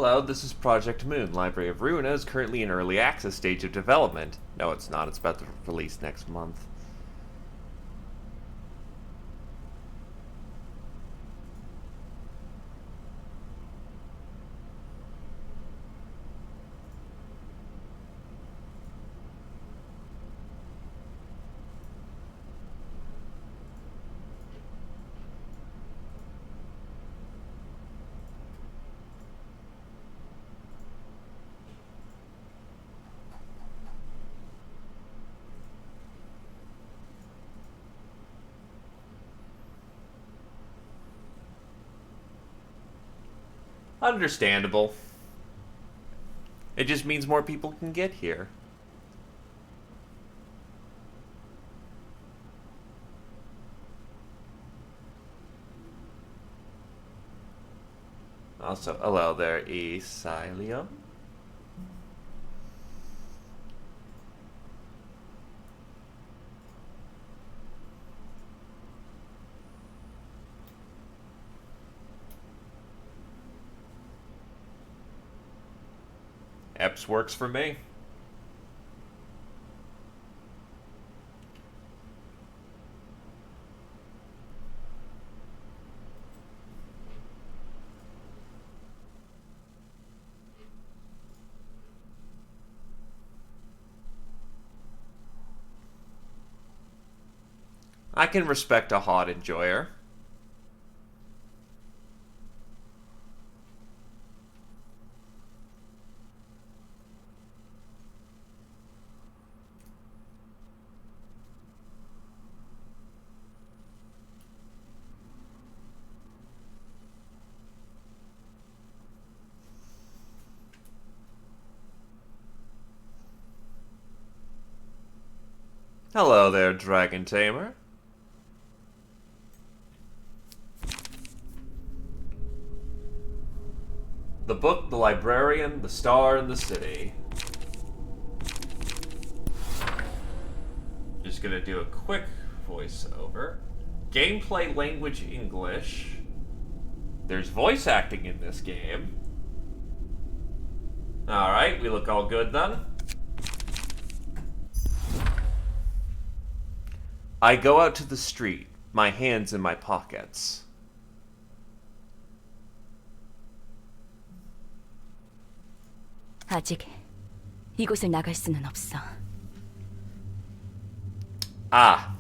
Hello, this is Project Moon. Library of Ruina is currently in early access stage of development. No, it's not. It's about to release next month. Understandable. It just means more people can get here. Also, hello there, Asylum. Epps works for me. I can respect a hot enjoyer. Hello there, Dragon Tamer. The book, the librarian, the star, and the city. Just gonna do a quick voiceover. Gameplay language English. There's voice acting in this game. Alright, we look all good then. I go out to the street, my hands in my pockets. 아직 이곳을 나갈 수는 없어. Ah,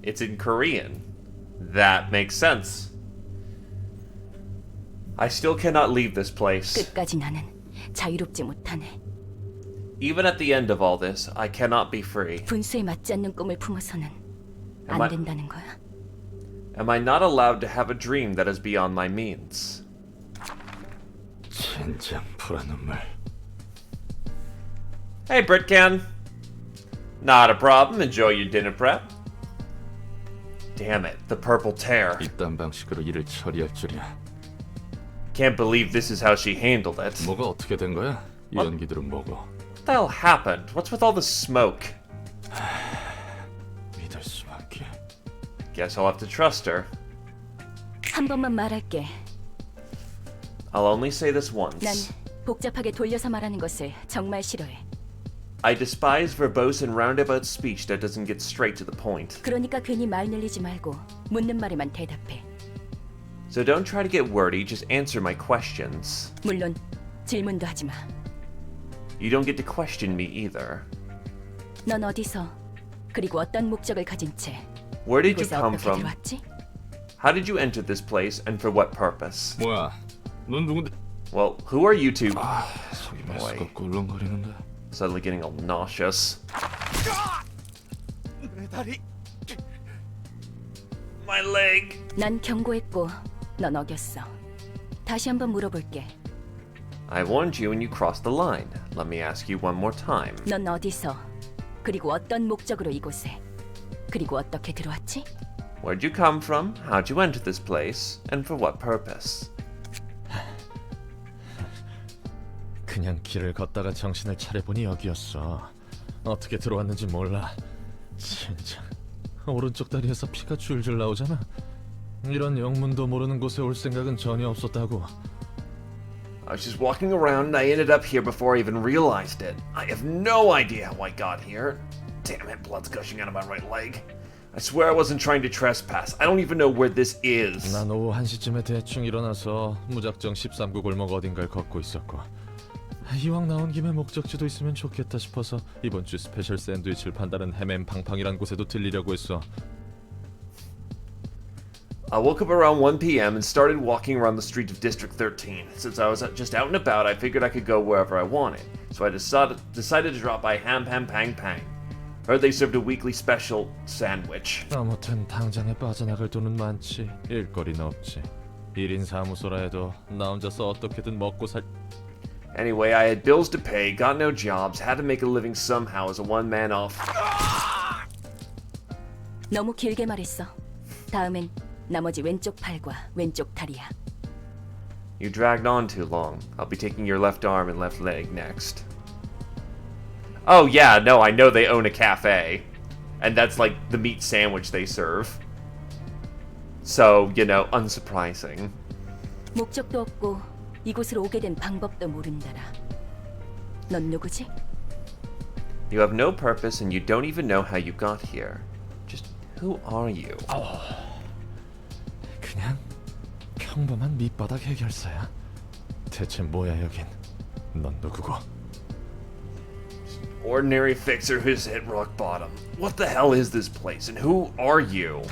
it's in Korean. That makes sense. I still cannot leave this place. 끝까지 나는 자유롭지 못하네. Even at the end of all this, I cannot be free. 분수에 맞지 않는 꿈을 품어서는 Am 안 된다는 거야. Am I not allowed to have a dream that is beyond my means? 젠장 불안 눈물. Hey, Britcan. Not a problem. Enjoy your dinner prep. Damn it, the purple tear. 이딴 방식으로 일을 처리할 줄이야. Can't believe this is how she handled it. 뭐가 어떻게 된 거야? 이 연기들은 뭐고? What the hell happened? What's with all the smoke? 믿을 수밖에. Guess I'll have to trust her. 한 번만 말할게. I'll only say this 난 once. 복잡하게 돌려서 말하는 것을 정말 싫어해. I despise verbose and roundabout speech that doesn't get straight to the point. 그러니까 괜히 말 늘리지 말고 묻는 말에만 대답해. So don't try to get wordy, just answer my questions. 물론 질문도 하지 마. You don't get to question me either. 넌 어디서 그리고 어떤 목적을 가진 채 Where did you 이곳에 come 어떻게 from? 들어왔지? How did you enter this place and for what purpose? 뭐야? 넌 누군데? Well, who are you two? 속이 Boy. 메스껍 꿀렁거리는데. Suddenly getting all nauseous. My leg. 난 경고했고 넌 어겼어. 다시 한번 물어볼게. I warned you and you crossed the line. Let me ask you one more time. 넌 어디서 그리고 어떤 목적으로 이곳에 그리고 어떻게 들어왔지? Where'd you come from? How'd you enter this place? And for what purpose? 그냥 길을 걷다가 정신을 차려보니 여기였어. 어떻게 들어왔는지 몰라. 진짜 오른쪽 다리에서 피가 줄줄 나오잖아. 이런 영문도 모르는 곳에 올 생각은 전혀 없었다고. I was just walking around and I ended up here before I even realized it. I have no idea how I got here. Damn it, blood's gushing out of my right leg. I swear I wasn't trying to trespass. I don't even know where this is. 난 오후 1시쯤에 대충 일어나서 무작정 13구 골목 어딘가를 걷고 있었고 이왕 나온 김에 목적지도 있으면 좋겠다 싶어서 이번 주 스페셜 샌드위치를 판다는 헤맨 팡팡이란 곳에도 들리려고 했어. I woke up around 1 p.m. and started walking around the street of District 13. Since I was just out and about, I figured I could go wherever I wanted. So I decided to drop by Ham Pam Pang Pang. Heard they served a weekly special sandwich. 아무튼 당장에 빠져나갈 돈은 많지. 일거리는 없지. 1인 사무소라 해도 나 혼자서 어떻게든 먹고 살... Anyway, I had bills to pay, got no jobs, had to make a living somehow as a one-man off. 너무 길게 말했어. 다음엔 나머지 왼쪽 팔과 왼쪽 다리야. You dragged on too long. I'll be taking your left arm and left leg next. Oh yeah, no, I know they own a cafe. And that's like the meat sandwich they serve. So, you know, unsurprising. 목적도 없고 이곳으로 오게 된 방법도 모른다라. 넌 누구지? You have no purpose and you don't even know how you got here. Just who are you? 그냥 평범한 밑바닥 해결사야. 대체 뭐야 여긴? 넌 누구고? Ordinary fixer who's hit rock bottom. What the hell is this place and who are you?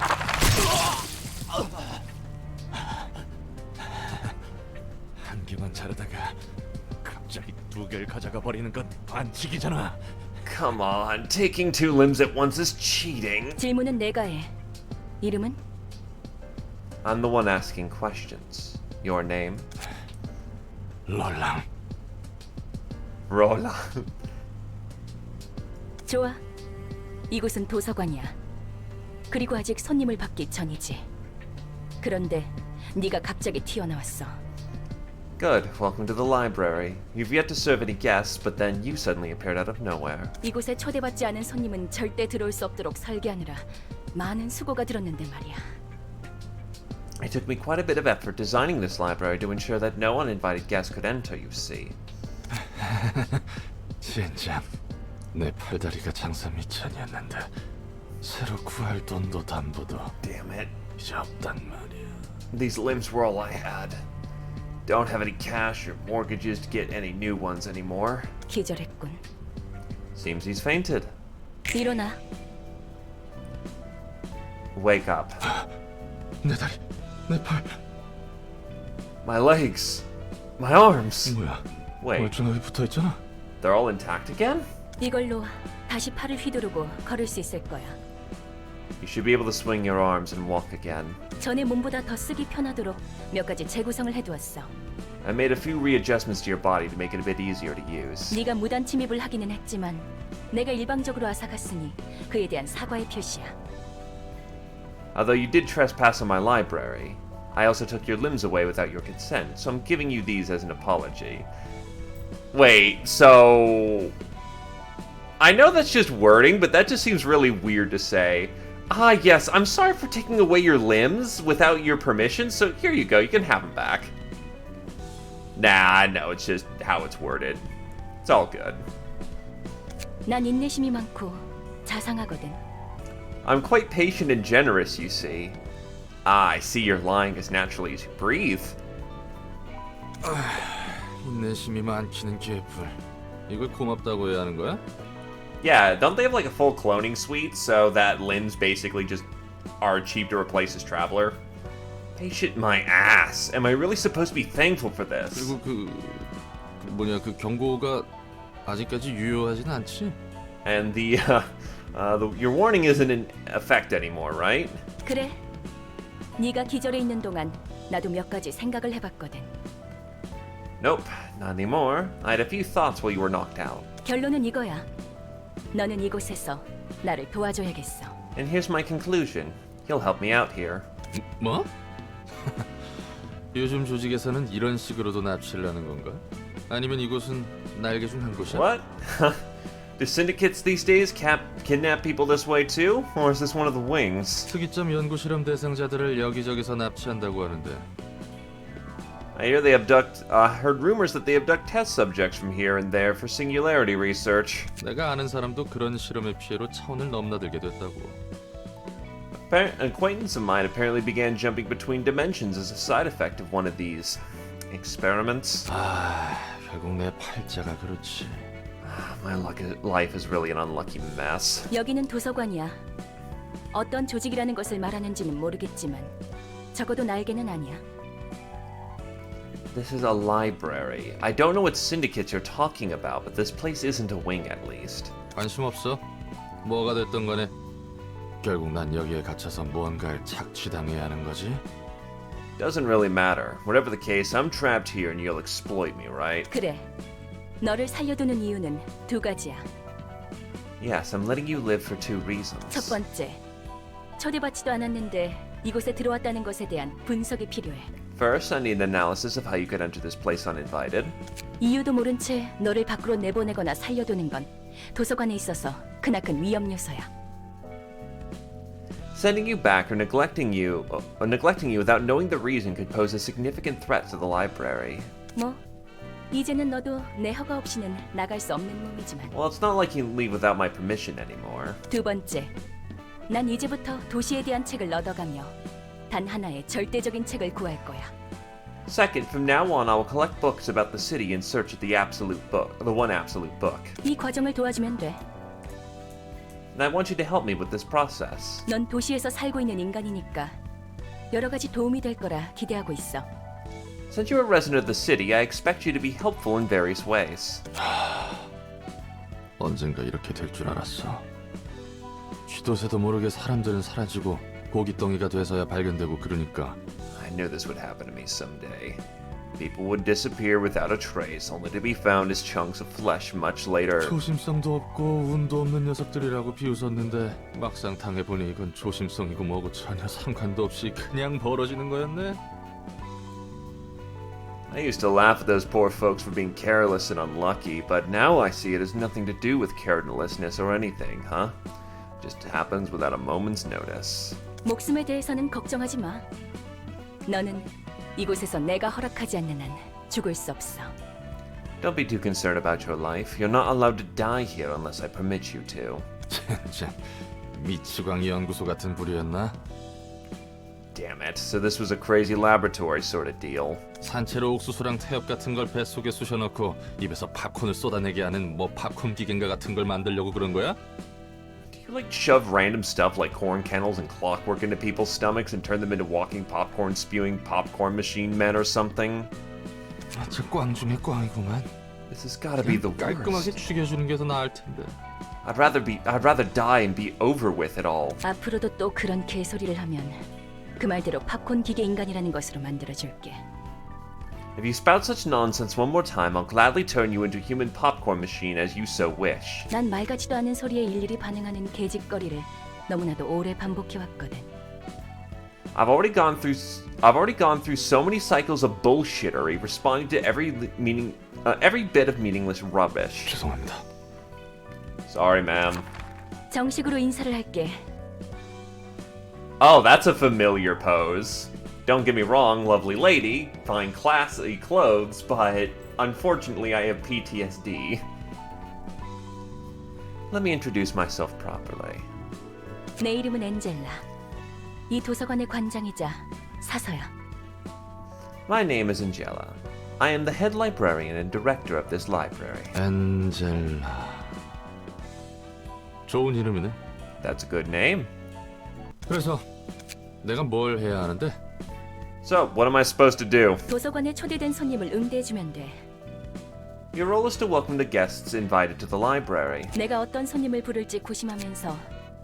한 개만 자르다가 갑자기 두 개를 가져가 버리는 건 반칙이잖아. Come on, taking two limbs at once is cheating. 질문은 내가 해. 이름은? I'm the one asking questions. Your name? 롤랑. Roland. 좋아. 이곳은 도서관이야. 그리고 아직 손님을 받기 전이지. 그런데 네가 갑자기 튀어나왔어. Good. Welcome to the library. You've yet to serve any guests, but then you suddenly appeared out of nowhere. 이곳에 초대받지 않은 손님은 절대 들어올 수 없도록 설계하느라 많은 수고가 들었는데 말이야. It took me quite a bit of effort designing this library to ensure that no uninvited guests could enter, you see. 진짜 내 팔다리가 장사 미천이었는데 새로 구할 돈도 담보도 Damn it. 이제 없단 말이야. These limbs were all I had. Don't have any cash or mortgages to get any new ones anymore. 기절했군. Seems he's fainted. 일어나. Wake up. 내 다리, 내 팔, My legs. My arms. 뭐야? Wait, 멀쩡하게 붙어 있잖아. they're all intact again? 이걸로 다시 팔을 휘두르고 걸을 수 있을 거야. You should be able to swing your arms and walk again. 전에 몸보다 더 쓰기 편하도록 몇 가지 재구성을 해두었어. I made a few readjustments to your body to make it a bit easier to use. 네가 무단 침입을 하기는 했지만 내가 일방적으로 앗아갔으니 그에 대한 사과의 표시야. Although you did trespass on my library, I also took your limbs away without your consent, so I'm giving you these as an apology. Wait, so... I know that's just wording, but that just seems really weird to say. Ah, yes, I'm sorry for taking away your limbs without your permission, so here you go, you can have them back. Nah, no, it's just how it's worded. It's all good. 난 인내심이 많고 자상하거든. I'm quite patient and generous, you see. Ah, I see you're lying as naturally as you breathe. 인내심이 많기는 개뿔. 이걸 고맙다고 해야 하는 거야? Yeah, don't they have like a full cloning suite so that limbs basically just are cheap to replace as Traveler? Patient my ass. Am I really supposed to be thankful for this? 그리고 그 경고가 아직까지 유효하진 않지? And your warning isn't in effect anymore, right? 그래. 네가 기절해 있는 동안 나도 몇 가지 생각을 해봤거든. Nope, not anymore. I had a few thoughts while you were knocked out. 결론은 이거야. 너는 이곳에서 나를 도와줘야겠어. And here's my conclusion. You'll help me out here. 뭐? 요즘 조직에서는 이런 식으로도 납치를 하는 건가? 아니면 이곳은 날개 중 한 곳이야? What? Do syndicates these days kidnap people this way too? Or is this one of the wings? 특이점 연구 실험 대상자들을 여기저기서 납치한다고 하는데 I hear they heard rumors that they abduct test subjects from here and there for singularity research. 내가 아는 사람도 그런 실험의 피해로 차원을 넘나들게 됐다고. An acquaintance of mine apparently began jumping between dimensions as a side effect of one of these experiments. 결국 내 팔자가 그렇지. My life is really an unlucky mess. 여기는 도서관이야. 어떤 조직이라는 것을 말하는지는 모르겠지만 적어도 날개는 아니야. This is a library. I don't know what syndicates you're talking about, but this place isn't a wing at least. 관심 없어. 뭐가 됐든 간에 결국 난 여기에 갇혀서 무언가를 착취당해야 하는 거지. Doesn't really matter. Whatever the case, I'm trapped here and you'll exploit me, right? 그래. 너를 살려두는 이유는 두 가지야. Yes, I'm letting you live for two reasons. 첫 번째, 초대받지도 않았는데 이곳에 들어왔다는 것에 대한 분석이 필요해. First, I need an analysis of how you could enter this place uninvited. 이유도 모른 채 너를 밖으로 내보내거나 살려두는 건 도서관에 있어서 크나큰 위험 요소야. Sending you back or neglecting you without knowing the reason could pose a significant threat to the library. 뭐, 이제는 너도 내 허가 없이는 나갈 수 없는 몸이지만. Well, it's not like you can leave without my permission anymore. 두 번째, 난 이제부터 도시에 대한 책을 얻어가며 단 하나의 절대적인 책을 구할 거야. Second, from now on, I will collect books about the city in search of the one absolute book. 이 과정을 도와주면 돼. And I want you to help me with this process. 넌 도시에서 살고 있는 인간이니까 여러 가지 도움이 될 거라 기대하고 있어. Since you're a resident of the city, I expect you to be helpful in various ways. 언젠가 이렇게 될 줄 알았어. 쥐도 새도 모르게 사람들은 사라지고 고깃덩이가 돼서야 발견되고 그러니까. I knew this would happen to me someday. People would disappear without a trace, only to be found as chunks of flesh much later. 조심성도 없고 운도 없는 녀석들이라고 비웃었는데 막상 당해보니 이건 조심성이고 뭐고 전혀 상관도 없이 그냥 벌어지는 거였네. I used to laugh at those poor folks for being careless and unlucky, but now I see it has nothing to do with carelessness or anything, huh? Just happens without a moment's notice. 목숨에 대해서는 걱정하지 마. 너는 이곳에서 내가 허락하지 않는 한 죽을 수 없어. Don't be too concerned about your life. You're not allowed to die here unless I permit you to. 젠장 미치광이 연구소 같은 부류였나? Damn it. So this was a crazy laboratory sort of deal. 산채로 옥수수랑 태엽 같은 걸 뱃속에 쑤셔넣고 입에서 팝콘을 쏟아내게 하는 뭐 팝콘 기계인가 같은 걸 만들려고 그런 거야? Do you like shove random stuff like corn kennels and clockwork into people's stomachs and turn them into walking popcorn spewing popcorn machine men or something? 저 꽝 중에 꽝이구만. This has got to be the 깔끔하게 worst. 죽여주는 게 더 나을 텐데. I'd rather die and be over with it all. 앞으로도 또 그런 개소리를 하면 그 말대로 팝콘 기계 인간이라는 것으로 만들어줄게. If you spout such nonsense one more time, I'll gladly turn you into a human popcorn machine as you so wish. 난 말 같지도 않은 소리에 일일이 반응하는 개짓거리를 너무나도 오래 반복해왔거든. I've already gone through so many cycles of bullshittery, responding to every bit of meaningless rubbish. 죄송합니다. Sorry, ma'am. 정식으로 인사를 할게. Oh, that's a familiar pose. Don't get me wrong, lovely lady, fine classy clothes, but unfortunately I have PTSD. Let me introduce myself properly. 내 이름은 엔젤라. 이 도서관의 관장이자 사서야. My name is Angela. I am the head librarian and director of this library. 엔젤라. 좋은 이름이네. That's a good name. 그래서 내가 뭘 해야 하는데? So, what am I supposed to do? 도서관에 초대된 손님을 응대해주면 돼. Your role is to welcome the guests invited to the library. 내가 어떤 손님을 부를지 고심하면서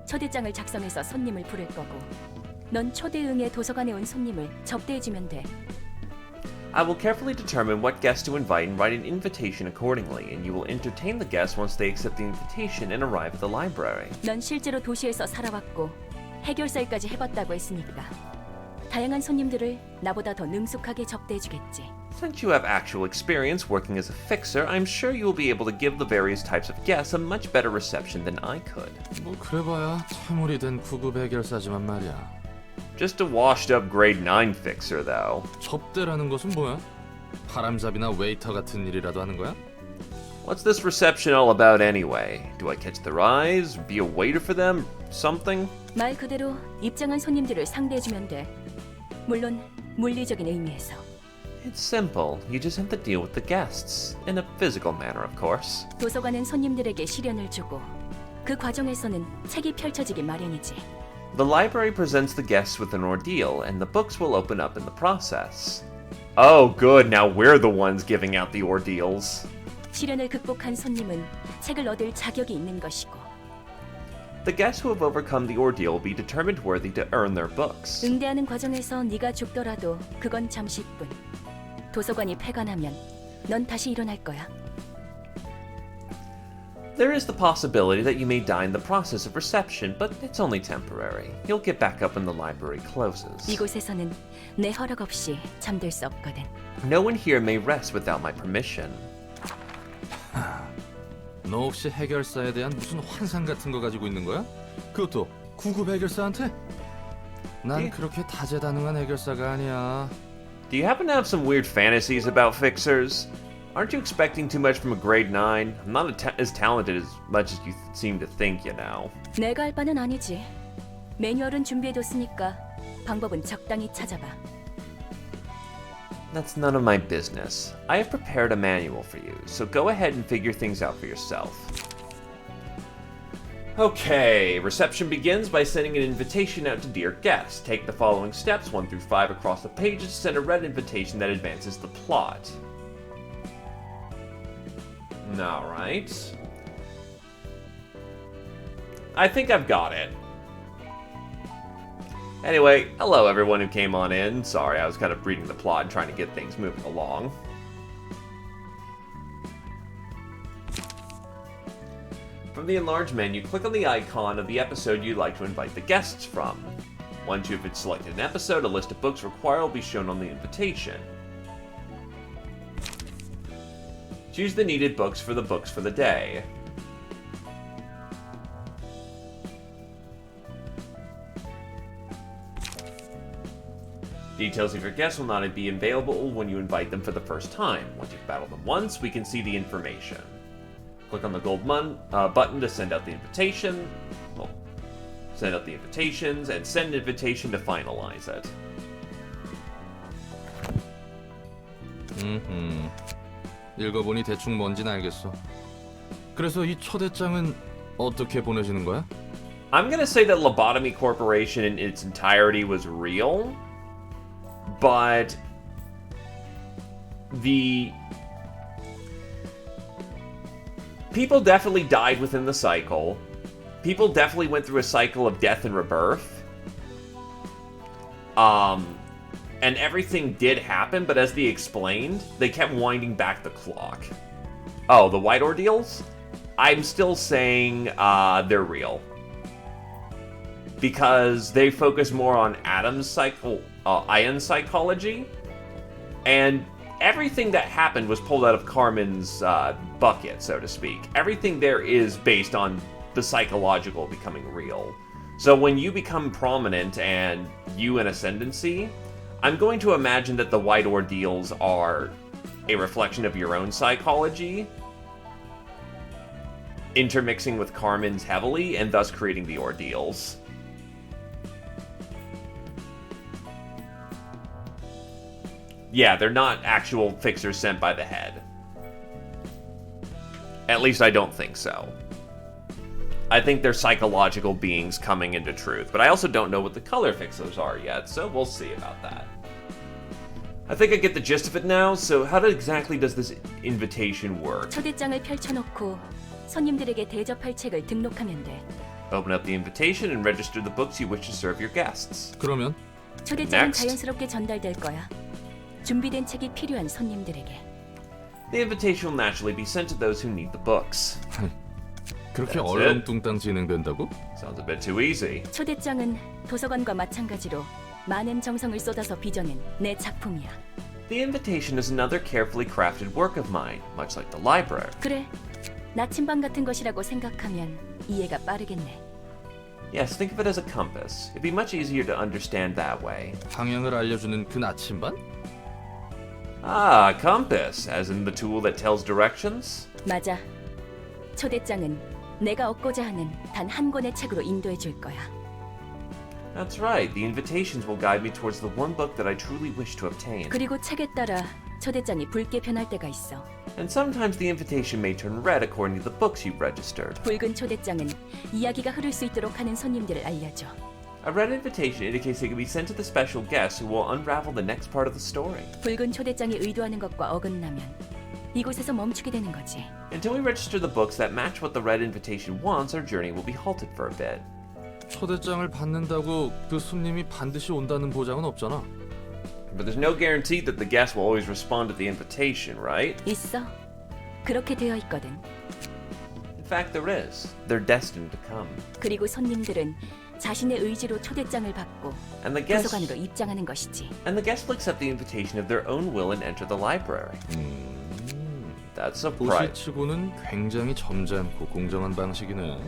초대장을 작성해서 손님을 부를 거고 넌 초대응에 도서관에 온 손님을 접대해주면 돼. I will carefully determine what guests to invite and write an invitation accordingly, and you will entertain the guests once they accept the invitation and arrive at the library. 넌 실제로 도시에서 살아왔고 해결사 일까지 해봤다고 했으니까 다양한 손님들을 나보다 더 능숙하게 접대해주겠지. Since you have actual experience working as a fixer, I'm sure you will be able to give the various types of guests a much better reception than I could. 뭐 그래봐야 퇴물이 된 9급 해결사지만 말이야. Just a washed-up grade 9 fixer, though. 접대라는 것은 뭐야? 바람잡이나 웨이터 같은 일이라도 하는 거야? What's this reception all about anyway? Do I catch their eyes? Be a waiter for them? Something? 말 그대로 입장한 손님들을 상대해주면 돼. 물론 물리적인 의미에서. It's simple. You just have to deal with the guests. In a physical manner, of course. 도서관은 손님들에게 시련을 주고 그 과정에서는 책이 펼쳐지기 마련이지. The library presents the guests with an ordeal, and the books will open up in the process. Oh, good. Now we're the ones giving out the ordeals. 시련을 극복한 손님은 책을 얻을 자격이 있는 것이고 The guests who have overcome the ordeal will be determined worthy to earn their books. 응대하는 과정에서 네가 죽더라도 그건 잠시뿐. 도서관이 폐가 나면 넌 다시 일어날 거야. There is the possibility that you may die in the process of reception, but it's only temporary. You'll get back up when the library closes. 이곳에서는 내 허락 없이 잠들 수 없거든. No one here may rest without my permission. 너 혹시 해결사에 대한 무슨 환상 같은 거 가지고 있는 거야? 그것도 구급 해결사한테? 난 예. 그렇게 다재다능한 해결사가 아니야. Do you happen to have some weird fantasies about fixers? Aren't you expecting too much from a grade 9? I'm not as talented as much as you seem to think, you know. 내가 할 바는 아니지. 매뉴얼은 준비해뒀으니까 방법은 적당히 찾아봐. That's none of my business. I have prepared a manual for you, so go ahead and figure things out for yourself. Okay, reception begins by sending an invitation out to dear guests. Take the following steps, 1 through 5 across the pages to send a red invitation that advances the plot. Alright. I think I've got it. Anyway, hello everyone who came on in. Sorry, I was kind of reading the plot and trying to get things moving along. From the enlarged menu, click on the icon of the episode you'd like to invite the guests from. Once you've selected an episode, a list of books required will be shown on the invitation. Choose the needed books for the day. Details of your guests will not be available when you invite them for the first time. Once you've battled them once, we can see the information. Click on the gold button to send out the invitation. Well, send out the invitations, and send an invitation to finalize it. 읽어보니 대충 뭔진 알겠어. 그래서 이 초대장은 어떻게 보내지는 거야? I'm gonna say that Lobotomy Corporation in its entirety was real, but the people definitely died within the cycle. People definitely went through a cycle of death and rebirth. And everything did happen, but as they explained, they kept winding back the clock. Oh, the white ordeals? I'm still saying they're real. Because they focus more on ion psychology, and everything that happened was pulled out of Carmen's bucket, so to speak. Everything there is based on the psychological becoming real. So when you become prominent and you an ascendancy, I'm going to imagine that the white ordeals are a reflection of your own psychology, intermixing with Carmen's heavily, and thus creating the ordeals. Yeah, they're not actual fixers sent by the head. At least I don't think so. I think they're psychological beings coming into truth, but I also don't know what the color fixers are yet, so we'll see about that. I think I get the gist of it now, so how exactly does this invitation work? 초대장을 펼쳐놓고 손님들에게 대접할 책을 등록하면 돼. Open up the invitation and register the books you wish to serve your guests. 그러면 초대장은 Next. 자연스럽게 전달될 거야. 준비된 책이 필요한 손님들에게. The invitation will naturally be sent to those who need the books. 그렇게 That's 얼렁뚱땅 진행된다고? Sounds a bit too easy. 초대장은 도서관과 마찬가지로 많은 정성을 쏟아서 빚어낸 내 작품이야. The invitation is another carefully crafted work of mine, much like the library. 그래, 나침반 같은 것이라고 생각하면 이해가 빠르겠네. Yes, think of it as a compass. It'd be much easier to understand that way. 방향을 알려주는 그 나침반? Ah, compass, as in the tool that tells directions? 맞아. 초대장은 내가 얻고자 하는 단 한 권의 책으로 인도해 줄 거야. That's right, the invitations will guide me towards the one book that I truly wish to obtain. 그리고 책에 따라 초대장이 붉게 변할 때가 있어. And sometimes the invitation may turn red according to the books you've registered. 붉은 초대장은 이야기가 흐를 수 있도록 하는 손님들을 알려줘. A red invitation indicates they can be sent to the special guests who will unravel the next part of the story. 붉은 초대장이 의도하는 것과 어긋나면 이곳에서 멈추게 되는 거지. Until we register the books that match what the red invitation wants, our journey will be halted for a bit. 초대장을 받는다고 그 손님이 반드시 온다는 보장은 없잖아. But there's no guarantee that the guest will always respond to the invitation, right? 있어. 그렇게 되어 있거든. In fact, there is. They're destined to come. 그리고 손님들은 자신의 의지로 초대장을 받고 And the guest 도서관으로 입장하는 것이지. will accept the invitation of their own will and enter the library. That's surprising. 도시치고는 굉장히 점잖고 공정한 방식이네.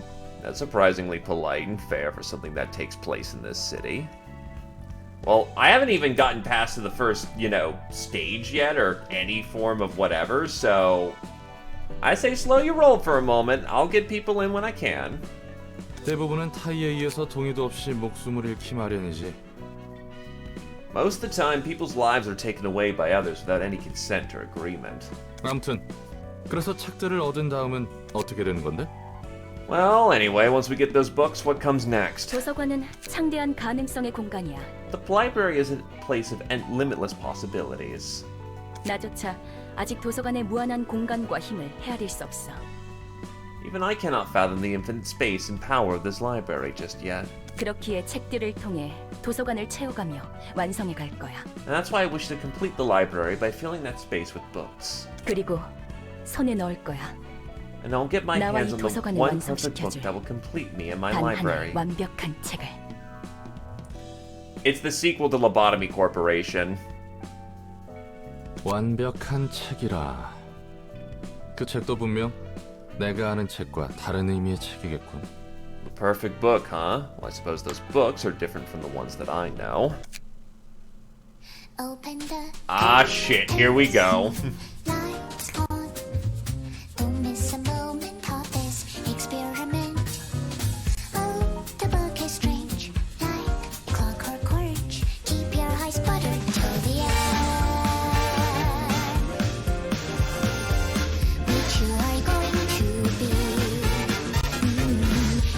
That's surprisingly polite and fair for something that takes place in this city. Well, I haven't even gotten past to the first, stage yet, or any form of whatever, so I say slow your roll for a moment. I'll get people in when I can. 대부분은 타이에 의해서 동의도 없이 목숨을 잃기 마련이지. Most of the time, people's lives are taken away by others without any consent or agreement. 아무튼 그래서 책들을 얻은 다음은 어떻게 되는 건데? Well, anyway, once we get those books, what comes next? 도서관은 창대한 가능성의 공간이야. The library is a place of limitless possibilities. 나조차 아직 도서관의 무한한 공간과 힘을 헤아릴 수 없어. Even I cannot fathom the infinite space and power of this library just yet. 그렇기에 책들을 통해 도서관을 채워가며 완성해 갈 거야. And that's why I wish to complete the library by filling that space with books. 그리고 손에 넣을 거야. And I'll get my 나와 hands 이 on the 도서관을 one perfect book 완성시켜줄 that will complete me and my 단 library. 하나의 완벽한 책을. It's the sequel to Lobotomy Corporation. 완벽한 책이라. 그 책도 분명 내가 아는 책과 다른 의미의 책이겠군. The perfect book, huh? Well, I suppose those books are different from the ones that I know. Open the Ah, shit, here we go. lights on. Don't miss a moment of this experiment. Oh, the book is strange, like clockwork orange. Keep your eyes buttered till the end. Which you are going to be.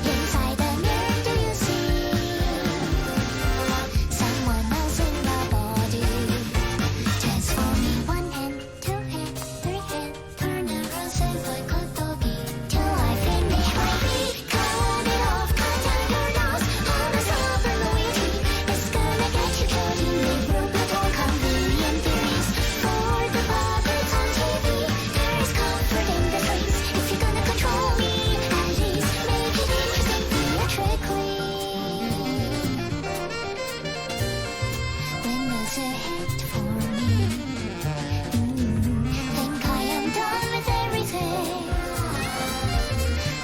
Inside the mirror, do you see someone else in the body? Transforming one hand, two hand, three hand, turn around, say like hotdogi till I finish my beat. Cut it off, cut out your nose. All this over loyalty is gonna get you killed. You may broke but all convenient theories. For the puppets on TV, there is comfort in the dreams. If you're gonna control me, at least make it interesting theatrically. When there's a hit for me, think I am done with everything.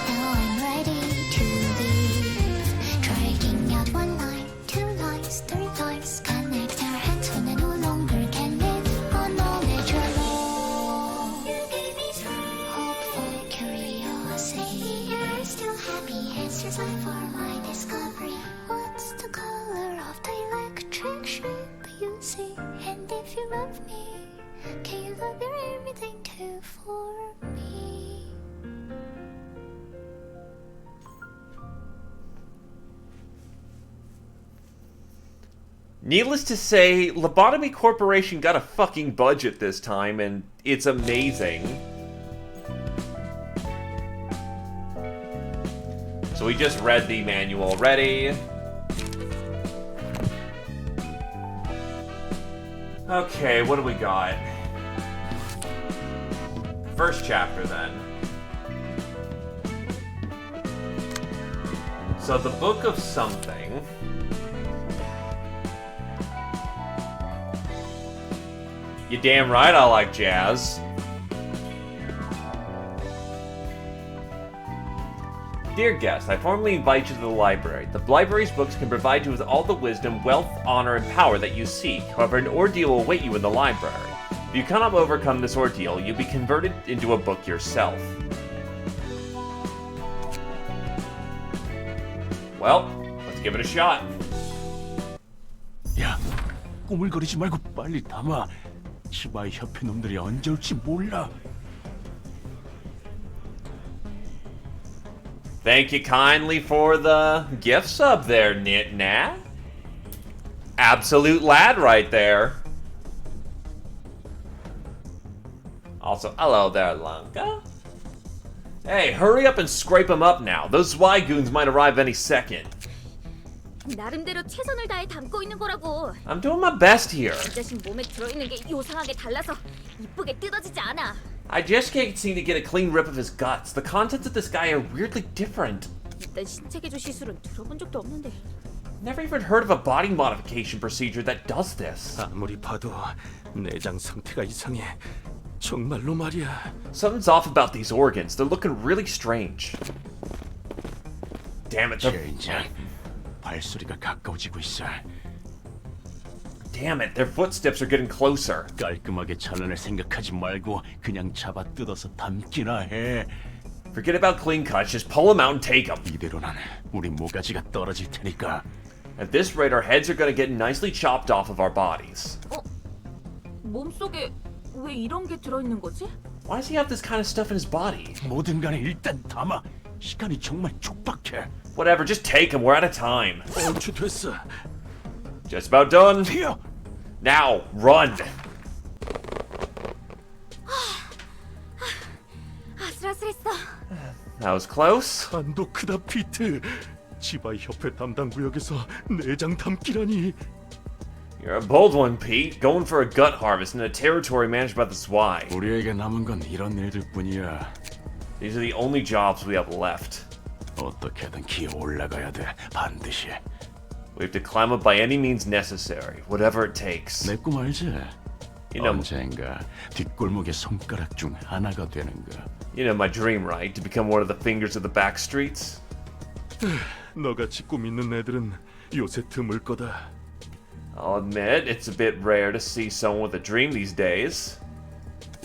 Now I'm ready to leave. Striking out one line, two lines, three lines. Connect our hands when I no longer can live on knowledge alone. You gave me hopeful curiosity. You're still happy answers left for my discovery. What's the color of the electric shape you see? And if you love me, can you love your everything too for me? Needless to say, Lobotomy Corporation got a fucking budget this time, and it's amazing. So we just read the manual already. Okay, what do we got? First chapter, then. So the Book of Something. You damn right I like jazz. Dear guest, I formally invite you to the library. The library's books can provide you with all the wisdom, wealth, honor, and power that you seek. However, an ordeal will await you in the library. If you cannot overcome this ordeal, you'll be converted into a book yourself. Well, let's give it a shot. 야, 꾸물거리지 말고 빨리 담아. 치바의 협회 놈들이 언제 올지 몰라. Thank you kindly for the gift sub there, Nit Nat. Absolute lad right there. Also, hello there, Lanka. Hey, hurry up and scrape him up now. Those Zwygoons might arrive any second. 나름대로 최선을 다해 담고 있는 거라고. I'm doing my best here. 이 자식 몸에 들어있는 게 요상하게 달라서 이쁘게 뜯어지지 않아. I just can't seem to get a clean rip of his guts. The contents of this guy are weirdly different. 일단 신체 개조 시술은 들어본 적도 없는데. Never even heard of a body modification procedure that does this. 아무리 봐도 내장 상태가 이상해. 정말로 말이야. Something's off about these organs. They're looking really strange. Damn it, 젠장, 발소리가 가까워지고 있어. Damn it, their footsteps are getting closer. 깔끔하게 잘라낼 생각하지 말고 그냥 잡아 뜯어서 담기나 해. Forget about clean cuts, just pull them out and take them. 이대로는 우리 모가지가 떨어질 테니까. At this rate, our heads are gonna get nicely chopped off of our bodies. 몸속에 왜 이런 게 들어있는 거지? Why does he have this kind of stuff in his body? 뭐든 간에 일단 담아. 시간이 정말 촉박해. Whatever, just take them, we're out of time. 얼추 됐어. Just about done. 튀어! Now, run! 아슬아슬했어. That was close. 간도 크다 피트. 치바이 협회 담당 구역에서 내장 담기라니. You're a bold one, Pete. Going for a gut harvest in a territory managed by the Zwy. 우리에게 남은 건 이런 일들 뿐이야. These are the only jobs we have left. 어떻게든 기어 올라가야 돼. 반드시. We have to climb up by any means necessary, whatever it takes. 내 꿈 알지? You know, 언젠가 뒷골목의 손가락 중 하나가 되는 거. you know my dream, right? To become one of the fingers of the back streets? 너같이 꿈 있는 애들은 요새 드물 거다. I'll admit, it's a bit rare to see someone with a dream these days.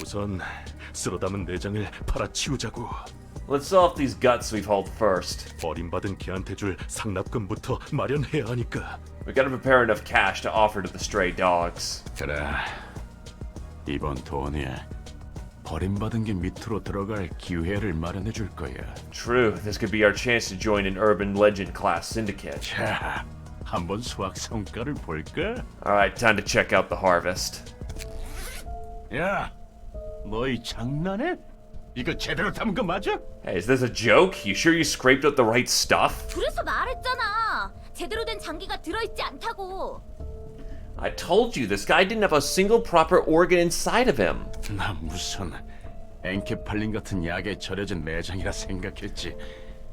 우선 쓸어 담은 내장을 팔아치우자고. Let's sell off these guts we've hauled first. 버림받은 개한테 줄 상납금부터 마련해야 하니까. We gotta prepare enough cash to offer to the stray dogs. 그래. 이번 돈이 버림받은 게 밑으로 들어갈 기회를 마련해 줄 거야. True, this could be our chance to join an urban legend class syndicate. 자, 한번 수학 성과를 볼까? Alright, time to check out the harvest. 야, 너희 장난해? 이거 제대로 담은 거 맞아? Hey, is this a joke? You sure you scraped up the right stuff? 그래서 말했잖아. 제대로 된 장기가 들어있지 않다고. I told you, this guy didn't have a single proper organ inside of him. 나 무슨 엔케팔린 같은 약에 절여진 내장이라 생각했지.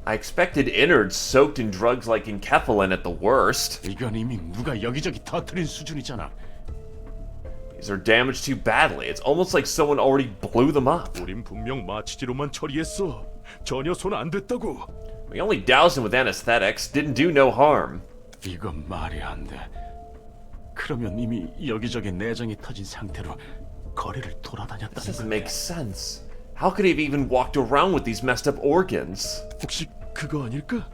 I expected innards soaked in drugs like enkephalin at the worst. 이건 이미 누가 여기저기 터뜨린 수준이잖아. These are damaged too badly. It's almost like someone already blew them up. 우린 분명 마취제로만 처리했어. 전혀 손 안 댔다고. We only doused him with anesthetics, didn't do no harm. 이건 말이 안 돼. 그러면 이미 여기저기 내장이 터진 상태로 거리를 This 돌아다녔다는 doesn't 건데. make sense. How could he have even walked around with these messed up organs? 혹시 그거 아닐까?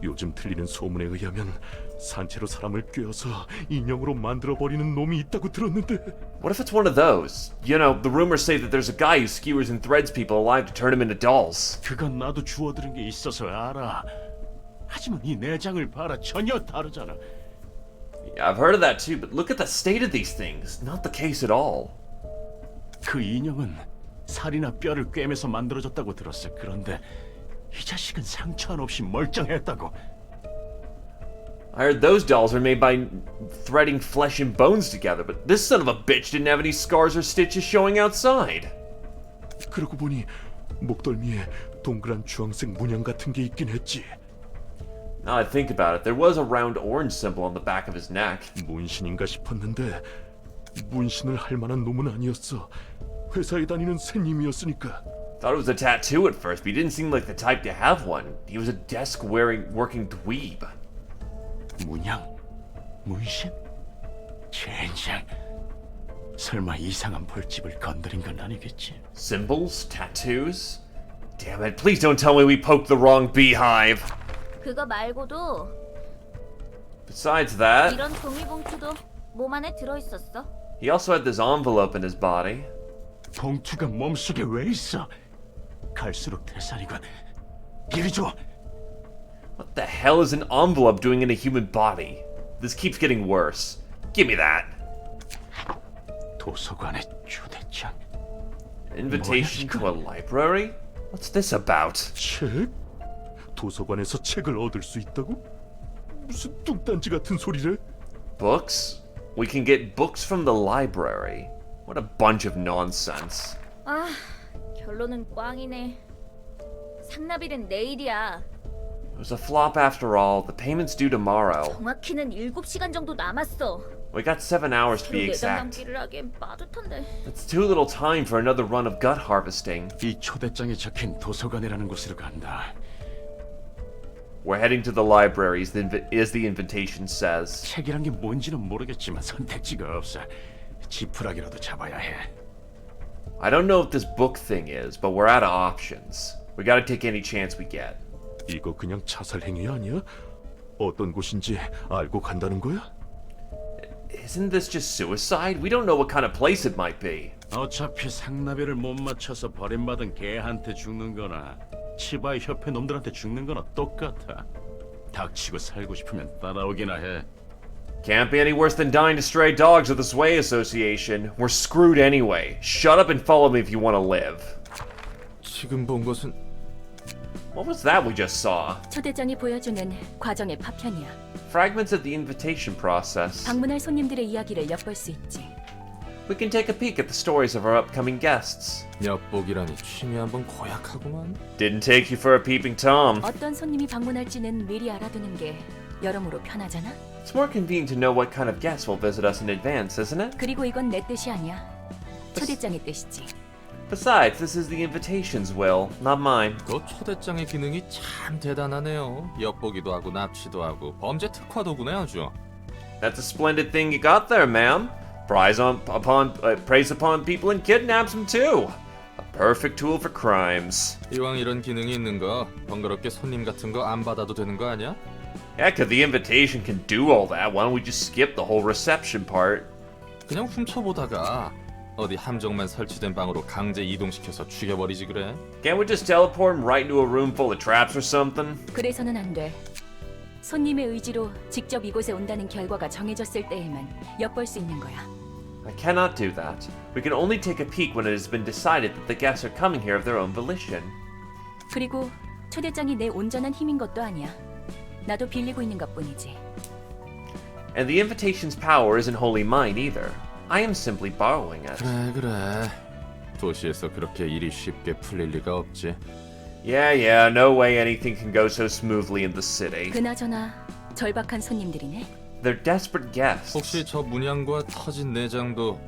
요즘 들리는 소문에 의하면 산채로 사람을 꿰어서 인형으로 만들어버리는 놈이 있다고 들었는데. What if it's one of those? You know, the rumors say that there's a guy who skewers and threads people alive to turn them into dolls. 그건 나도 주워들은 게 있어서 알아. 하지만 이 내장을 봐라, 전혀 다르잖아. Yeah, I've heard of that too, but look at the state of these things. Not the case at all. 그 인형은 살이나 뼈를 꿰매서 만들어졌다고 들었어. 그런데 이 자식은 상처 하나 없이 멀쩡했다고. I heard those dolls are made by threading flesh and bones together, but this son of a bitch didn't have any scars or stitches showing outside. 그러고 보니 목덜미에 동그란 주황색 문양 같은 게 있긴 했지. Now I think about it, there was a round orange symbol on the back of his neck. 문신인가 싶었는데 문신을 할 만한 놈은 아니었어. 회사에 다니는 새님이었으니까. Thought it was a tattoo at first, but he didn't seem like the type to have one. He was a desk-wearing, working dweeb. 문양? 문신? 젠장. 설마 이상한 벌집을 건드린 건 아니겠지? Symbols? Tattoos? Damn it, please don't tell me we poked the wrong beehive. 그거 말고도 Besides that, 이런 종이봉투도 몸 안에 들어있었어. he also had this envelope in his body. 봉투가 몸속에 왜 있어? 갈수록 대사리가 이리 줘. What the hell is an envelope doing in a human body? This keeps getting worse. Give me that. 도서관의 초대장. Invitation to a library? What's this about? 책? 도서관에서 책을 얻을 수 있다고? 무슨 뚱딴지 같은 소리래? Books? We can get books from the library. What a bunch of nonsense. 아, 결론은 꽝이네. 상납일은 내일이야. It was a flop after all. The payment's due tomorrow. 정확히는 7시간 정도 남았어. We got 7 hours to be 새로 내장 exact. 남기를 하기엔 빠듯한데. That's too little time for another run of gut harvesting. 이 초대장에 적힌 도서관이라는 곳으로 간다. We're heading to the library, as the invitation says. 책이란 게 뭔지는 모르겠지만 선택지가 없어. 지푸라기라도 잡아야 해. I don't know what this book thing is, but we're out of options. We gotta take any chance we get. 이거 그냥 자살 행위 아니야? 어떤 곳인지 알고 간다는 거야? Isn't this just suicide? We don't know what kind of place it might be. 어차피 상나비를 못 맞춰서 버림받은 개한테 죽는 거나 치바의 협회 놈들한테 죽는 거나 똑같아. 닥치고 살고 싶으면 따라오기나 해. Can't be any worse than dying to stray dogs of the Sway Association. We're screwed anyway. Shut up and follow me if you want to live. 지금 본 것은 What was that we just saw? 초대장이 보여주는 과정의 파편이야. Fragments of the invitation process. 방문할 손님들의 이야기를 엿볼 수 있지. We can take a peek at the stories of our upcoming guests. 엿보기라니 취미 한번 고약하구만. Didn't take you for a peeping Tom. 어떤 손님이 방문할지는 미리 알아두는 게 여러모로 편하잖아. It's more convenient to know what kind of guests will visit us in advance, isn't it? 그리고 이건 내 뜻이 아니야. 초대장의 뜻이지. Besides, this is the invitation's will, not mine. 그 초대장의 기능이 참 대단하네요. 엿보기도 하고 납치도 하고 범죄 특화도구네 아주. That's a splendid thing you got there, ma'am. Praise upon people and kidnaps them too. A perfect tool for crimes. 이왕 이런 기능이 있는 거 번거롭게 손님 같은 거 안 받아도 되는 거 아니야? Heck, if the invitation can do all that, why don't we just skip the whole reception part? 그냥 훔쳐보다가 어디 함정만 설치된 방으로 강제 이동시켜서 죽여버리지 그래? Can't we just teleport him right into a room full of traps or something? 그래서는 안 돼. 손님의 의지로 직접 이곳에 온다는 결과가 정해졌을 때에만 엿볼 수 있는 거야. I cannot do that. We can only take a peek when it has been decided that the guests are coming here of their own volition. 그리고 초대장이 내 온전한 힘인 것도 아니야. 나도 빌리고 있는 것뿐이지. And the invitation's power isn't wholly mine either. I am simply borrowing it. 그래. 도시에서 그렇게 일이 쉽게 풀릴 리가 없지. Yeah, no way anything can go so smoothly in the city. 그나저나 절박한 손님들이네. They're desperate guests. 혹시 저 문양과 터진 내장도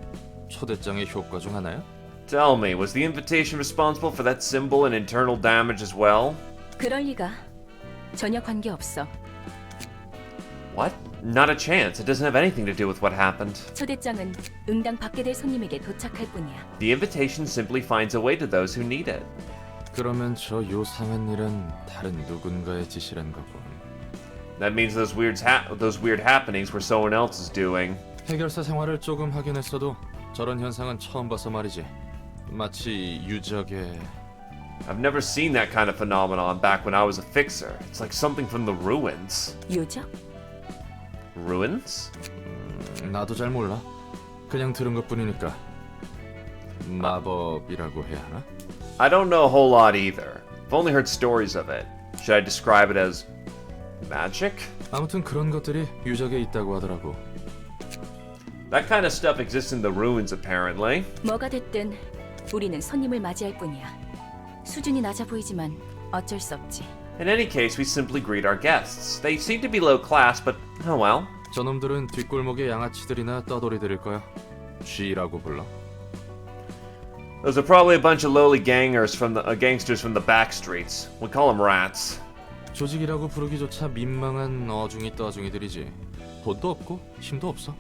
초대장의 효과 중 하나야? Tell me, was the invitation responsible for that symbol and internal damage as well? 그럴 리가. 전혀 관계없어. What? Not a chance. It doesn't have anything to do with what happened. 초대장은 응당 받게 될 손님에게 도착할 뿐이야. The invitation simply finds a way to those who need it. 그러면 저 요상한 일은 다른 누군가의 짓이란 거군. That means those weird happenings were someone else's doing. 해결사 생활을 조금 하긴 했어도 저런 현상은 처음 봐서 말이지. 마치 유적의 I've never seen that kind of phenomenon back when I was a fixer. It's like something from the ruins. 유적? Ruins? 나도 잘 몰라. 그냥 들은 것뿐이니까. 마법이라고 해야 하나? I don't know a whole lot either. I've only heard stories of it. Should I describe it as magic? 아무튼 그런 것들이 유적에 있다고 하더라고. That kind of stuff exists in the ruins apparently. 뭐가 됐든 우리는 손님을 맞이할 뿐이야. 수준이 낮아 보이지만 어쩔 수 없지. In any case, we simply greet our guests. They seem to be low class, but oh well. 저놈들은 뒷골목의 양아치들이나 떠돌이들일 거야. 쥐라고 불러. Those are probably a bunch of lowly gangsters from the back streets. We call them rats. 조직이라고 부르기조차 민망한 어중이 떠중이들이지. 돈도 없고 힘도 없어.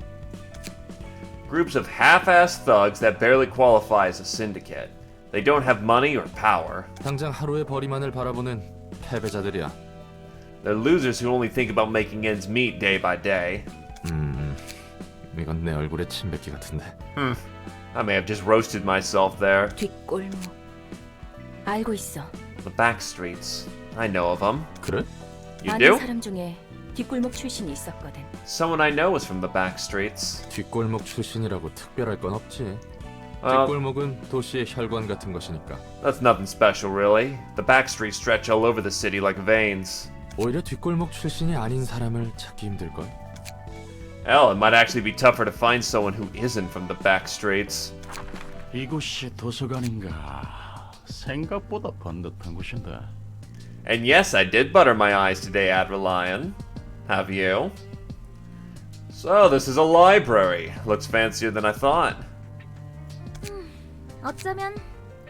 Groups of half-assed thugs that barely qualify as a syndicate. They don't have money or power. 당장 하루의 벌이만을 바라보는 패배자들이야. They're losers who only think about making ends meet day by day. 이건 내 얼굴에 침 뱉기 같은데. I may have just roasted myself there. 뒷골목. 알고 있어. The back streets. I know of them. 그래? You 아는 do? 사람 중에 뒷골목 출신이 있었거든. Someone I know is from the back streets. 뒷골목 출신이라고 특별할 건 없지. Uh, 뒷골목은 도시의 혈관 같은 것이니까. That's nothing special, really. The back streets stretch all over the city like veins. 오히려 뒷골목 출신이 아닌 사람을 찾기 힘들걸. Hell, it might actually be tougher to find someone who isn't from the back streets. 이곳이 도서관인가? 생각보다 번듯한 곳인데. And yes, I did butter my eyes today, Adrelion. Have you? So, this is a library. Looks fancier than I thought. 어쩌면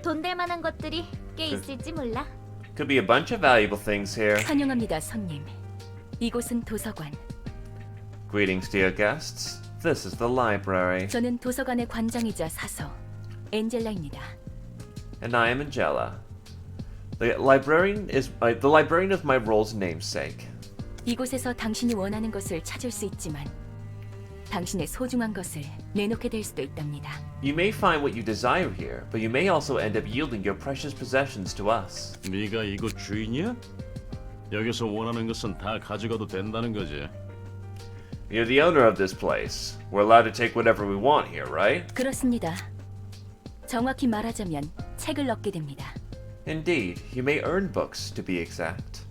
돈 될 만한 것들이 꽤 있을지 몰라. Could be a bunch of valuable things here. 환영합니다, 손님. 이곳은 도서관. Greetings, dear guests. This is the library. 저는 도서관의 관장이자 사서 엔젤라입니다. And I am Angela. The librarian of my role's namesake. 이곳에서 당신이 원하는 것을 찾을 수 있지만 당신의 소중한 것을 내놓게 될 수도 있답니다. You may find what you desire here, but you may also end up yielding your precious possessions to us. 네가 이곳 주인이야? 여기서 원하는 것은 다 가져가도 된다는 거지. You're the owner of this place. We're allowed to take whatever we want here, right? 그렇습니다. 정확히 말하자면 책을 얻게 됩니다. Indeed, you may earn books, to be exact.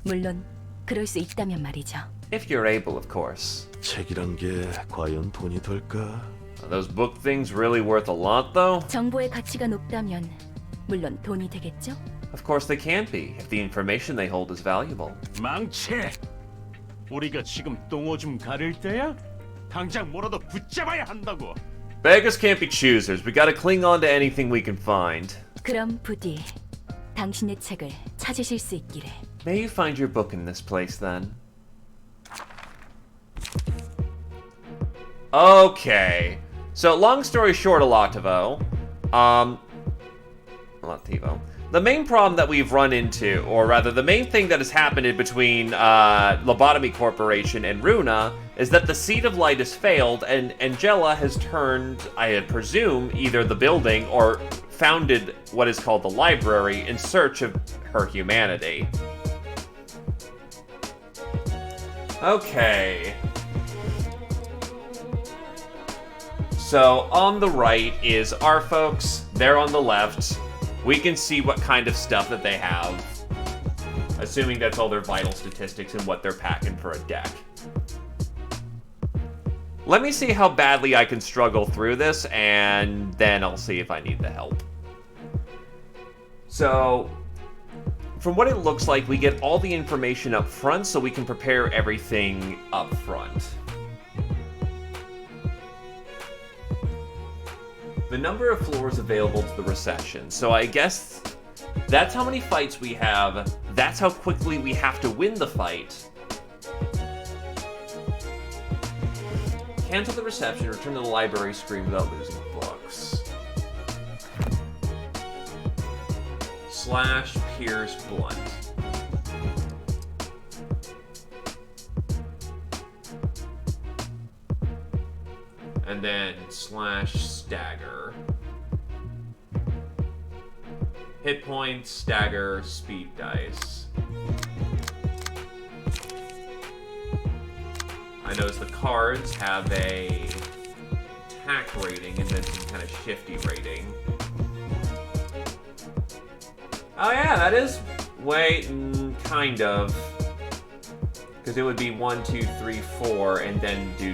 물론 그럴 수 있다면 말이죠. If you're able, of course. 책이란 게 과연 돈이 될까? Are those book things really worth a lot, though? 정보의 가치가 높다면 물론 돈이 되겠죠? Of course they can't be, if the information they hold is valuable. 망치! 우리가 지금 똥오줌 가릴 때야? 당장 뭐라도 붙잡아야 한다고. Beggars can't be choosers. We gotta cling on to anything we can find. 그럼 부디 당신의 책을 찾으실 수 있기를. May you find your book in this place, then. Okay. So, long story short, Lativo. The main problem that we've run into, or rather, the main thing that has happened in between Lobotomy Corporation and Ruina is that the Seed of Light has failed, and Angela has turned, I presume, either the building or founded what is called the library in search of her humanity. Okay. So, on the right is our folks, they're on the left. We can see what kind of stuff that they have. Assuming that's all their vital statistics and what they're packing for a deck. Let me see how badly I can struggle through this, and then I'll see if I need the help. So, from what it looks like, we get all the information up front so we can prepare everything up front. The number of floors available to the recession. So I guess that's how many fights we have. That's how quickly we have to win the fight. Cancel the reception, return to the library screen without losing books. / Pierce Blunt. And then / stagger. Hit points, stagger, speed dice. I notice the cards have a attack rating and then some kind of shifty rating. Oh yeah, that is... Wait, kind of. Because it would be 1, 2, 3, 4, and then do.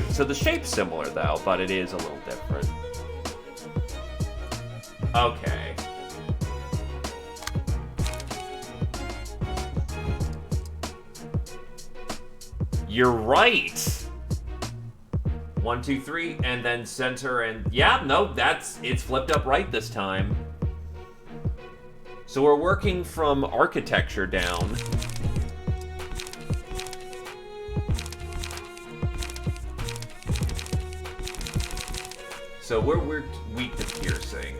So the shape's similar though, but it is a little different. Okay. You're right! 1, 2, 3, and then center, and yeah, no, it's flipped up right this time. So we're working from architecture down. So we're weak to piercing.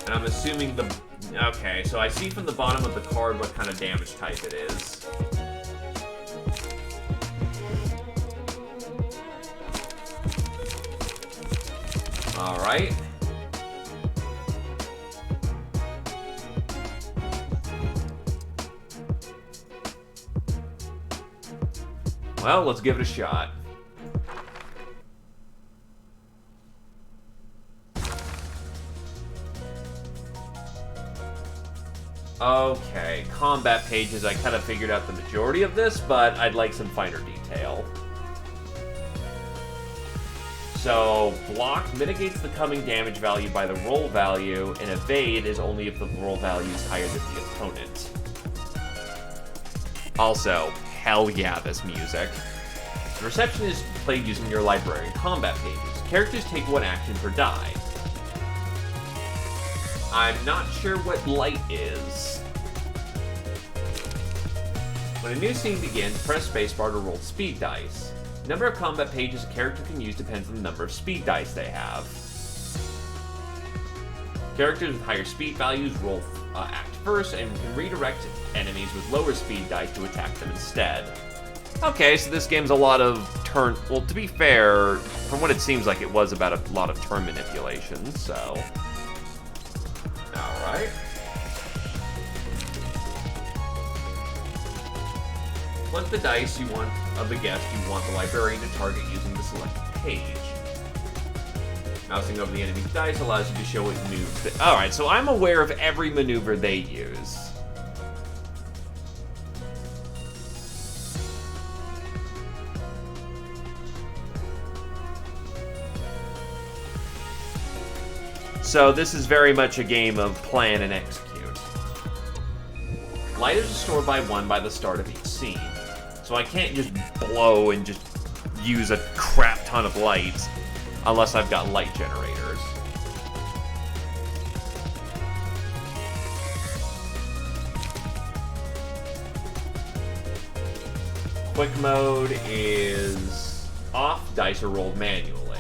And I'm assuming the... Okay, so I see from the bottom of the card what kind of damage type it is. Alright. Well, let's give it a shot. Okay, combat pages. I kind of figured out the majority of this, but I'd like some finer detail. So, block mitigates the coming damage value by the roll value, and evade is only if the roll value is higher than the opponent. Also, hell yeah, this music. The reception is played using your librarian combat pages. Characters take 1 action per die. I'm not sure what light is. When a new scene begins, press spacebar to roll speed dice. The number of combat pages a character can use depends on the number of speed dice they have. Characters with higher speed values roll act first and can redirect enemies with lower speed dice to attack them instead. Okay, so this game's a lot of turn... Well, to be fair, from what it seems like, it was about a lot of turn manipulation, so... Alright. Select the dice you want of the guest you want the librarian to target using the selected page. Mousing over the enemy's dice allows you to show what moves... Alright, so I'm aware of every maneuver they use. So this is very much a game of plan and execute. Lighters are stored by 1 by the start of each scene. So I can't just blow and just use a crap ton of lights unless I've got light generators. Quick mode is off, dice are rolled manually.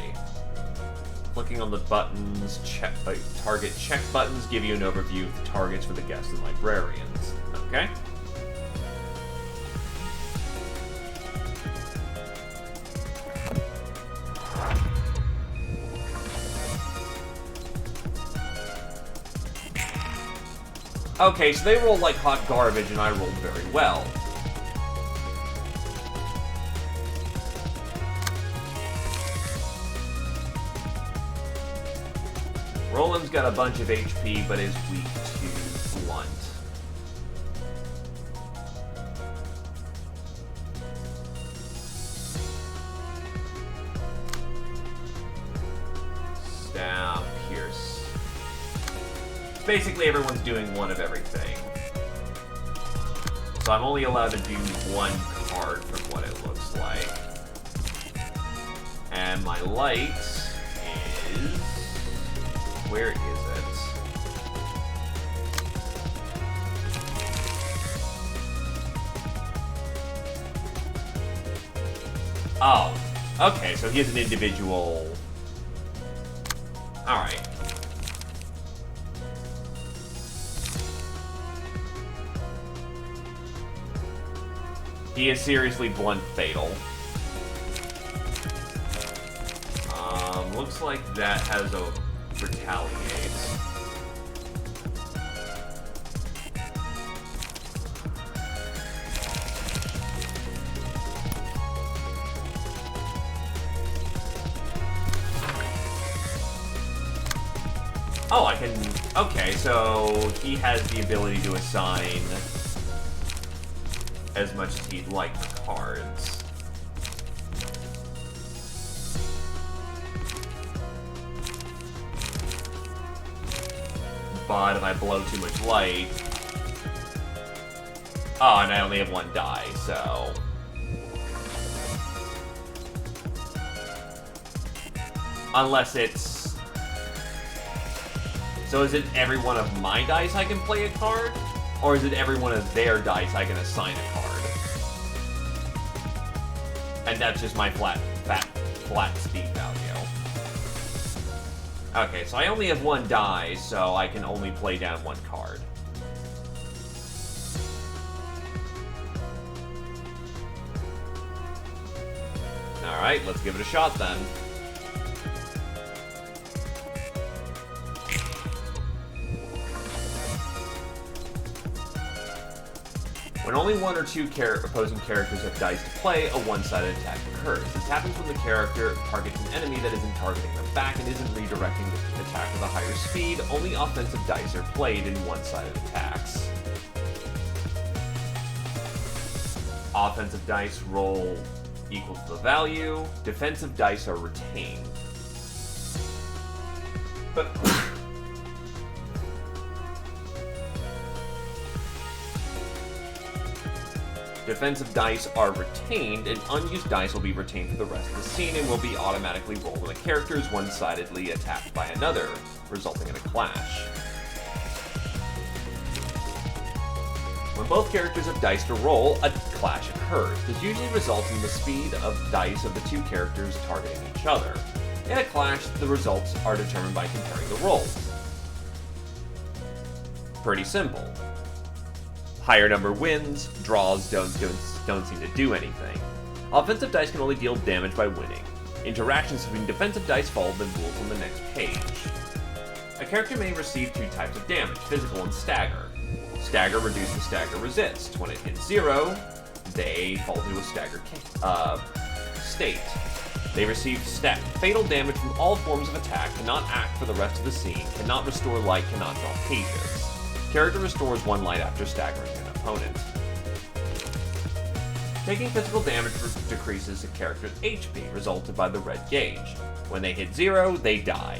Clicking on the buttons, target check buttons give you an overview of the targets for the guests and librarians. Okay? Okay, so they roll like hot garbage and I rolled very well. Roland's got a bunch of HP, but is weak to blunt. Stab, pierce. Basically, everyone's doing one of everything. So I'm only allowed to do 1 card from what it looks like. And my light is... Where is it? Oh, okay, so he has an individual... Alright. He is seriously blunt fatal. Looks like that has a... retaliates. Oh, I can... Okay, so he has the ability to assign as much as he'd like for cards. But if I blow too much light... Oh, and I only have 1 die, so... Unless it's... So is it every one of my dice I can play a card? Or is it every one of their dice I can assign a card? And that's just my fat flat speed value. Okay, so I only have one die, so I can only play down one card. Alright, let's give it a shot then. When only one or two opposing characters have dice to play, a one-sided attack occurs. This happens when the character targets an enemy that isn't targeting them back and isn't redirecting the attack with a higher speed. Only offensive dice are played in one-sided attacks. Offensive dice roll equal to the value. Defensive dice are retained. But defensive dice are retained, and unused dice will be retained for the rest of the scene and will be automatically rolled when a character is one-sidedly attacked by another, resulting in a clash. When both characters have dice to roll, a clash occurs. This usually results in the speed of dice of the two characters targeting each other. In a clash, the results are determined by comparing the rolls. Pretty simple. Higher number wins, draws don't seem to do anything. Offensive dice can only deal damage by winning. Interactions between defensive dice follow the rules on the next page. A character may receive two types of damage, physical and stagger. Stagger reduces stagger resist. When it hits 0, they fall into a stagger state. They receive fatal damage from all forms of attack, cannot act for the rest of the scene, cannot restore light, cannot draw pages. Character restores 1 light after staggering an opponent. Taking physical damage decreases a character's HP, resulted by the red gauge. When they hit 0, they die.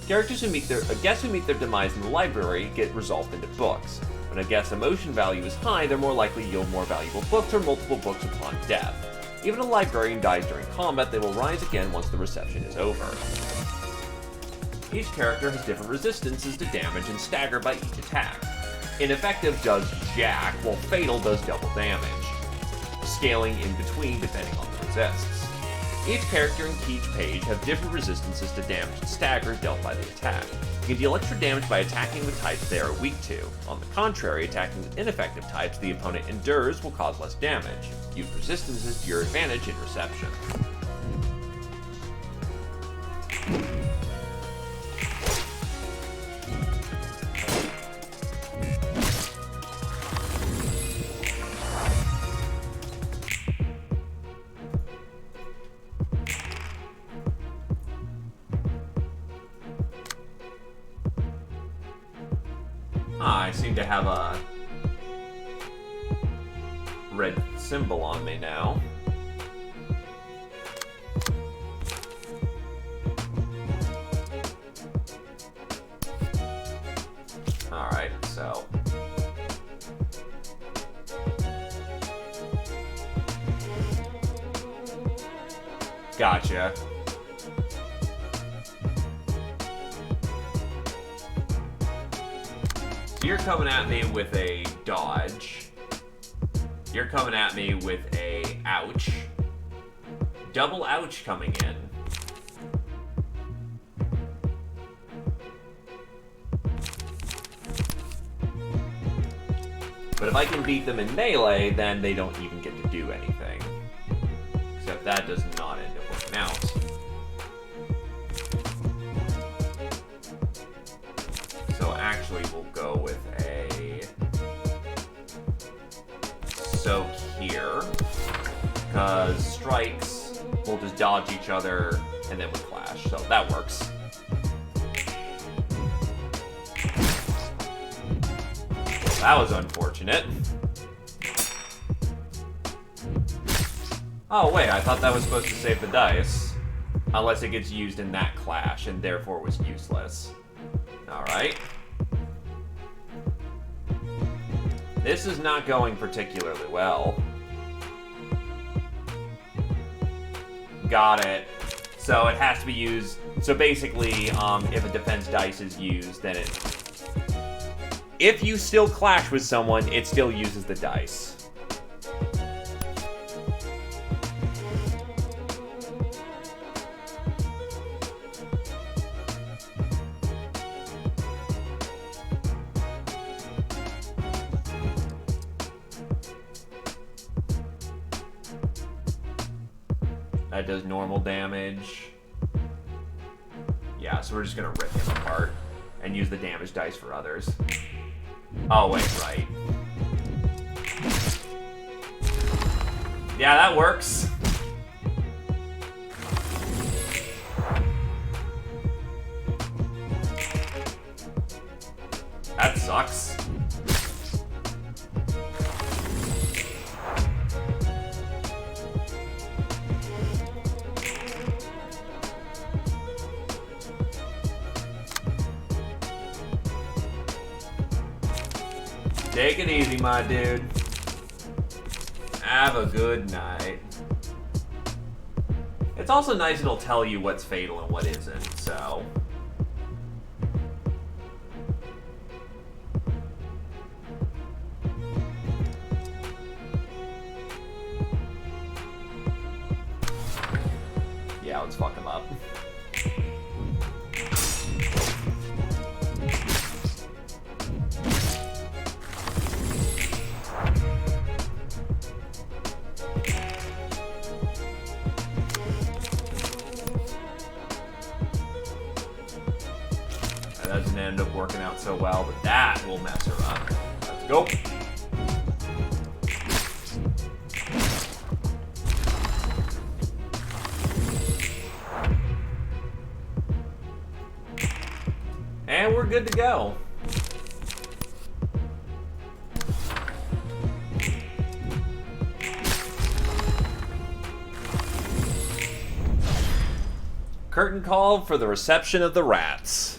Characters who meet their demise in the library get resolved into books. When a guest's emotion value is high, they're more likely to yield more valuable books or multiple books upon death. Even if a librarian dies during combat, they will rise again once the reception is over. Each character has different resistances to damage and stagger by each attack. Ineffective does jack, while fatal does double damage, scaling in between depending on the resists. Each character and each page have different resistances to damage and stagger dealt by the attack. You can deal extra damage by attacking with types they are weak to. On the contrary, attacking with ineffective types the opponent endures will cause less damage. Use resistances to your advantage in reception. I seem to have a red symbol on me now. Alright, so... Gotcha. You're coming at me with a dodge. You're coming at me with a ouch. Double ouch coming in. But if I can beat them in melee, then they don't even get to do anything. Except that does not end up working out. So actually we'll go with a soak here, because strikes will just dodge each other and then we clash, so that works. That was unfortunate. Oh wait, I thought that was supposed to save the dice. Unless it gets used in that clash and therefore was useless. Alright. This is not going particularly well. Got it. So it has to be used... So basically, if a defense dice is used, then it... If you still clash with someone, it still uses the dice. That does normal damage. Yeah, so we're just gonna rip him apart and use the damage dice for others. Oh, wait, right. Yeah, that works. That sucks. Take it easy, my dude. Have a good night. It's also nice it'll tell you what's fatal and what isn't, so... Yeah, let's fuck him up. That doesn't end up working out so well, but that will mess her up. Let's go. And we're good to go. Curtain call for the reception of the rats.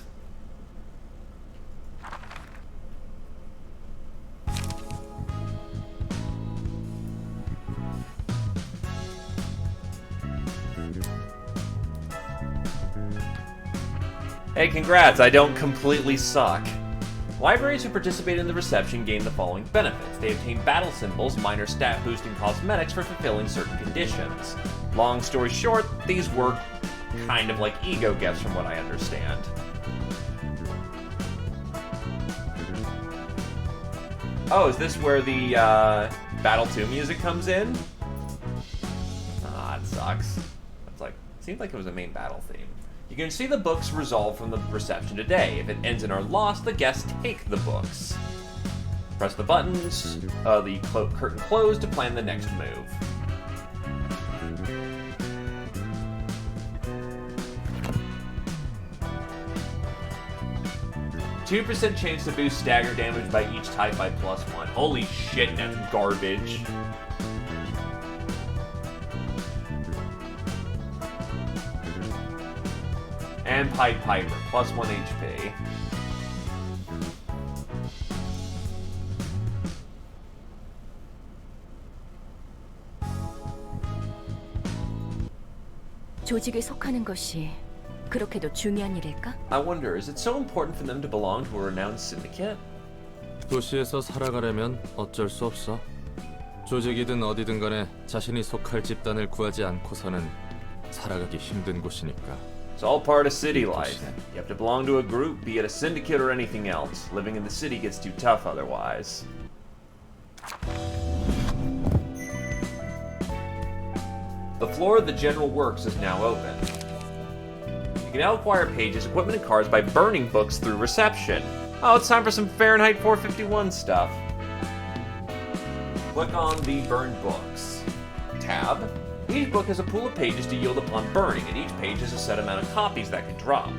Hey, congrats, I don't completely suck. Libraries who participate in the reception gain the following benefits. They obtain battle symbols, minor stat boosting cosmetics for fulfilling certain conditions. Long story short, these work kind of like ego gifts from what I understand. Oh, is this where the Battle 2 music comes in? Ah, it sucks. It's like, seemed like it was a main battle theme. You can see the books resolved from the reception today. If it ends in our loss, the guests take the books. Press the buttons, the curtain closed to plan the next move. %2 chance to boost stagger damage by each type by +1. Holy shit, that's garbage. And Pied Piper, +1 HP. 조직에 속하는 것이 그렇게도 중요한 일일까? I wonder, is it so important for them to belong to a renowned syndicate? 도시에서 살아가려면 어쩔 수 없어. 조직이든 어디든 간에 자신이 속할 집단을 구하지 않고서는 살아가기 힘든 곳이니까. It's all part of city life. You have to belong to a group, be it a syndicate or anything else. Living in the city gets too tough otherwise. The floor of the general works is now open. You can now acquire pages, equipment, and cards by burning books through reception. Oh, it's time for some Fahrenheit 451 stuff. Click on the Burn Books tab. Each book has a pool of pages to yield upon burning, and each page has a set amount of copies that can drop.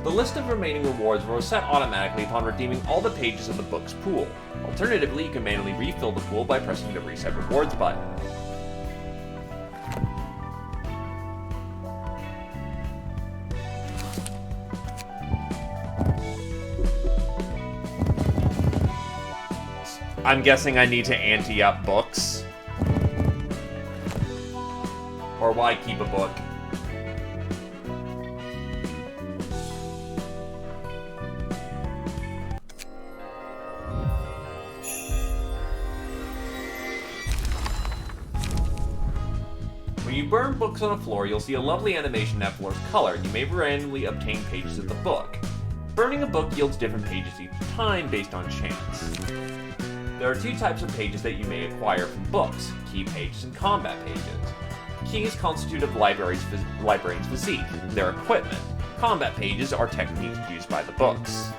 The list of remaining rewards will reset automatically upon redeeming all the pages of the book's pool. Alternatively, you can manually refill the pool by pressing the Reset Rewards button. I'm guessing I need to ante up books. Or why keep a book? When you burn books on a floor, you'll see a lovely animation that floor's color, and you may randomly obtain pages of the book. Burning a book yields different pages each time based on chance. There are two types of pages that you may acquire from books: key pages and combat pages. keys constitute of librarian's physique, their equipment. Combat pages are techniques used by the books.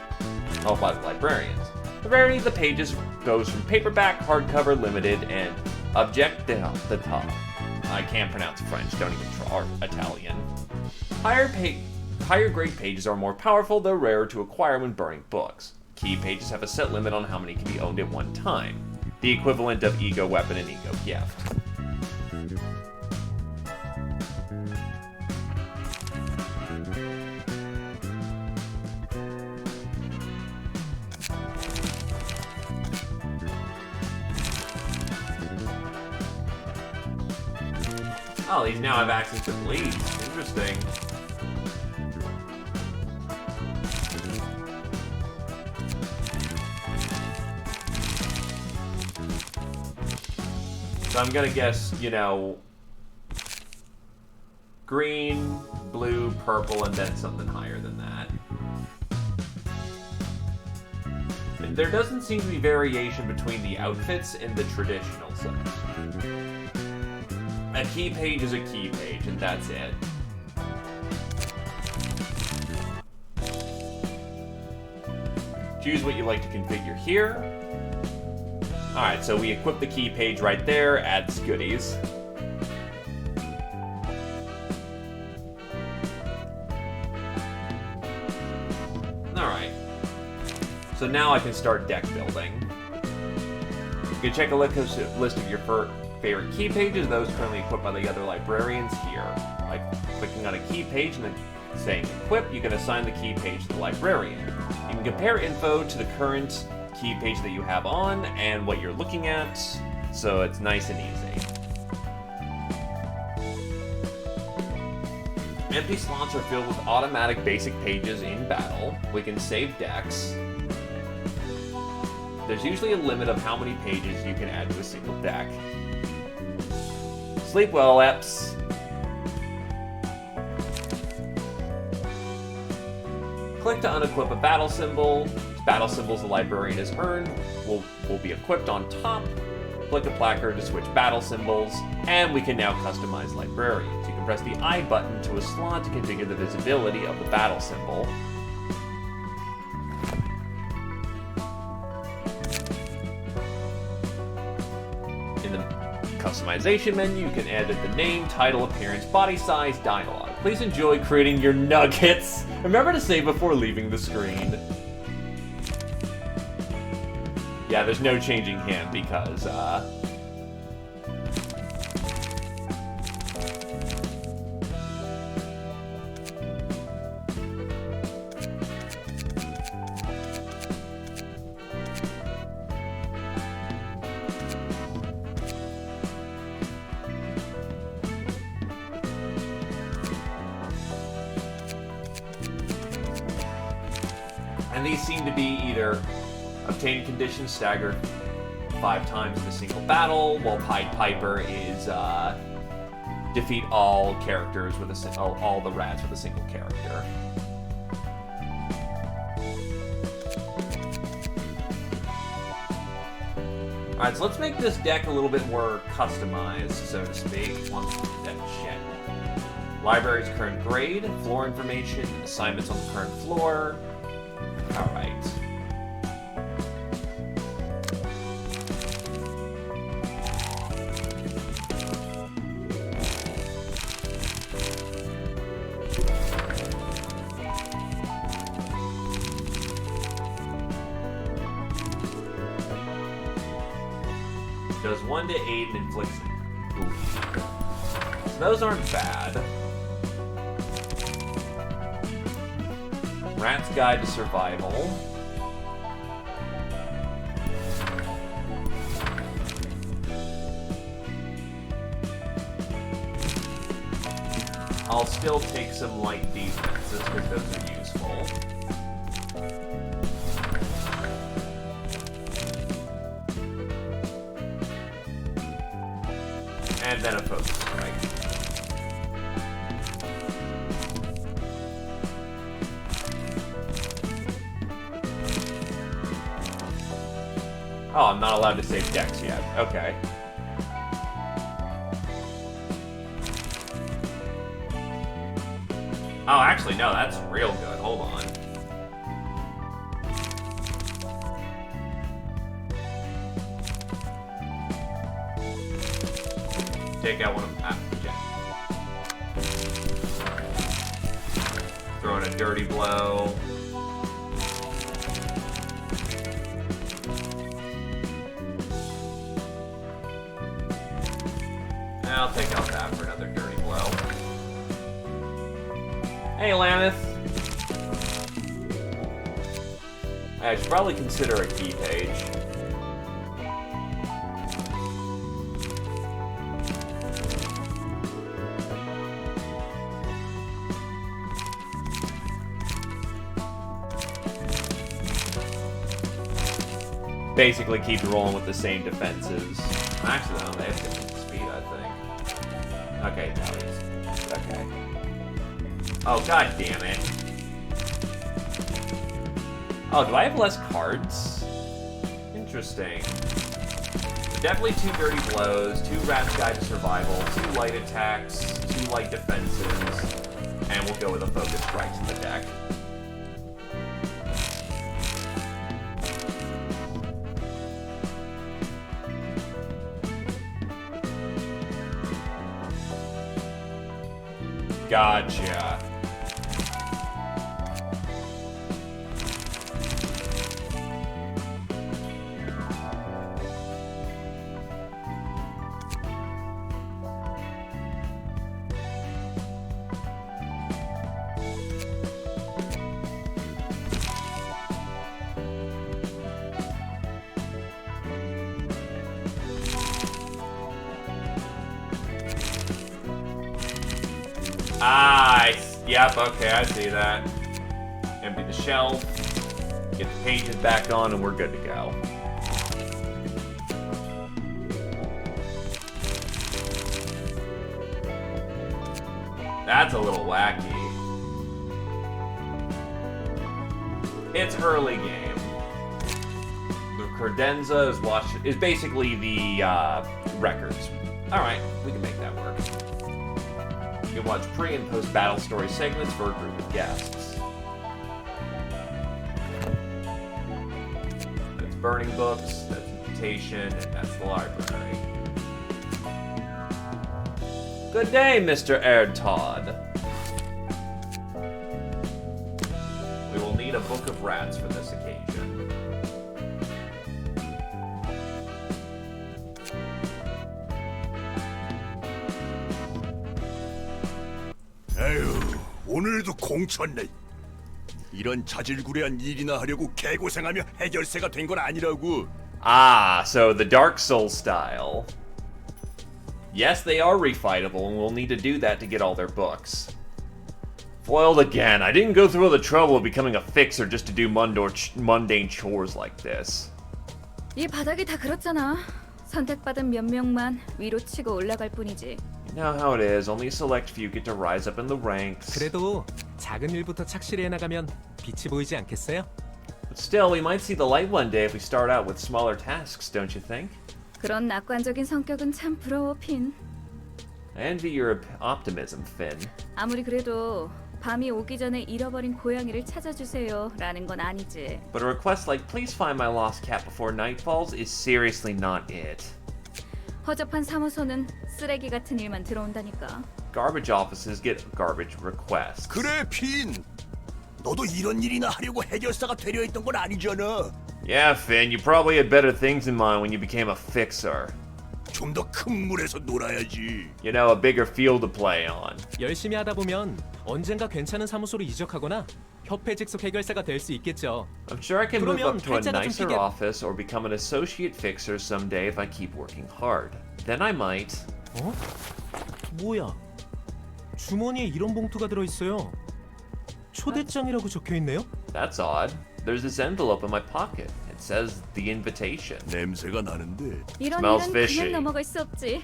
By the librarians. The rarity of the pages goes from paperback, hardcover, limited, and object de top. I can't pronounce French, don't even try Italian. Higher grade pages are more powerful, though rarer to acquire when burning books. Key pages have a set limit on how many can be owned at one time, the equivalent of ego weapon and ego gift. Oh, these now have access to bleeds. Interesting. So I'm gonna guess, you know, green, blue, purple, and then something higher than that. And there doesn't seem to be variation between the outfits and the traditional sets. A key page is a key page, and that's it. Choose what you like to configure here. Alright, so we equip the key page right there, adds goodies. Alright. So now I can start deck building. You can check a list of your favorite key pages, those currently equipped by the other librarians here. By clicking on a key page and then saying equip, you can assign the key page to the librarian. You can compare info to the current key page that you have on and what you're looking at, so it's nice and easy. Empty slots are filled with automatic basic pages in battle. We can save decks. There's usually a limit of how many pages you can add to a single deck. Sleep well, Eps. Click to unequip a battle symbol. Battle symbols the librarian has earned will be equipped on top. Click a placard to switch battle symbols, and we can now customize librarians. You can press the I button to a slot to configure the visibility of the battle symbol. In the customization menu, you can edit the name, title, appearance, body size, dialogue. Please enjoy creating your nuggets. Remember to save before leaving the screen. Yeah, there's no changing him because, and these seem to be either obtain conditions staggered 5 times in a single battle, while Pied Piper is defeat all characters with all the rats with a single character. Alright, so let's make this deck a little bit more customized, so to speak. Once that shit. Library's current grade, floor information, assignments on the current floor. Alright. Does 1 to 8 and inflicts. Oof. So those aren't bad. Rat's Guide to Survival. I'll still take some light defenses because those are useful. And then a focus strike. Oh, I'm not allowed to save decks yet. Okay. Oh, actually, no, that's real good. Hold on. Take out one of them. Okay. Throwing a dirty blow. I'll take out that for another dirty blow. Hey, Laneth. I should probably consider a key page. Basically keep rolling with the same defenses. Actually, no, they have different speed, I think. Okay, now he's... Okay. Oh, god damn it. Oh, do I have less cards? Interesting. Definitely 2 dirty blows, 2 Rat's Guide to Survival, 2 light attacks, 2 light defenses, and we'll go with a focus strikes in the deck. Gotcha. Yep, okay, I see that. Empty the shelf, get the pages back on, and we're good to go. That's a little wacky. It's early game. The credenza is basically the records. Alright, we can make that work. You can watch pre- and post-battle story segments for a group of guests. That's burning books, that's invitation, and that's the library. Good day, Mr. Erd Todd. We will need a book of rats for this occasion. 에휴, 오늘도 공쳤네. 이런 자질구레한 일이나 하려고 개고생하며 해결세가 된 건 아니라고. Ah, so the Dark Souls style. Yes, they are refightable, and we'll need to do that to get all their books. Foiled again. I didn't go through all the trouble of becoming a fixer just to do mundane chores like this. 이 바닥이 다 그렇잖아. 선택받은 몇 명만 위로 치고 올라갈 뿐이지. You know how it is. Only a select few get to rise up in the ranks. 그래도 작은 일부터 착실히 해나가면 빛이 보이지 않겠어요? But still, we might see the light one day if we start out with smaller tasks, don't you think? 그런 낙관적인 성격은 참 부러워, 핀. I envy your optimism, Finn. 아무리 그래도 밤이 오기 전에 잃어버린 고양이를 찾아주세요 라는 건 아니지. But a request like please find my lost cat before night falls is seriously not it. 허접한 사무소는 쓰레기 같은 일만 들어온다니까. Garbage offices get garbage requests. 그래, 핀. 너도 이런 일이나 하려고 해결사가 되려 했던 건 아니잖아. Yeah, Finn, you probably had better things in mind when you became a fixer. 좀 더 큰 물에서 놀아야지. You know, a bigger field to play on. 열심히 하다 보면 언젠가 괜찮은 사무소로 이적하거나 협회 직속 해결사가 될 수 있겠죠. I'm sure I can move 그러면 up to a 팔자가 좀 nicer 크게- office or become an associate fixer someday if I keep working hard. Then I might. 어? 뭐야? 주머니에 이런 봉투가 들어 있어요. 초대장이라고 적혀 있네요. That's odd. There's this envelope in my pocket. It says the invitation. 냄새가 나는데. 이런 Smells 일은 fishy. 그냥 넘어갈 수 없지.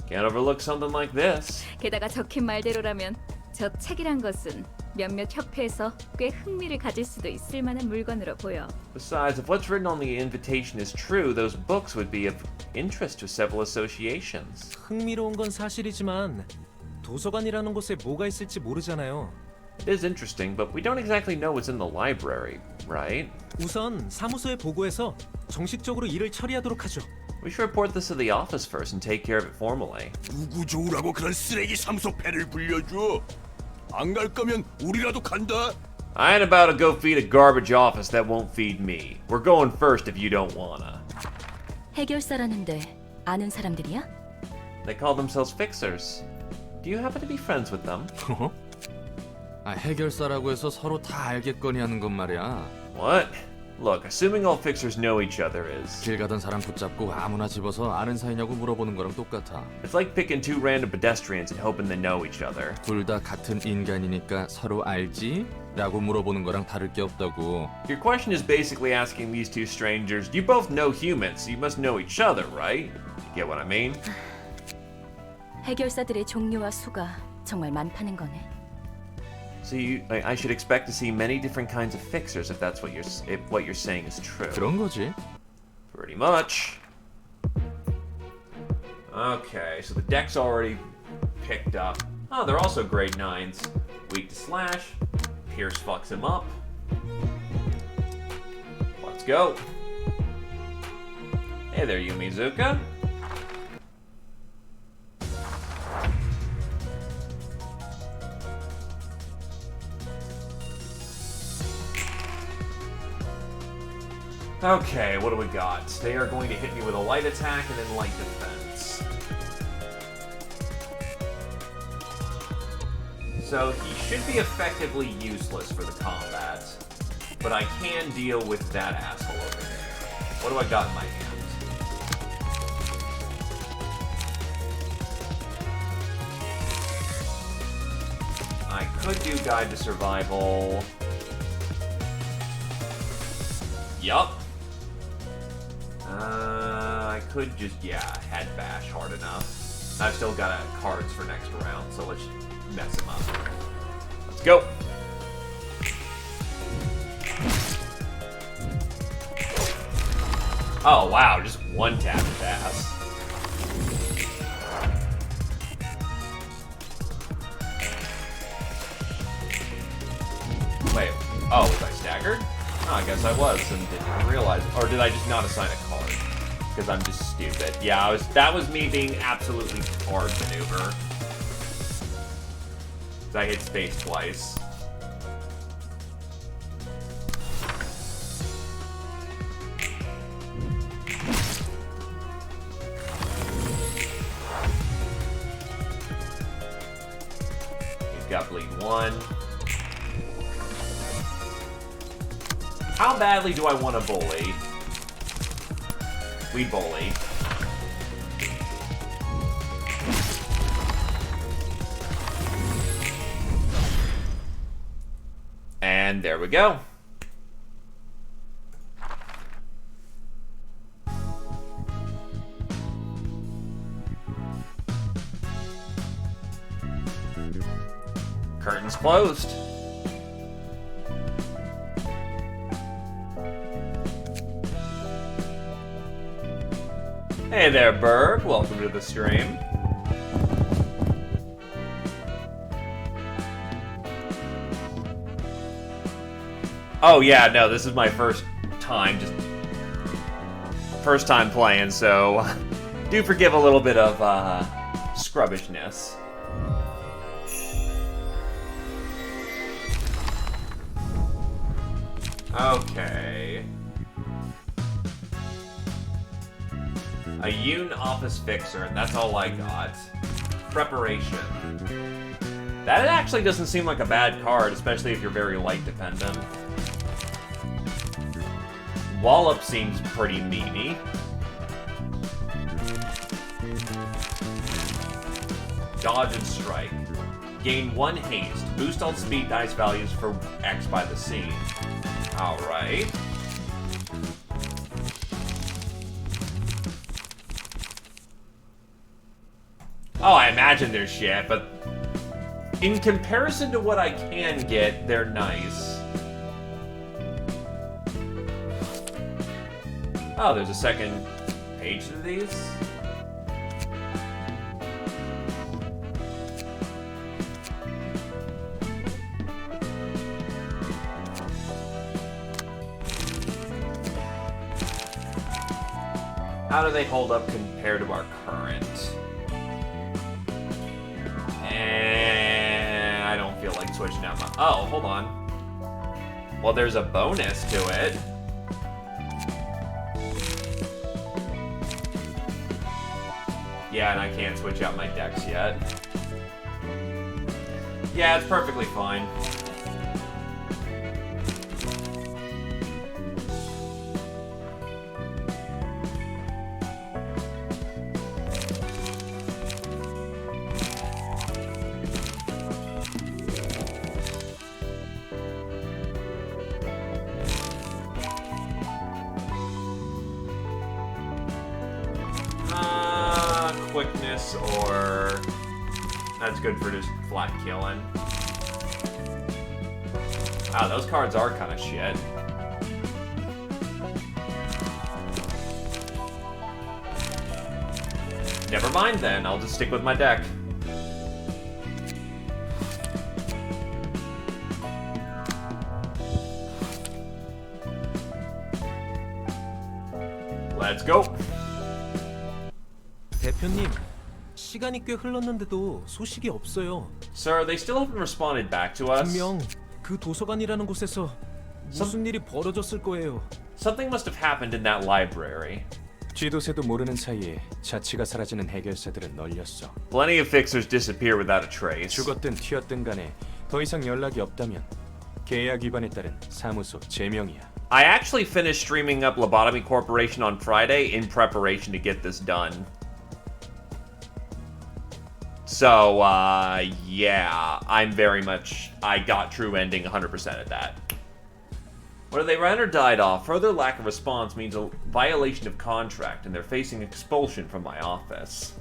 Can't overlook something like this. 게다가 적힌 말대로라면 저 책이란 것은 몇몇 협회에서 꽤 흥미를 가질 수도 있을 만한 물건으로 보여. Besides, if what's written on the invitation is true, those books would be of interest to several associations. 흥미로운 건 사실이지만 도서관이라는 곳에 뭐가 있을지 모르잖아요. It is interesting, but we don't exactly know what's in the library, right? 우선 사무소에 보고해서 정식적으로 일을 처리하도록 하죠. We should report this to the office first and take care of it formally. 누구 좋으라고 그런 쓰레기 사무소 패를 불려줘? 안 갈 거면 우리라도 간다. I ain't about to go feed a garbage office that won't feed me. We're going first if you don't wanna. 해결사라는데 아는 사람들이야? They call themselves fixers. Do you happen to be friends with them? 해결사라고 해서 서로 다 알겠거니 하는 건 말이야. What? Look, assuming all fixers know each other is... 길 가던 사람 붙잡고 아무나 집어서 아는 사이냐고 물어보는 거랑 똑같아. It's like picking two random pedestrians and hoping they know each other. 둘 다 같은 인간이니까 서로 알지? 라고 물어보는 거랑 다를 게 없다고. Your question is basically asking these two strangers, you both know humans, so you must know each other, right? You get what I mean? 해결사들의 종류와 수가 정말 많다는 거네. So I should expect to see many different kinds of fixers if that's what you're saying is true. 그런 거지. Pretty much. Okay, so the deck's already picked up. Oh, they're also grade 9s. Weak to slash. Pierce fucks him up. Let's go. Hey there, Yumizuka. Okay, what do we got? They are going to hit me with a light attack and then light defense. So he should be effectively useless for the combat, but I can deal with that asshole over there. What do I got in my hand? I could do Guide to Survival. Yup. I could just, head bash hard enough. I've still got cards for next round, so let's mess him up. Let's go. Oh, wow, just one tap his ass. Wait, oh, was I staggered? Oh, I guess I was and didn't even realize. Or did I just not assign a card? Because I'm just stupid. Yeah, that was me being absolutely hard maneuver. I hit space twice. He's got bleed 1. How badly do I want to bully? We bully. And there we go. Curtains closed. Hey there, Berg. Welcome to the stream. Oh yeah, no, this is my first time playing, so do forgive a little bit of scrubbishness. Okay. A Yoon office fixer, and that's all I got. Preparation. That actually doesn't seem like a bad card, especially if you're very light dependent. Wallop seems pretty meaty. Dodge and strike. Gain 1 haste. Boost all speed dice values for X by the scene. Alright. Oh, I imagine they're shit, but in comparison to what I can get, they're nice. Oh, there's a second page to these? How do they hold up compared to our current? And I don't feel like switching out my... Oh, hold on. Well, there's a bonus to it. Yeah, and I can't switch out my decks yet. Yeah, it's perfectly fine. Quickness, or that's good for just flat killing. Wow, those cards are kind of shit. Never mind then, I'll just stick with my deck. Let's go. 대표님, 시간이 꽤 흘렀는데도 소식이 없어요. Sir, they still haven't responded back to us. 분명 그 도서관이라는 곳에서 무슨 일이 벌어졌을 거예요. Something must have happened in that library. 쥐도새도 모르는 사이에 자취가 사라지는 해결사들은 널렸어. Plenty of fixers disappear without a trace. 죽었든 튀었든 간에 더 이상 연락이 없다면 계약 위반에 따른 사무소 제명이야. I actually finished streaming up Lobotomy Corporation on Friday in preparation to get this done. So, yeah, I'm very much... I got true ending 100% at that. Whether they ran or died off, further lack of response means a violation of contract, and they're facing expulsion from my office.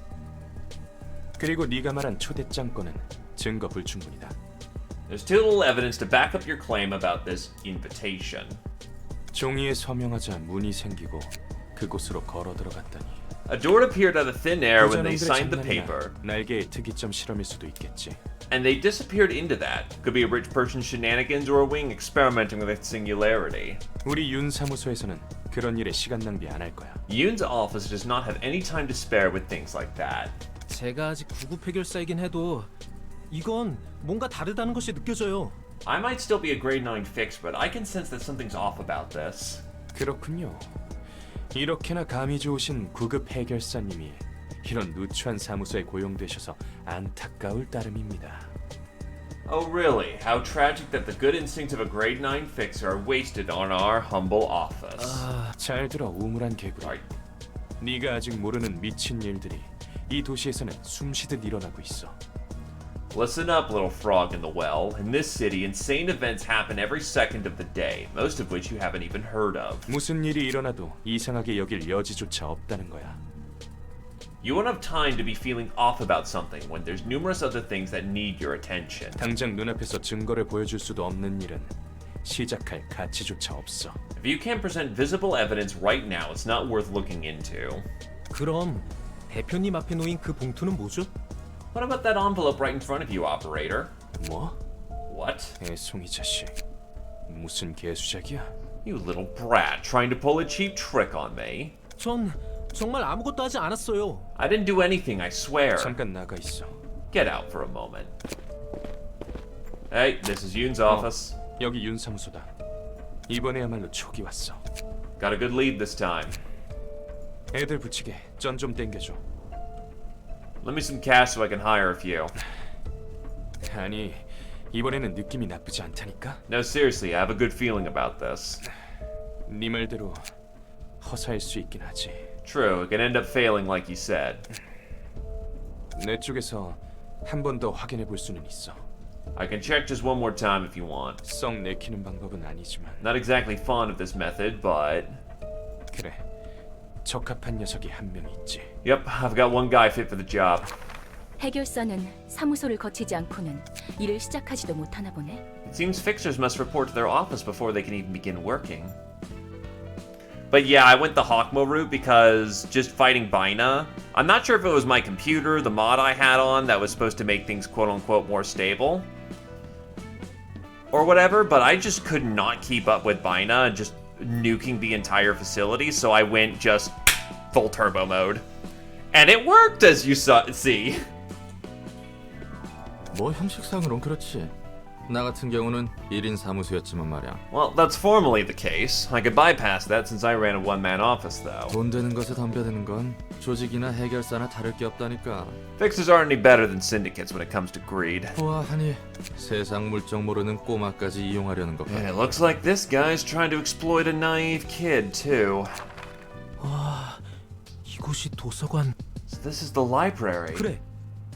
그리고 네가 말한 초대장 건은 증거 불충분이다. There's too little evidence to back up your claim about this invitation. 종이에 서명하자 문이 생기고 그곳으로 걸어 들어갔다니. A door appeared out of thin air when they signed the paper. 날개의 특이점 실험일 수도 있겠지. And they disappeared into that. Could be a rich person's shenanigans or a wing experimenting with its singularity. 우리 윤 사무소에서는 그런 일에 시간 낭비 안 할 거야. Yoon's office does not have any time to spare with things like that. 제가 아직 구급 해결사이긴 해도 이건 뭔가 다르다는 것이 느껴져요. I might still be a grade 9 fix, but I can sense that something's off about this. 그렇군요. 이렇게나 감이 좋으신 구급 해결사님이 이런 누추한 사무소에 고용되셔서 안타까울 따름입니다. Oh really? How tragic that the good instincts of a grade 9 fixer are wasted on our humble office. 잘 들어 우물한 개구리. Right. 네가 아직 모르는 미친 일들이 이 도시에서는 숨쉬듯 일어나고 있어. Listen up, little frog in the well. In this city, insane events happen every second of the day, most of which you haven't even heard of. 무슨 일이 일어나도 이상하게 여길 여지조차 없다는 거야. You won't have time to be feeling off about something when there's numerous other things that need your attention. 당장 눈앞에서 증거를 보여줄 수도 없는 일은 시작할 가치조차 없어. If you can't present visible evidence right now, it's not worth looking into. 그럼 대표님 앞에 놓인 그 봉투는 뭐죠? What about that envelope right in front of you, operator? 뭐? What? 애송이 자식. 무슨 개수작이야? You little brat, trying to pull a cheap trick on me. 전 정말 아무것도 하지 않았어요. I didn't do anything, I swear. 잠깐 나가 있어. Get out for a moment. Hey, this is Yoon's office. 여기 윤 사무소다. 이번에야말로 촉이 왔어. Got a good lead this time. 애들 붙이게 전 좀 땡겨줘. Let me some cash so I can hire a few. 아니, 이번에는 느낌이 나쁘지 않다니까? No, seriously, I have a good feeling about this. 네 말대로 허사일 수 있긴 하지. True, it can end up failing like you said. 내 쪽에서 한 번 더 확인해 볼 수는 있어. I can check just one more time if you want. 썩 내키는 방법은 아니지만. Not exactly fond of this method, but... 그래, 적합한 녀석이 한 명 있지. Yep, I've got one guy fit for the job. 해결사는 사무소를 거치지 않고는 일을 시작하지도 못하나 보네. It seems fixers must report to their office before they can even begin working. But yeah, I went the Hawkmo route because just fighting Bina, I'm not sure if it was my computer, the mod I had on that was supposed to make things quote-unquote more stable, or whatever, but I just could not keep up with Bina and just nuking the entire facility, so I went just full turbo mode. And it worked, as you see. 뭐 형식상으론 그렇지. 나 같은 경우는 1인 사무소였지만 말이야. Well, that's formally the case. I could bypass that since I ran a one-man office, though. 돈 되는 것에 덤벼드는 건 조직이나 해결사나 다를 게 없다니까. Fixers aren't any better than syndicates when it comes to greed. 보아하니 세상 물정 모르는 꼬마까지 이용하려는 것 And 같아. it looks like this guy's trying to exploit a naive kid, too. 와, 이곳이 도서관. So this is the library. 그래,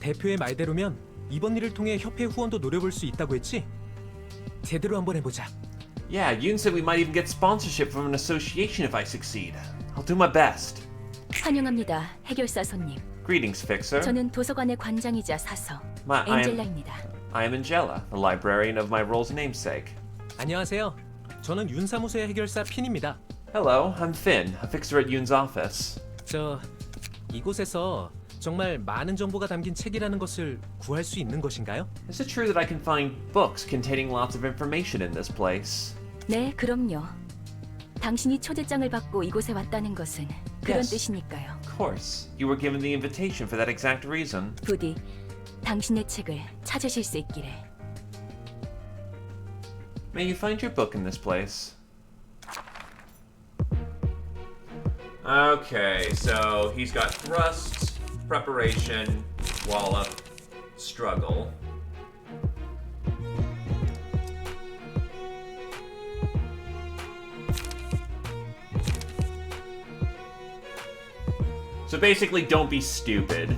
대표의 말대로면 이번 일을 통해 협회 후원도 노려볼 수 있다고 했지? 제대로 한번 해보자. Yeah, Yoon said we might even get sponsorship from an association if I succeed. I'll do my best. 환영합니다, 해결사 손님. Greetings, Fixer. 저는 도서관의 관장이자 사서 엔젤라입니다. I am Angela, the librarian of my role's namesake. 안녕하세요. 저는 윤 사무소의 해결사 핀입니다. Hello, I'm Finn, a fixer at Yoon's office. 이곳에서 정말 많은 정보가 담긴 책이라는 것을 구할 수 있는 것인가요? Is it true that I can find books containing lots of information in this place? 네, 그럼요. 당신이 초대장을 받고 이곳에 왔다는 것은 그런 Yes. 뜻이니까요. Of course. You were given the invitation for that exact reason. 부디 당신의 책을 찾으실 수 있기를. May you find your book in this place. Okay, so he's got thrust, preparation, wallop, struggle. So basically, don't be stupid.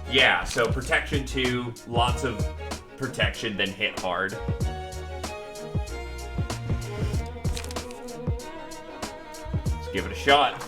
Yeah, so protection 2, lots of protection, then hit hard. Let's give it a shot.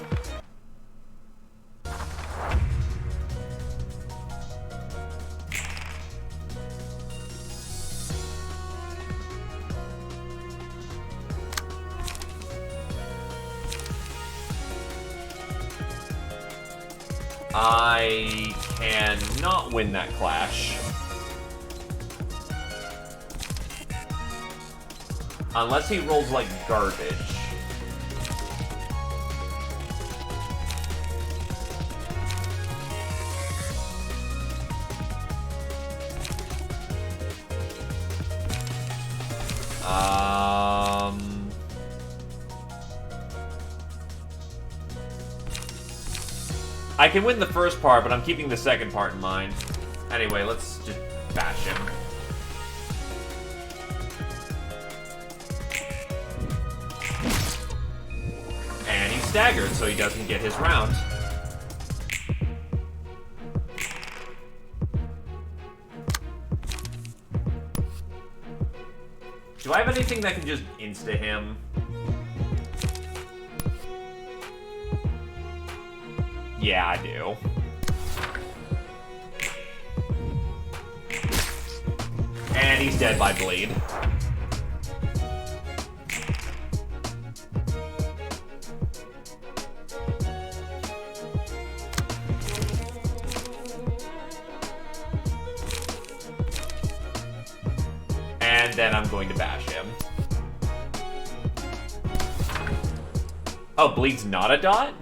I cannot win that clash. Unless he rolls like garbage. I can win the first part, but I'm keeping the second part in mind. Anyway, let's just bash him. And he's staggered, so he doesn't get his round. Do I have anything that can just insta him? Yeah, I do. And he's dead by bleed. And then I'm going to bash him. Oh, bleed's not a dot?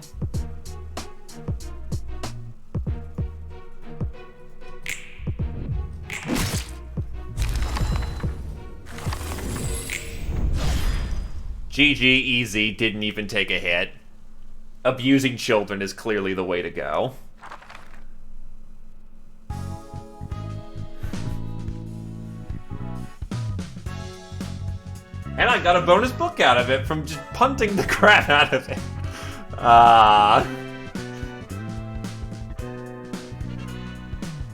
GG, easy, didn't even take a hit. Abusing children is clearly the way to go. And I got a bonus book out of it from just punting the crap out of it.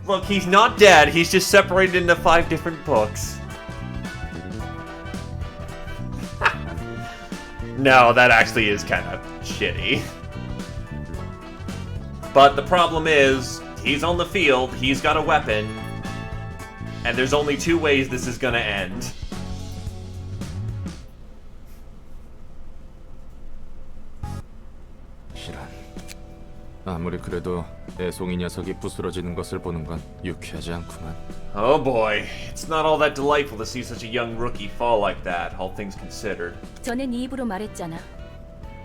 Look, he's not dead, he's just separated into 5 different books. No, that actually is kind of shitty. But the problem is, he's on the field, he's got a weapon, and there's only 2 ways this is gonna end. 실한. 아무리 그래도 애송이 녀석이 부스러지는 것을 보는 건 유쾌하지 않구만. Oh boy, it's not all that delightful to see such a young rookie fall like that, all things considered. 전에 네 입으로 말했잖아.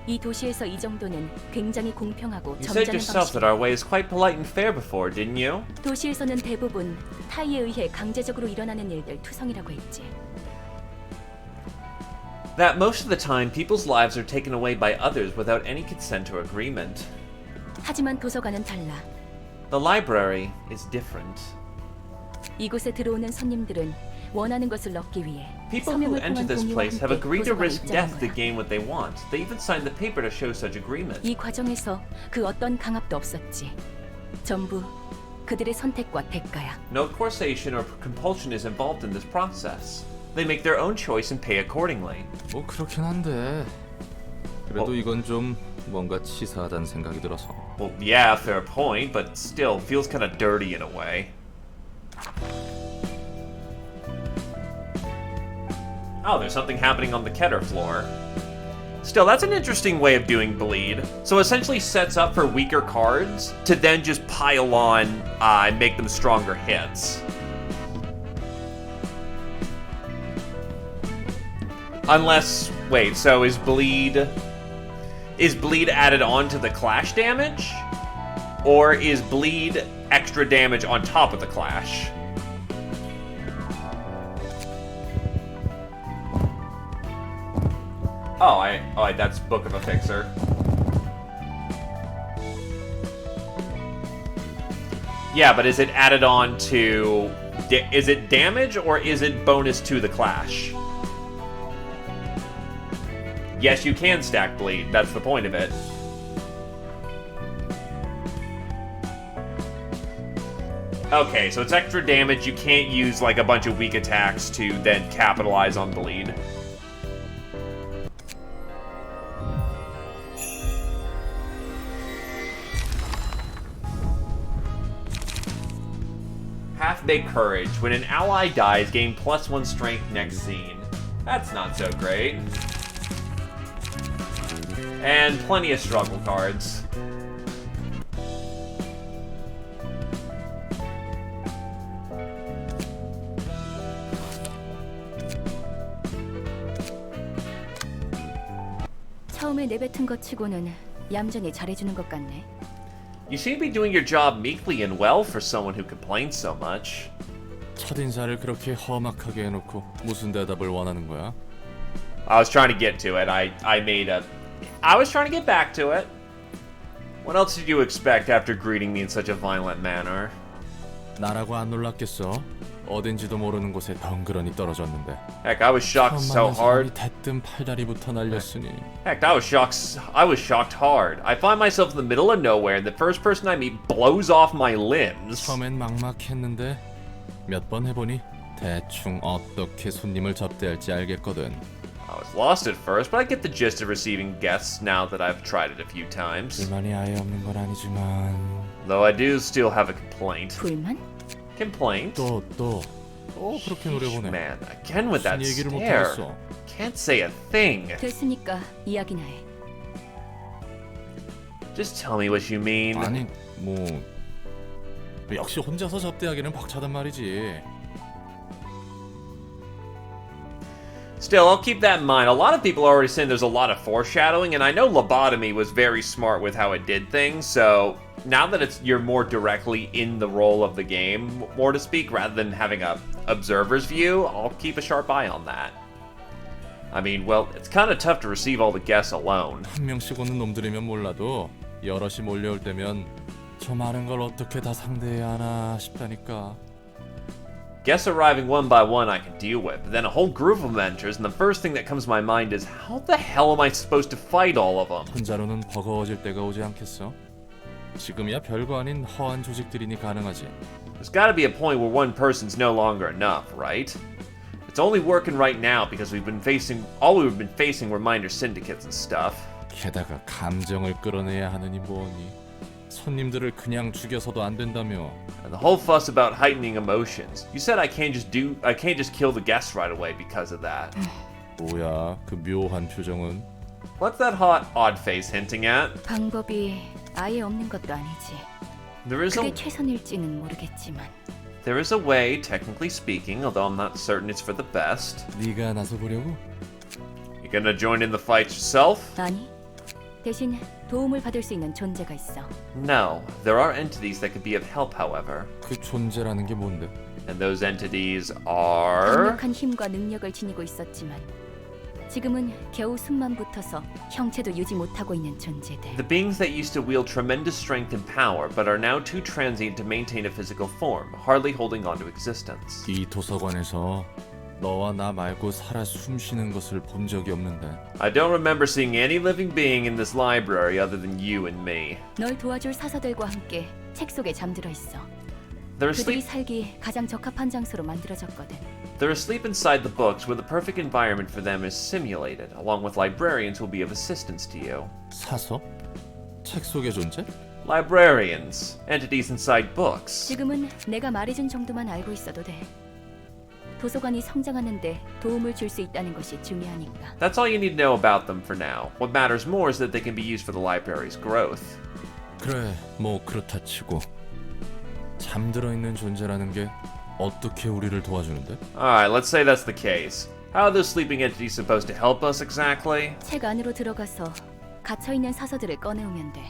이 도시에서 이 정도는 굉장히 공평하고 You said 점잖은 yourself that 방식이야. our way is quite polite and fair before, didn't you? 도시에서는 대부분 타이에 의해 강제적으로 일어나는 일들 투성이라고 했지. That most of the time people's lives are taken away by others without any consent or agreement. 하지만 도서관은 달라. The library is different. 이곳에 들어오는 손님들은 원하는 것을 얻기 위해 People who 서명을 enter 통한 this 동의와 place have 함께 agreed to 도서관에 risk 입장한 death to 거야. gain what they want. They even signed the paper to show such agreement. 이 과정에서 그 어떤 강압도 없었지. 전부 그들의 선택과 대가야. No coercion or compulsion is involved in this process. They make their own choice and pay accordingly. 뭐 그렇긴 한데 그래도 이건 좀 뭔가 치사하다는 생각이 들어서. Well, yeah, fair point, but still feels kind of dirty in a way. Oh, there's something happening on the Keter floor. Still, that's an interesting way of doing bleed. So essentially sets up for weaker cards to then just pile on and make them stronger hits. Unless, wait, so is bleed added on to the clash damage? Or is bleed extra damage on top of the clash? Oh, that's Book of a Fixer. Yeah, but is it added on to... is it damage or is it bonus to the clash? Yes, you can stack bleed. That's the point of it. Okay, so it's extra damage. You can't use like a bunch of weak attacks to then capitalize on bleed. Half-Baked Courage. When an ally dies, gain +1 strength next scene. That's not so great. And plenty of struggle cards. 처음에 내뱉은 것 치고는 얌전히 잘해주는 것 같네. You seem to be doing your job meekly and well for someone who complains so much. 첫인사를 그렇게 험악하게 해놓고 무슨 대답을 원하는 거야? I was trying to get to it. I was trying to get back to it. What else did you expect after greeting me in such a violent manner? 나라고 안 놀랐겠어? 어딘지도 모르는 곳에 덩그러니 떨어졌는데. Heck, I was shocked so hard. 대뜸 팔다리부터 날렸으니. Heck, I was shocked hard. I find myself in the middle of nowhere and the first person I meet blows off my limbs. 처음엔 막막했는데 몇 번 해보니 대충 어떻게 손님을 접대할지 알겠거든. I was lost at first, but I get the gist of receiving guests now that I've tried it a few times. 불만이 아예 없는 건 아니지만. Though I do still have a complaint. 불만? Complaint? 또 그렇게 노려보네. Man, again with that 얘기를 stare. 못하겠어. Can't say a thing. 됐으니까 이야기나 해. Just tell me what you mean. 아니 뭐 역시 혼자서 접대하기는 벅차단 말이지. Still, I'll keep that in mind. A lot of people are already saying there's a lot of foreshadowing, and I know Lobotomy was very smart with how it did things, so now that you're more directly in the role of the game, more to speak, rather than having a observer's view, I'll keep a sharp eye on that. I mean, well, it's kind of tough to receive all the guests alone. 한 명씩 오는 놈들이면 몰라도 여럿이 몰려올 때면 저 많은 걸 어떻게 다 상대해야 하나 싶다니까. Guests arriving one by one I can deal with, but then a whole group of them enters, and the first thing that comes to my mind is, how the hell am I supposed to fight all of them? 혼자로는 버거워질 때가 오지 않겠어? 지금이야 별거 아닌 허한 조직들이니 가능하지. There's gotta be a point where one person's no longer enough, right? It's only working right now because all we've been facing were minor syndicates and stuff. 게다가 감정을 끌어내야 하느니 뭐니. 손님들을 그냥 죽여서도 안 된다며. And the whole fuss about heightening emotions. You said I can't just kill the guests right away because of that. 뭐야 그 묘한 표정은? What's that hot, odd face hinting at? 방법이 아예 없는 것도 아니지. 그게 최선일지는 모르겠지만. There is a way, technically speaking, although I'm not certain it's for the best. 네가 나서 보려고? You gonna join in the fight yourself? 아니, 대신 도움을 받을 수 있는 존재가 있어. No, there are entities that could be of help, however. 그 존재라는 게 뭔데? And those entities are... 강력한 힘과 능력을 지니고 있었지만 지금은 겨우 숨만 붙어서 형체도 유지 못하고 있는 존재들. The beings that used to wield tremendous strength and power, but are now too transient to maintain a physical form, hardly holding on to existence. 이 도서관에서 너와 나 말고 살아 숨쉬는 것을 본 적이 없는데. I don't remember seeing any living being in this library other than you and me. 널 도와줄 사서들과 함께 책 속에 잠들어 있어. They're 그들이 asleep, 살기 가장 적합한 장소로 만들어졌거든. they're asleep inside the books where the perfect environment for them is simulated, along with librarians who will be of assistance to you. 사서? 책 속의 존재? Librarians, entities inside books. 지금은 내가 말해준 정도만 알고 있어도 돼. 도서관이 성장하는데 도움을 줄 수 있다는 것이 중요하니까. That's all you need to know about them for now. What matters more is that they can be used for the library's growth. 그래, 뭐 그렇다 치고 잠들어 있는 존재라는 게 어떻게 우리를 도와주는데? Alright, let's say that's the case. How are those sleeping entities supposed to help us exactly? 책 안으로 들어가서 갇혀있는 사서들을 꺼내오면 돼.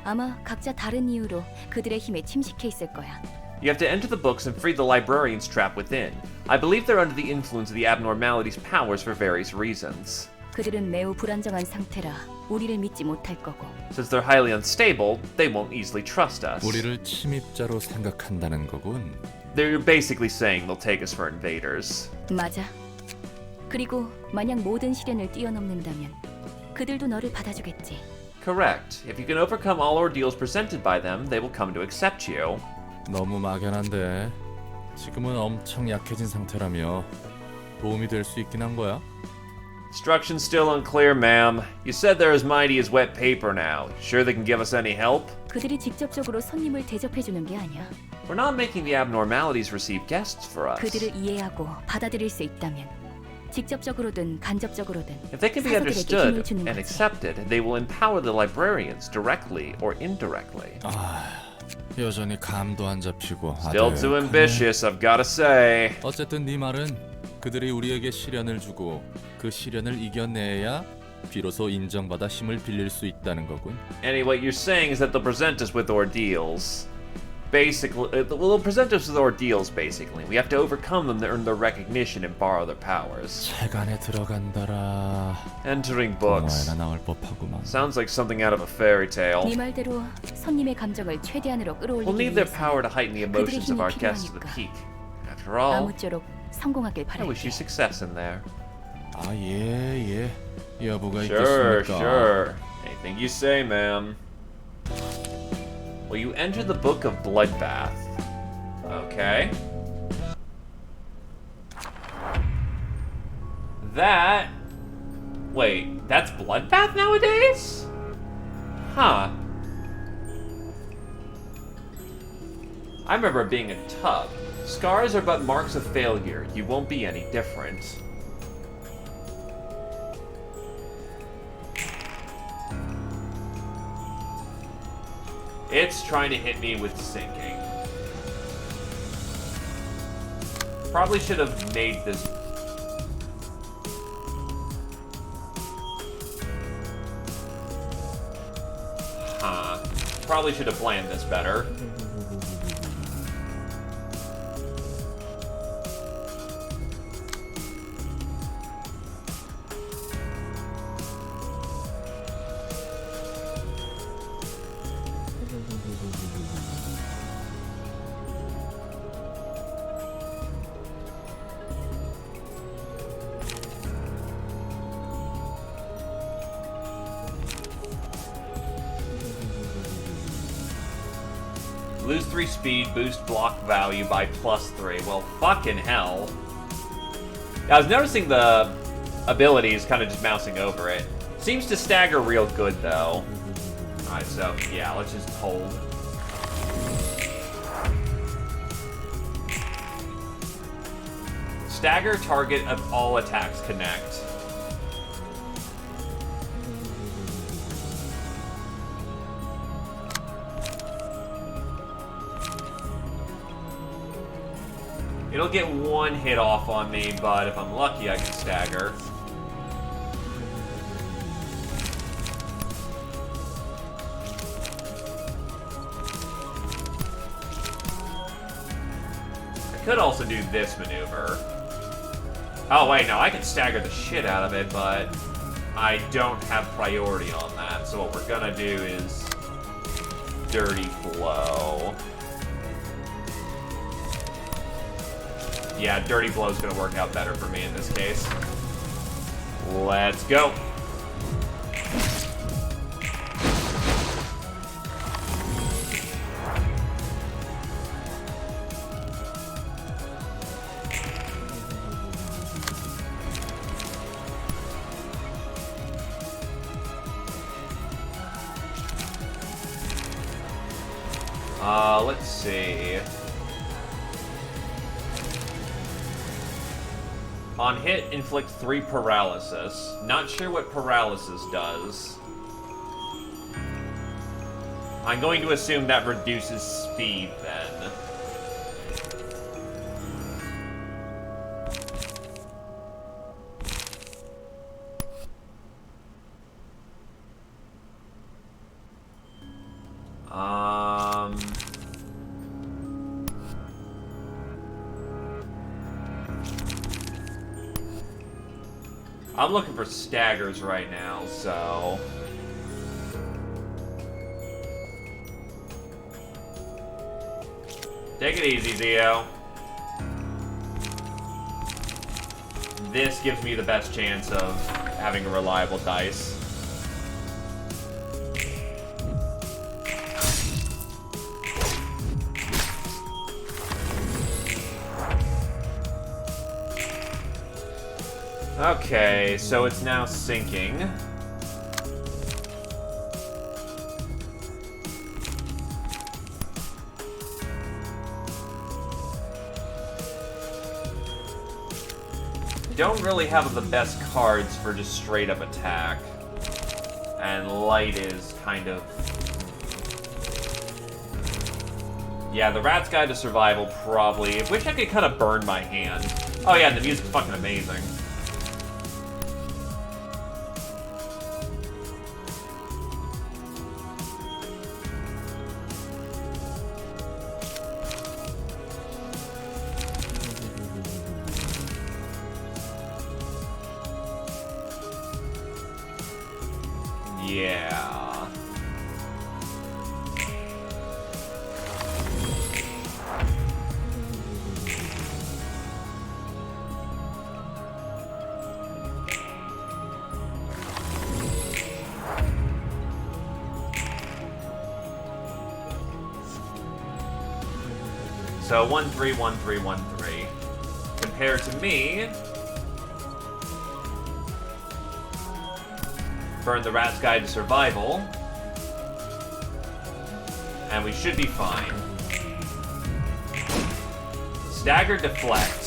아마 각자 다른 이유로 그들의 힘에 침식해 있을 거야. You have to enter the books and free the librarians trapped within. I believe they're under the influence of the abnormality's powers for various reasons. 그들은 매우 불안정한 상태라 우리를 믿지 못할 거고. Since they're highly unstable, they won't easily trust us. 우리를 침입자로 생각한다는 거군. They're basically saying they'll take us for invaders. 맞아. 그리고 만약 모든 시련을 뛰어넘는다면 그들도 너를 받아주겠지. Correct. If you can overcome all ordeals presented by them, they will come to accept you. 너무 막연한데 지금은 엄청 약해진 상태라며 도움이 될 수 있긴 한 거야? Instructions still unclear, ma'am. You said they're as mighty as wet paper now. Sure they can give us any help? 그들이 직접적으로 손님을 대접해주는 게 아니야. We're not making the abnormalities receive guests for us. 그들을 이해하고 받아들일 수 있다면 직접적으로든 간접적으로든 If they can be 사서들에게 힘을 understood 주는 and 거지. accepted, they will empower the librarians directly or indirectly. 여전히 감도 안 잡히고 Still too 아득하네. ambitious, I've gotta say. 어쨌든 네 말은 그들이 우리에게 시련을 주고 그 시련을 이겨내야 비로소 인정받아 힘을 빌릴 수 있다는 거군. Anyway, what you're saying is that they'll present us with ordeals. Basically, they'll present us with ordeals, basically. We have to overcome them to earn their recognition and borrow their powers. 책 안에 들어간다라. Entering books. 영화에나 나올 법하구만. Sounds like something out of a fairy tale. 네 말대로 손님의 감정을 최대한으로 We'll 끌어올리기 need their 위해서 power to heighten the emotions of 힘이 our guests to the 필요하니까. peak. After all, 아무쪼록 성공하길 I wish you 바랄게. success in there. 아, 예. 여부가 Sure, 있겠습니까? sure. Anything you say, ma'am. Well, you enter the Book of Bloodbath. Okay. That... Wait, that's Bloodbath nowadays? Huh. I remember it being a tub. Scars are but marks of failure. You won't be any different. It's trying to hit me with sinking. Probably should have made this... Huh. Probably should have planned this better. Lose 3 speed, boost block value by +3. Well, fucking hell. I was noticing the abilities kind of just mousing over it. Seems to stagger real good, though. Alright, so, yeah, let's just hold. Stagger target of all attacks connect. It'll get 1 hit off on me, but if I'm lucky, I can stagger. could also do this maneuver. Oh wait, no, I can stagger the shit out of it, but I don't have priority on that. So what we're gonna do is dirty blow. Yeah, dirty blow is gonna work out better for me in this case. Let's go. Let's see. On hit, inflict 3 paralysis. Not sure what paralysis does. I'm going to assume that reduces speed then. I'm looking for staggers right now, so... Take it easy, Zio. This gives me the best chance of having a reliable dice. Okay, so it's now sinking. Don't really have the best cards for just straight up attack. And light is kind of... Yeah, the Rat's Guide to Survival probably... I wish I could kind of burn my hand. Oh yeah, the music's fucking amazing. Yeah. So 131313 compared to me. Burn the Rat's Guide to Survival. And we should be fine. Stagger deflect.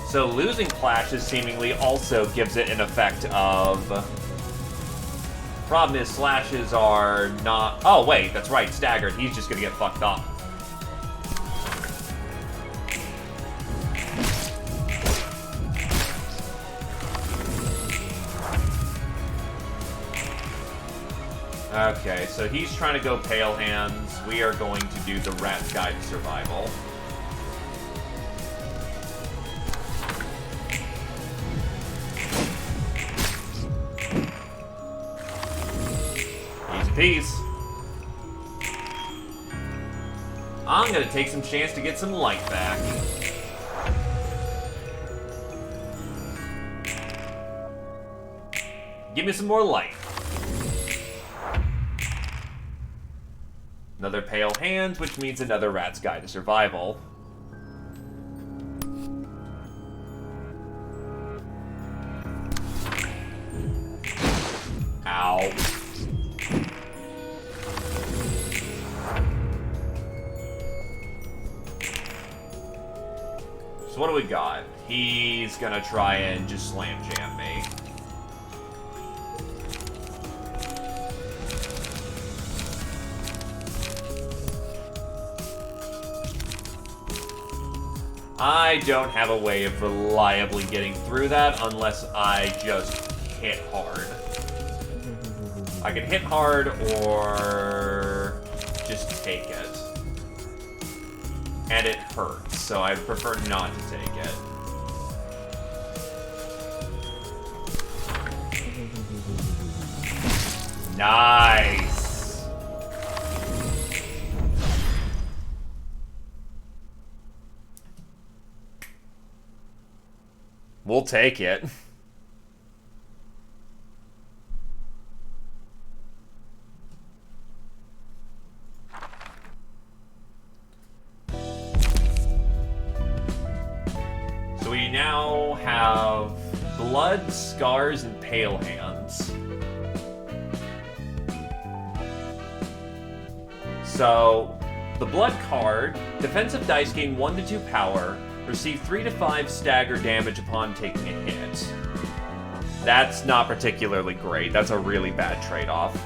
So losing clashes seemingly also gives it an effect of... Problem is, slashes are not... Oh wait, that's right, staggered. He's just gonna get fucked up. Okay, so he's trying to go Pale Hands. We are going to do the Rat's Guide to Survival. Easy peasy. I'm gonna take some chance to get some light back. Give me some more light. Another Pale Hands, which means another Rat's Guide to Survival. Ow. So what do we got? He's gonna try and just slam jam me. I don't have a way of reliably getting through that unless I just hit hard. I can hit hard or... just take it. And it hurts, so I prefer not to take it. Nice! We'll take it. So we now have blood, scars, and pale hands. So, the blood card, defensive dice gain 1 to 2 power, receive 3 to 5 stagger damage upon taking a hit. That's not particularly great. That's a really bad trade-off.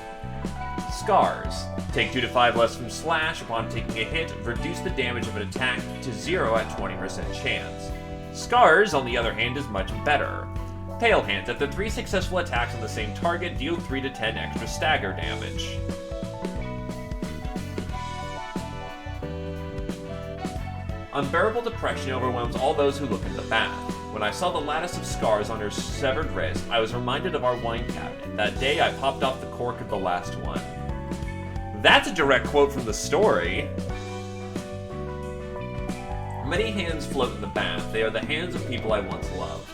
Scars. Take 2 to 5 less from slash upon taking a hit, reduce the damage of an attack to 0 at 20% chance. Scars, on the other hand, is much better. Pale hands. After 3 successful attacks on the same target, deal 3 to 10 extra stagger damage. Unbearable depression overwhelms all those who look at the bath. When I saw the lattice of scars on her severed wrist, I was reminded of our wine cabinet. That day, I popped off the cork of the last one. That's a direct quote from the story. Many hands float in the bath. They are the hands of people I once loved.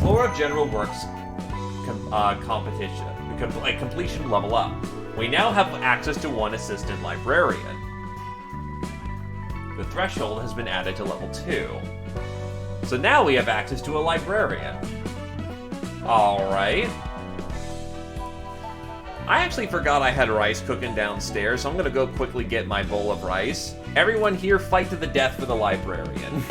Floor of General Works completion level up. We now have access to one assistant librarian. The threshold has been added to level 2. So now we have access to a librarian. Alright. I actually forgot I had rice cooking downstairs, so I'm gonna go quickly get my bowl of rice. Everyone here fight to the death for the librarian.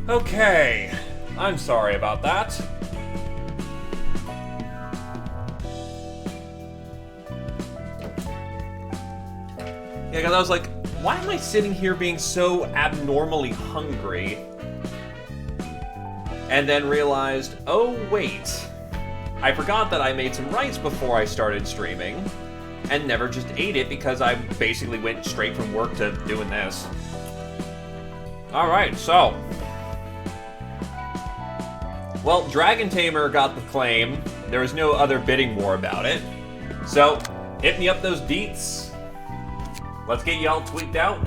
Okay, I'm sorry about that. Yeah, because I was like, why am I sitting here being so abnormally hungry? And then realized, oh wait, I forgot that I made some rice before I started streaming, and never just ate it because I basically went straight from work to doing this. Alright, so. Well, Dragon Tamer got the claim. There was no other bidding war about it. So, hit me up those deets. Let's get y'all tweaked out.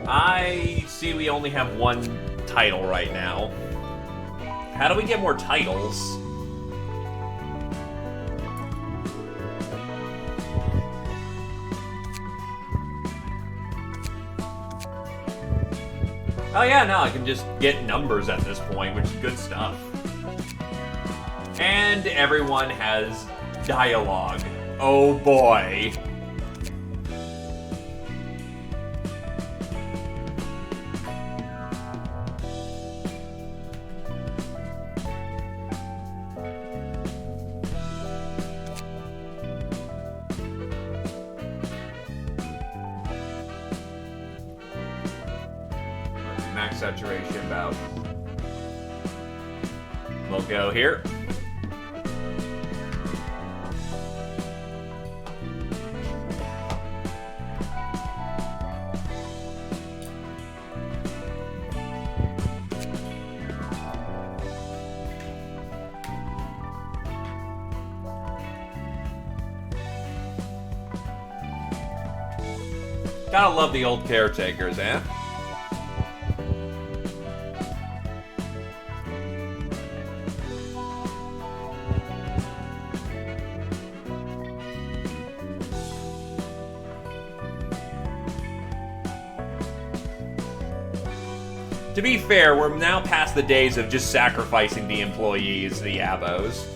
I see we only have one title right now. How do we get more titles? Oh yeah, no, I can just get numbers at this point, which is good stuff. And everyone has dialogue. Oh boy. Max saturation about. We'll go here. Gotta love the old caretakers, eh? To be fair, we're now past the days of just sacrificing the employees, the abos.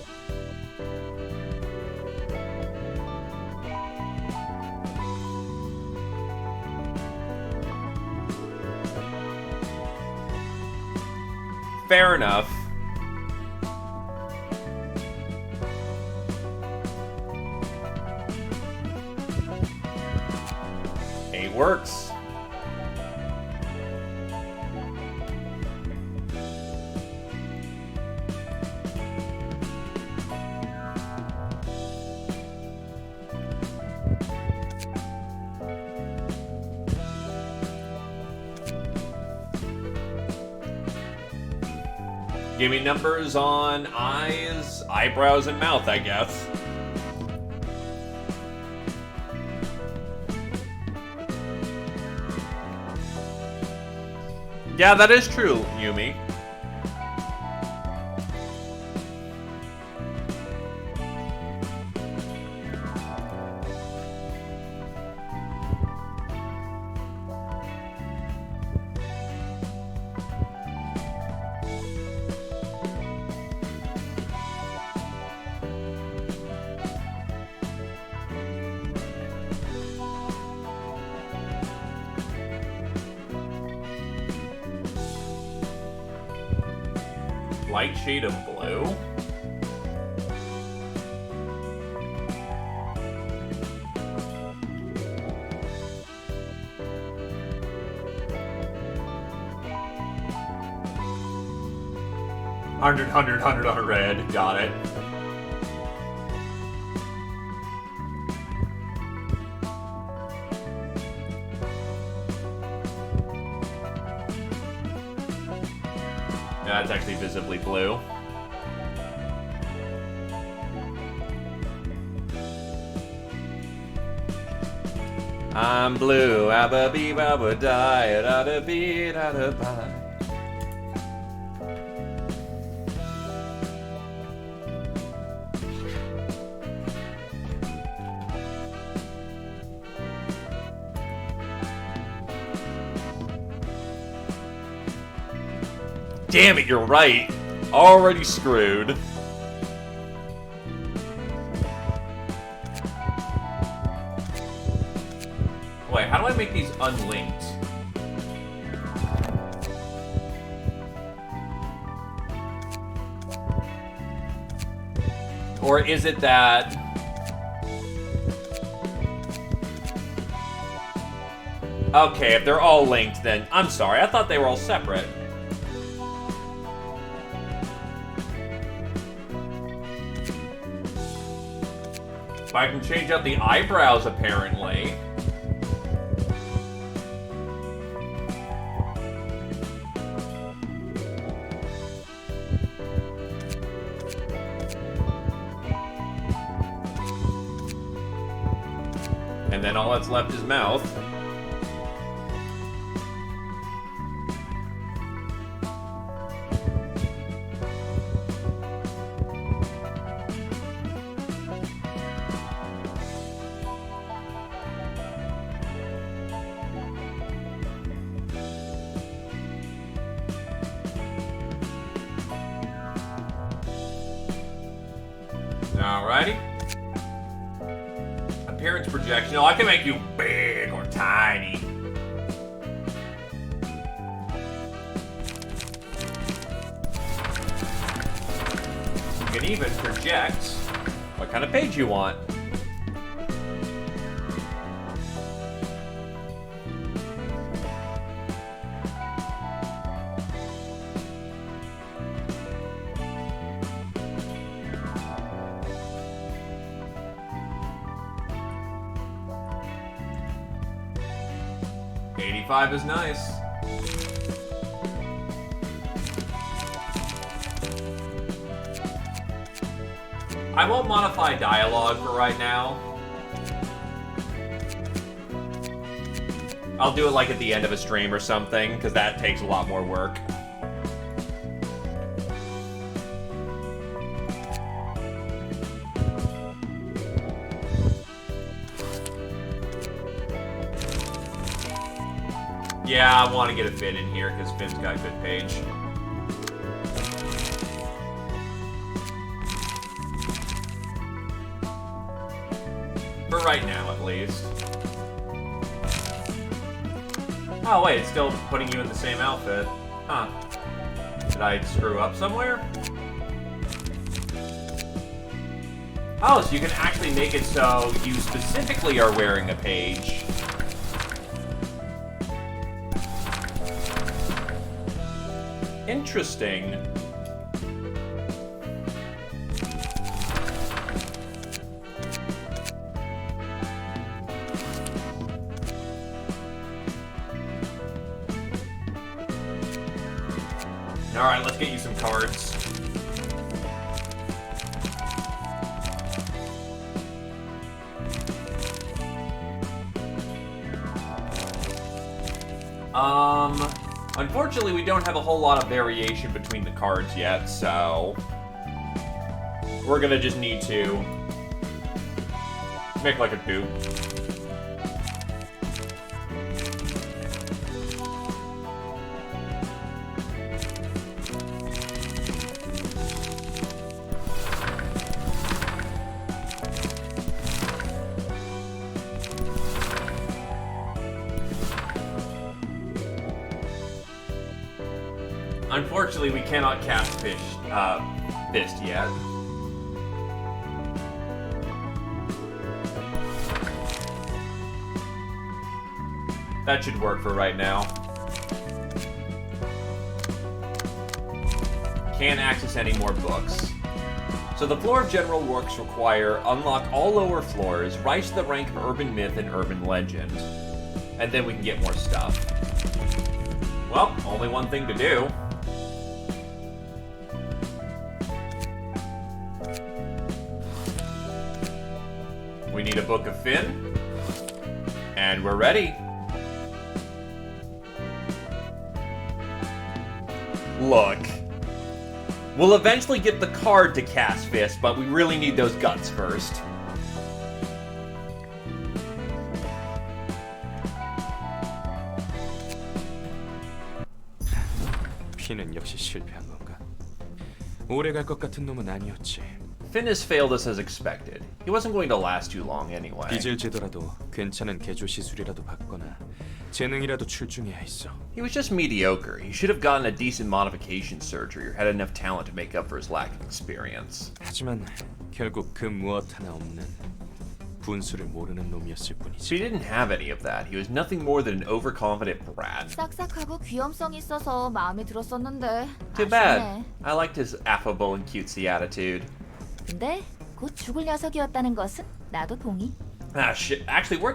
Fair enough. It works. Give me numbers on eyes, eyebrows, and mouth, I guess. Yeah, that is true, Yumi. Light shade of blue? Hundred on red. Got it. Yeah, it's actually visibly blue. I'm blue, abba bee babba die, da da bee da da bye. damn it, you're right. Already screwed. Wait, how do I make these unlinked? Or is it that... Okay, if they're all linked, then... I'm sorry, I thought they were all separate. But I can change out the eyebrows, apparently. And then all that's left is mouth. Alrighty. Appearance projection. Oh, I can make you big or tiny. You can even project what kind of page you want. $85 is nice. I won't modify dialogue for right now. I'll do it like at the end of a stream or something, because that takes a lot more work. Yeah, I want to get a Finn in here, because Finn's got a good page. For right now, at least. Oh, wait, it's still putting you in the same outfit. Huh. Did I screw up somewhere? Oh, so you can actually make it so you specifically are wearing a page. Interesting. Alright, let's get you some cards. Unfortunately, we don't have a whole lot of variation between the cards yet, so we're gonna just need to make like a dupe. Unfortunately, we cannot cast Fist yet. That should work for right now. Can't access any more books. So the floor of general works require unlock all lower floors, rise to the rank of urban myth and urban legend. And then we can get more stuff. Well, only one thing to do. We need a Book of Finn. And we're ready. Look. We'll eventually get the card to cast Fist, but we really need those guts first. 핀은 역시 실패한 건가? 오래 갈 것 같은 놈은 아니었지. Finn has failed us as expected. He wasn't going to last too long anyway. 빚을 지더라도 괜찮은 개조 시술이라도 받거나 재능이라도 출중해야 했어. He was just mediocre. He should have gotten a decent modification surgery or had enough talent to make up for his lack of experience. 하지만 결국 그 무엇 하나 없는 분수를 모르는 놈이었을 So 뿐이지. he didn't have any of that. He was nothing more than an overconfident brat. 싹싹하고 귀염성 있어서 마음에 들었었는데 Too bad. 아쉽네. I liked his affable and cutesy attitude. 근데 곧 죽을 녀석이었다는 것은 나도 동의. Ah, shit. Actually, we're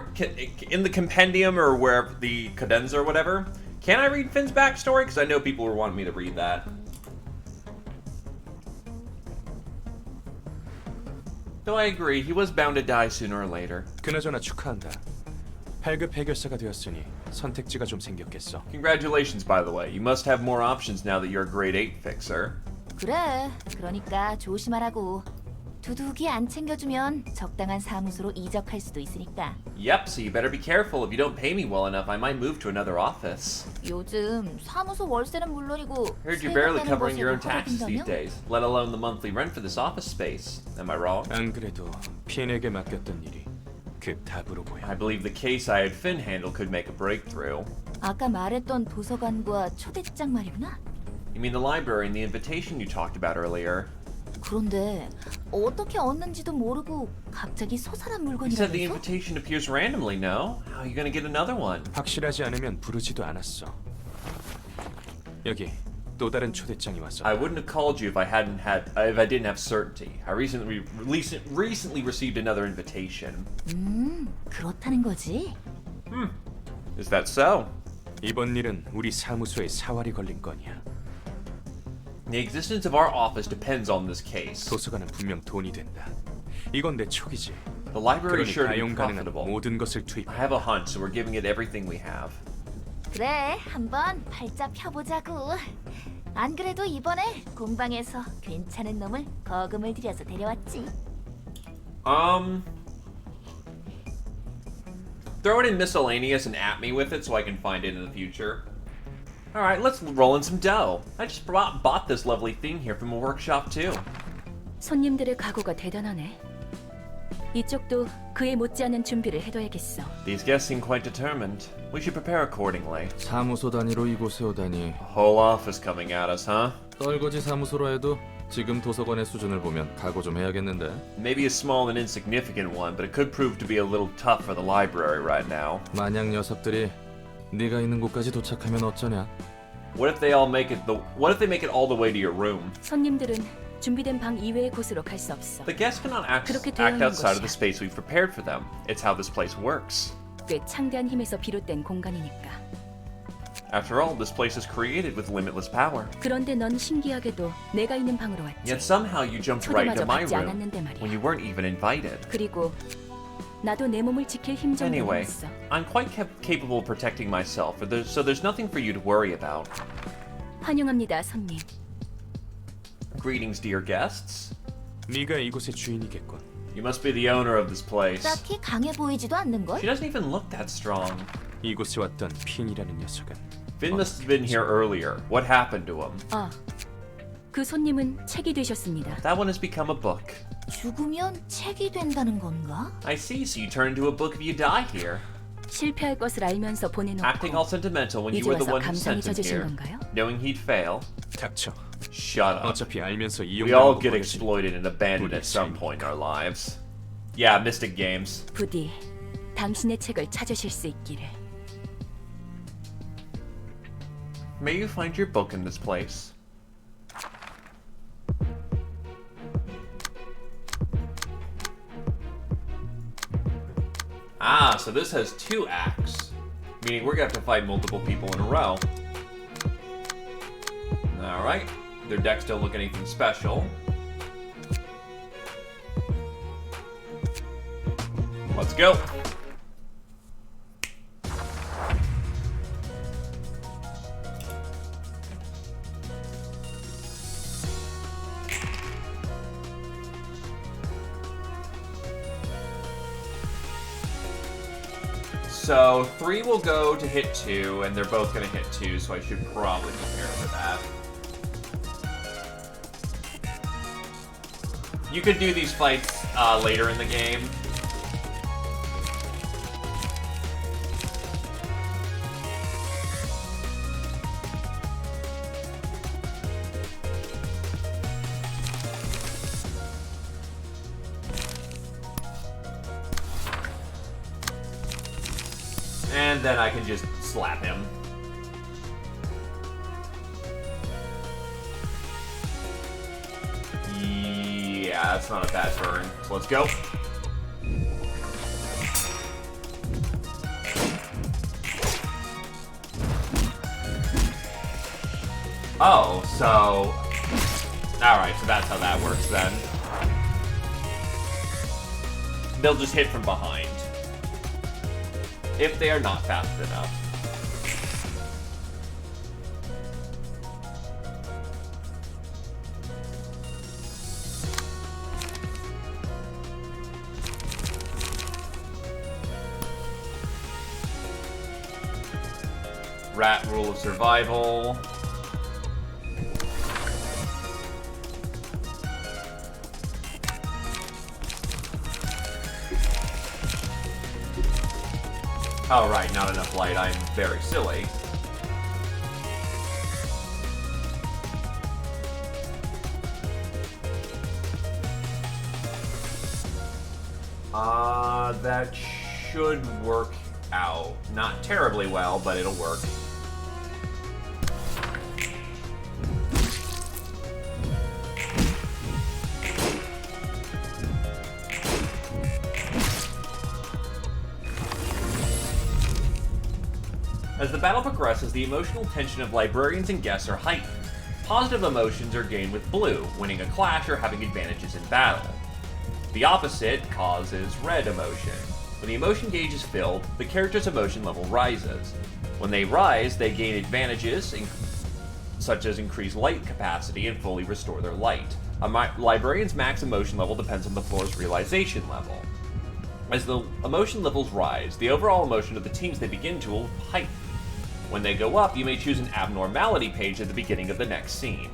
in the compendium or wherever the cadenza or whatever. Can I read Finn's backstory? Because I know people were wanting me to read that. Though I agree, he was bound to die sooner or later. 그나저나 축하한다. 8급 해결사가 되었으니 선택지가 좀 생겼겠어. Congratulations, by the way. You must have more options now that you're a grade 8 fixer. 그래. 그러니까 조심하라고. 두둑이 안 챙겨주면 적당한 사무소로 이적할 수도 있으니까. Yep, so you better be careful. If you don't pay me well enough, I might move to another office. 요즘 사무소 월세는 물론이고 Heard you're barely 세금 covering your own 내는 taxes 것에도 these days, let alone the monthly rent for this office space. Am I wrong? 안 그래도 핀에게 맡겼던 일이 그 답으로 보여. I believe the case I had Finn handle could make a breakthrough. 아까 말했던 도서관과 초대장 말이구나. You mean the library and the invitation you talked about earlier? 그런데 어떻게 얻는지도 모르고 갑자기 소산한 You said the 물건이라면서? invitation appears randomly, no? How are you gonna get another one? 확실하지 않으면 부르지도 않았어. 여기 또 다른 초대장이 왔어. I wouldn't have called you if if I didn't have certainty. I recently received another invitation. 그렇다는 거지? Is that so? 이번 일은 우리 사무소에 사활이 걸린 건이야. The existence of our office depends on this case. 도서관은 분명 돈이 된다. 이건 내 촉이지. The library is 그러니 sure to be 가용 가능한 profitable. 모든 것을 투입해. I have a hunch, so we're giving it everything we have. 그래, 한번 팔자 펴보자고. 안 그래도 이번에 공방에서 괜찮은 놈을 거금을 들여서 데려왔지. Throw it in miscellaneous and at me with it so I can find it in the future. Alright, let's roll in some dough. I just bought this lovely thing here from a workshop too. 손님들의 각오가 대단하네. 이쪽도 그에 못지않은 준비를 해둬야겠어. These guests seem quite determined. We should prepare accordingly. 사무소 단위로 이곳에 오다니. A whole office coming at us, huh? 떨거지 사무소로 해도 지금 도서관의 수준을 보면 각오 좀 해야겠는데. Maybe a small and insignificant one, but it could prove to be a little tough for the library right now. 만약 녀석들이 네가 있는 곳까지 도착하면 어쩌냐? What if they make it all the way to your room? 손님들은 준비된 방 이외의 곳으로 갈 수 없어. The guests cannot act 그렇게 되어 있는 outside of the 곳이야. space we've prepared for them. It's how this place works. 꽤 창대한 힘에서 비롯된 공간이니까. After all, this place is created with limitless power. 그런데 넌 신기하게도 내가 있는 방으로 왔지. Yet somehow you jumped right into 초대마저 my 받지 room 않았는데 말이야. when you weren't even invited. 그리고 나도 내 몸을 지킬 힘 정도는 Anyway, 있어. I'm quite capable of protecting myself, so there's nothing for you to worry about. 환영합니다, 손님. Greetings, dear guests. 네가 이곳의 주인이겠군. You must be the owner of this place. 딱히 강해 보이지도 않는 걸? She doesn't even look that strong. 이곳에 왔던 핀이라는 녀석은 Finn must have been here earlier. What happened to him? 아, 그 손님은 책이 되셨습니다. That one has become a book. 죽으면 책이 된다는 건가? I see, so you turn into a book if you die here. 실패할 것을 알면서 Acting all 보내놓고 sentimental when you 이제 were the 와서 one who 감상이 sent him 젖으신 here. 건가요? Knowing he'd fail. 닥쳐. Shut up. 어차피 알면서 We all 이용당하고 get 버려진 exploited and abandoned at some point in our lives. Yeah, Mystic Games. 부디 당신의 책을 찾으실 수 있기를. May you find your book in this place. Ah, so this has 2 acts. Meaning we're gonna have to fight multiple people in a row. Alright. Their decks don't look anything special. Let's go. So 3 will go to hit 2, and they're both going to hit 2, so I should probably prepare for that. You could do these fights later in the game. And then I can just slap him. Yeah, that's not a bad turn. So let's go. Oh, so... Alright, so that's how that works then. They'll just hit from behind. If they are not fast enough. Rat rule of survival. Oh, right, not enough light. I'm very silly. That should work out. Not terribly well, but it'll work. As the battle progresses, the emotional tension of librarians and guests are heightened. Positive emotions are gained with blue, winning a clash or having advantages in battle. The opposite causes red emotion. When the emotion gauge is filled, the character's emotion level rises. When they rise, they gain advantages such as increased light capacity and fully restore their light. A librarian's max emotion level depends on the floor's realization level. As the emotion levels rise, the overall emotion of the teams they begin to will heighten. When they go up, you may choose an abnormality page at the beginning of the next scene.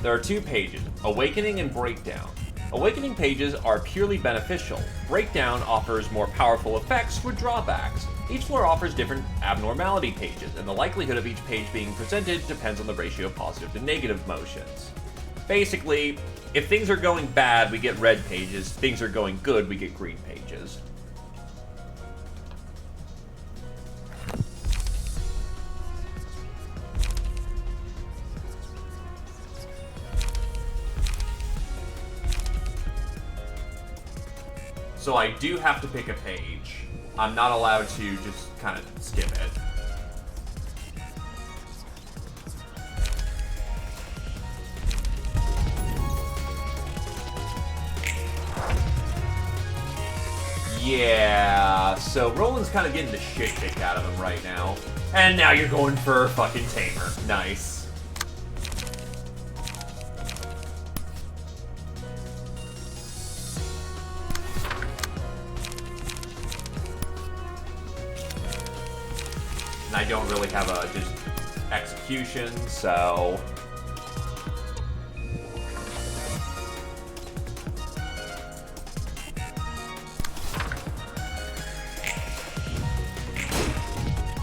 There are 2 pages, Awakening and Breakdown. Awakening pages are purely beneficial. Breakdown offers more powerful effects with drawbacks. Each floor offers different abnormality pages, and the likelihood of each page being presented depends on the ratio of positive to negative motions. Basically, if things are going bad, we get red pages. Things are going good, we get green pages. So I do have to pick a page. I'm not allowed to just kind of skip it. Yeah, so Roland's kind of getting the shit kicked out of him right now. And now you're going for fucking Tamer. Nice. I don't really have a just execution, so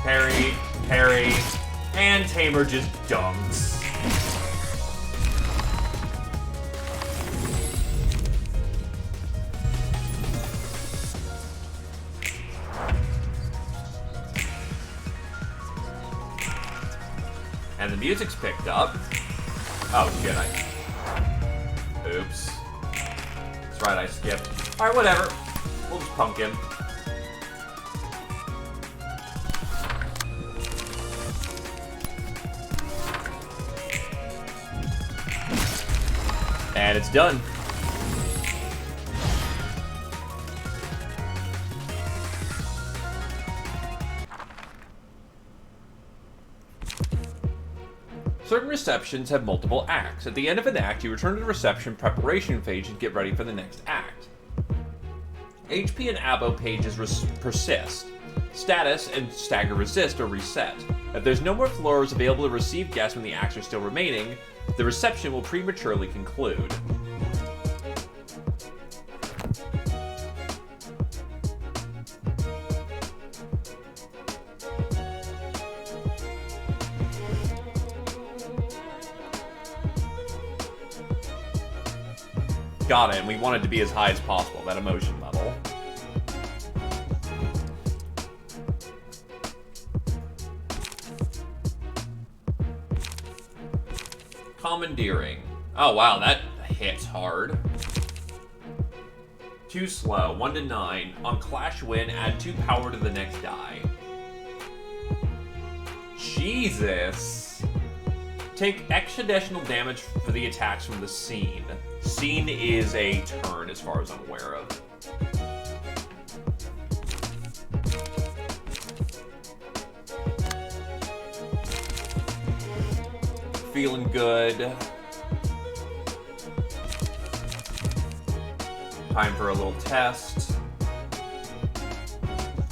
parry, parry, and Tamer just dunks. And the music's picked up. Oh shit, oops. That's right, I skipped. Alright, whatever. We'll just punk him. And it's done. Certain receptions have multiple acts. At the end of an act, you return to the reception preparation phase and get ready for the next act. HP and abo pages persist. Status and stagger resist are reset. If there's no more floors available to receive guests when the acts are still remaining, the reception will prematurely conclude. Got it, and we want it to be as high as possible, that emotion level. Commandeering. Oh wow, that hits hard. Too slow, 1 to 9. On Clash Win, add 2 power to the next die. Jesus! Take extra additional damage for the attacks from the scene. Scene is a turn as far as I'm aware of. Feeling good. Time for a little test.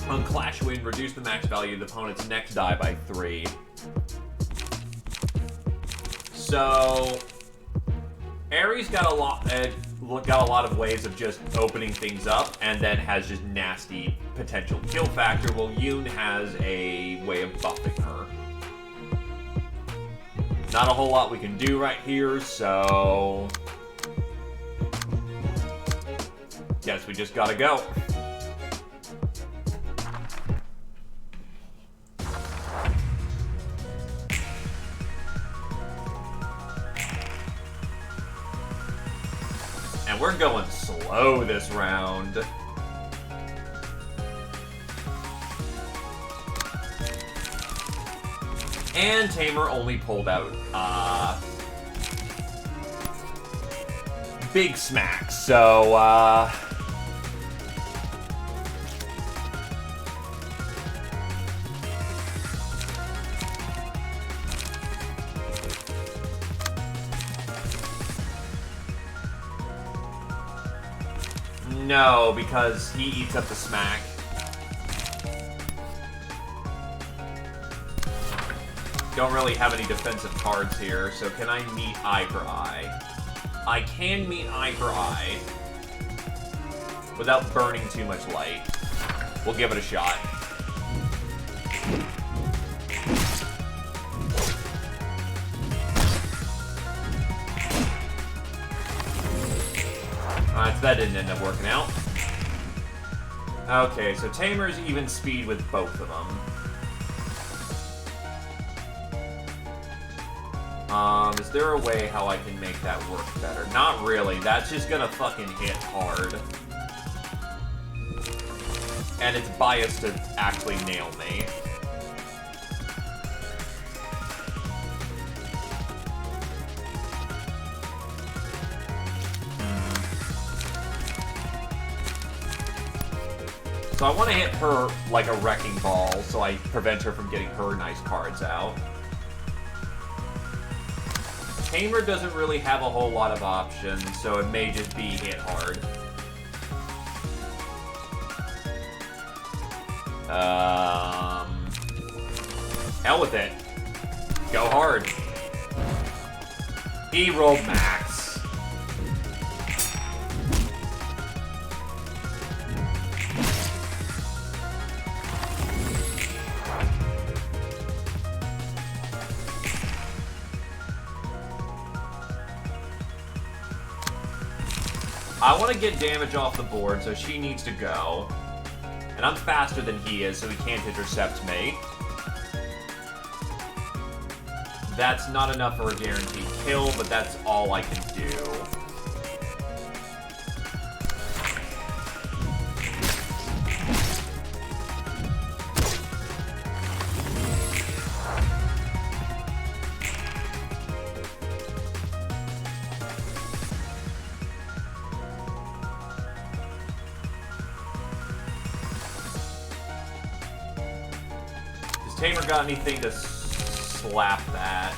On Clash Win, reduce the max value of the opponent's next die by 3. So, Ares got a lot of ways of just opening things up, and then has just nasty potential kill factor. While Yoon has a way of buffing her. Not a whole lot we can do right here, so guess we just gotta go. And we're going slow this round. And Tamer only pulled out Big Smack, so no, because he eats up the smack. Don't really have any defensive cards here, so can I meet eye for eye? I can meet eye for eye without burning too much light. We'll give it a shot. Alright, so that didn't end up working out. Okay, so Tamer's even speed with both of them. Is there a way how I can make that work better? Not really. That's just gonna fucking hit hard. And it's biased to actually nail me. So I want to hit her like a wrecking ball so I prevent her from getting her nice cards out. Tamer doesn't really have a whole lot of options, so it may just be hit hard. Hell with it. Go hard. He rolled max. I want to get damage off the board, so she needs to go. And I'm faster than he is, so he can't intercept me. That's not enough for a guaranteed kill, but that's all I can do. Tamer got anything to slap that?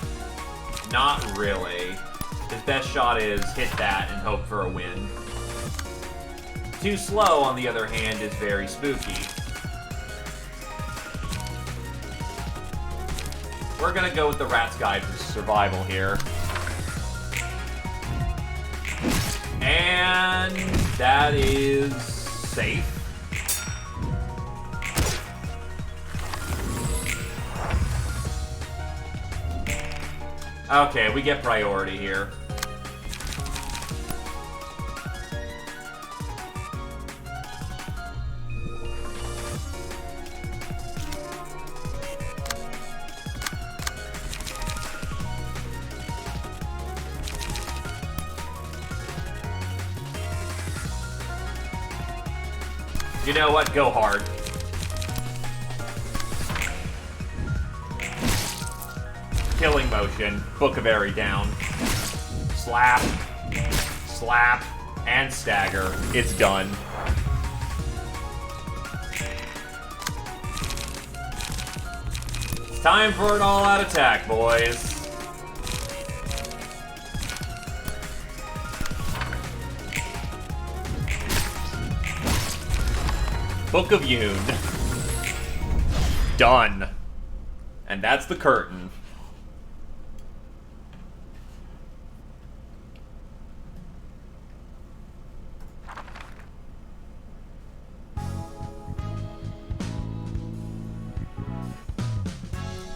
Not really. His best shot is hit that and hope for a win. Too Slow, on the other hand, is very spooky. We're gonna go with the Rat's Guide for Survival here. And that is safe. Okay, we get priority here. You know what? Go hard. Killing motion. Book of Airy down. Slap. Slap. And stagger. It's done. It's time for an all-out attack, boys. Book of Yoon. Done. And that's the curtain.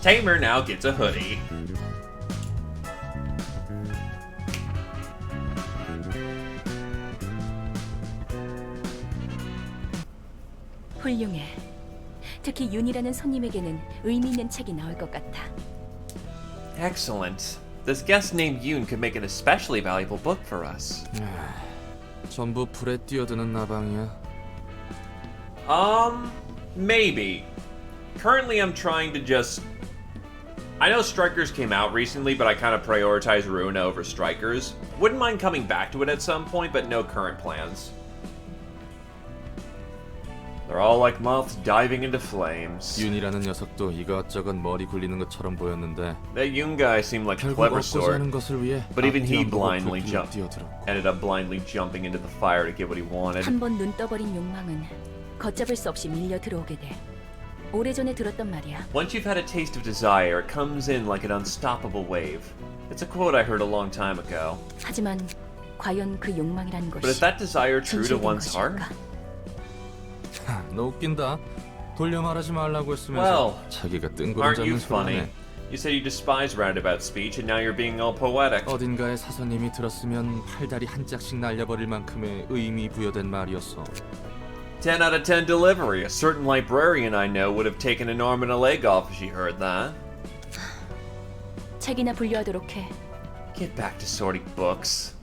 Tamer now gets a hoodie. 훌륭해. 특히 윤이라는 손님에게는 의미 있는 책이 나올 것 같아. Excellent. This guest named Yoon could make an especially valuable book for us. 전부 불에 뛰어드는 나방이야. Maybe. Currently I'm trying to just... I know Strikers came out recently, but I kind of prioritize Ruina over Strikers. Wouldn't mind coming back to it at some point, but no current plans. They're all like moths diving into flames. 윤이라는 녀석도 이것저것 머리 굴리는 것처럼 보였는데 That Yoon guy seemed like a 결국 clever 얻고자 sort, 하는 것을 위해 but even he 앞뒤 안 보고 blindly 불길로 뛰어들었고. ended up blindly jumping into the fire to get what he wanted. 한 번 눈 떠버린 욕망은 걷잡을 수 없이 밀려 들어오게 돼. 오래전에 들었단 말이야. Once you've had a taste of desire, it comes in like an unstoppable wave. It's a quote I heard a long time ago. 하지만 과연 그 욕망이란 But is 것이 that desire true to 진실된 one's heart? 것일까? 너 웃긴다. 돌려 말하지 말라고 했으면서 Well, 자기가 aren't you 뜬구름 잡는 funny? 소리네. You said you despise roundabout speech, and now you're being all poetic. 어딘가의 사서님이 들었으면 팔다리 한 짝씩 날려버릴 만큼의 의미 부여된 말이었어. 10 out of 10 delivery. A certain librarian I know would have taken an arm and a leg off if she heard that. 책이나 분류하도록 해. Get back to sorting books.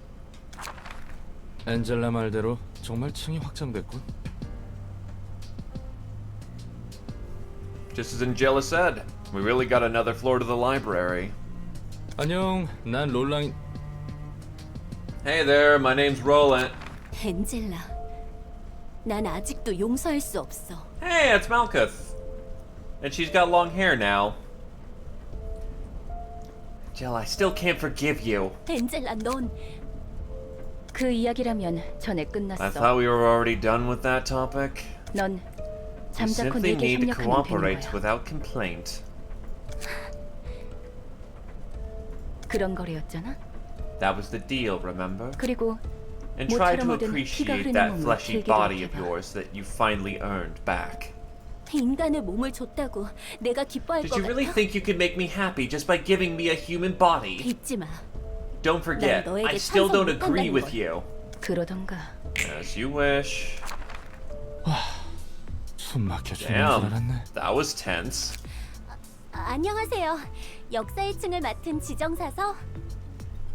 엔젤라 말대로 정말 층이 확장됐군. Just as Angela said, we really got another floor to the library. 안녕, 난 롤라인. Hey there, my name's Roland. 엔젤라, 난 아직도 용서할 수 없어. Hey, it's Malkuth. And she's got long hair now. Angela, I still can't forgive you. 엔젤라, 넌... 그 이야기라면 전에 I 끝났어. thought we were already done with that topic. 넌 You 잠자코 simply 내게 need to 협력하면 되는 cooperate 거야. without complaint. 그런 거래였잖아. That was the deal, remember? 그리고 And try to 모처럼 얻은 피가 appreciate 흐르는 that 몸을 fleshy 즐기도록 body of 해봐. yours that you finally earned back. 인간의 몸을 줬다고 내가 기뻐할 Did 것 you really 같아? think you could make me happy just by giving me a human body? 잊지 마. Don't forget, 난 너에게 I still 찬성 don't agree 못한다는 with 걸. you. 그러던가. As you wish. 숨 막혀 죽는 줄 Damn, 알았네. that was tense. 안녕하세요. 역사 1층을 맡은 지정사서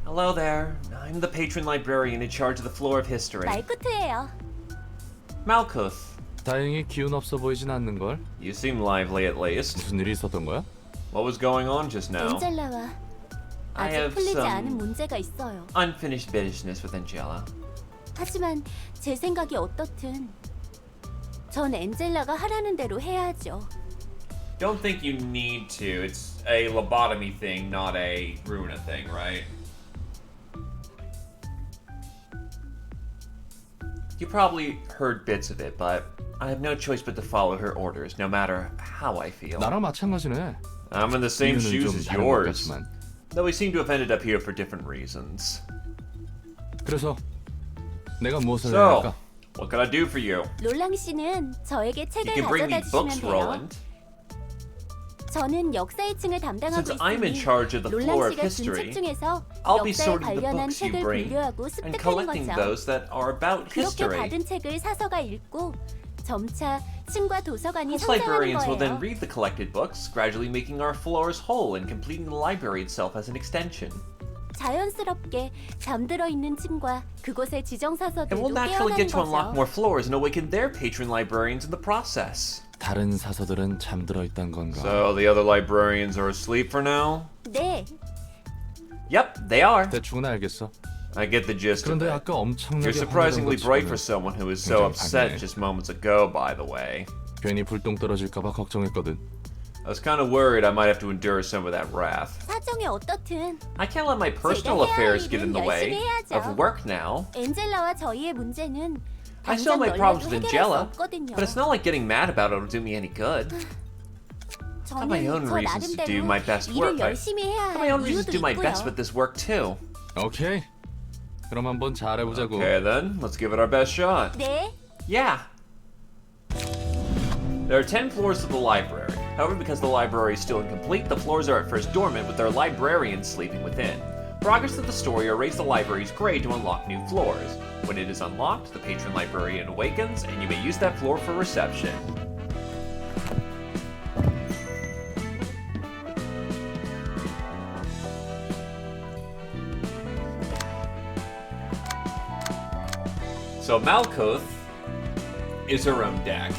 Hello there. I'm the patron librarian in charge of the floor of history. 말쿠트예요. Malkuth. 다행히 기운 없어 보이진 않는 걸. You seem lively at least. 무슨 일이 있었던 거야? What was going on just now? 엔젤라와 I 아직 have 풀리지 않은 some 문제가 있어요. unfinished business with Angela. 하지만 제 생각이 어떻든 전 엔젤라가 하라는 대로 해야죠. Don't think you need to. It's a lobotomy thing, not a Ruina thing, right? You probably heard bits of it, but I have no choice but to follow her orders, no matter how I feel. 나랑 마찬가지네. I'm in the same 이유는 shoes 좀 as 다른 것 yours, 같지만. though we seem to have ended up here for different reasons. 그래서 내가 무엇을 해야 So, 할까? what can I do for you? 롤랑 씨는 저에게 You 책을 can bring me 가져다 books, 주시면 돼요. Roland. 저는 역사의 층을 담당하고 Since I'm in 있으니 charge of the floor 롤랑 of 씨가 준 history, 책 중에서 I'll be 역사에 sorting the 관련한 books you 책을 bring 분류하고 and 습득하는 collecting 거죠. those that are about 그렇게 history. 받은 책을 사서가 읽고 점차 층과 도서관이 Us 성장하는 librarians will then 거예요. read the collected books, gradually making our floors whole and completing the library itself as an extension. 자연스럽게 잠들어 있는 층과 그곳의 And 지정사서들도 we'll naturally get 깨어나는 to unlock 거죠. more floors and awaken their patron librarians in the process. 다른 사서들은 잠들어 있단 건가? So the other librarians are asleep for now? 네, Yep, they are. 대충은 알겠어. I get the gist of 그런데 it. 아까 엄청나게 You're surprisingly 화내던 것 bright for 치고는 someone who was so 굉장히 upset 강해. just moments ago, by the way. 괜히 불똥 떨어질까봐 걱정했거든. I was kind of worried I might have to endure some of that wrath. 사정이 어떻든 I can't let my personal 제가 해야 할 affairs get in 일은 the way 열심히 해야죠. of work now. 엔젤라와 저희의 문제는 I still have my 당장 problems 널려도 with 해결할 수 Angela, 없거든요. but it's not like getting mad about it will do me any good. I have my own 저는 저 reasons to do 나름대로 my best 일을 work. I 열심히 해야 have my 할 own reasons to 이유도 do my best 있고요. with this work too. 오케이. 그럼 한번 잘해보자고. Okay then, let's give it our best shot. 네, Yeah. There are 10 floors to the library. However, because the library is still incomplete, the floors are at first dormant with their librarians sleeping within. Progress of the story are raise the library's grade to unlock new floors. When it is unlocked, the patron librarian awakens, and you may use that floor for reception. So Malkuth is her own deck.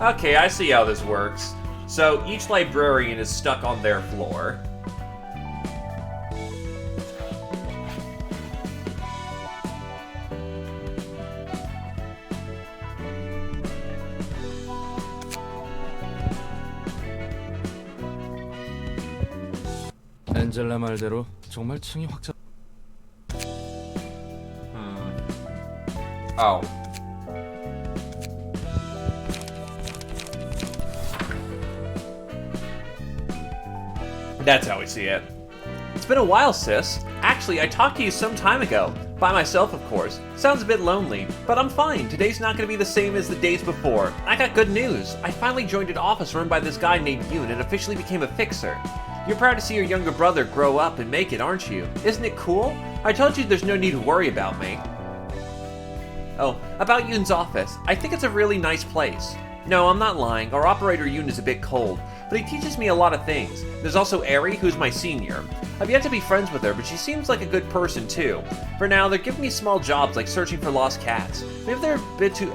Okay, I see how this works. So each librarian is stuck on their floor. 엔젤라 말대로 정말 층이 확장. Oh. That's how we see it. It's been a while, sis. Actually, I talked to you some time ago. By myself, of course. Sounds a bit lonely, but I'm fine. Today's not going to be the same as the days before. I got good news. I finally joined an office run by this guy named Yoon and officially became a fixer. You're proud to see your younger brother grow up and make it, aren't you? Isn't it cool? I told you there's no need to worry about me. Oh, about Yoon's office. I think it's a really nice place. No, I'm not lying. Our operator Yoon is a bit cold, but he teaches me a lot of things. There's also Eri, who's my senior. I've yet to be friends with her, but she seems like a good person too. For now, they're giving me small jobs like searching for lost cats. Maybe they're a bit too.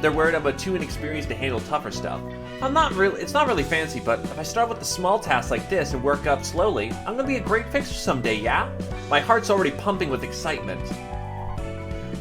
They're worried I'm too inexperienced to handle tougher stuff. It's not really fancy, but if I start with the small tasks like this and work up slowly, I'm gonna be a great fixer someday, yeah? My heart's already pumping with excitement.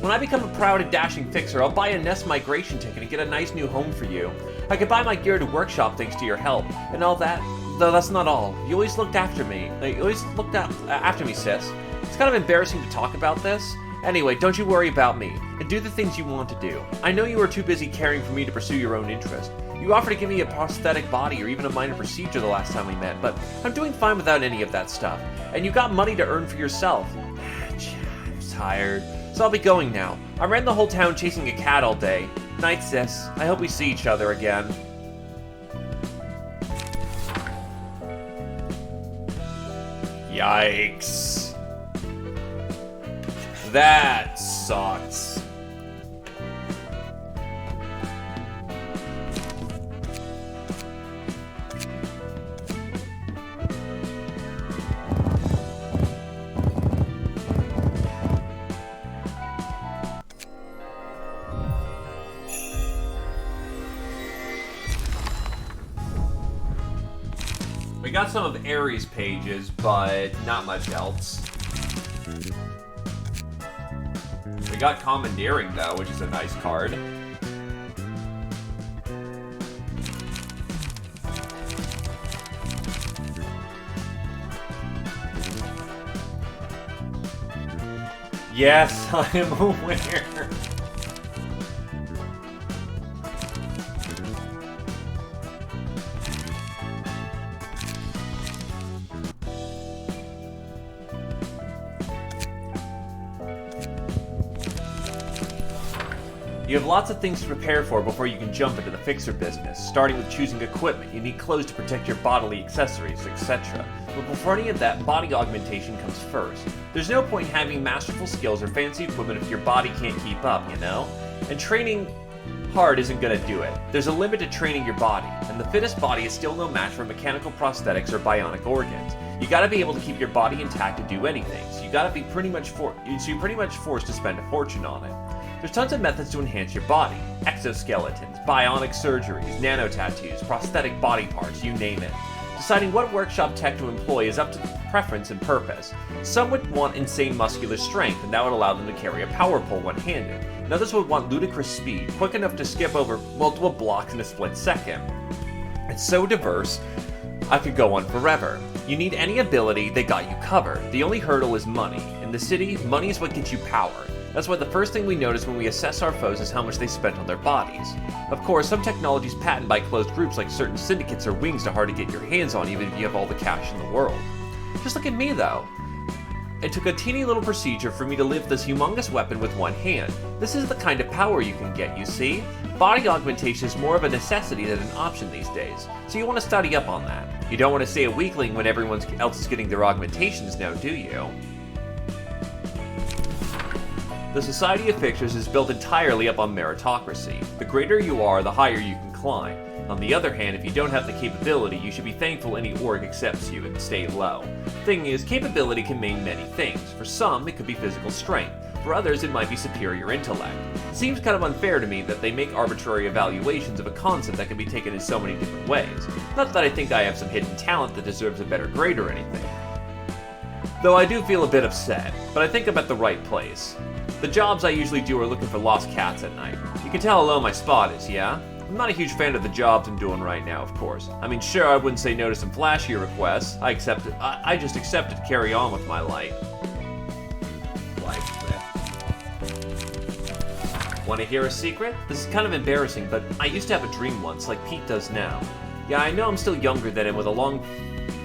When I become a proud and dashing fixer, I'll buy a Nest migration ticket and get a nice new home for you. I could buy my gear to workshop thanks to your help, and all that. Though that's not all. You always looked after me. You always looked after me, sis. It's kind of embarrassing to talk about this. Anyway, don't you worry about me, and do the things you want to do. I know you were too busy caring for me to pursue your own interest. You offered to give me a prosthetic body or even a minor procedure the last time we met, but I'm doing fine without any of that stuff. And you got money to earn for yourself. I'm tired. So I'll be going now. I ran the whole town chasing a cat all day. Night, sis. I hope we see each other again. Yikes. That sucks. We got some of Ares' pages, but not much else. We got Commandeering, though, which is a nice card. Yes, I am aware. You have lots of things to prepare for before you can jump into the fixer business, starting with choosing equipment. You need clothes to protect your bodily accessories, etc. But before any of that, body augmentation comes first. There's no point in having masterful skills or fancy equipment if your body can't keep up, you know? And training hard isn't gonna do it. There's a limit to training your body, and the fittest body is still no match for mechanical prosthetics or bionic organs. You gotta be able to keep your body intact to do anything, so you're pretty much forced to spend a fortune on it. There's tons of methods to enhance your body. Exoskeletons, bionic surgeries, nano tattoos, prosthetic body parts, you name it. Deciding what workshop tech to employ is up to preference and purpose. Some would want insane muscular strength, and that would allow them to carry a power pole one-handed. And others would want ludicrous speed, quick enough to skip over multiple blocks in a split second. It's so diverse, I could go on forever. You need any ability, they got you covered. The only hurdle is money. In the city, money is what gets you power. That's why the first thing we notice when we assess our foes is how much they spent on their bodies. Of course, some technologies patented by closed groups like certain syndicates or wings are hard to get your hands on even if you have all the cash in the world. Just look at me though. It took a teeny little procedure for me to lift this humongous weapon with one hand. This is the kind of power you can get, you see? Body augmentation is more of a necessity than an option these days, so you want to study up on that. You don't want to stay a weakling when everyone else is getting their augmentations now, do you? The Society of Fixers is built entirely up on meritocracy. The greater you are, the higher you can climb. On the other hand, if you don't have the capability, you should be thankful any org accepts you and stay low. Thing is, capability can mean many things. For some, it could be physical strength. For others, it might be superior intellect. It seems kind of unfair to me that they make arbitrary evaluations of a concept that can be taken in so many different ways. Not that I think I have some hidden talent that deserves a better grade or anything. Though I do feel a bit upset, but I think I'm at the right place. The jobs I usually do are looking for lost cats at night. You can tell how low my spot is, yeah? I'm not a huge fan of the jobs I'm doing right now, of course. I mean, sure, I wouldn't say no to some flashier requests. I just accept it to carry on with my life. Want to hear a secret? This is kind of embarrassing, but I used to have a dream once, like Pete does now. Yeah, I know I'm still younger than him with a long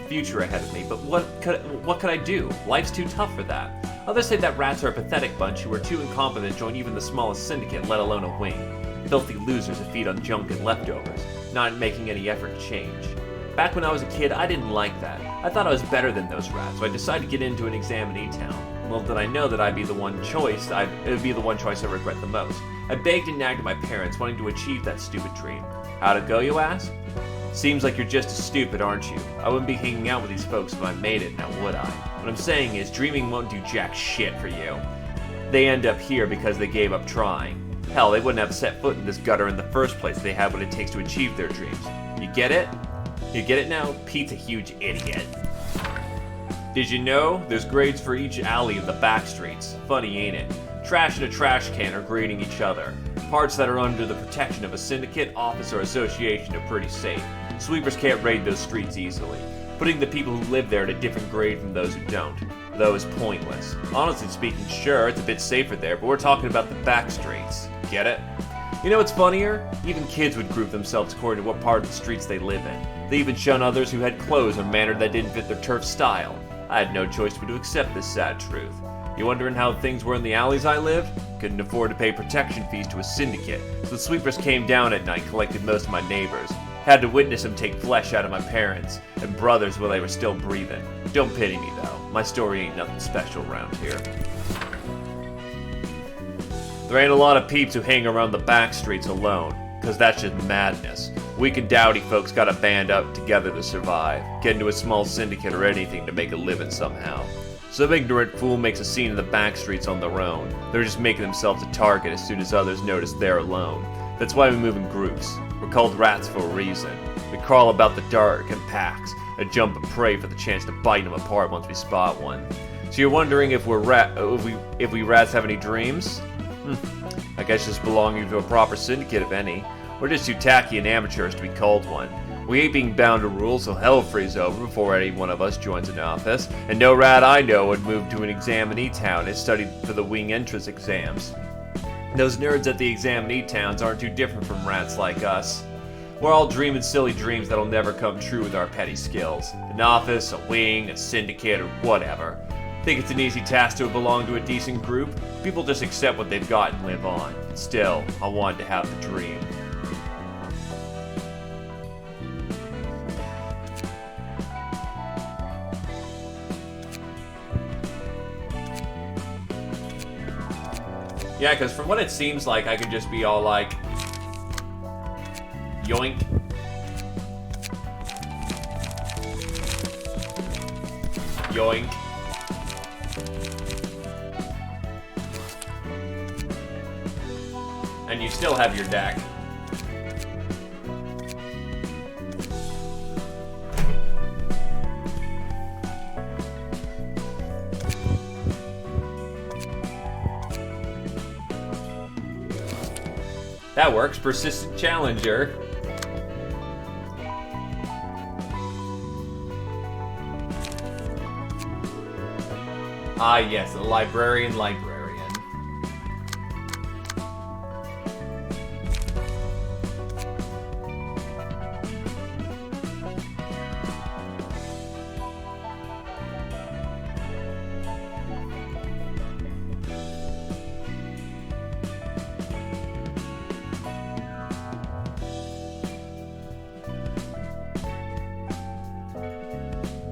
future ahead of me, but what could I do? Life's too tough for that. Others say that rats are a pathetic bunch who are too incompetent to join even the smallest syndicate, let alone a wing. Filthy losers that feed on junk and leftovers, not making any effort to change. Back when I was a kid, I didn't like that. I thought I was better than those rats, so I decided to get into an exam in E-Town. Well, that I know that it would be the one choice I regret the most. I begged and nagged at my parents, wanting to achieve that stupid dream. How'd it go, you ask? Seems like you're just as stupid, aren't you? I wouldn't be hanging out with these folks if I made it, now would I? What I'm saying is, dreaming won't do jack shit for you. They end up here because they gave up trying. Hell, they wouldn't have set foot in this gutter in the first place if they had what it takes to achieve their dreams. You get it? You get it now? Pete's a huge idiot. Did you know? There's grades for each alley in the back streets. Funny, ain't it? Trash in a trash can are grading each other. Parts that are under the protection of a syndicate, office, or association are pretty safe. Sweepers can't raid those streets easily. Putting the people who live there at a different grade from those who don't, though, is pointless. Honestly speaking, sure, it's a bit safer there, but we're talking about the back streets. Get it? You know what's funnier? Even kids would group themselves according to what part of the streets they live in. They even shun others who had clothes or manner that didn't fit their turf style. I had no choice but to accept this sad truth. You wondering how things were in the alleys I lived? Couldn't afford to pay protection fees to a syndicate, so the sweepers came down at night and collected most of my neighbors. Had to witness them take flesh out of my parents and brothers while they were still breathing. Don't pity me though, my story ain't nothing special around here. There ain't a lot of peeps who hang around the back streets alone, cause that's just madness. Weak and dowdy folks gotta band up together to survive, get into a small syndicate or anything to make a living somehow. Some ignorant fool makes a scene in the back streets on their own. They're just making themselves a target as soon as others notice they're alone. That's why we move in groups. We're called rats for a reason. We crawl about the dark in packs, and jump and pray for the chance to bite them apart once we spot one. So you're wondering if we rats have any dreams? I guess just belonging to a proper syndicate, if any. We're just too tacky and amateurs to be called one. We ain't being bound to rules, so hell freeze over before any one of us joins an office. And no rat I know would move to an examinee town and study for the wing entrance exams. Those nerds at the examinee towns aren't too different from rats like us. We're all dreaming silly dreams that'll never come true with our petty skills. An office, a wing, a syndicate, or whatever. Think it's an easy task to belong to a decent group? People just accept what they've got and live on. Still, I wanted to have the dream. Yeah, because from what it seems like, I could just be all like, yoink. Yoink. And you still have your deck. That works. Persistent Challenger. Ah, yes, a librarian.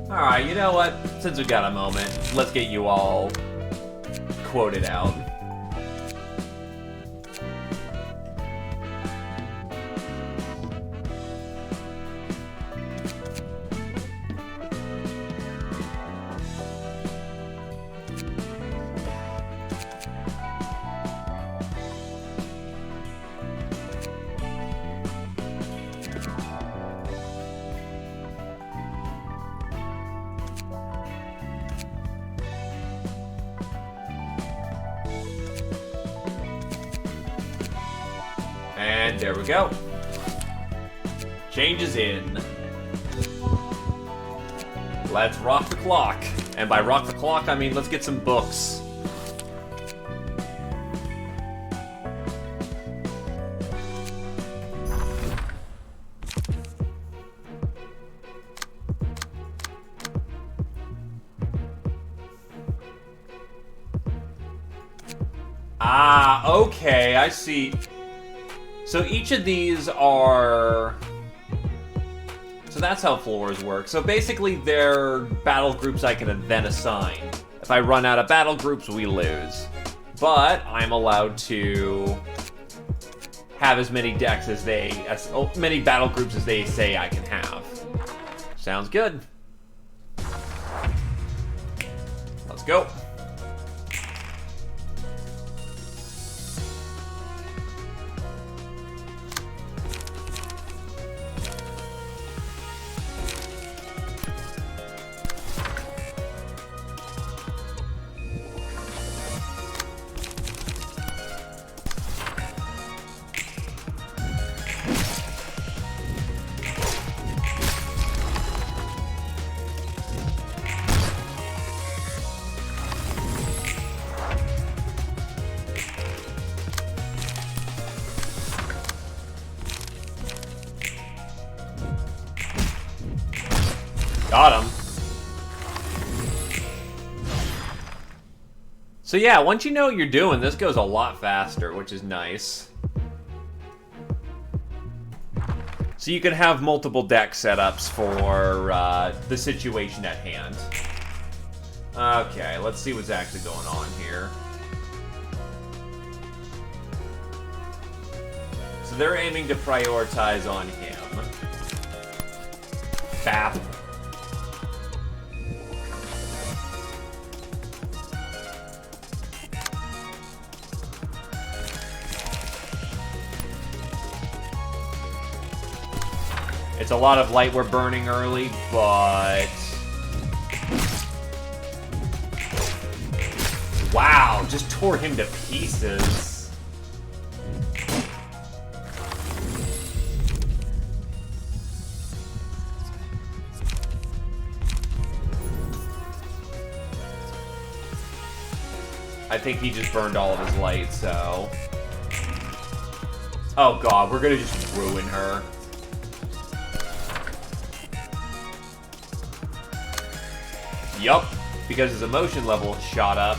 Alright, you know what? Since we've got a moment, let's get you all quoted out. And there we go. Change is in. Let's rock the clock. And by rock the clock, I mean let's get some books. Ah, okay, I see. So each of these are... So that's how floors work. So basically they're battle groups I can then assign. If I run out of battle groups, we lose. But I'm allowed to have as many decks as many battle groups as they say I can have. Sounds good. Let's go. Got him. So yeah, once you know what you're doing, this goes a lot faster, which is nice. So you can have multiple deck setups for the situation at hand. Okay, let's see what's actually going on here. So they're aiming to prioritize on him. Bap. It's a lot of light we're burning early, but... Wow, just tore him to pieces. I think he just burned all of his light, so... Oh god, we're gonna just ruin her. Yup, because his emotion level shot up.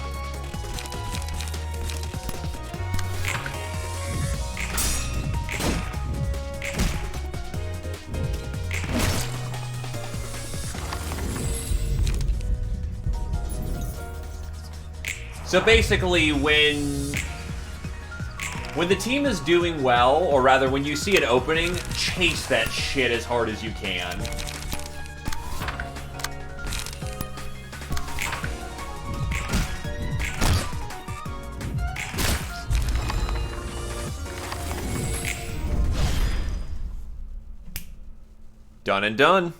So basically, when the team is doing well, or rather when you see an opening, chase that shit as hard as you can. Done and done.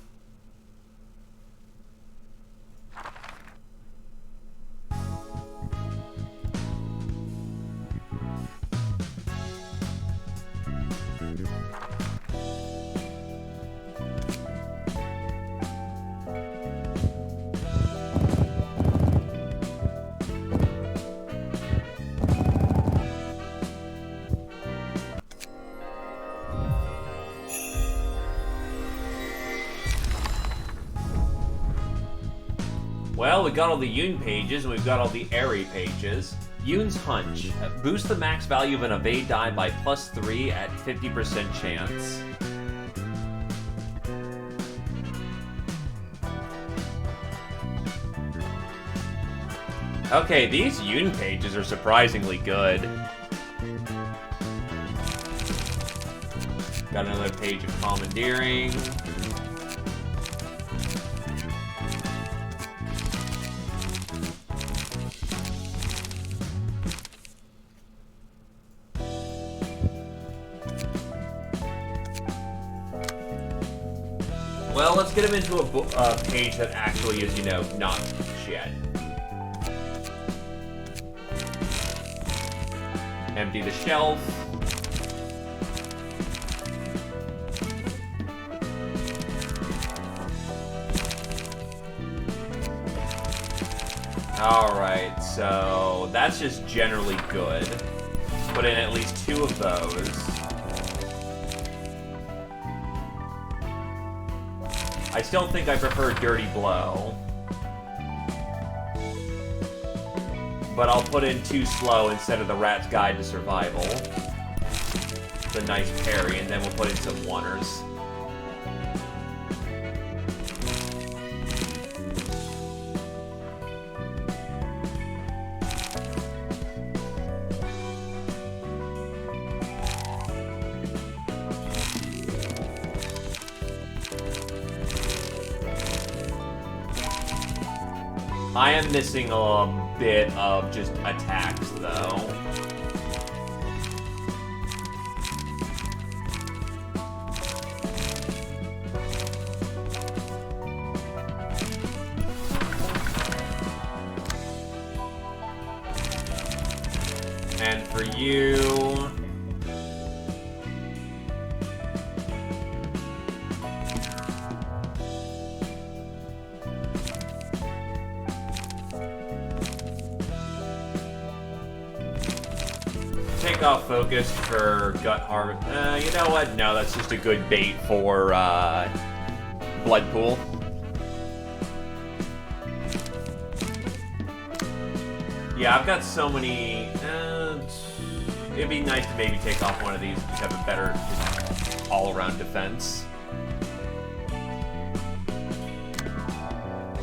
Well, we got all the Yoon pages, and we've got all the Airy pages. Yoon's Hunch. Boost the max value of an evade die by +3 at 50% chance. Okay, these Yoon pages are surprisingly good. Got another page of commandeering. Well, let's get him into a page that actually is, you know, not shit. Empty the shelf. Alright, so that's just generally good. Put in at least 2 of those. I still think I prefer Dirty Blow. But I'll put in 2 Slow instead of the Rat's Guide to Survival. It's a nice parry, and then we'll put in some Oneers. I am missing a bit of just attacks, though. And for you... take off focus for Gut Harvest. You know what? No, that's just a good bait for Blood Pool. Yeah, I've got so many... it'd be nice to maybe take off one of these to have a better all-around defense.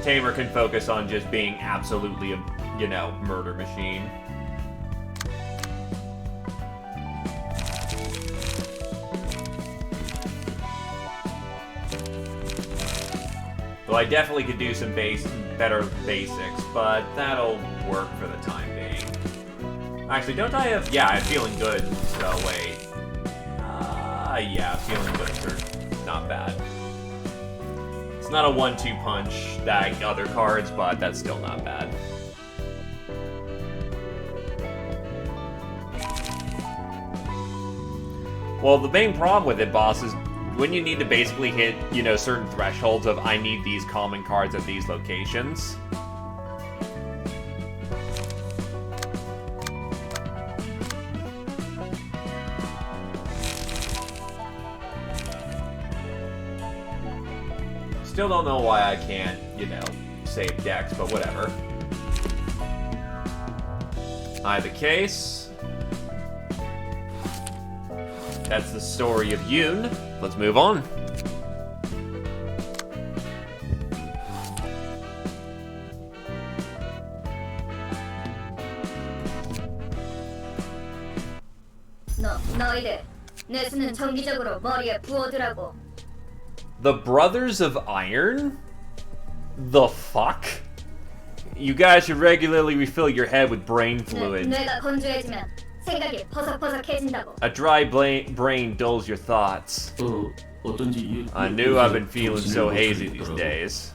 Tamer can focus on just being absolutely a, you know, murder machine. Well, I definitely could do some better basics, but that'll work for the time being. Actually, don't I have... Yeah, I'm feeling good, so wait. Yeah, feeling good for not bad. It's not a 1-2 punch like other cards, but that's still not bad. Well, the main problem with it, boss, is when you need to basically hit, you know, certain thresholds of I need these common cards at these locations. Still don't know why I can't, you know, save Dex, but whatever. Either case, that's the story of Yoon. Let's move on. 너희들 뇌수는 정기적으로 머리에 부어두라고. The Brothers of Iron? The fuck? You guys should regularly refill your head with brain fluid. 뇌가 건조해지면 생각이 퍼석퍼석해진다고. A dry brain dulls your thoughts. I knew I've been feeling so hazy these days.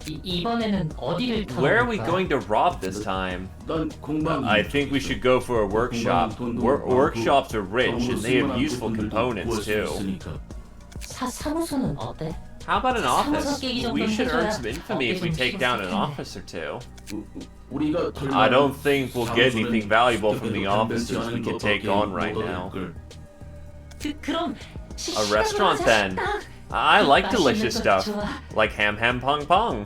이번에는 어디를 Where are we going to rob this time? I think we should go for a workshop. Workshops are rich and they have useful components too. 사무소는 어때? How about an office? We should earn some infamy if we take down an office or two. I don't think we'll get anything valuable from the offices we can take on right now. 그럼 A restaurant then. I like delicious stuff, like ham pong pong.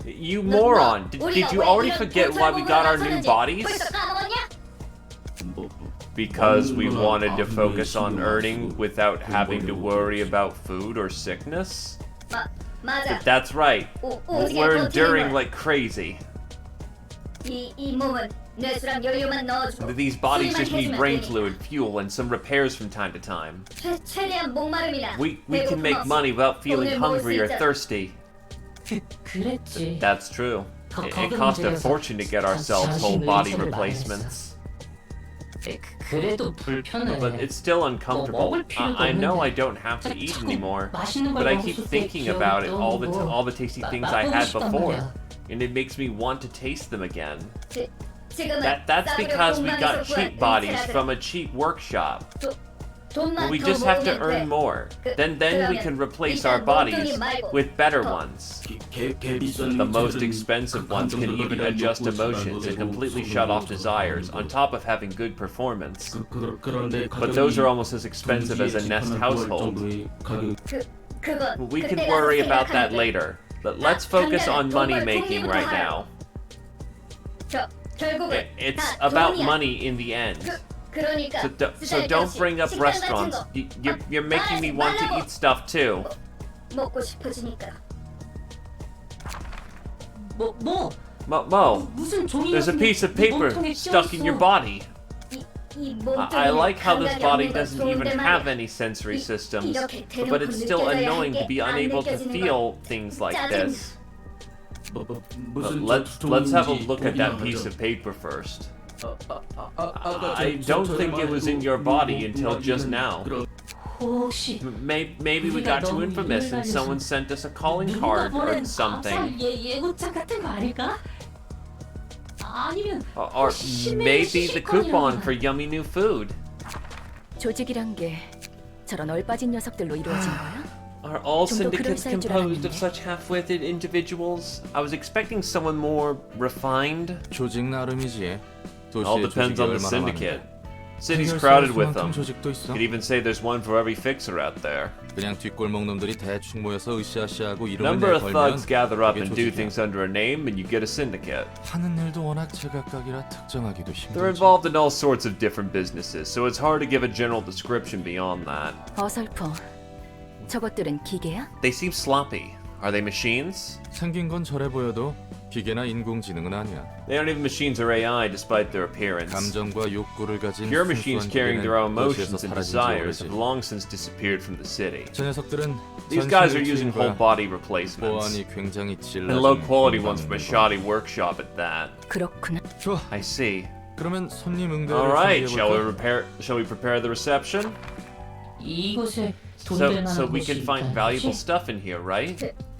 You moron! Did you already forget why we got our new bodies? Because we wanted to focus on earning without having to worry about food or sickness? That's right. We're enduring like crazy. These bodies just need brain fluid, fuel, and some repairs from time to time. We can make money without feeling hungry or thirsty. That's true. It cost a fortune to get ourselves whole body replacements. But it's still uncomfortable. I know I don't have to eat anymore, but I keep thinking about it, all the tasty things I had before, and it makes me want to taste them again. That's because we got cheap bodies from a cheap workshop. We just have to earn more. Then we can replace our bodies with better ones. The most expensive ones can even adjust emotions and completely shut off desires, on top of having good performance. But those are almost as expensive as a Nest household. We can worry about that later. But let's focus on money making right now. It's about money in the end. So don't bring up restaurants. You're making me want to eat stuff too. Mo, there's a piece of paper stuck in your body. I like how this body doesn't even have any sensory systems, but it's still annoying to be unable to feel things like this. Let's have a look at that piece of paper first. I don't think it was in your body until just now. Maybe we got too infamous and someone sent us a calling card or something. Or maybe the coupon for yummy new food. 조직이란 게 저런 얼빠진 녀석들로 이루어진 거야? Are all syndicates composed of such half-witted individuals? I was expecting someone more refined. 조직 나름이지. All depends on the syndicate. City's crowded with them. Could even say there's one for every fixer out there. 그냥 뒷골목 놈들이 대충 모여서 으쌰으쌰하고 이름을 Number of 내걸면 thugs gather up and do 조직이야. things under a name, and you get a syndicate. 하는 일도 워낙 제각각이라 특정하기도 They're 힘들지. involved in all sorts of different businesses, so it's hard to give a general description beyond that. 어설퍼. 저것들은 기계야? They seem sloppy. Are they machines? 생긴 건 저래 보여도 기계나 인공지능은 아니야. They aren't even machines or AI despite their appearance. 감정과 욕구를 가진 Pure machines 순수한 carrying their own 기계는 emotions 도시에서 and 사라진 지 desires have 오래지. long since disappeared from the city. 저 녀석들은 These guys are 전신의 using whole 주인과 body replacements, 보안이 굉장히 and 질라진 low quality ones 공간을 from a 거. shoddy workshop at that. 그렇구나. 좋아. I see. 그러면 손님 응대를 All right, shall 준비해볼까? we prepare the reception? 이곳에 돈 So 될 만한 we can 곳이 find valuable 있다는 stuff in here, right?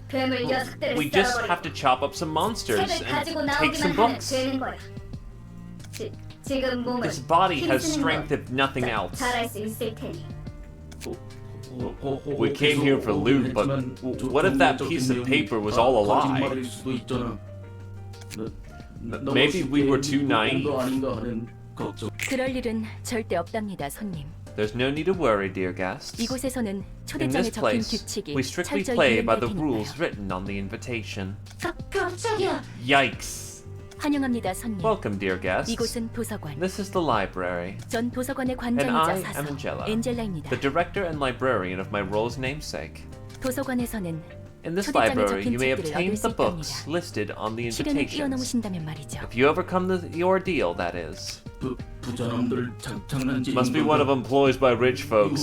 괴물 녀석들을 We just 썰어버리고 have to chop up some monsters 책을 and 가지고 take some 나오기만 하면 books. 되는 거야. 지금 몸은 This body has 힘쓰는 strength 거 if nothing else. 잘할 수 있을 테니. We came here for loot, but what if that piece of paper was all a lie? Maybe we were too naive. 그럴 일은 절대 없답니다, 손님. There's no need to worry, dear guests. 이곳에서는 In 초대장에 this 적힌 place, 규칙이 we strictly 철저히 play by 이행될 the rules 테니까요. written on the invitation. 깜짝이야. Yikes. 환영합니다, 손님. Welcome, dear guests. 이곳은 도서관. This is the library. 전 도서관의 And I 관장이자 am 사서 Angela, 엔젤라입니다. the director and librarian of my role's namesake. 도서관에서는 In this 초대장에 library, 적힌 you may 책들을 obtain 얻을 수 the books 있답니다. listed on the 시련을 invitations. 뛰어넘으신다면 말이죠. If you overcome the ordeal, that is. 부자놈들 장난질. Must be one of employees by rich folks.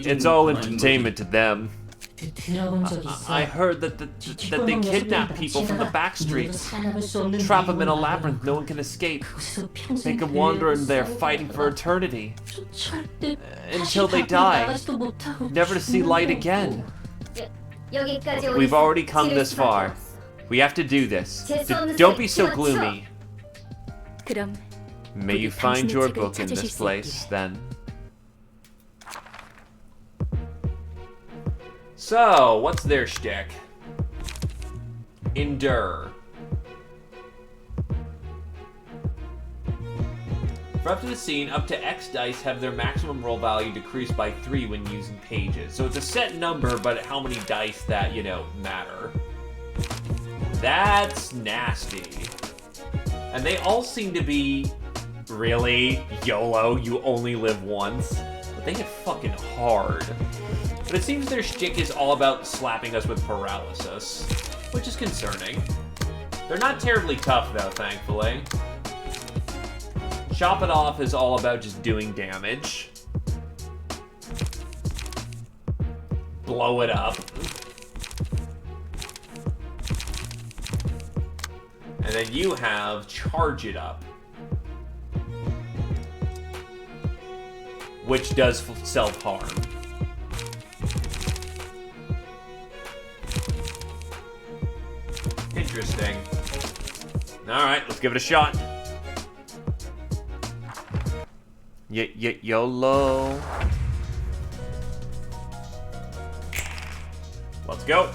It's all entertainment to them. 들어본 적 있어. I heard that they kidnap people from the back streets, trap them in a labyrinth no one can escape, make them wander in there fighting for eternity, until they die, never to see light again. We've already come this far. We have to do this. Don't be so gloomy. 그럼 May you find your book in this place, then. So, what's their shtick? Endure. For up to the scene, up to X dice have their maximum roll value decreased by 3 when using pages. So it's a set number, but how many dice that, matter. That's nasty. And they all seem to be, really, YOLO, you only live once. But they hit fucking hard. But it seems their shtick is all about slapping us with paralysis, which is concerning. They're not terribly tough, though, thankfully. Chop It Off is all about just doing damage. Blow It Up. And then you have Charge It Up, which does self-harm. Interesting. Alright, let's give it a shot. YOLO. Let's go.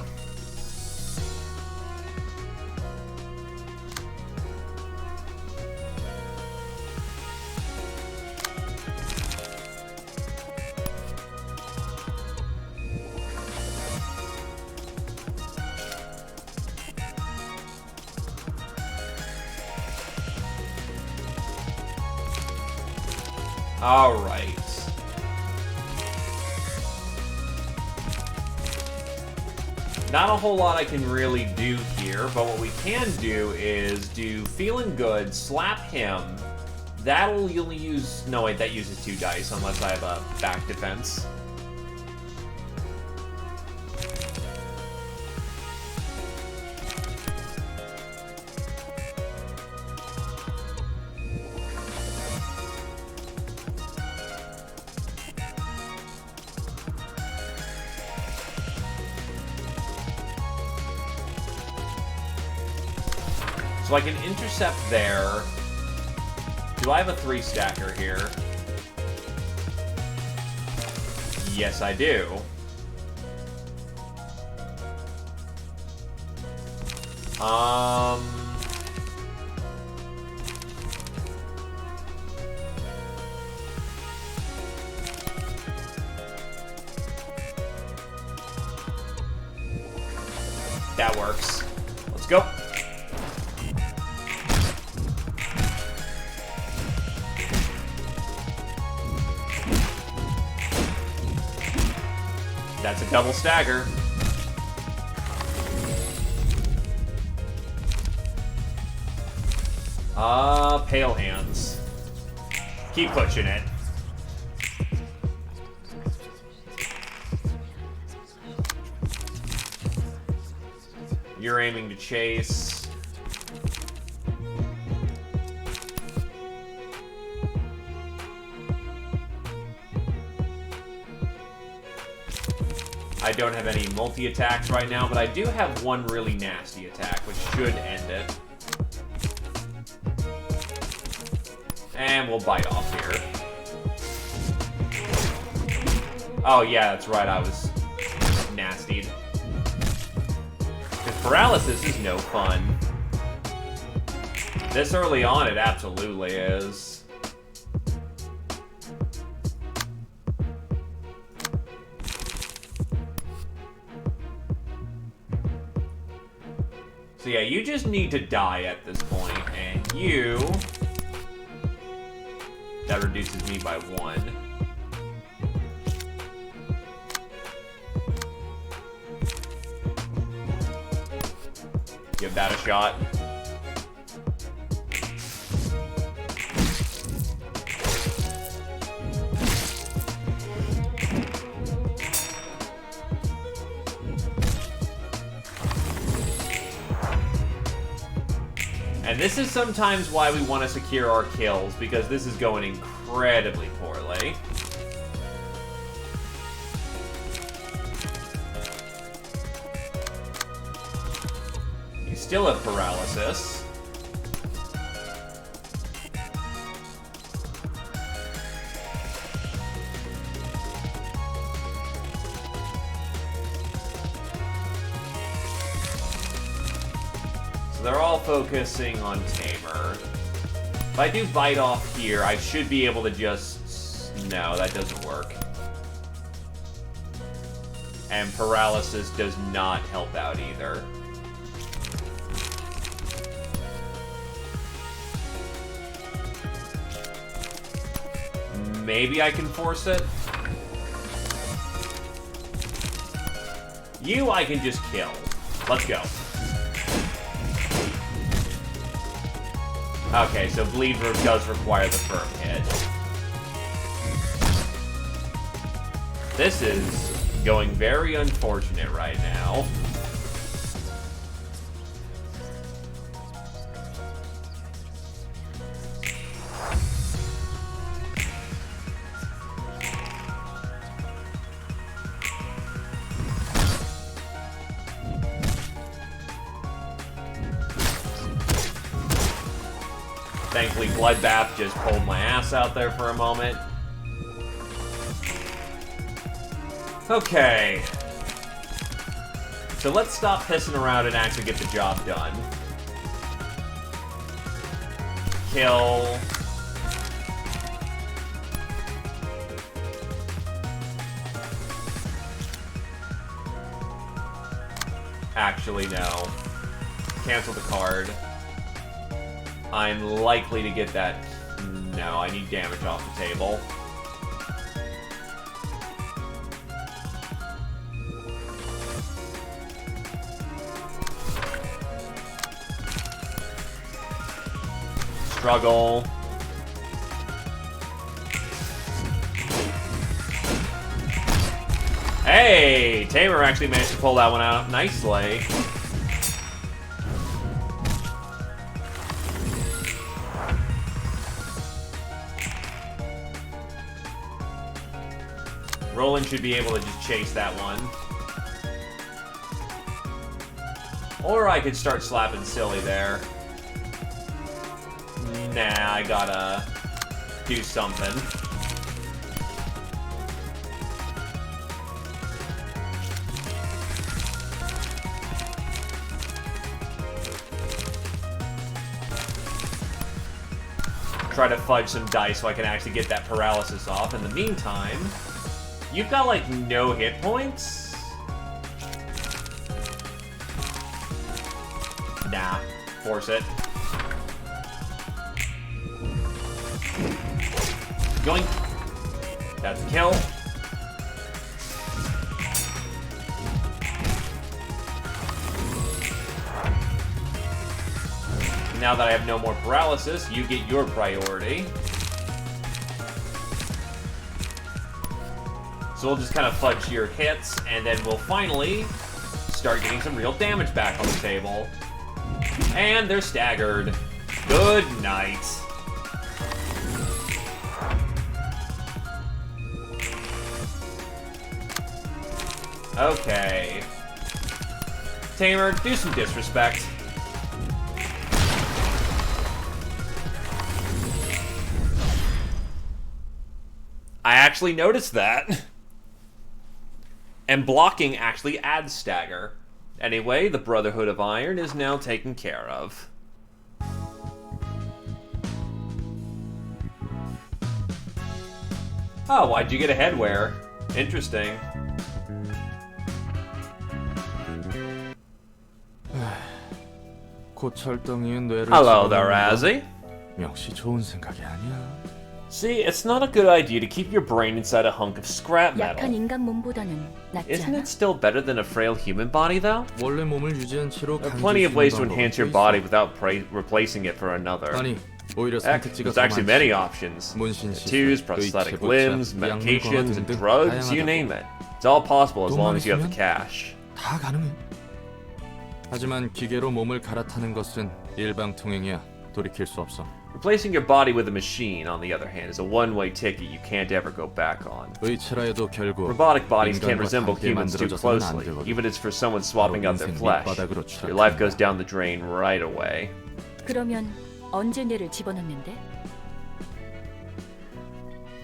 All right. Not a whole lot I can really do here, but what we can do is do Feeling Good, slap him. That'll only use... No, wait, that uses 2 dice unless I have a back defense. So I can intercept there. Do I have a 3-stacker here? Yes, I do. That works. Let's go. That's a double stagger. Pale hands. Keep pushing it. You're aiming to chase. I don't have any multi-attacks right now, but I do have one really nasty attack, which should end it. And we'll bite off here. Oh yeah, that's right, I was nastied. Because paralysis is no fun. This early on, it absolutely is. So yeah, you just need to die at this point, and you... That reduces me by 1. Give that a shot. And this is sometimes why we want to secure our kills, because this is going incredibly poorly. You still have paralysis. So they're all focusing on Tamer. If I do bite off here, I should be able to just... No, that doesn't work. And paralysis does not help out either. Maybe I can force it? You I can just kill. Let's go. Okay, so bleed does require the firm hit. This is going very unfortunate right now. Thankfully, Bloodbath just pulled my ass out there for a moment. Okay. So let's stop pissing around and actually get the job done. Kill. Actually, no. Cancel the card. I'm likely to get that. No, I need damage off the table. Struggle. Hey! Tamer actually managed to pull that one out nicely. Roland should be able to just chase that one. Or I could start slapping silly there. Nah, I gotta do something. Try to fudge some dice so I can actually get that paralysis off. In the meantime, you've got like no hit points? Nah, force it. Going. That's a kill. Now that I have no more paralysis, you get your priority. So we'll just kind of fudge your hits, and then we'll finally start getting some real damage back on the table. And they're staggered. Good night. Okay. Tamer, do some disrespect. I actually noticed that. And blocking actually adds stagger. Anyway, the Brotherhood of Iron is now taken care of. Oh, why'd you get a headwear? Interesting. 고철덩이의 뇌를 Hello there, 집어넣는 건 Razzie. 역시 좋은 생각이 아니야. See, it's not a good idea to keep your brain inside a hunk of scrap 약한 metal. 인간 몸보다는 낫지 Isn't 않아? it still better than a frail human body, though? 원래 몸을 유지한 채로 There are plenty of ways to 강제시키는 enhance your 방법도 body 있어. without replacing it for another. 아니, 오히려 Heck, 선택지가 there's 더 actually 많지. many options. 문신 Tattoos, 시술, prosthetic 의체 limbs, 부착, 약물 medications, 강화 and 등등 drugs, you 다양하다고. name it. It's all possible as long as you have the 돈만 cash. 다 가능해. 하지만 기계로 몸을 갈아타는 것은 일방통행이야. 돌이킬 수 없어. Replacing your body with a machine, on the other hand, is a one-way ticket you can't ever go back on. 의체라 해도 결국 Robotic bodies can't 인간과 resemble 함께 humans too 만들어져서는 안 closely, 되거든. even if it's for someone swapping out their 인생 flesh. 밑바닥으로 Your life goes 추락한다. down the drain right away. 그러면 언제 뇌를 집어넣는데?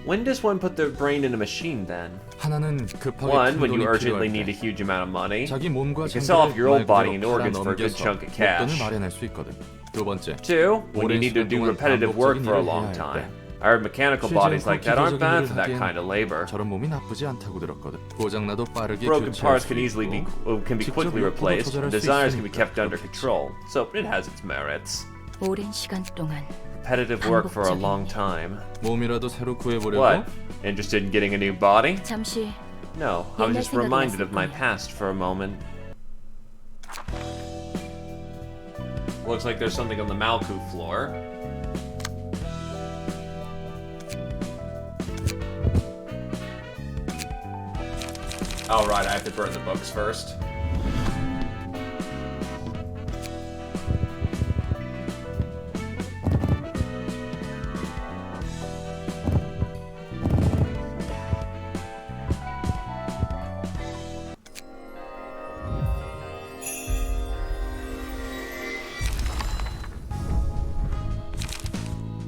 When does one put their brain in a machine, then? 하나는 급하게 One, 큰 when you 돈이 urgently 필요할 need a 때 huge amount of money. 자기 몸과 You can sell off your old 장기를 body 말 and 그대로 organs for a good 팔아 chunk of 넘겨서 cash. 목돈을 마련할 수 있거든. 두 번째, Two, when you 오랜 need to 시간 do 동안 repetitive work 반복적인 for a 일을 long 해야 할 time. 때 I heard mechanical bodies like that aren't bad for that kind of labor. 저런 몸이 나쁘지 않다고 들었거든. 고장나도 빠르게 Broken 교체할 parts 수 can easily 있고, can be 직접 quickly 욕구도 replaced. 조절할 수 Desires can be 있으니까 kept under 그렇겠지. control. So it has its merits. 오랜 시간 동안 Repetitive work for a long time. 몸이라도 새로 구해보려고? What? Interested in getting a new body? 잠시 No, I was 옛날 just reminded 생각이 of my 났을 거야. past for a moment. Looks like there's something on the Malku floor. Oh, right, I have to burn the books first.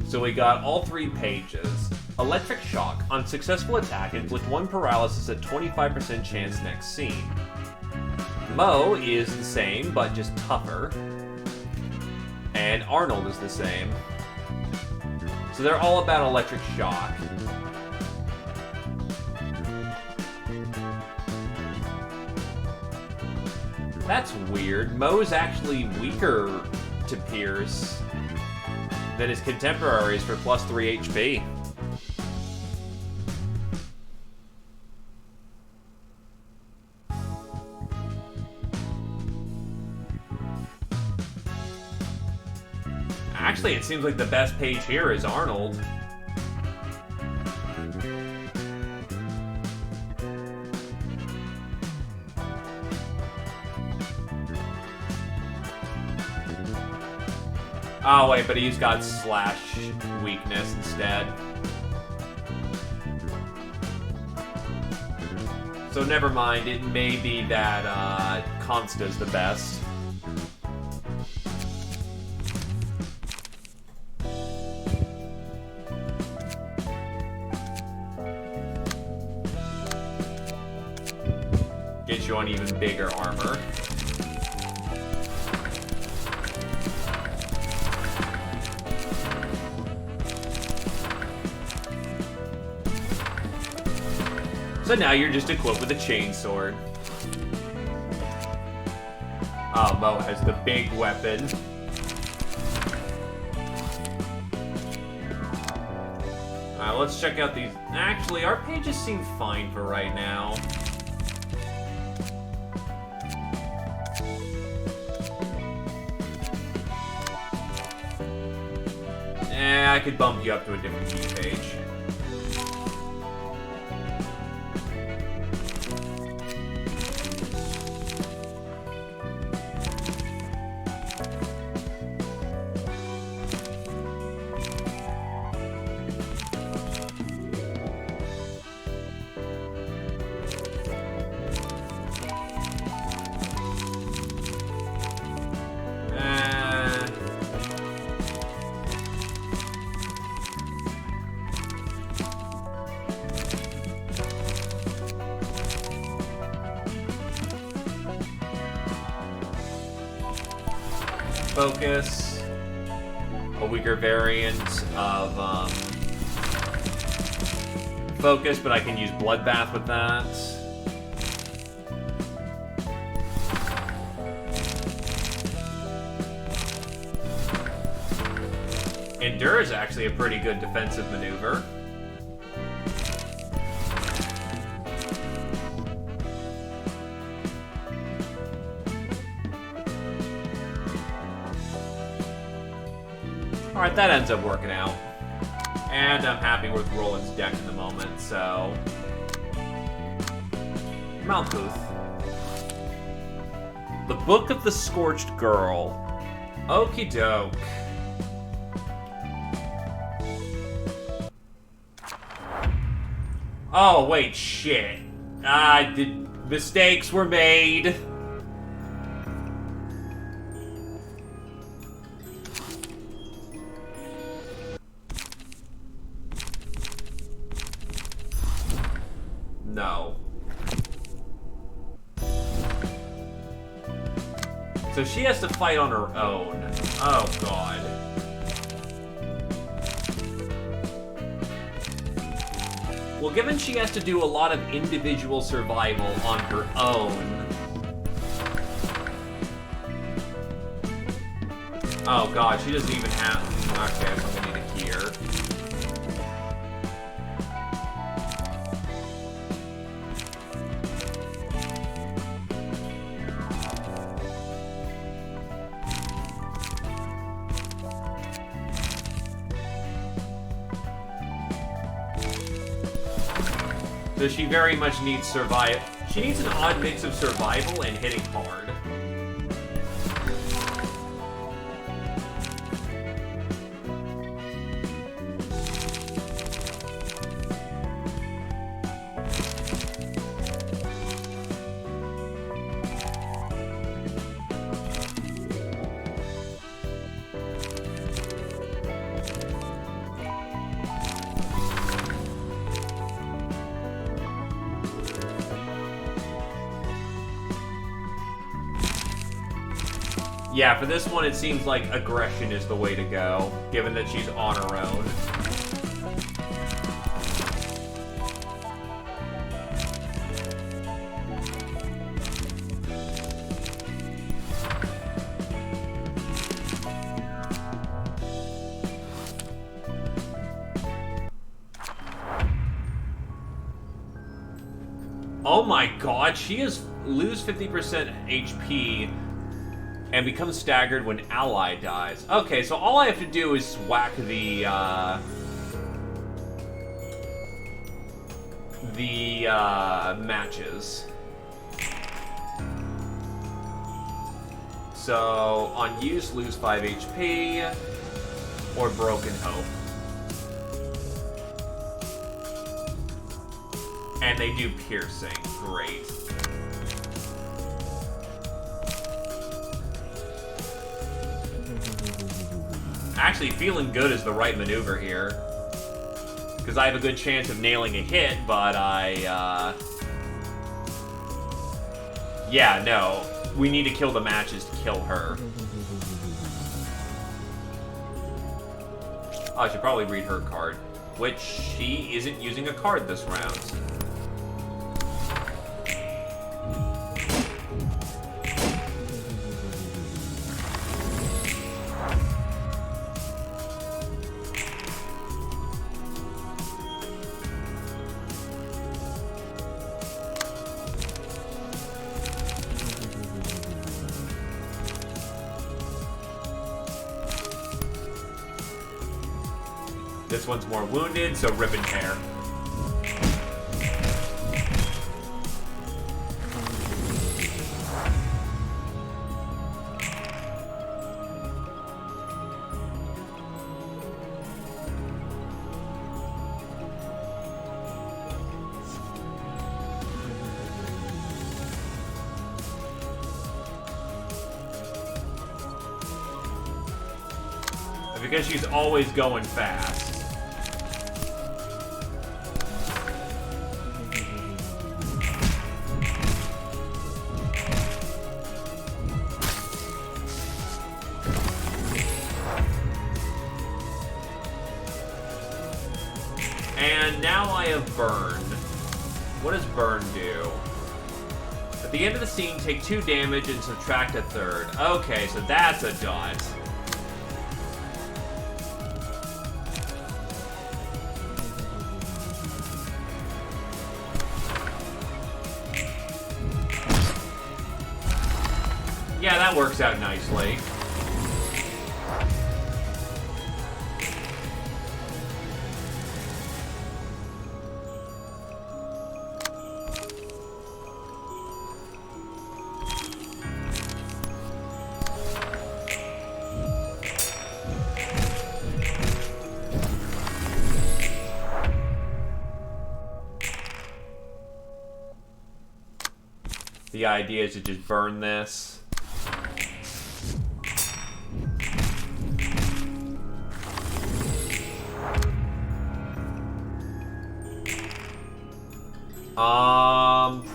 So we got all 3 pages. Electric shock. On successful attack, inflict 1 paralysis at 25% chance next scene. Mo is the same, but just tougher. And Arnold is the same. So they're all about electric shock. That's weird. Mo's actually weaker to Pierce than his contemporaries for plus 3 HP. Actually, it seems like the best page here is Arnold. Oh wait, but he's got slash weakness instead. So never mind, it may be that Consta's the best. Get you on even bigger armor. So now you're just equipped with a chainsword. Oh, Mo has the big weapon. Alright, let's check out these. Actually, our pages seem fine for right now. I could bump you up to a different key page. Focus, a weaker variant of focus, but I can use bloodbath with that. Endure is actually a pretty good defensive maneuver. Alright, that ends up working out. And I'm happy with Roland's deck in the moment, so... Malkuth. The Book of the Scorched Girl. Okie doke. Oh, wait, shit. Mistakes were made. No. So she has to fight on her own. Oh, God. Well, given she has to do a lot of individual survival on her own... Oh, God, she doesn't even have... Okay, I'm gonna need a here. So she very much needs survival. She needs an odd mix of survival and hitting hard. Yeah, for this one, it seems like aggression is the way to go, given that she's on her own. Oh my god, she is lose 50% HP and becomes staggered when ally dies. Okay, so all I have to do is whack the matches. So, on use, lose 5 HP, or Broken Hope. And they do piercing. Great. Actually, feeling good is the right maneuver here. Because I have a good chance of nailing a hit, but yeah, no. We need to kill the matches to kill her. Oh, I should probably read her card. Which she isn't using a card this round. This one's more wounded, so rip and tear. Because she's always going fast. And now I have Burn. What does Burn do? At the end of the scene, take 2 damage and subtract a third. Okay, so that's a dot. Yeah, that works out nicely. The idea is to just burn this.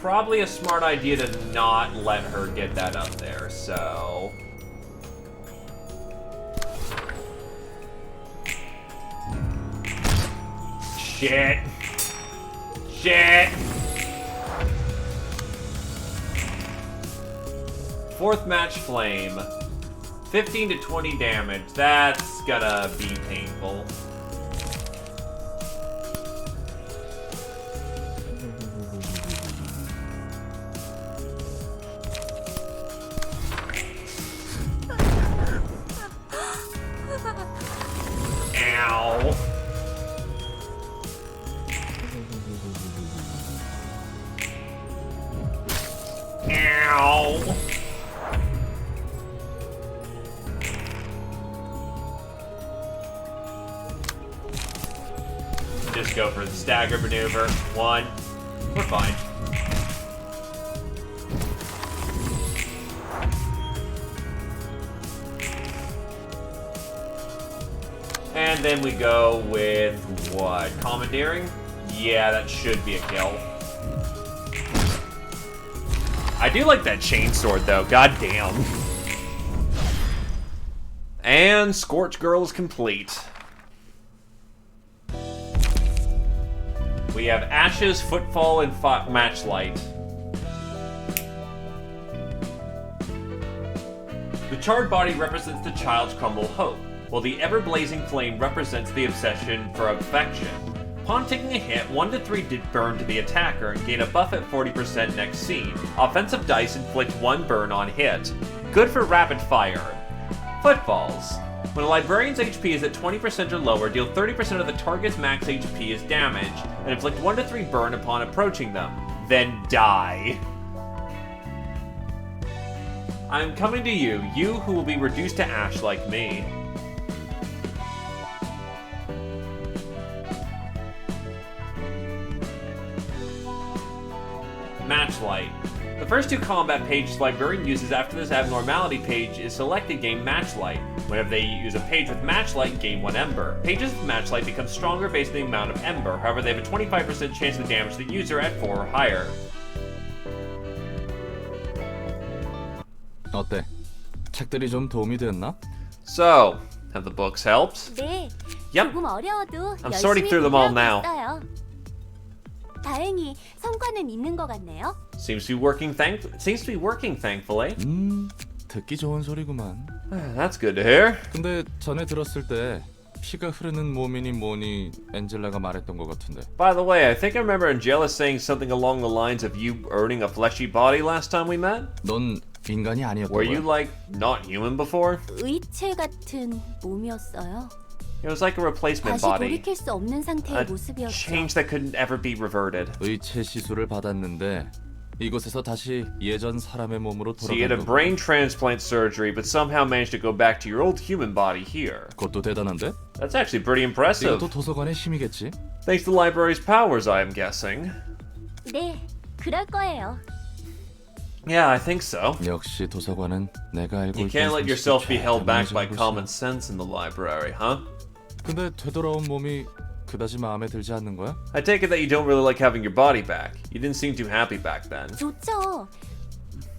Probably a smart idea to not let her get that up there, so... Shit. Shit. Fourth match flame. 15 to 20 damage. That's gonna be painful. Ow. Ow. Just go for the stagger maneuver. One. We're fine. And then we go with what? Commandeering? Yeah, that should be a kill. I do like that chainsword though, god damn. And Scorch Girl is complete. We have Ashes, Footfall, and Matchlight. The charred body represents the child's crumbled hope, while the ever-blazing flame represents the obsession for affection. Upon taking a hit, 1 to 3 did burn to the attacker and gain a buff at 40% next scene. Offensive dice inflict 1 burn on hit. Good for rapid fire. Footfalls. When a librarian's HP is at 20% or lower, deal 30% of the target's max HP as damage, and inflict 1 to 3 burn upon approaching them. Then die. I'm coming to you, you who will be reduced to ash like me. Matchlight. The first 2 combat pages Librarian uses after this abnormality page is selected gain Matchlight. Whenever they use a page with Matchlight, gain 1 Ember. Pages with Matchlight become stronger based on the amount of Ember, however they have a 25% chance to damage the user at 4 or higher. 어때? 책들이 좀 도움이 됐나? So, have the books helped? 네. Yep. 조금 어려워도 I'm sorting through them all now. 있어요. 다행히 성과는 있는 것 같네요. Seems to be working, thankfully. 듣기 좋은 소리구만. That's good to hear. 근데 전에 들었을 때 피가 흐르는 몸이니 뭐니 엔젤라가 말했던 것 같은데. By the way, I think I remember Angela saying something along the lines of you earning a fleshy body last time we met. 넌 인간이 아니었던 Were 거야? you like not human before? 의체 같은 몸이었어요. It was like a replacement 다시 body. 돌이킬 수 없는 상태의 A 모습이었죠. change that couldn't ever be reverted. 의체 시술을 받았는데 이곳에서 다시 예전 사람의 몸으로 So you had a 돌아간 brain 거고. transplant surgery, but somehow managed to go back to your old human body here. 그것도 대단한데? That's actually pretty impressive. 이것도 도서관의 힘이겠지? Thanks to the library's powers, I am guessing. 네, 그럴 거예요. Yeah, I think so. 역시 도서관은 내가 알고 You 있던 can't let yourself be held back by 곳이야. common sense in the library, huh? 근데 되돌아온 몸이 그다지 마음에 들지 않는 거야? I take it that you don't really like having your body back. You didn't seem too happy back then. 좋죠.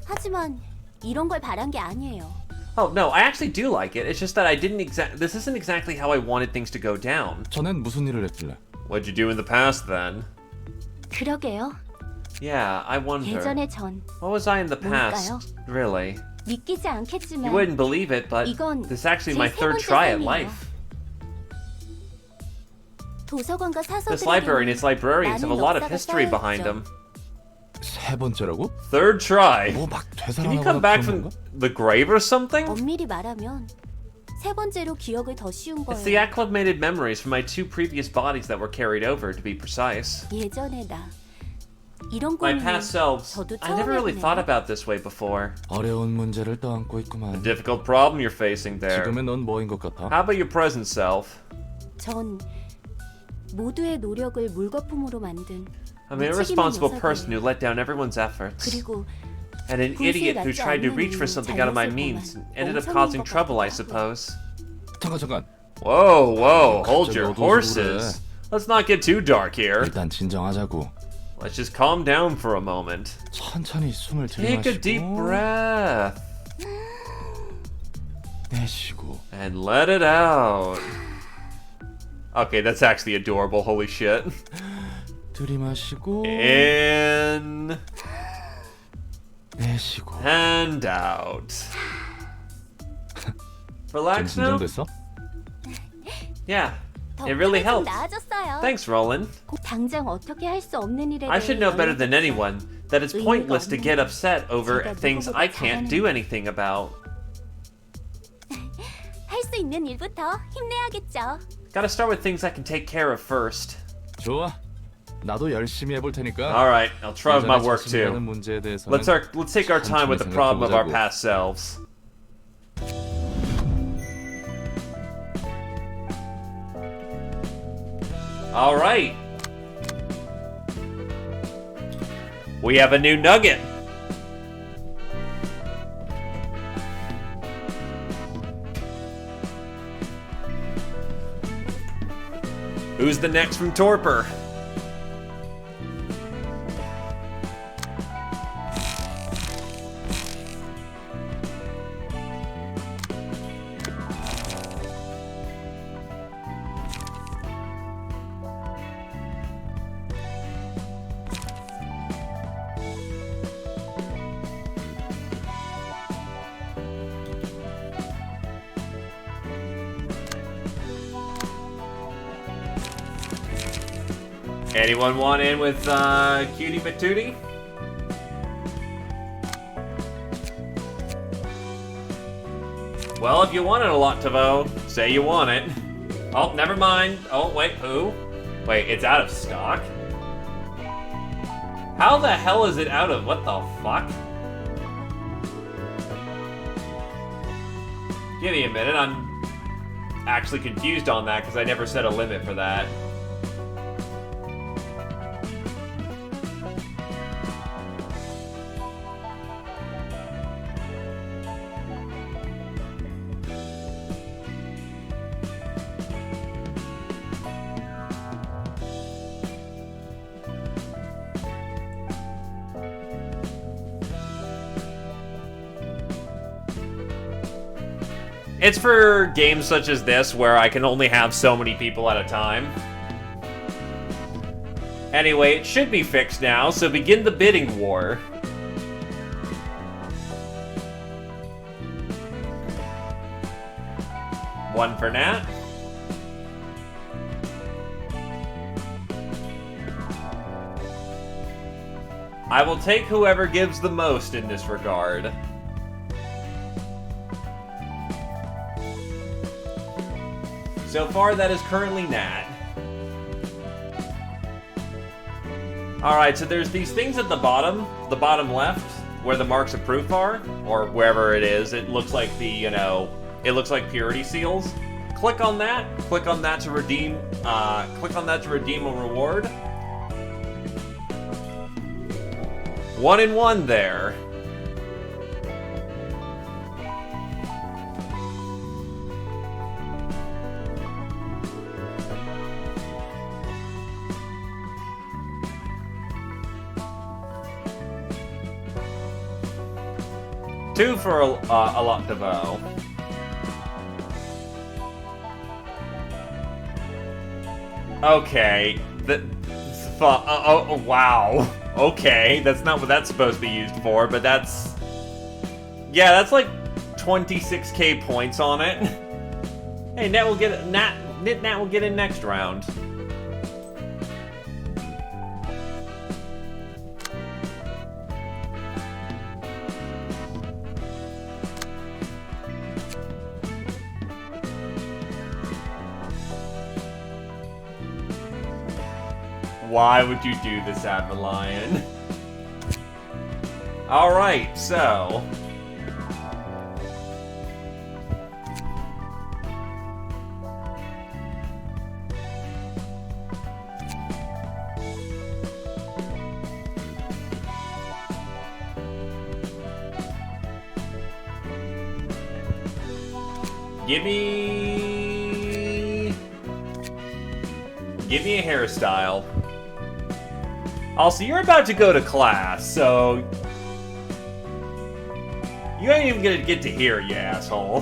하지만 이런 걸 바란 게 아니에요. Oh, no, I actually do like it. It's just that I didn't this isn't exactly how I wanted things to go down. 전엔 무슨 일을 했길래? What'd you do in the past then? 그러게요. Yeah, I wonder. 예전의 전 What was I in the past? 뭘까요? Really? 믿기지 You 않겠지만 wouldn't believe it, but 이건 this is actually 제 my 세 third 번째 try at 삶이에요. life. 도서관과 This library and its librarians have a lot of history behind them. 세 번째라고? Third try. 뭐막 Can you come back from the grave or something? 엄밀히 말하면 세 번째로 기억을 더 씌운 It's the 거예요. acclimated memories from my 2 previous bodies that were carried over, to be precise. 예전에 나 이런 My 고민을 past selves, 저도 I 처음 never really thought 해보네요. about this way before. 어려운 문제를 떠안고 A 있구만. difficult problem you're facing there. 지금의 넌 뭐인 것 같아? How about your present self? 전 모두의 노력을 물거품으로 만든 I'm an irresponsible person who let down everyone's efforts. 그리고 And an idiot who tried to reach for something out of my means and ended up causing trouble, I suppose. 잠깐. Whoa, whoa, hold 갑자기 your 어두워서 horses. Let's not get too dark here. 일단 진정하자고. Let's just calm down for a moment. 천천히 숨을 Take a deep 들이마시고 breath 내쉬고. and let it out. Okay, that's actually adorable, holy shit. 들이마시고 In 내쉬고. and out. Relax now? 진정됐어? Yeah, it really 덕분에 좀 helps. 나아졌어요. Thanks, Roland. 당장 어떻게 할 수 없는 일에 I should know 대해 better than anyone that it's pointless to get upset over 제가 things 누구보다 I can't do anything about. 할 수 있는 일부터 힘내야겠죠. Gotta start with things I can take care of first. 좋아. 나도 열심히 해볼 테니까. Alright, I'll try with my 예전에 work 자신이라는 too. 문제에 대해서는 Let's take our time with the problem of our past selves. Alright. We have a new nugget. Who's the next from Torpor? Anyone want in with Cutie Patootie? Well, if you want it a lot, Tavo, say you want it. Oh, never mind. Oh, wait, who? Wait, it's out of stock? How the hell is it out of... what the fuck? Give me a minute, I'm actually confused on that because I never set a limit for that. It's for games such as this where I can only have so many people at a time. Anyway, it should be fixed now, so begin the bidding war. One for Nat. I will take whoever gives the most in this regard. So far, that is currently Nat. Alright, so there's these things at the bottom left, where the marks of proof are, or wherever it is. It looks like the, you know, it looks like purity seals. Click on that to redeem, a reward. 1 and 1 there. Two for a lot to vow. Okay. Oh, wow. Okay, that's not what that's supposed to be used for, but that's... yeah, that's like 26k points on it. Hey, Nat will get in next round. Why would you do this, Adverlion? Alright, so... Give me a hairstyle. Also, you're about to go to class, so... You ain't even gonna get to hear, you asshole.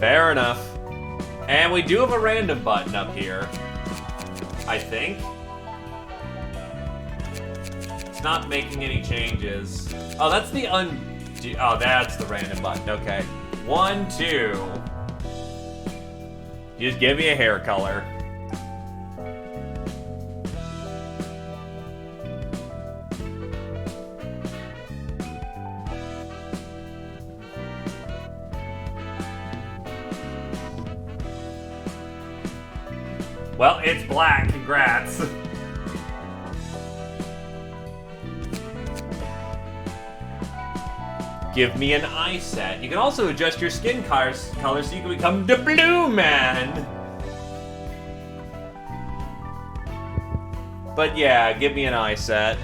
Fair enough. And we do have a random button up here. I think. It's not making any changes. Oh, that's the oh, that's the random button. Okay. 1, 2. Just give me a hair color. Well, it's black. Congrats. Give me an eye set. You can also adjust your skin color so you can become the Blue Man. But yeah, give me an eye set.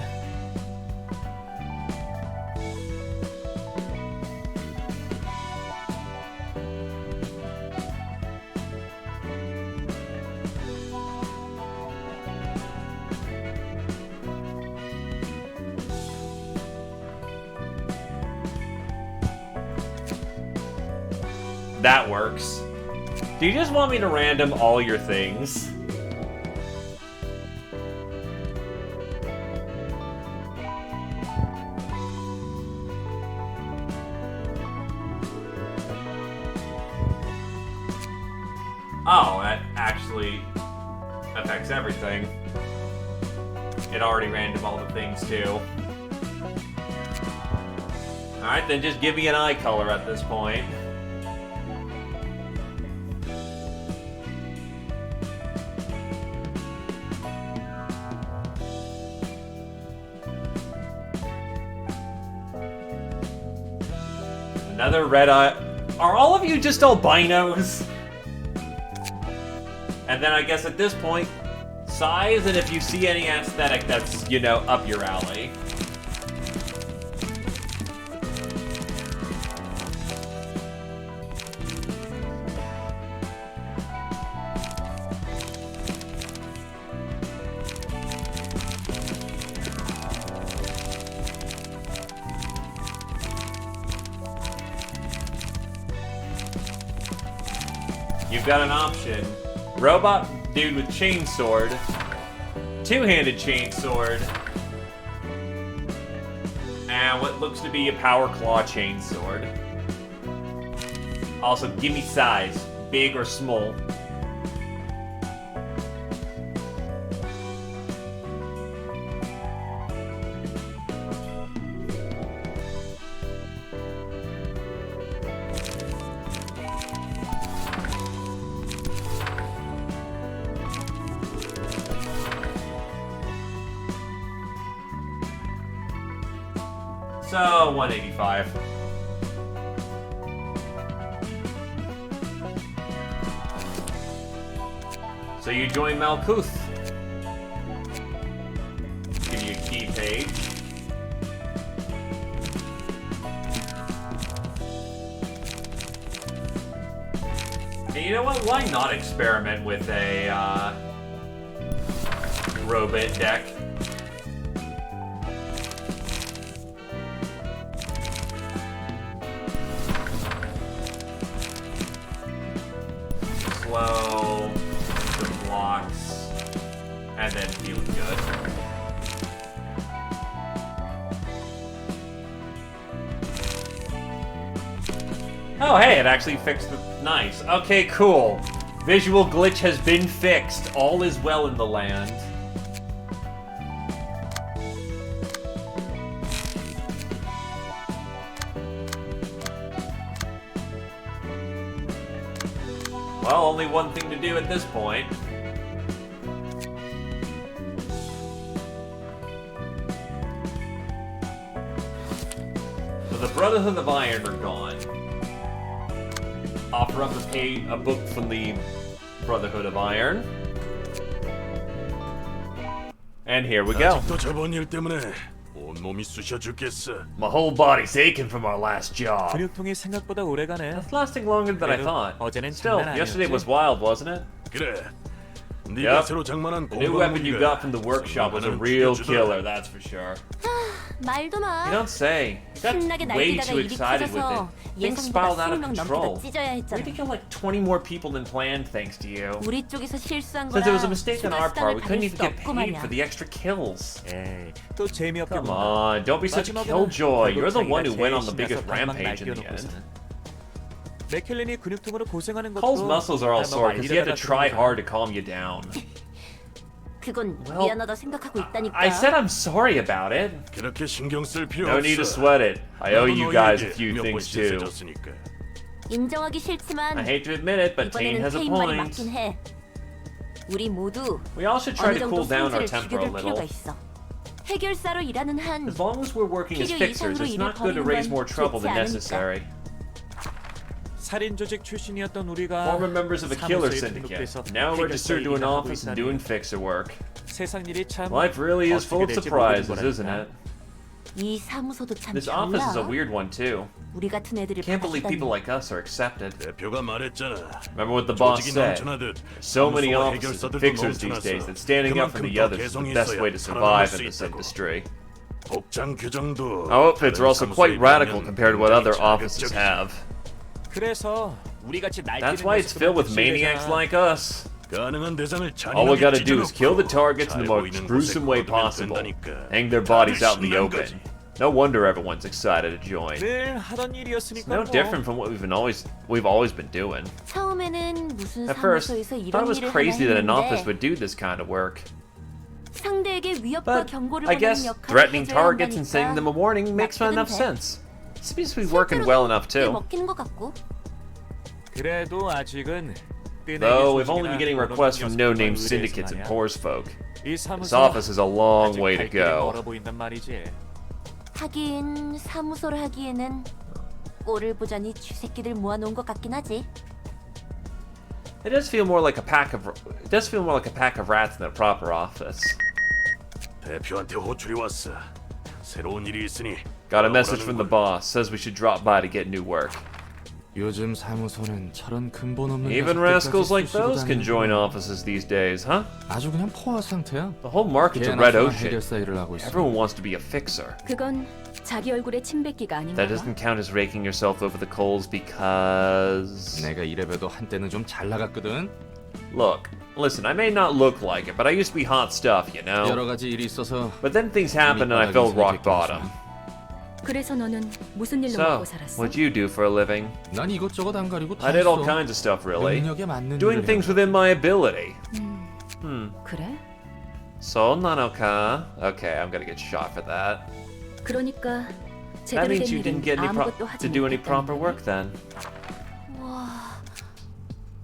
That works. Do you just want me to random all your things? Oh, that actually affects everything. It already random all the things too. Alright, then just give me an eye color at this point. Another red eye. Are all of you just albinos? And then I guess at this point, size, and if you see any aesthetic that's, you know, up your alley. You've got an option. Robot dude with chainsword. Two-handed chainsword. And what looks to be a power claw chainsword. Also, give me size. Big or small. So, 185. So you join Malkuth. Give you a key page. And you know what? Why not experiment with a robot deck? Slow, some blocks, and then feeling good. Oh, hey, it actually fixed the... Nice. Okay, cool. Visual glitch has been fixed. All is well in the land. Well, only one thing to do at this point. So the Brotherhood of Iron are gone. Offer up a book from the Brotherhood of Iron. And here we go. 아직도 저번 일 때문에 온몸이 쑤셔 죽겠어. My whole body's aching from our last job. 근육통이 생각보다 오래가네. That's lasting longer than I thought. 어제는 Still, 장난 yesterday 아니었지? was wild, wasn't it? 그래. 네가 Yep. 새로 장만한 The new weapon you 공방무기가 got from the workshop was a real killer, that's for sure. 말도 마. You don't say. Got 신나게 way 날뛰다가 too 일이 excited with 터져서 it. Things 예상보다 spiraled out of 20명 control. 넘게 찢어야 We 했잖아. had to kill like 20 more people than planned thanks to you. 우리 쪽에서 실수한 Since 거라 it was a mistake on our part, we couldn't 받을 even 수 get 없고 paid 말이야. for the extra kills. 에이, 또 재미없게 Come 본다. on, don't be such a 마지막으로는 killjoy. 결국 You're the 자기가 one who went 제일 on the biggest 신나서 방방 rampage in the 날뛰어놓고서는. end. 맥켈린이 근육통으로 고생하는 것도 Cole's muscles are all 뭐 sore because he had to 말리다가 try 그런 hard to calm you down. 그건 Well, 미안하다 생각하고 있다니까. I said I'm sorry about it. 그렇게 신경 쓸 필요 No 없어. need to sweat it. I owe 나도 you guys a 너희에게 few 몇 things 번씩 too. 세졌으니까. 인정하기 싫지만 I hate to admit it, but Tane 이번에는 has a 테인 말이 point. 맞긴 해. 우리 모두 We all should try 어느 to 정도 cool down our 성질을 temper a 죽여둘 필요가 little. 있어. 해결사로 일하는 한 As long as we're working as 필요 fixers, 이상으로 it's 일을 not good to 벌이는 raise 건 more trouble 좋지 than 않으니까. necessary. 살인 조직 출신이었던 우리가 Former members of a killer 사무소에 syndicate, 등록돼서 now 해결사 registered to an 일이나 하고 office and 있다니. doing fixer work. 세상 일이 참 Life really is full of 어떻게 될지 surprises, 모르는 isn't 거라니까. it? 이 사무소도 참 This office is a 별나. weird one too. 우리 같은 애들을 Can't believe people 받아주다니. like us are accepted. 대표가 말했잖아. Remember what the boss 조직이 said? 넘쳐나듯 So many 사무소와 offices and 해결사들도 fixers these 넘쳐나서 days that standing up from 그만큼 the 더 others is the 개성이 best 있어야 way to 살아남을 survive 수 in this 있다고. industry. 복장 규정도 Our outfits are also quite 다른 radical 사무소에 compared to what 비하면 other 굉장히 offices 자극적이지. have. 그래서 우리같이 That's why it's filled with maniacs like us. 가능한 대상을 All we 잔인하게 gotta do is kill the 찢어놓고 targets in the 잘 most 보이는 gruesome 곳에 way 걸어두면 possible. 된다니까. Hang their bodies out in the 다들 open. 신난 거지. No wonder everyone's excited to join. 늘 하던 It's 일이었으니까 no 뭐. different from what we've always been doing. 처음에는 무슨 At first, 사무소에서 I thought it 이런 was 일을 crazy that an office 하나 would do this kind of work. 상대에게 위협과 But 경고를 I 보내는 guess 역할을 threatening 해줘야 targets and sending them a 한다니까. warning makes enough 돼. sense. It seems to be working well enough 꽤 too. 먹히는 것 같고. 그래도 아직은 Though we've only been getting requests from no-name syndicates and poor's folk. This office is a long way to go. 멀어 보인단 말이지. 하긴 사무소를 하기에는 꼴을 보자니 쥐새끼들 모아놓은 것 같긴 하지. It does feel more like a pack of rats than a proper office. 대표한테 호출이 왔어. 새로운 일이 있으니 Got a message from the boss. Says we should drop by to get new work. 요즘 사무소는 저런 근본 없는 Even rascals like those can join offices these days, huh? 아주 그냥 포화 상태야. The whole market's a 개나 red 소나 ocean. 해결사 일을 하고 있어. Everyone wants to be a fixer. 그건 자기 얼굴에 침 뱉기가 아닌가 That 봐. doesn't count as raking yourself over the coals because... 내가 이래봬도 한때는 좀 잘 나갔거든. Look, listen, I may not look like it, but I used to be hot stuff, you know? 여러 가지 일이 있어서. But then things happened and I fell rock bottom. 그래서 너는 무슨 일로 So, 먹고 살았어? what'd you do for a living? 난 이것저것 안 가리고 다 I did all 했어. kinds of stuff, really. 능력에 맞는 Doing 일을 things 해야 within my ability. 그래? So, Nanoka. Okay, I'm gonna get shot for that. 그러니까 That 제대로 means 된 you didn't 일은 get any 아무것도 하지 to do any 못했다는 proper 거네. work then. 와,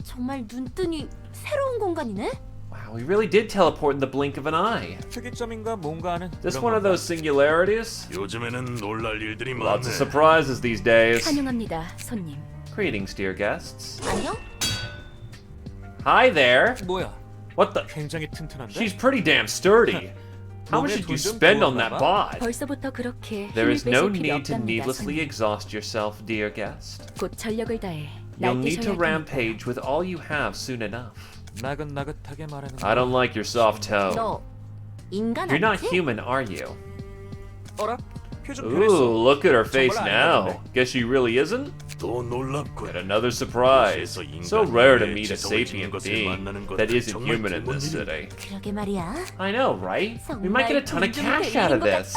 정말 눈뜨니 새로운 공간이네. Wow, we really did teleport in the blink of an eye. 특이점인가 뭔가 하는 This 그런 one of 건가? those singularities? 요즘에는 놀랄 일들이 Lots of 많네. surprises these days. 환영합니다, 손님. Greetings, dear guests. 안녕? Hi there. 뭐야? What the? 굉장히 튼튼한데? She's pretty damn sturdy. How much did you spend on that bod? 벌써부터 그렇게 There 힘을 is no 빼실 필요 need to 없답니다, needlessly 손님. exhaust yourself, dear guest. 곧 전력을 다해 You'll need to 날뛰셔야 할 테니까. rampage with all you have soon enough. 나긋나긋하게 말하는 I don't like your soft tone. 너 인간 You're not 아니지? human, are you? 어라? 표정 Ooh, 변했어. look at her face 정말 now. 아니던데. Guess she really isn't? 또 놀랍군. Yet another surprise. 도시에서 So 인간이 rare to 왜 meet a 지성을 sapient 지닌 것을 being 만나는 건 that isn't 정말 human in 드문 this 일이네. city. 그러게 말이야. I know, right? We might get a ton of cash out of this.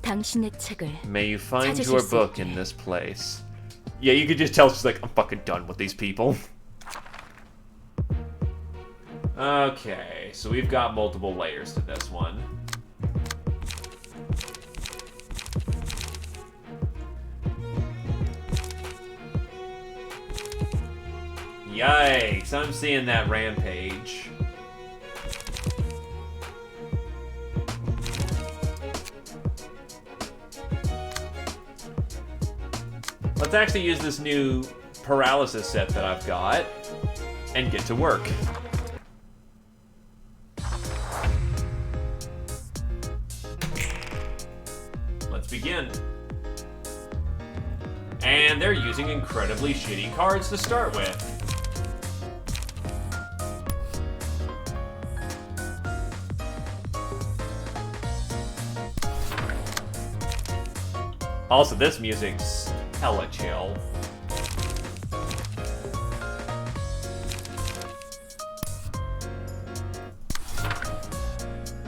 당신의 책을 May you find 찾으실 your 수 book 있게. in this place. Yeah, you could just tell she's like, I'm fucking done with these people. Okay, so we've got multiple layers to this one. Yikes, I'm seeing that rampage. Let's actually use this new paralysis set that I've got and get to work. Let's begin. And they're using incredibly shitty cards to start with. Also, this music's hella chill.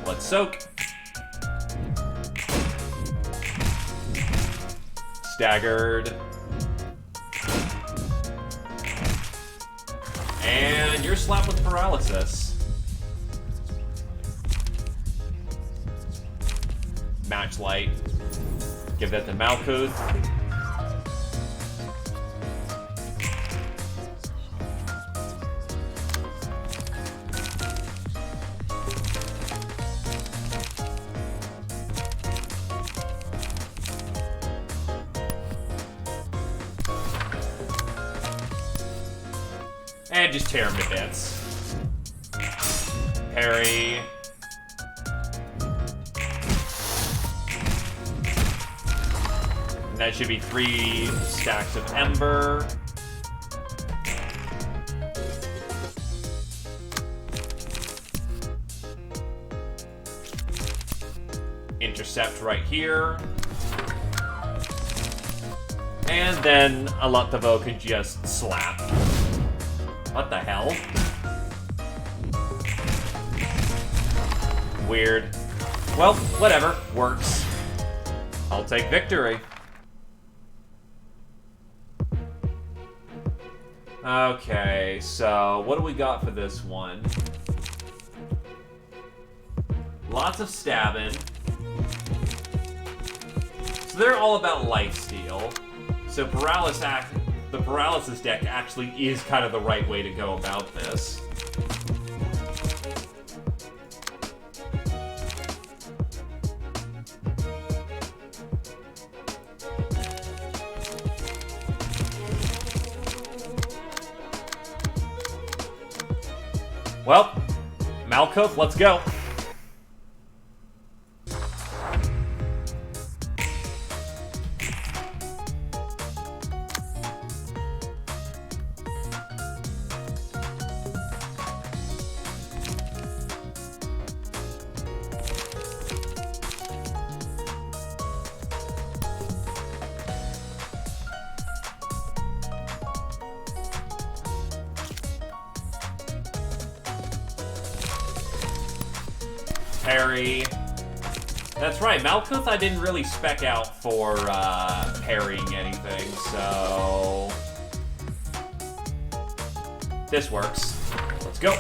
Let's soak. Staggered. And you're slapped with paralysis. Match light. Give that to Malkuth. And just tear him to bits. Parry. And that should be 3 stacks of Ember. Intercept right here. And then Alantavo can just slap. What the hell? Weird. Well, whatever. Works. I'll take victory. Okay, so what do we got for this one? Lots of stabbing. So they're all about lifesteal. So the paralysis deck actually is kind of the right way to go about this. Well, Malkuth, let's go. Parry. That's right, Malkuth I didn't really spec out for parrying anything, so... This works. Let's go.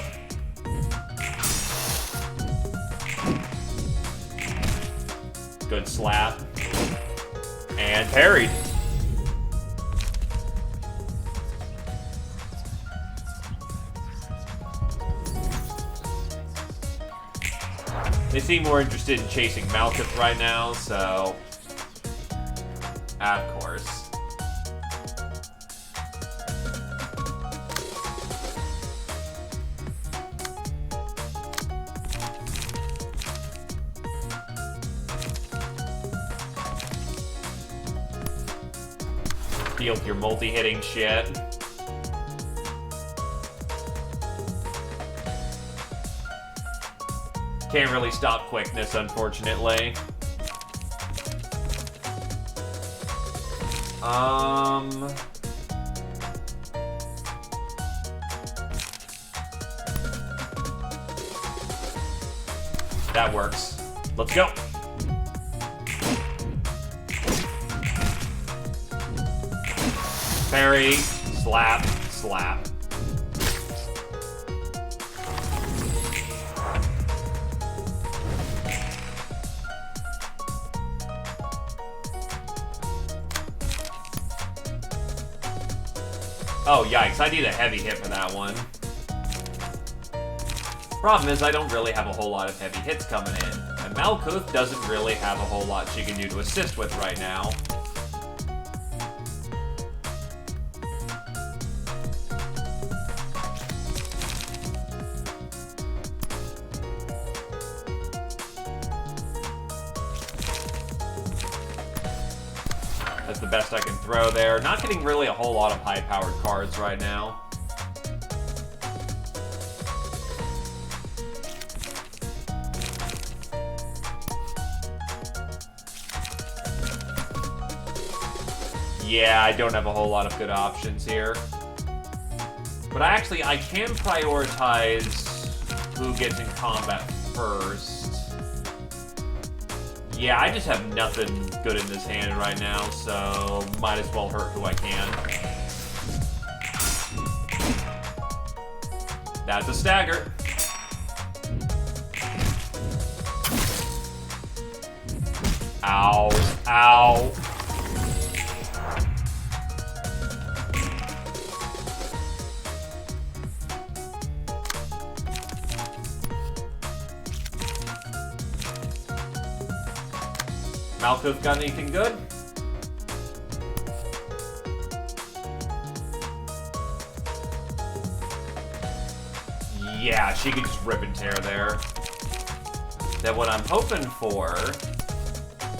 Good slap. And parried. They seem more interested in chasing Malkuth right now, so... Of course. Deal with your multi-hitting shit. Can't really stop quickness, unfortunately. That works. Let's go. Parry, slap, slap. Oh, yikes, I need a heavy hit for that one. Problem is, I don't really have a whole lot of heavy hits coming in, and Malkuth doesn't really have a whole lot she can do to assist with right now. That's the best I can throw there. Not getting really a whole lot of high-powered cards right now. Yeah, I don't have a whole lot of good options here. But I can prioritize who gets in combat first. Yeah, I just have nothing good in this hand right now, so might as well hurt who I can. That's a stagger. Ow, ow. Malkuth got anything good? Yeah, she can just rip and tear there. Then what I'm hoping for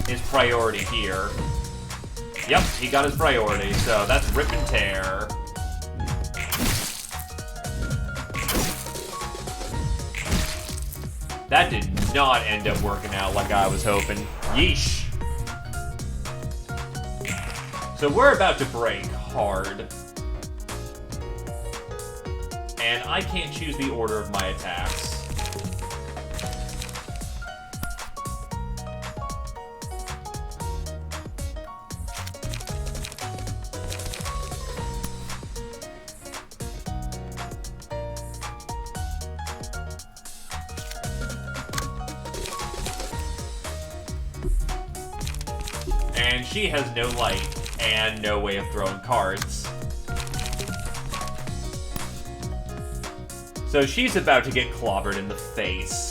is priority here. Yep, he got his priority, so that's rip and tear. That did not end up working out like I was hoping. Yeesh. So we're about to break hard. And I can't choose the order of my attacks. And she has no light and no way of throwing cards. So she's about to get clobbered in the face.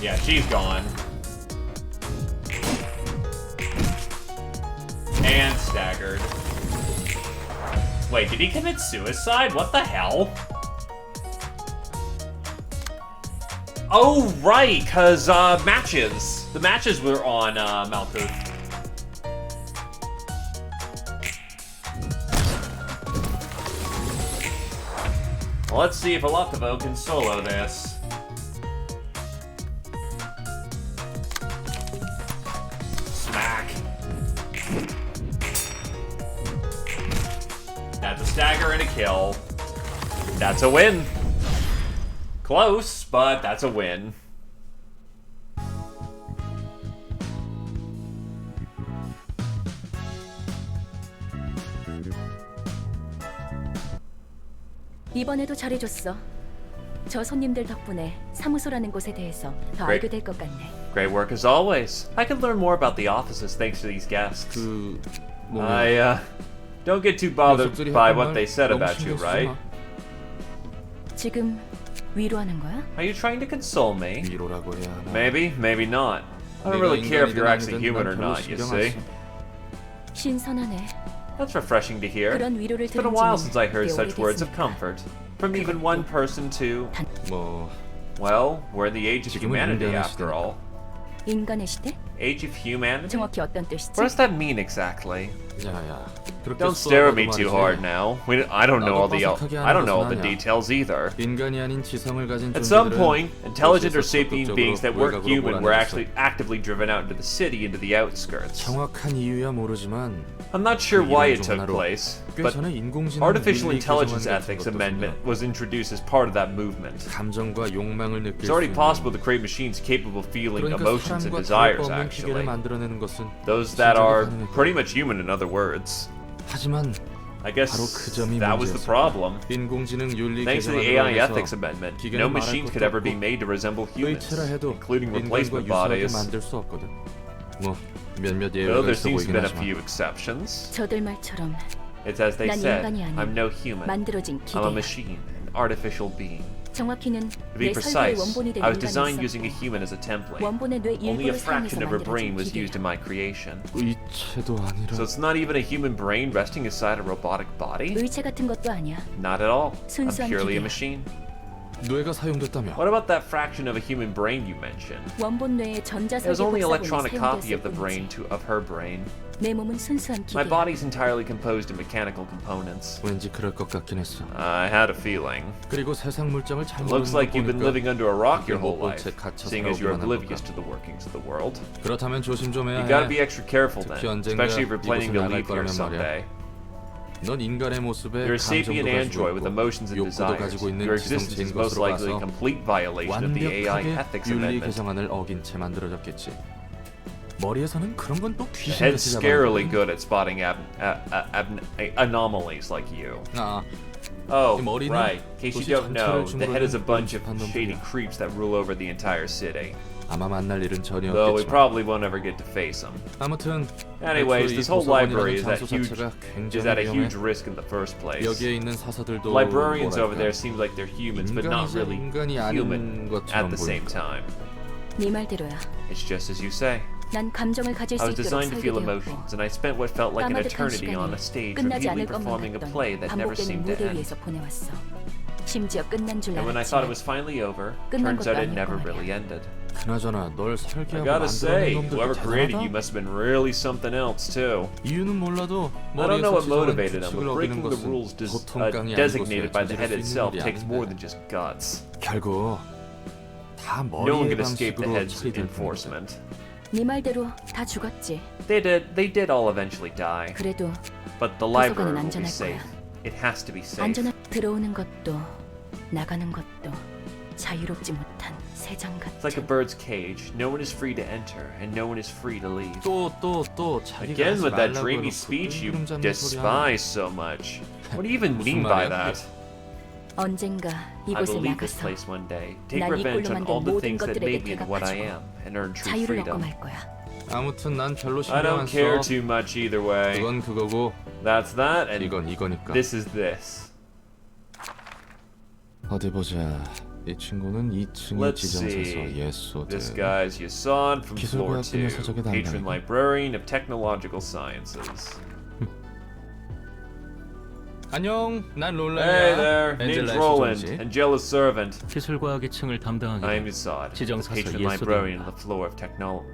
Yeah, she's gone. And staggered. Wait, did he commit suicide? What the hell? Oh, right, because, matches. The matches were on, Malkuth. Well, let's see if Alakavo can solo this. That's a stagger and a kill. That's a win. Close, but that's a win. 이번에도 잘해줬어. 저 손님들 덕분에 사무소라는 곳에 대해서 더 알게 될 것 같네. Great work as always. I can learn more about the offices thanks to these guests. Don't get too bothered by what they said about you, right? 지금 위로하는 거야? Are you trying to console me? 위로라고 해야 하나? Maybe, maybe not. I don't really care if you're actually human or not, you see. 신선하네. That's refreshing to hear. 그런 위로를 It's been a while since I heard such words of comfort. From even one person to... Well, we're in the age of humanity after all. 인간의 시대? Age of humanity? 정확히 어떤 뜻이지? What does that mean exactly? 야야, 그렇게 Don't stare at 쏘아봐도 me too 말이지. hard now. I don't know all the 나도 I don't know all the 빠삭하게 하는 것은 details either. 인간이 아닌 지성을 가진 At some 존재들은 point, intelligent or 도시에서 sapient 적극적으로 beings that weren't 외곽으로 human were 몰아내졌어. actually actively driven out into the city, into the outskirts. 정확한 이유야 모르지만 I'm not sure why it 중 took 하나로 place, 꽤 but 전에 인공지능 artificial 윤리 intelligence 개정안 같은 ethics 것도 amendment 생겨. was introduced as part of that movement. 감정과 욕망을 느낄 It's already 수 possible 있는 to create machines capable of feeling 그러니까 emotions and 사람과 다를 desires, 바 없는 기계를 actually. 만들어내는 것은 Those that 신작이 are 가능했고. pretty much human, in other words. 하지만 I guess 바로 그 점이 that was the 문제였어. problem. 인공지능 윤리 Thanks to the 개정안으로 AI 인해서 ethics amendment, 기계는 no 말할 machines could 것도 ever be 없고 made to resemble humans, 의체라 해도 including 인간과 replacement 유사하게 bodies. 만들 수 없거든. 뭐 몇몇 Though 예외가 there 있어 seems to 보이긴 have been a 하지만 few exceptions. 저들 말처럼 It's as they 난 said, 인간이 아닌 I'm no human. 만들어진 I'm a 기계야. machine, an artificial being. 정확히는 To be 내 설계의 precise, 원본이 된 I was 인간이 designed using a 있었고 human as a template. 원본의 뇌 Only a 일부를 fraction 사용해서 of her brain 만들어진 was used in 기계야. my creation. 의체도 아니라 So it's not even a human brain resting inside a robotic body? 의체 같은 것도 아니야. Not at all. I'm 순수한 purely a 기계야. machine. 뇌가 사용됐다며. What about that fraction of a human brain you mentioned? 원본 뇌의 전자 There's 설계 only 복사본이 electronic copy 사용됐을 of the brain 뿐이지. of her brain. 내 몸은 순수한 My 기계야. body's entirely composed of mechanical components. 왠지 그럴 것 같긴 했어. I had a feeling. 그리고 세상 물정을 잘 Looks 모르는 like you've been 거 living under a rock your whole 못 life, 본 채 갇혀 seeing as you're 살아오기만 한 oblivious 걸까. to the workings of the world. 그렇다면 조심 좀 해야 You gotta 해. be extra careful then, 특히 언젠가 especially if you're planning to 이곳을 나갈 leave here 거라면 someday. 말이야. 넌 인간의 모습에 You're a sapient 감정도 가지고 android with 있고 emotions and 욕구도 desires. 가지고 있는 Your existence is 지성체인 most 것으로 likely a 봐서 complete violation of the AI 완벽하게 ethics 윤리 amendment. 개정안을 어긴 채 만들어졌겠지. 머리에서는 그런 건 또 The 귀신같이 head's scarily 잡아먹거든. good at spotting anomalies like you. 아, Oh, 이 머리는 right. In case you 도시 don't know, 전체를 the head is a bunch of 중심으로 shady 놈들이야. creeps that rule over the entire city. 아마 만날 일은 전혀 Though we 없겠지만. probably won't ever get to face them. 아무튼 Anyways, 애초에 이 this whole library is 도서관이라는 장소 자체가 is at a 굉장히 huge 위험해. risk in the first place. 여기에 있는 사서들도 Librarians over 뭐랄까, there seem like they're humans, but not 인간이자 really 인간이 아닌 human at 것처럼 the same 보일까. time. 네 말대로야. It's just as you say. 난 감정을 가질 I 수 was 있도록 designed to feel 설계되었고 emotions, and I spent what felt like an 까마득한 eternity on a 시간이 stage, 끝나지 repeatedly 않을 것만 performing a play that 같던 never 반복되는 seemed to 무대 end. 위에서 보내왔어. 심지어 끝난 줄 And when I thought it 알았지만 was finally over, 끝난 turns 것도 out it 아니었고 never 말이야. really ended. 그나저나 널 I 설계하고 gotta say, 만들어낸 놈들 whoever created you 대단하다. must have been really something else too. 이유는 몰라도 I don't know what 머리에서 지정한 motivated them, 규칙을 but 어기는 breaking the 것은 rules 보통 깡이 아닌 designated by the 곳에 head 저지를 수 itself 있는 일이 takes more 아닌데. than just guts. 결국 다 No one 머리의 can escape the 방식으로 head's 처리될 뿐이다. enforcement. 네 말대로 다 죽었지. They did all eventually die. 그래도 But the 도서관은 library will be 안전할 safe. 거야. It has to be safe. 안전한 들어오는 것도 나가는 것도 자유롭지 못한 새장 It's like a 같은. bird's cage. No one is free to enter, and no one is free to leave. 또 자기가 Again 하지 with that 말라고 dreamy 해놓고 speech you 뜬구름 잡는 소리 하네. despise so much. What do you even 무슨 mean by 말이야, that? 언젠가 I 이곳을 will leave this 나가서 place one day, take 난 revenge 이꼴로 on 만든 all the 모든 things that made 것들에게 me into what I 대갚아주고 am, and earn true 자유를 얻고 freedom. 말 거야. 아무튼 난 별로 I 신경 don't 안 care 써. too much either way. 그건 그거고 That's that, and 이건 이거니까. this is this. 어디 보자. 이 친구는 2층의 Let's 지정사서 see. 예소드. This guy's Yasan from floor 기술과학부 2, 녀석의 patron 담당이고. librarian of technological sciences. 안녕, 난 롤란이야. Hey there, name's 엔젤라의 Roland, 수정지. Angela's servant. 기술과학의 층을 담당하게 I am 된 Yasad, 지정사서 patron 예소드입니다. librarian of the floor of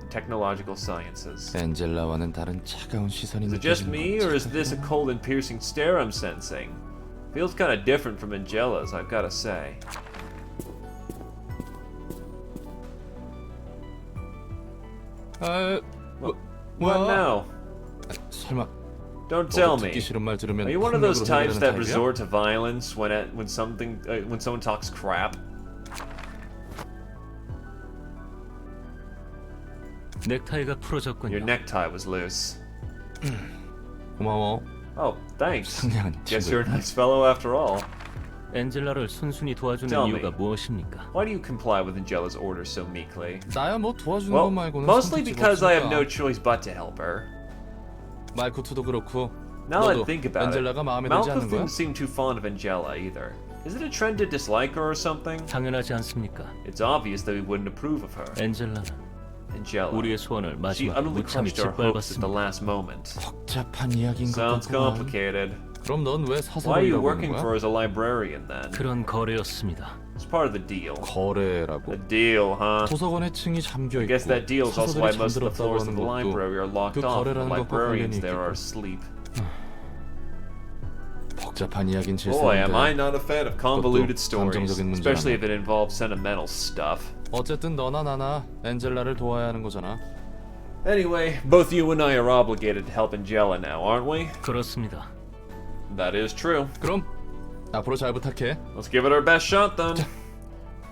technological sciences. 엔젤라와는 다른 차가운 시선이 Is it just 느껴지는 me, 건 or is this a cold and piercing stare I'm sensing? Feels kind of different from Angela's, I've gotta say. What now? 설마 Don't tell 너도 me. 듣기 싫은 말 들으면 Are you one of those 폭력으로 types that 해결하는 타입이야? resort to violence when someone talks crap? 넥타이가 풀어졌군요. Your necktie was loose. 고마워. Oh, thanks. 상냥한 Guess 친구. you're a nice fellow after all. 엔젤라를 순순히 도와주는 Tell 이유가 me. 무엇입니까? Why do you comply with Angela's orders so meekly? 나야 뭐 도와주는 Well, 것 말고는 mostly 선택지가 because I have no 없으니까. choice but to help her. 말코트도 그렇고 Now that I 너도 think about it, 엔젤라가 마음에 들지 않는 Malcolm 거야? didn't seem too fond of Angela either. Is it a trend to dislike her or something? 당연하지 않습니까? It's obvious that we wouldn't approve of her. 엔젤라는 Angela. 우리의 소원을 She 마지막에 utterly 무참히 crushed our hopes at the 짓밟았습니다. last moment. 복잡한 이야기인 것 Sounds 같구만. complicated. 그럼 넌 왜 Why are you 사서를 일하고 working 있는 for 거야? as a librarian then? 그런 거래였습니다. It's part of the deal. 거래라고? The deal, huh? 도서관의 층이 잠겨 I 있고 guess that deal is also why 사서들이 most of the 잠들었다고 floors of 하는 the 것도 library are locked 그 off. The 거래라는 것과 librarians 관련이 there are 있겠고. asleep. 복잡한 이야긴 Boy, am I 질색인데 not a fan of convoluted stories, 감정적인 문제라면. especially if it involves sentimental stuff. 어쨌든 너나 나나 엔젤라를 도와야 하는 거잖아. Anyway, both you and I are obligated to help Angela now, aren't we? 그렇습니다. That is true. 그럼 앞으로 잘 부탁해. Let's give it our best shot then.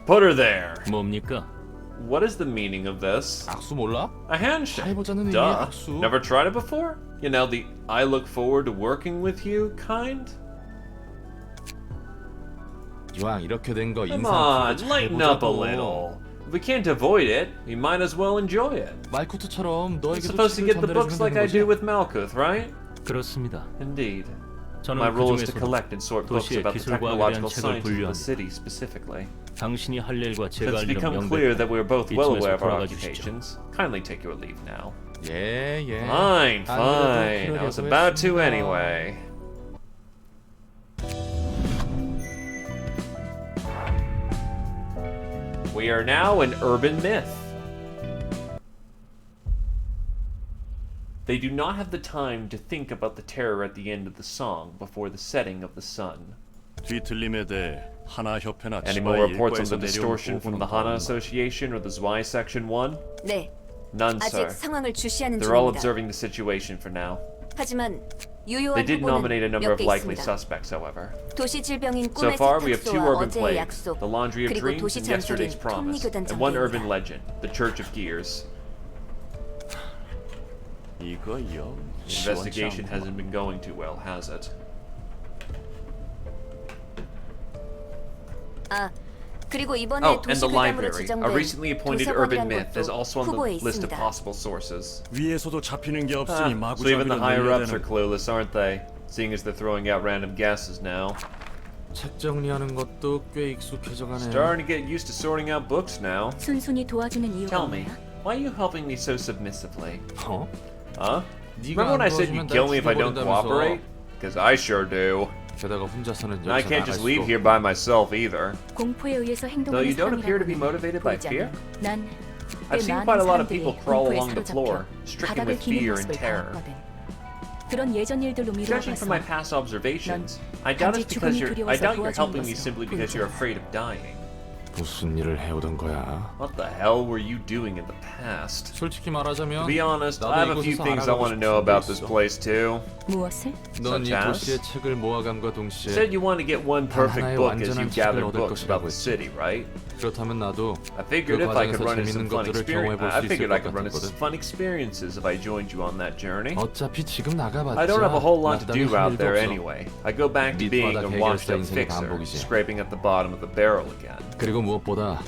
Put her there. 뭡니까? What is the meaning of this? 악수 몰라? A handshake. 해보자는 의미의 Duh. 악수. Never tried it before? You know, the I look forward to working with you kind? 이왕 이렇게 된 거 Come 인상 on, 풀어 lighten up a 잘해보자고. little. If we can't avoid it, we might as well enjoy it. 말쿠트처럼 I'm 너에게도 supposed to 책을 get the books 전달해주면 like 되는 I do 거지? with Malkuth, right? 그렇습니다. Indeed. 저는 My role is to 그중에서도 collect and sort books 도시의 about the 기술과학에 대한 technological 책을 science of the 분류합니다. city specifically. 당신이 할 일과 제가 Since 할 it's 일은 become clear that we're both well aware of our 이쯤에서 돌아가 주시죠. occupations, kindly take your leave now. 예. Fine, fine. I was about to anyway. We are now an urban myth. They do not have the time to think about the terror at the end of the song before the setting of the sun. 뒤틀림에 대해 하나 협회나 Any more 치바의 reports on 일과에서 the 내려온 distortion from the 보고는 Hana 없나? Association or the Zwei Section 1? 네, None, 아직 sir. 상황을 주시하는 They're all 중입니다. observing the situation for now. 하지만 They 유효한 did nominate a 후보는 number 몇 of 개 likely 있습니다. suspects, however. 도시 질병인 So 꿈의 far, we have two 세탁소와 urban 어제의 plagues, 약속, the Laundry of 그리고 Dreams 도시 and Yesterday's 전설인 Promise, 톱니교단 and one urban 장비입니다. legend, the Church of Gears. 이거 영 The investigation hasn't been going too well, has it? 아, 그리고 이번에 Oh, and the 도시괴담으로 library. A 지정된 recently appointed urban 도서관이란 myth is 것도 also on the 후보에 list of 있습니다. possible sources. 위에서도 잡히는 게 없으니 So even the 마구잡이로 higher-ups are 늘려대는 clueless, aren't they? Seeing as they're throwing out random guesses now. 책 정리하는 것도 꽤 익숙해져가네. Starting to get used to sorting out books now. 순순히 도와주는 이유가 Tell me, 뭐야? why are you helping me so submissively? 어? Huh? 네가 Remember when 안 I said 도와주면 you'd 날 kill me if I don't 죽여버린다면서. cooperate? Because I sure do. 게다가 혼자서는 And I 여기서 can't 나갈 just 수도 leave here 없고. by myself either. 공포에 의해서 Though 행동하는 you don't appear to be 사람이라고는 motivated by 보이지 fear. 않아. 난 I've 꽤 seen 많은 quite a lot of 사람들이 people crawl 공포에 along the floor, 사로잡혀 stricken 바닥을 with 기는 fear and 모습을 terror. 봐왔거든. 그런 예전 일들로 Judging from my 미루어봐서 past observations, I doubt 단지 it's because 죽음이 I 두려워서 doubt you're 도와주는 helping me 것으로 simply because you're 보이지 않아. afraid of dying. 무슨 일을 해오던 거야? What the hell were you doing in the past? 솔직히 말하자면 To be honest, 나도 I have a few 이곳에서 things I 알아가고 want to know 싶은 게 about this 있어. place too. 무엇을? 넌 이 Such as? 도시의 책을 모아감과 You 동시에 said you want to get one perfect 하나의 book as you 완전한 gather 책을 얻을 books about 것이라고 the 했지. city, right? 그렇다면 나도 I 그 figured if I could 과정에서 run into some 재밌는 fun 것들을 experience, 경험해볼 I 수 있을 figured 것 I could run into some 같았거든. fun experiences if I joined you on that journey. 어차피 지금 나가봤자 I don't have a whole lot to 마땅히 do 할 out 일도 there 없어. anyway. I go back to being 밑바닥 a washed-up 해결사 인생의 fixer, 반복이지. scraping at the bottom of the barrel again. 그리고 무엇보다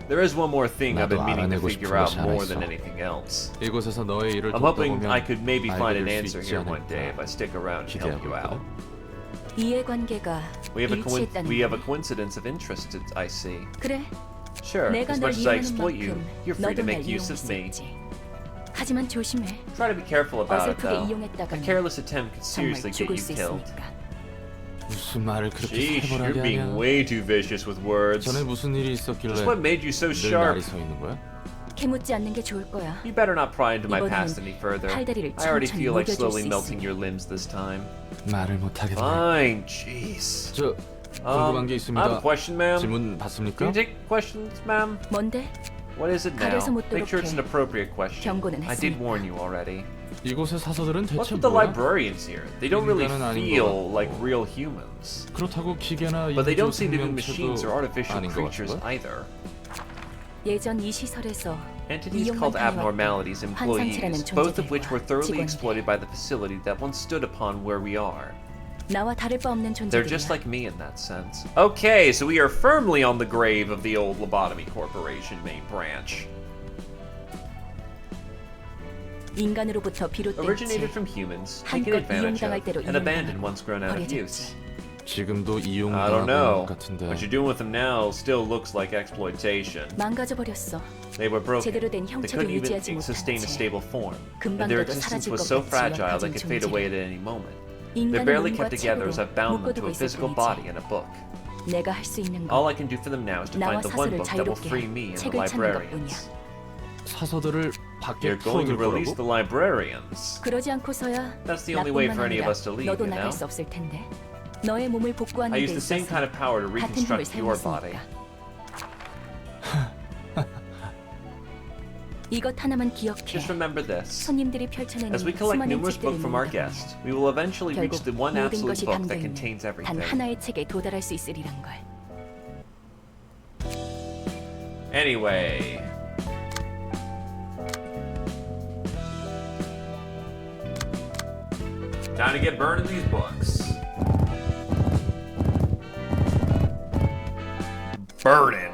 There is one more thing I've been 나도 meaning to 알아내고 figure 싶은 out 것이 하나 more 있어. than anything else. 이곳에서 너의 일을 I'm 돕다 hoping 보면 I could maybe find an 알게 될 answer 수 있지 here one day if 않을까 I stick around to help 기대하고 you out. 있거든. 이해관계가 We have 일치했다는 a 거야. coincidence of interest, I see. 그래, Sure, 내가 as 널 much as I 이용하는 exploit you, 만큼 you're free to 너도 날 make use of me. 이용했었지. 하지만 조심해. Try to be careful about it, 어설프게 though. A 이용했다가는 careless attempt could 정말 seriously get 죽을 you 수 killed. 있으니까. 무슨 말을 그렇게 Sheesh, you're 살벌하게 being 하냐? way too vicious with words. 전에 무슨 일이 있었길래 Just what made you so 늘 sharp? 날이 서 있는 거야? 캐묻지 않는 게 좋을 거야. You better not pry into my 이번에는 past any further. 팔다리를 I already 천천히 feel like 녹여줄 slowly 수 melting 있으니. your limbs this time. 말을 못하겠네. Fine, jeez. 저 궁금한 게 I 있습니다. have a question, ma'am. 질문 Can 받습니까? you take questions, ma'am? 뭔데? What is it now? 가려서 Make sure it's an 묻도록 해. appropriate question. 경고는 I did 했으니까. warn you already. 이곳의 사서들은 What's 대체 with the 뭐야? librarians here? They don't really 인간은 아닌 것 feel 같고. like real humans. 그렇다고 기계나 But they 인조 don't seem to be machines or 생명체도 artificial 아닌 것 creatures 같고요. either. 예전 이 시설에서 Entities 이용만 called 당해왔던 abnormalities 환상체라는 employees, both of which were 존재들과 thoroughly 직원들. exploited by the facility that once stood upon where we are. 나와 다를 바 없는 They're just 존재들이야. like me in that sense. Okay, so we are firmly on the grave of the old Lobotomy Corporation main branch. 인간으로부터 비롯된 Originated 채 from humans, taken 한껏 advantage 이용당할 of, 대로 and abandoned 이용당하고 once grown out of use. 버려졌지. 지금도 I don't 이용당하고 있는 know. 것 같은데 What you're doing with them now still looks like exploitation. 망가져 버렸어. They were broken. 제대로 된 They 형체를 couldn't even 유지하지 못한 sustain a 채 stable form. 금방 And their 너도 existence 사라질 was 것 so 같이 fragile they 약해진 could fade away at 존재를 any moment. They're 인간의 barely 몸과 kept together as I've bound them to 묶어두고 a 있을 physical 뿐이지. body and a book. 내가 할 수 있는 All 건 I can do for them now is to 나와 find the one 사서를 book that will 자유롭게 free me and the 책을 찾는 것뿐이야. librarians. 사서들을 밖에 You're going to 풀어둘 release 거라고? the librarians. 그러지 않고서야 That's the only way 나뿐만 for any of 아니라 us to leave, 너도 you know? 나갈 수 없을 텐데. 너의 몸을 복구하는 I 데 use the same 있어서 kind of power to 같은 힘을 reconstruct your body. 사용했으니까. 이것 하나만 기억해. Just remember this. 손님들이 펼쳐내는 As we collect 수많은 numerous 책들을 books from our 모은다면 guests, we will eventually reach 결국 the one 모든 absolute 것이 book that 담겨있는 contains 단 everything. 하나의 책에 도달할 수 있으리란 걸. Anyway. Time to get burning these books. Burning.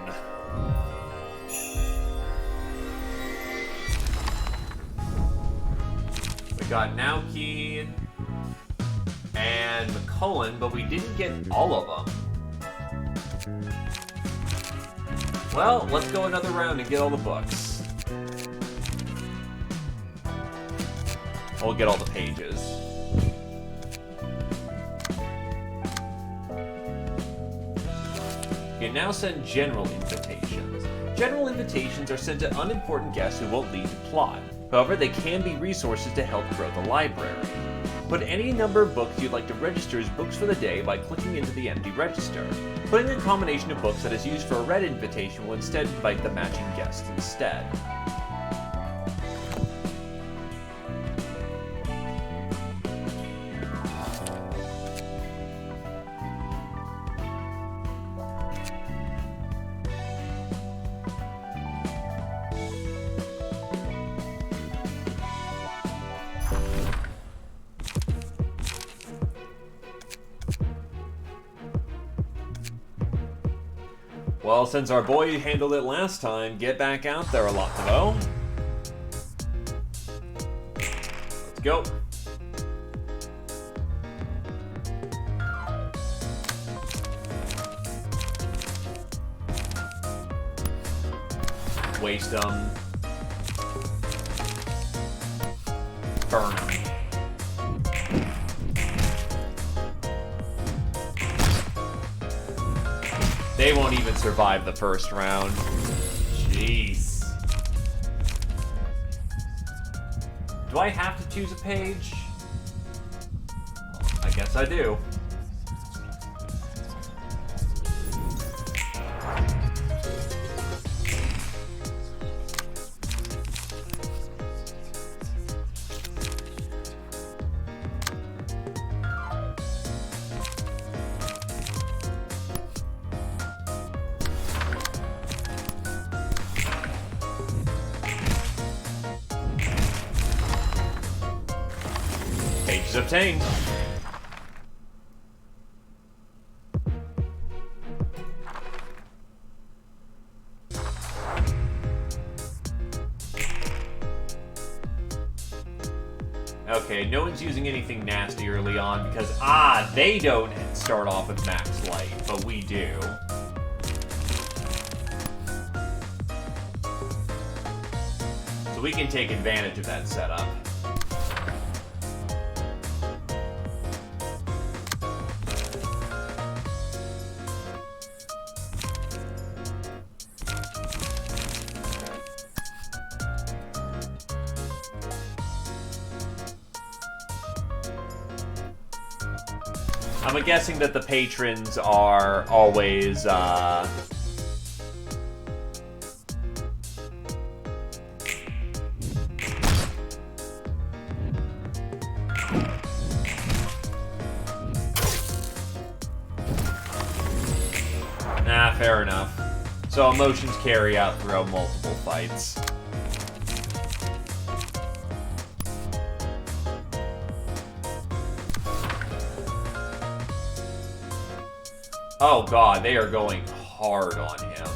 We got Naoki and McCullen, but we didn't get all of them. Well, let's go another round and get all the books. We'll get all the pages. You can now send general invitations. General invitations are sent to unimportant guests who won't lead the plot. However, they can be resources to help grow the library. Put any number of books you'd like to register as books for the day by clicking into the empty register. Putting a combination of books that is used for a red invitation will instead invite the matching guest instead. Well, since our boy handled it last time, get back out there a lot to go. Let's go. Waste them. Burn them. They won't even survive the first round. Jeez. Do I have to choose a page? I guess I do. Pages obtained. Okay, no one's using anything nasty early on because, they don't start off with max light, but we do. So we can take advantage of that setup. I'm guessing that the patrons are always, fair enough. So emotions carry out throughout multiple fights. Oh god, they are going hard on him.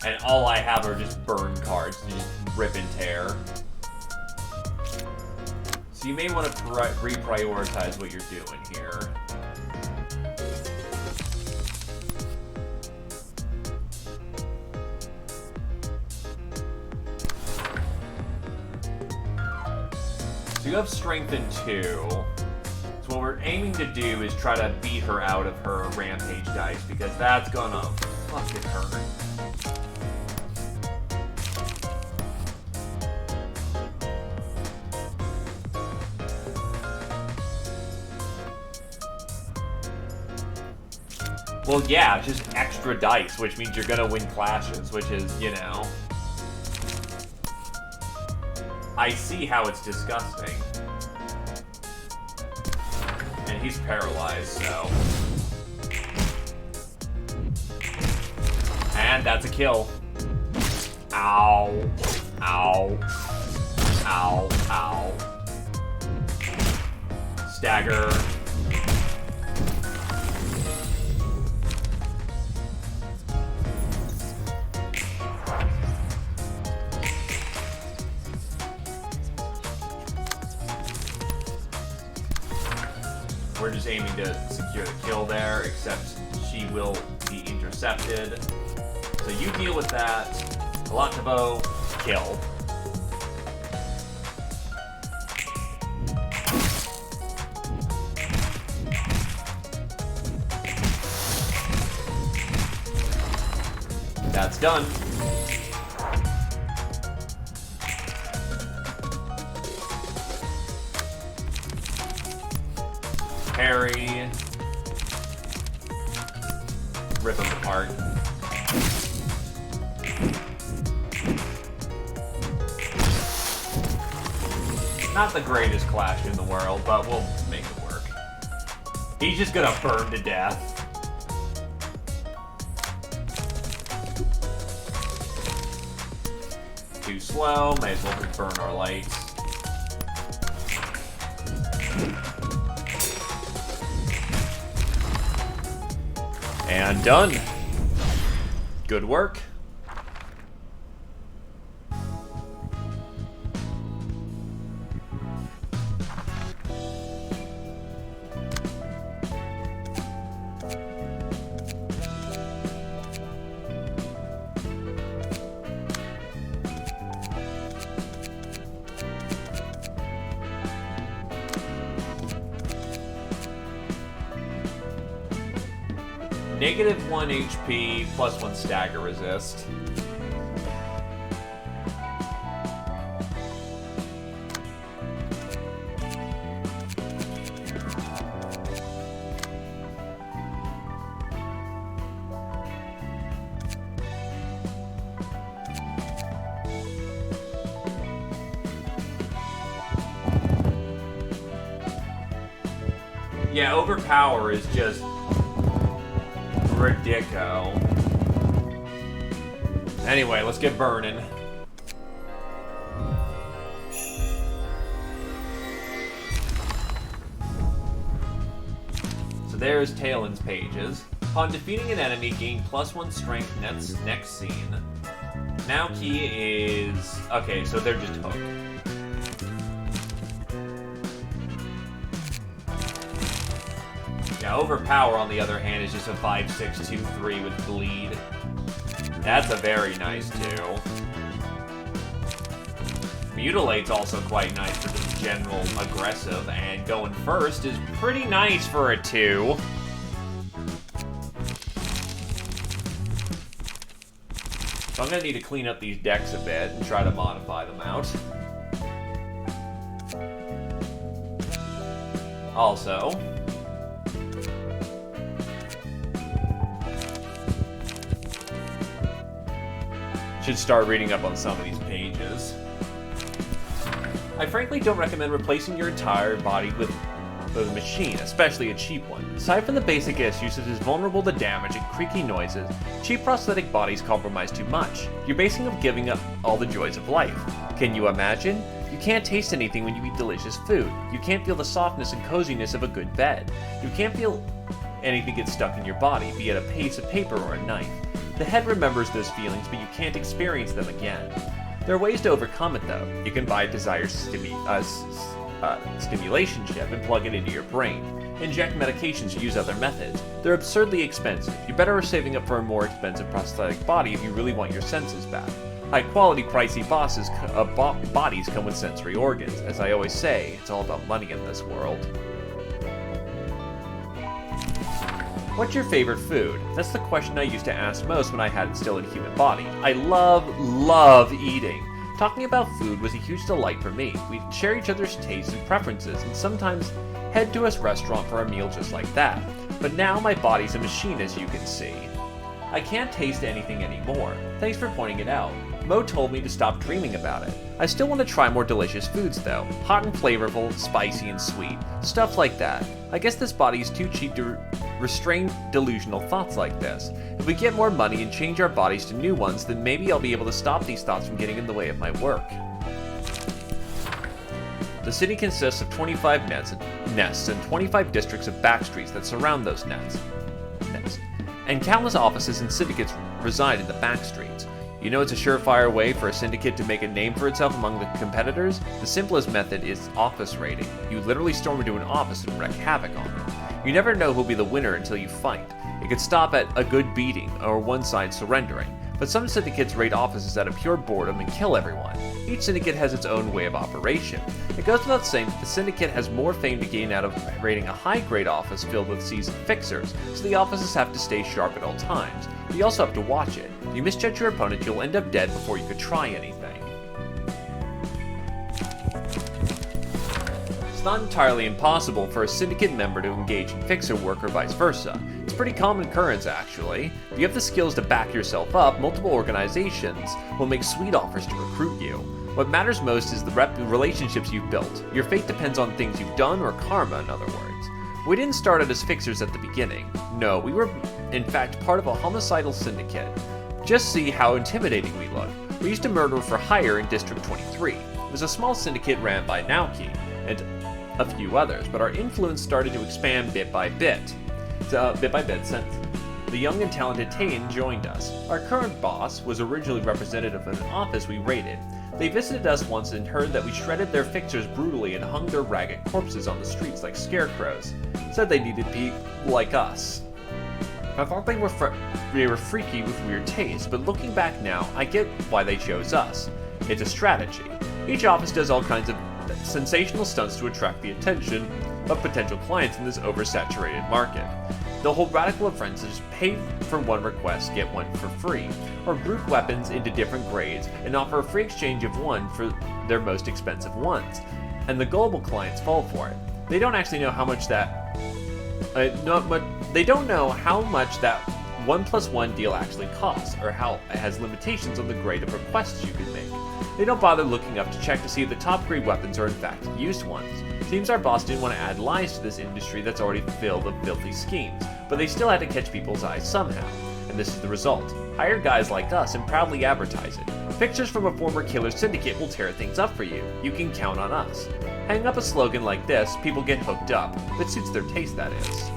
And all I have are just burn cards to just rip and tear. So you may want to reprioritize what you're doing here. So you have strength in 2. So what we're aiming to do is try to beat her out of her rampage dice, because that's gonna fucking hurt. Well, yeah, just extra dice, which means you're gonna win clashes, which is, you know... I see how it's disgusting. And he's paralyzed, so... And that's a kill. Ow. Ow. Ow. Ow. Stagger. We're just aiming to secure the kill there, except she will be intercepted. So you deal with that. Galactivo, kill. That's done. Parry. Rip him apart. Not the greatest clash in the world, but we'll make it work. He's just gonna burn to death. Too slow, may as well just burn our lights. And done. Good work. -1 HP, +1 stagger resist. Yeah, overpower is just ridico. Anyway, let's get burning. So there's Talen's pages. Upon defeating an enemy, gain +1 strength next scene. Now key is... Okay, so they're just hooked. Yeah, overpower, on the other hand, is just a 5-6-2-3 with bleed. That's a very nice 2. Mutilate's also quite nice for the general aggressive, and going first is pretty nice for a 2. So I'm gonna need to clean up these decks a bit and try to modify them out. Also, should start reading up on some of these pages. I frankly don't recommend replacing your entire body with a machine, especially a cheap one. Aside from the basic issues such as vulnerable to damage and creaky noises, cheap prosthetic bodies compromise too much. You're basically giving up all the joys of life. Can you imagine? You can't taste anything when you eat delicious food. You can't feel the softness and coziness of a good bed. You can't feel anything get stuck in your body, be it a piece of paper or a knife. The head remembers those feelings, but you can't experience them again. There are ways to overcome it, though. You can buy a desired stimulation chip and plug it into your brain. Inject medications or use other methods. They're absurdly expensive. You're better off saving up for a more expensive prosthetic body if you really want your senses back. High-quality, pricey bodies come with sensory organs. As I always say, it's all about money in this world. What's your favorite food? That's the question I used to ask most when I had still a human body. I love eating. Talking about food was a huge delight for me. We'd share each other's tastes and preferences, and sometimes head to a restaurant for a meal just like that. but now my body's a machine, as you can see. I can't taste anything anymore. Thanks for pointing it out. Mo told me to stop dreaming about it. I still want to try more delicious foods though. Hot and flavorful, spicy and sweet. Stuff like that. I guess this body is too cheap to restrain delusional thoughts like this. If we get more money and change our bodies to new ones, then maybe I'll be able to stop these thoughts from getting in the way of my work. The city consists of 25 nests and 25 districts of backstreets that surround those nests. And countless offices and syndicates reside in the backstreets. You know it's a surefire way for a syndicate to make a name for itself among the competitors? The simplest method is office raiding. You literally storm into an office and wreak havoc on it. You never know who'll be the winner until you fight. It could stop at a good beating or one side surrendering, but some syndicates raid offices out of pure boredom and kill everyone. Each syndicate has its own way of operation. It goes without saying that the syndicate has more fame to gain out of raiding a high-grade office filled with seasoned fixers, so the offices have to stay sharp at all times. But you also have to watch it. If you misjudge your opponent, you'll end up dead before you could try anything. It's not entirely impossible for a syndicate member to engage in fixer work or vice versa. It's a pretty common occurrence, actually. If you have the skills to back yourself up, multiple organizations will make sweet offers to recruit you. What matters most is the relationships you've built. Your fate depends on things you've done, or karma, in other words. We didn't start out as fixers at the beginning. No, we were, in fact, part of a homicidal syndicate. Just see how intimidating we look. We used to murder for hire in District 23. It was a small syndicate ran by Naoki and a few others, but our influence started to expand bit by bit since the young and talented Taein joined us. Our current boss was originally representative of an office we raided. They visited us once and heard that we shredded their fixers brutally and hung their ragged corpses on the streets like scarecrows. Said they needed people like us. I thought they were freaky with weird taste, but looking back now, I get why they chose us. It's a strategy. Each office does all kinds of sensational stunts to attract the attention of potential clients in this oversaturated market. They'll hold radical offenses, pay for one request, get one for free, or group weapons into different grades and offer a free exchange of one for their most expensive ones. And the gullible clients fall for it. They don't actually know how much that they don't know how much that 1+1 deal actually costs, or how it has limitations on the grade of requests you can make. They don't bother looking up to check to see if the top grade weapons are in fact used ones. Seems our boss didn't want to add lies to this industry that's already filled with filthy schemes, but they still had to catch people's eyes somehow. And this is the result. Hire guys like us and proudly advertise it. Pictures from a former killer syndicate will tear things up for you. You can count on us. Hang up a slogan like this, people get hooked up. It suits their taste, that is.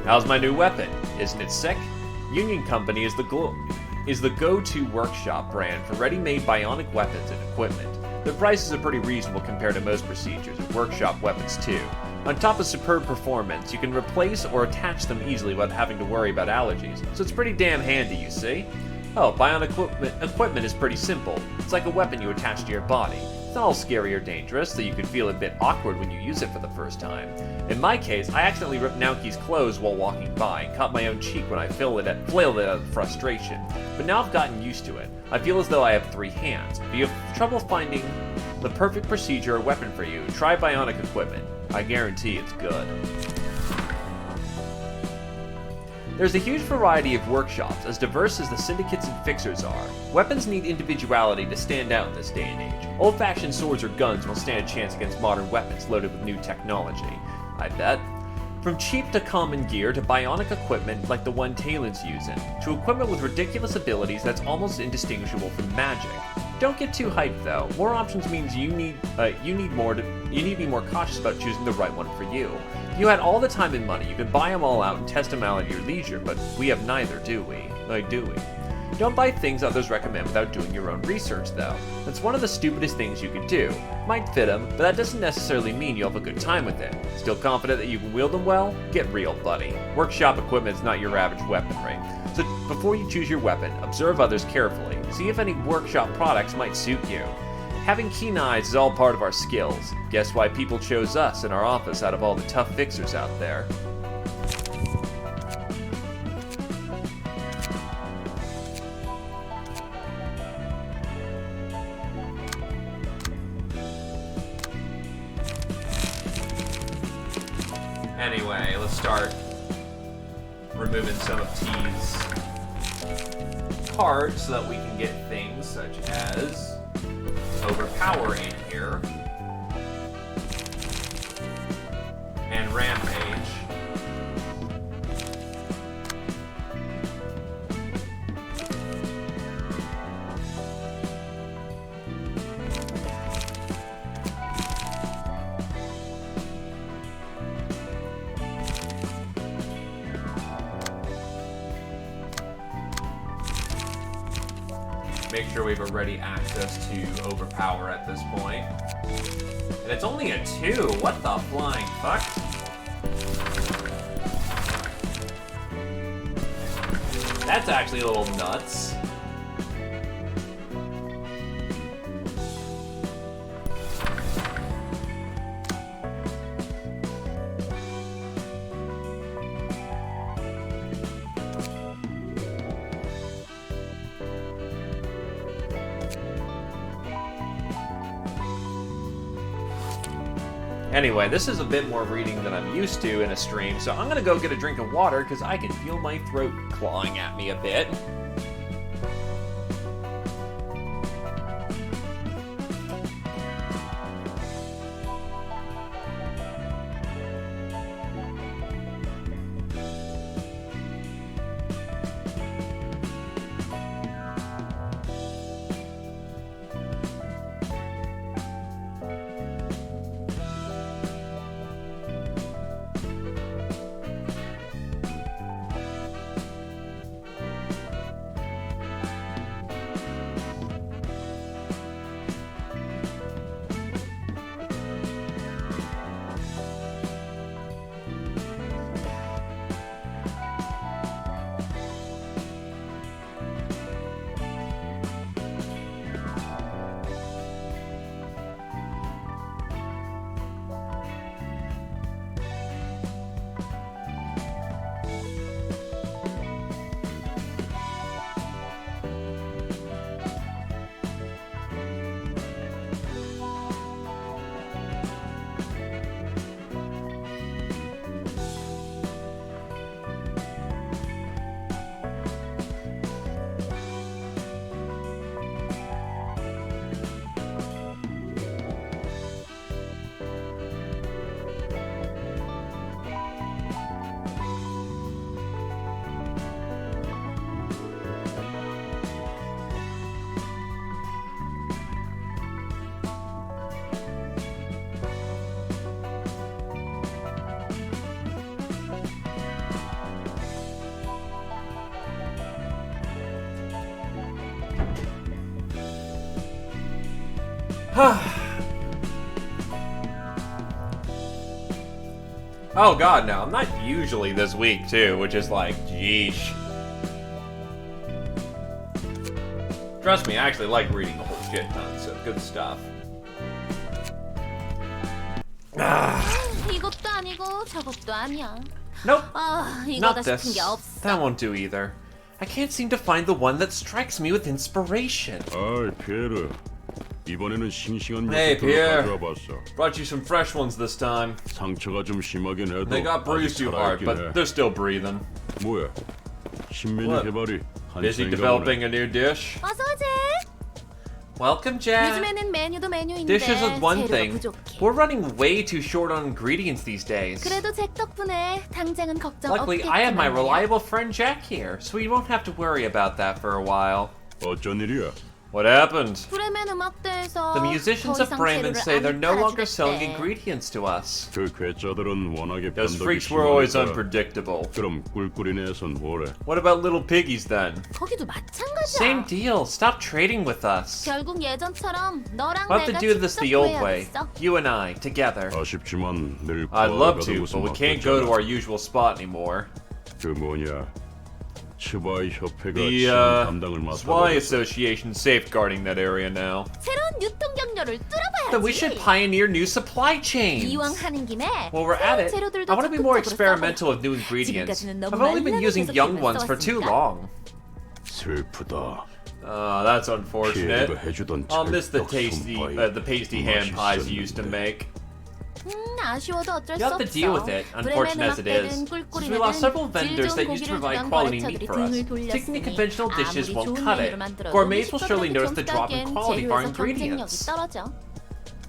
How's my new weapon? Isn't it sick? Union Company is the go-to workshop brand for ready-made bionic weapons and equipment. The prices are pretty reasonable compared to most procedures and workshop weapons too. On top of superb performance, you can replace or attach them easily without having to worry about allergies, so it's pretty damn handy, you see? Oh, bionic equipment is pretty simple. It's like a weapon you attach to your body. It's not all scary or dangerous, so you can feel a bit awkward when you use it for the first time. In my case, I accidentally ripped Naoki's clothes while walking by and cut my own cheek when I flailed it out of frustration. But now I've gotten used to it. I feel as though I have 3 hands. If you have trouble finding the perfect procedure or weapon for you, try bionic equipment. I guarantee it's good. There's a huge variety of workshops, as diverse as the syndicates and fixers are. Weapons need individuality to stand out in this day and age. Old-fashioned swords or guns will stand a chance against modern weapons loaded with new technology, I bet. From cheap to common gear to bionic equipment like the one Taelin's using, to equipment with ridiculous abilities that's almost indistinguishable from magic. Don't get too hyped though. More options means you need to be more cautious about choosing the right one for you. If you had all the time and money, you could buy them all out and test them out at your leisure, but we have neither, do we? Do we? Don't buy things others recommend without doing your own research though. That's one of the stupidest things you could do. Might fit them, but that doesn't necessarily mean you'll have a good time with it. Still confident that you can wield them well? Get real, buddy. Workshop equipment's not your average weaponry. So before you choose your weapon, observe others carefully. See if any workshop products might suit you. Having keen eyes is all part of our skills. Guess why people chose us in our office out of all the tough fixers out there. Anyway, let's start removing some of T's cards so that we can get things such as Overpower in here. And Rampage. Make sure we have a ready access to Overpower at this point. And it's only a 2. What the flying fuck? That's actually a little nuts. Anyway, this is a bit more reading than I'm used to in a stream, so I'm gonna go get a drink of water because I can feel my throat clawing at me a bit. Oh god, no, I'm not usually this weak too, which is like, yeesh. Trust me, I actually like reading a whole shit ton, so good stuff. 이것도 아니고 저것도 아니야. Nope, 이거다 not 싶은 this. 게 없어. That won't do either. I can't seem to find the one that strikes me with inspiration. 아이, 피에르. 이번에는 싱싱한 Hey, 녀석들을 Pierre. 가져와 봤어. Brought you some fresh ones this time. 상처가 좀 심하긴 해도 They got bruised too hard, 살아있긴 해. but they're still breathing. 뭐야? 신메뉴 What? 개발이 Busy 한창인가 developing 보네. a new dish? 어서 오지. Welcome, Jack. 요즘에는 메뉴도 메뉴인데 Dishes is one 재료가 thing. 부족해. We're running way too short on ingredients these days. 그래도 잭 덕분에 당장은 걱정 Luckily, 없겠지만 I have my 말이야. reliable friend Jack here, so we won't have to worry about that for a while. 어쩐 일이야? What happened? 브레멘 음악대에서 The musicians 더 of 이상 Bremen 재료를 say 안 they're no longer 팔아주겠대. selling ingredients to us. 그 괴짜들은 워낙에 Those 변덕이 freaks were always 심하니까. unpredictable. 그럼 꿀꿀이네선 뭐래? What about little piggies then? 거기도 마찬가지야. Same deal. Stop trading with us. 결국 예전처럼 너랑 We'll have to 내가 do this 직접 the old way. 구해야겠어. You and I, together. 아쉽지만 늘 I'd love 과거가 to, 무슨 but we can't go to 막혔잖아. our usual spot anymore. 그 뭐냐? 츠바이 협회가 The 지금 담당을 SWI 맡아버렸어. Association safeguarding that area now. 새로운 유통 경로를 Then we should 뚫어봐야지. pioneer new supply chains. 이왕 하는 김에 While we're at it, 재료들도 I want to be more 적극적으로 experimental with new ingredients. 지금까지는 너무 I've only been 말랑이 using 계속 young 힘을 ones for too 써왔으니까. long. 슬프다. That's unfortunate. 피에르가 해주던 I'll miss the 찰떡 tasty, 손파이 the pasty hand pies you used to 맛있었는데. make. 아쉬워도 어쩔 You 수 have to deal with 없어. it, unfortunate as it is. Since we lost several vendors that used to provide quality meat for us, taking the conventional dishes won't cut it. Gourmets will surely notice the drop in quality of our ingredients.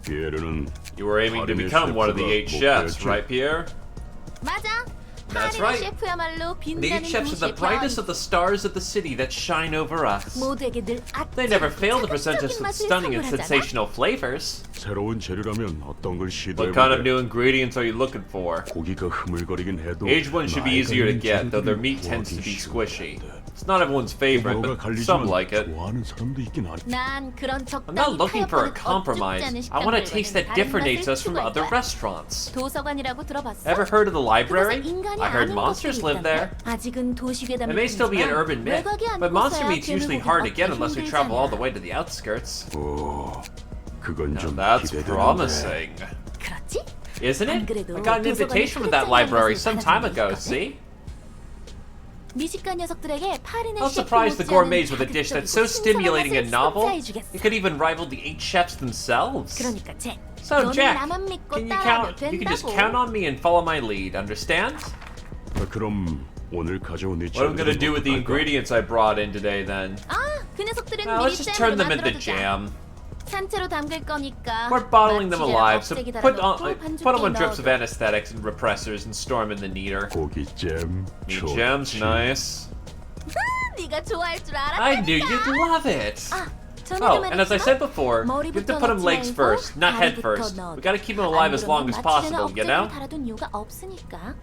피에르는 You were aiming to become one of the 8 chefs, right, Pierre? 맞아. That's 파리의 right. 셰프야말로 The 빛나는 8 chefs are the 도시의 brightest 별. of the stars of the city that shine over us. 모두에게 늘 They never fail to present us 자극적인 with 맛을 stunning and 선물하잖아. sensational flavors. 새로운 재료라면 어떤 걸 What kind of 시도해볼래? new ingredients are you looking for? 고기가 흐물거리긴 해도 Aged ones should be 나이가 easier to 있는 get, though their 재료들은 meat tends to 구하기 be squishy. 쉬운데. It's not everyone's favorite, 뭐가 but some 갈리지만 like it. 좋아하는 사람도 있긴 하네. 난 그런 I'm not 적당히 looking for a 타협하는 compromise. 어줍지 않은 I want a 식당들과는 taste that 다른 differentiates 맛을 us from other 추구할 거야. restaurants. 도서관이라고 들어봤어? Ever heard of the library? 그곳에 인간이 I heard 아닌 monsters 곳들이 live there. 있단다. 아직은 도시 괴담일 It may still be an 뿐이지만 urban myth, 외곽이 아닌 but monster 곳에야 meat's usually 괴물 hard to 고기가 get unless we travel all the 힘들잖아. way to the outskirts. 오, 그건 Now 좀 that's 기대되는데. promising. 그렇지? Isn't 안 it? 그래도 I got an invitation from that 도서관에 library 크게 some 잘라진 time 곳이 ago, 있거든. see? 미식가 녀석들에게 파리네 I'll 셰프 surprise the 못지않은 gourmets with a dish that's so 자극적이고 stimulating and 신선한 novel, 맛을 선사해주겠어. it could even rival the 8 chefs themselves. 그러니까 잭, So, 너는 Jack, 나만 믿고 can you 따라하면 count? You can just 된다고. count on me and follow my lead, understand? 그럼 오늘 가져온 이 What am I gonna do with the 재료들은 ingredients I brought in today then? 아, 그 녀석들은 Now, 미리 let's just 잼으로 turn them into 만들어두자. jam. 산채로 담글 거니까 We're bottling them 마취제랑 alive, so 억제기 put 달아놓고 them on 반죽기에 drips of 넣어둬. anesthetics and repressors and store them in the kneader. 고기잼 Meat 좋지. gems, nice. 네가 좋아할 줄 알았다니까. I knew you'd love it. 아, Oh, and as I said before, you have to 머리부터 put them 넣지 legs 말고 first, not head 다리부터 first. 넣어둬. We gotta keep them alive as long as possible, you know? 달아둔 이유가 없으니까.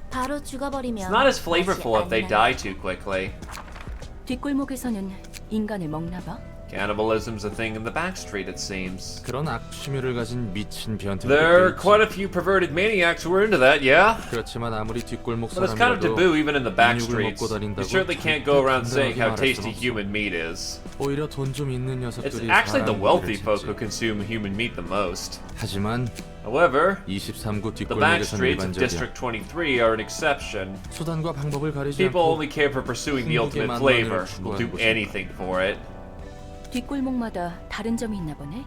바로 죽어버리면 It's not as flavorful 맛이 if they 안 die 나. too quickly. 뒷골목에서는 인간을 먹나 봐. Cannibalism's a thing in the backstreet, it seems. 그런 악취미를 가진 미친 변태들이 There are 있지. quite a few perverted maniacs who are into that, yeah? 그렇지만 아무리 뒷골목 But it's kind of 사람이라도 taboo even in the back 인육을 streets. 먹고 You 다닌다고 certainly can't go around saying how 단단하게 말할 tasty 순 없어. human meat is. 오히려 돈 좀 있는 It's 녀석들이 actually the 사람 wealthy 고기를 folk 짓지. who consume human meat the most. 하지만 However, 23구 the back 뒷골목에선 streets of 일반적이야. District 23 are an exception. 수단과 방법을 가리지 People 않고 only care for pursuing the 흥국의 ultimate 만만을 flavor. Will do 추구하는 곳이니까. anything for it. 뒷골목마다 다른 점이 있나 보네.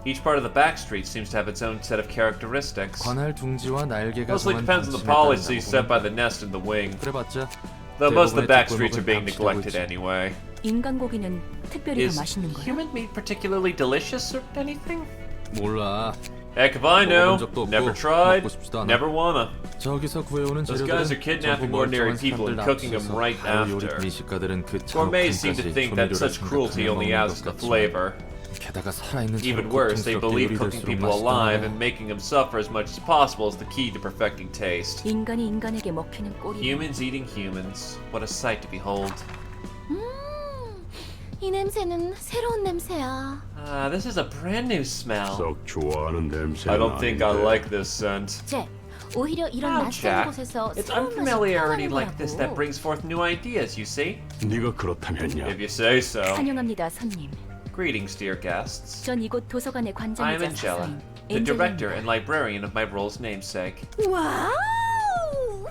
Each part of the back street seems to have its own set of characteristics. 관할 둥지와 날개가 Mostly 정한 depends on the 방침에 policies set 따른다고 by the nest and the wing. 그래봤자 Though most of the 대부분의 back streets are being 뒷골목은 neglected 감추고 있지. anyway. 인간 고기는 특별히 Is 더 맛있는 거야. human meat particularly delicious or anything? 몰라. Heck if I know. 먹어본 적도 없고 Never tried. 먹고 싶지도 않아. Never wanna. 저기서 구해오는 Those guys are 재료들은 kidnapping 전부 ordinary 멀쩡한 people and 사람들 cooking them 납치해서 right 바로 요리 after. 미식가들은 그 Gourmets seem to 차옥한까지 think that 조미료를 such cruelty 생각하며 only 먹는 adds 것 to the 같지만 flavor. 게다가 살아있는 Even 채로 worse, they 고통스럽게 believe cooking 요리될수록 people 맛있다. alive and making them suffer as much as possible is the key to perfecting taste. 인간이 인간에게 먹히는 꼴이. Humans eating humans. What a sight to behold. 이 냄새는 새로운 냄새야. Ah, this is a brand new smell. 썩 좋아하는 냄새는 I don't think I 아닌데. like this scent. 잭, 오히려 이런 Now, 낯선 Jack, 곳에서 it's 새로운 맛이 unfamiliarity 태어나는 like this that 거라고. brings forth new ideas, you see? 네가 그렇다면야. If you say so. 환영합니다, 손님. Greetings, dear guests. 전 이곳 도서관의 I am 관장이자 Angela, 사서인 the director 엔젤라입니다. and librarian of my role's namesake. 와우!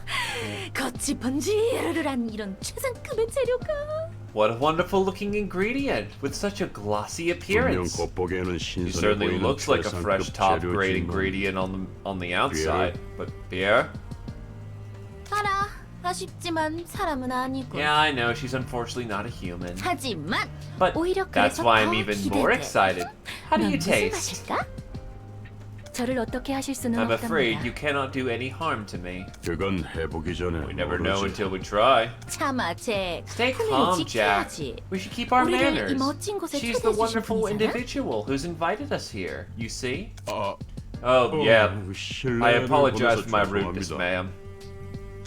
겉이 번지르르한 이런 최상급의 재료가. What a wonderful looking ingredient with such a glossy 분명 appearance. 겉보기에는 He 신선해 certainly 보이는 looks like a fresh 최상급 top-grade 재료지만 ingredient on the outside. But Pierre? 알아. 아쉽지만 사람은 아니고. Yeah, I know she's unfortunately not a human. 하지만 But 오히려 that's 그래서 why I'm 더 even more 기대돼. excited. How do 넌 you 무슨 taste? 맛일까? 저를 어떻게 하실 수는 I'm afraid 없답니다. you cannot do any harm to me. 그건 해보기 전에 We never know 모르지. until we try. 참아, 잭. Stay 하늘을 calm, Jack. 지켜야지. We should keep our 우리를 이 manners. 멋진 곳에 She's the 초대해 주신 wonderful 분이잖아. individual who's invited us here. You see? 아, Oh, yeah. 실례를 I apologize 범해서 for my rudeness, 죄송합니다. ma'am.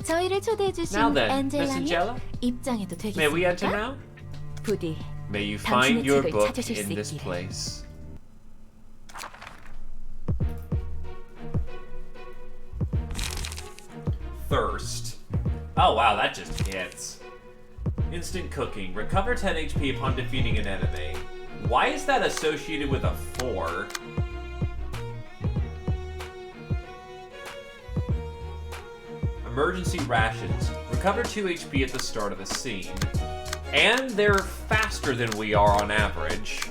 저희를 초대해 주신 Now then, Miss 엔젤라님 Angela, 입장에도 may we enter 되겠습니까? now? 부디 May you 당신의 find your 책을 book 찾으실 수 in this 있기를. place. Thirst. Oh wow, that just hits. Instant cooking. Recover 10 HP upon defeating an enemy. Why is that associated with a 4? Emergency rations. Recover 2 HP at the start of a scene. And they're faster than we are on average.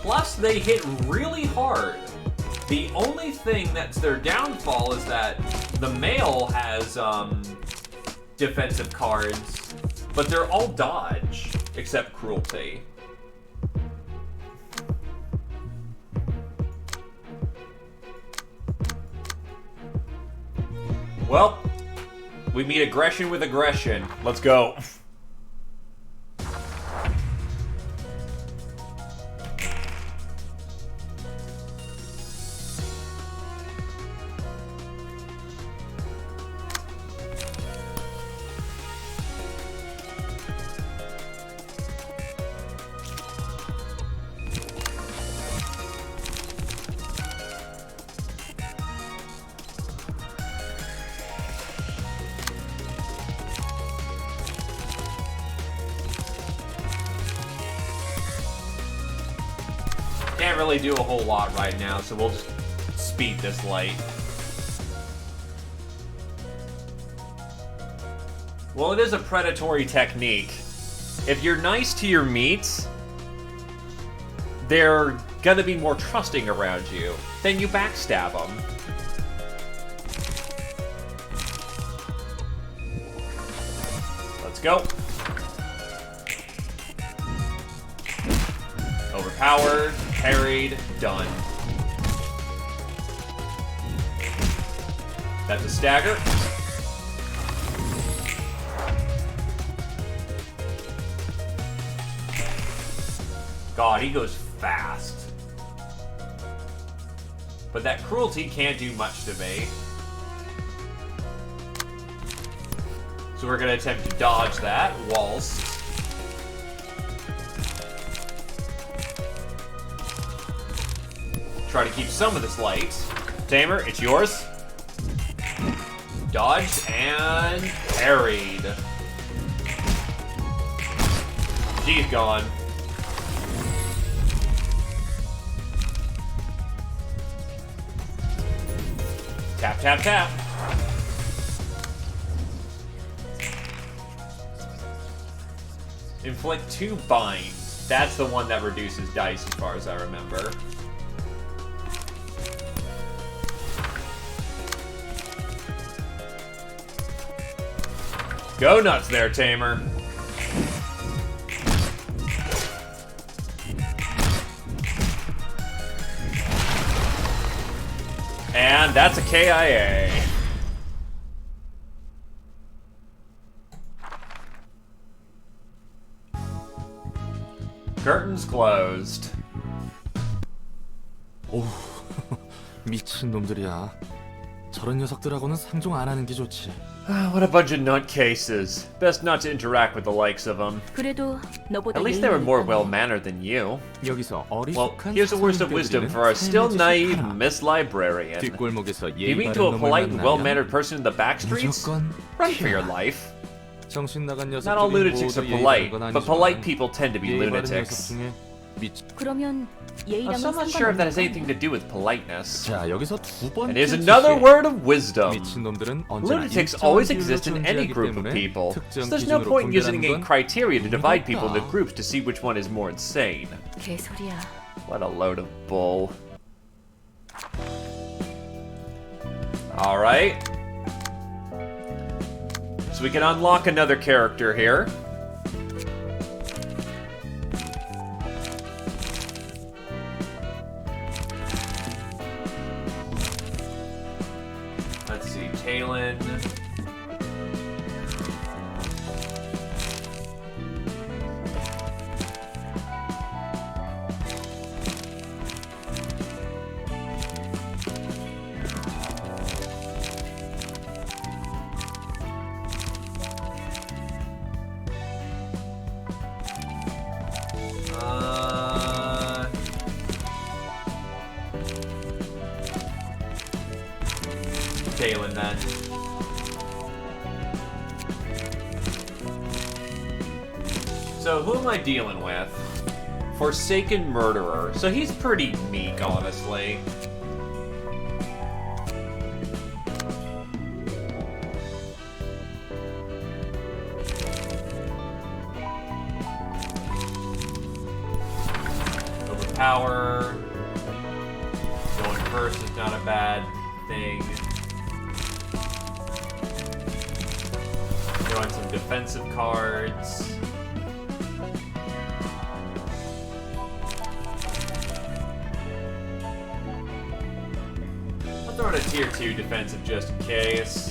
Plus, they hit really hard. The only thing that's their downfall is that the male has defensive cards, but they're all dodge, except cruelty. Well, we meet aggression with aggression. Let's go. Can't really do a whole lot right now, so we'll just speed this light. Well, it is a predatory technique. If you're nice to your meats, they're gonna be more trusting around you. Then you backstab them. Let's go. Overpowered, parried, done. That's a stagger. God, he goes fast. But that cruelty can't do much to me. So we're gonna attempt to dodge that whilst try to keep some of this light. Tamer, it's yours. Dodged and parried. She's gone. Tap, tap, tap. Inflict 2 binds. That's the one that reduces dice as far as I remember. Go nuts there, Tamer. And that's a KIA. Curtains closed. 오, 미친 놈들이야. 저런 녀석들하고는 상종 안 하는 게 좋지. What a bunch of nutcases. Best not to interact with the likes of them. 그래도 너보다 At least they were more well-mannered than you. 여기서 Well, here's a words of wisdom for our still naive Miss Librarian. 뒷골목에서 You mean to a polite and well-mannered person in the back streets? Run for your life. 정신 나간 녀석들이 Not all lunatics are 모두 polite, 예의 바른 건 but 아니지만 polite people tend to be 예의 바른 lunatics. 녀석 중에 그러면 I'm 예의랑은 still not sure if that has 상관없는 anything to do with politeness. 자, 여기서 두 번째 And here's another 지시. word of wisdom. 미친놈들은 언제나 Lunatics 일정한 always 비율로 exist in any 존재하기 group of 때문에 people, so 특정 there's no 기준으로 point in using a 분별하는 건 criteria to divide people into 의미가 groups to see which one is more insane. 개소리야. What a load of bull. Alright. So we can unlock another character here. Let's see, Talon. Talon then. So who am I dealing with? Forsaken Murderer. So he's pretty meek, honestly. power. Going first is not a bad thing. Throwing some defensive cards. I'll throw in a tier 2 defensive just in case.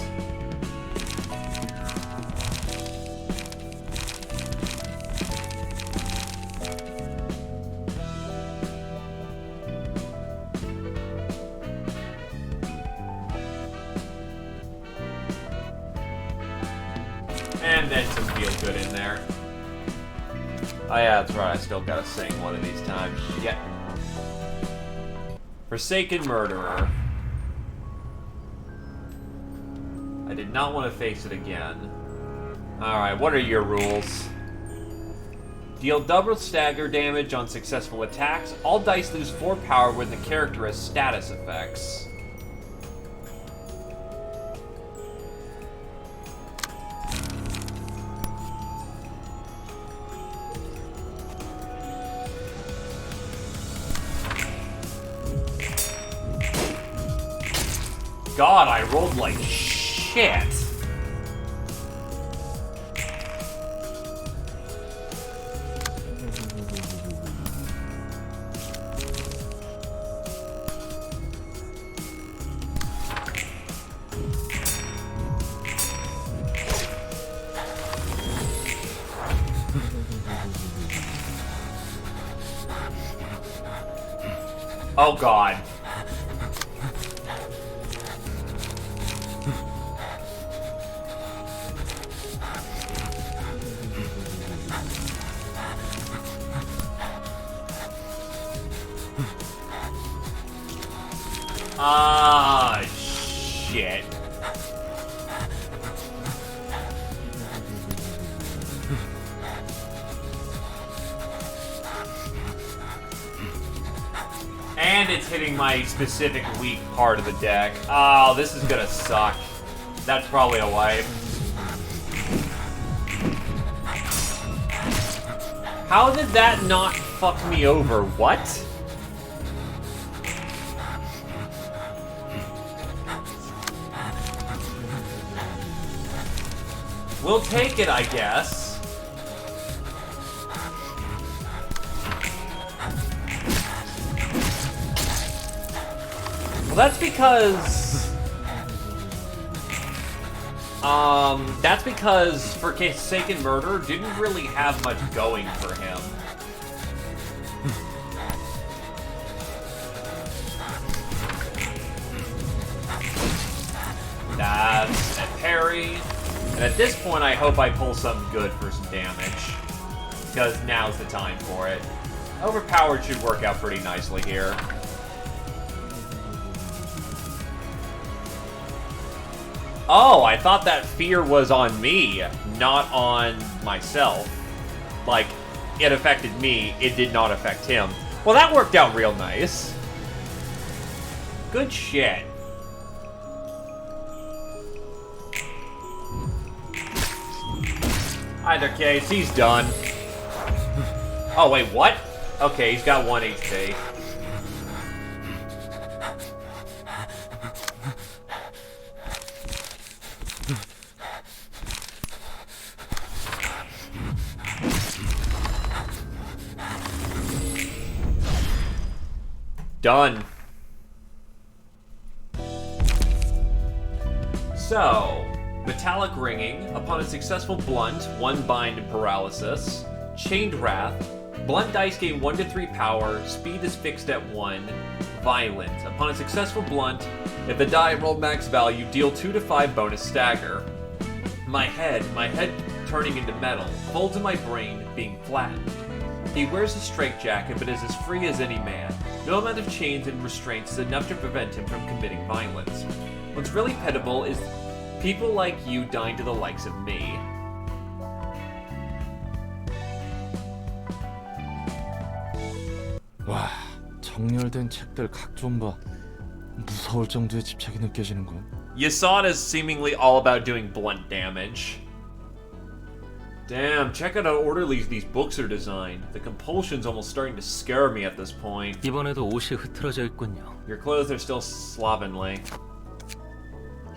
And then some feel good in there. Oh yeah, that's right, I still gotta sing one of these times. Shit. Forsaken Murderer. I did not want to face it again. Alright, what are your rules? Deal double stagger damage on successful attacks. All dice lose 4 power when the character has status effects. God, I rolled like shit. Oh God. Ah, shit. And it's hitting my specific weak part of the deck. Oh, this is gonna suck. That's probably a wipe. How did that not fuck me over? What? We'll take it, I guess. Well, that's because Forsaken Murder didn't really have much going for him. That's a parry. And at this point, I hope I pull something good for some damage. Because now's the time for it. Overpowered should work out pretty nicely here. Oh, I thought that fear was on me, not on myself. Like, it affected me, it did not affect him. Well, that worked out real nice. Good shit. Either case, he's done. Oh, wait, what? Okay, he's got 1 HP. Done. So, metallic ringing. Upon a successful blunt, 1 bind and paralysis. Chained Wrath. Blunt dice gain 1 to 3 power. Speed is fixed at 1. Violent. Upon a successful blunt, if the die rolled max value, deal 2 to 5 bonus stagger. My head turning into metal. Folds in my brain, being flattened. He wears a straitjacket, but is as free as any man. No amount of chains and restraints is enough to prevent him from committing violence. What's really pitiable is people like you dying to the likes of me. 와, 정렬된 책들 각 좀 봐. 무서울 정도의 집착이 느껴지는군. Yasada's seemingly all about doing blunt damage. Damn, check out how orderly these books are designed. The compulsion's almost starting to scare me at this point. 이번에도 옷이 흐트러져 있군요. Your clothes are still slovenly.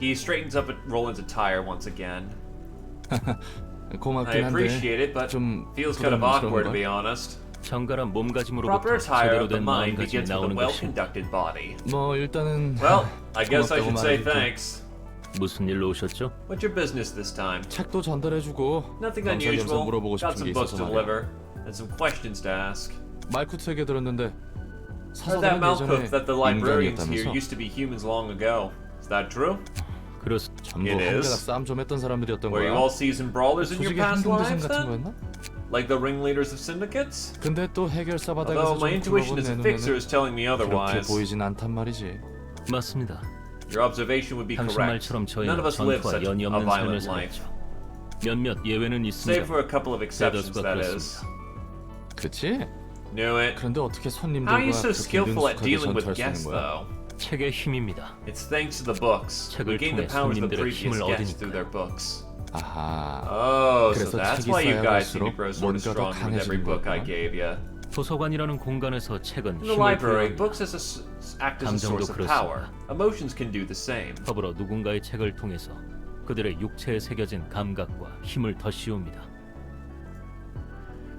He straightens up Roland's attire once again. I 고맙긴 appreciate 한데 it, but 좀 feels kind of awkward to 부담스러운걸? be honest. 정갈한 Proper 몸가짐으로부터 attire 제대로 of the 된 mind 마음가짐이 begins with a 나오는 것이 well-conducted body. 뭐 일단은 Well, I guess I 고맙다고 should say 말해줄게. thanks. 무슨 일로 오셨죠? What's your business this time? 책도 전달해주고 Nothing 겸사겸사 unusual. 물어보고 Got 싶은 게 some books 있어서 to 말이야. deliver and some questions to ask. 말쿠트 얘기 들었는데 Heard that 사서들은 Malkuth 예전에 that the librarians here 인간이었다면서? used to be humans long ago. Is that true? 전부 It 한계나 is. 싸움 좀 했던 사람들이었던 Were you 거야. all seasoned brawlers in your 조직의 past 행동대장 lives 같은 then? 거였나? Like the ringleaders of syndicates? 근데 또 해결사 Although 바닥에서 my 좀 intuition 굴러본 as a 내 fixer 눈에는 is telling me 그렇게 otherwise. 보이진 않단 말이지. 맞습니다. Your observation would be 당신 correct. 말처럼 None of 저희는 us live 전투와 such 연이 a 없는 삶을 violent life. 살았죠. 몇몇 예외는 Save 있습니다. for a couple of exceptions, 대다수가 that is. 그렇습니다. 그치? Knew it. 그런데 어떻게 How 손님들과 are you so 그렇게 skillful at 능숙하게 dealing with 전투할 수 guests, 있는 거야? though? 책의 힘입니다. It's thanks to the books. We 책을 gained the 통해 powers of the 손님들의 previous 힘을 guests through 얻으니까요. their books. 아하. Oh, so 그래서 that's 책이 why you guys seem to 쌓여갈수록 grow sort of 뭔가 더 stronger with every 강해지는 book I 거구나. gave you. 도서관이라는 공간에서 In 책은 the 힘을 library, 부여합니다. books act as a 감정도 source of 그렇습니다. power. Emotions can do the same. 더불어 누군가의 책을 통해서 그들의 육체에 새겨진 감각과 힘을 더 씌웁니다.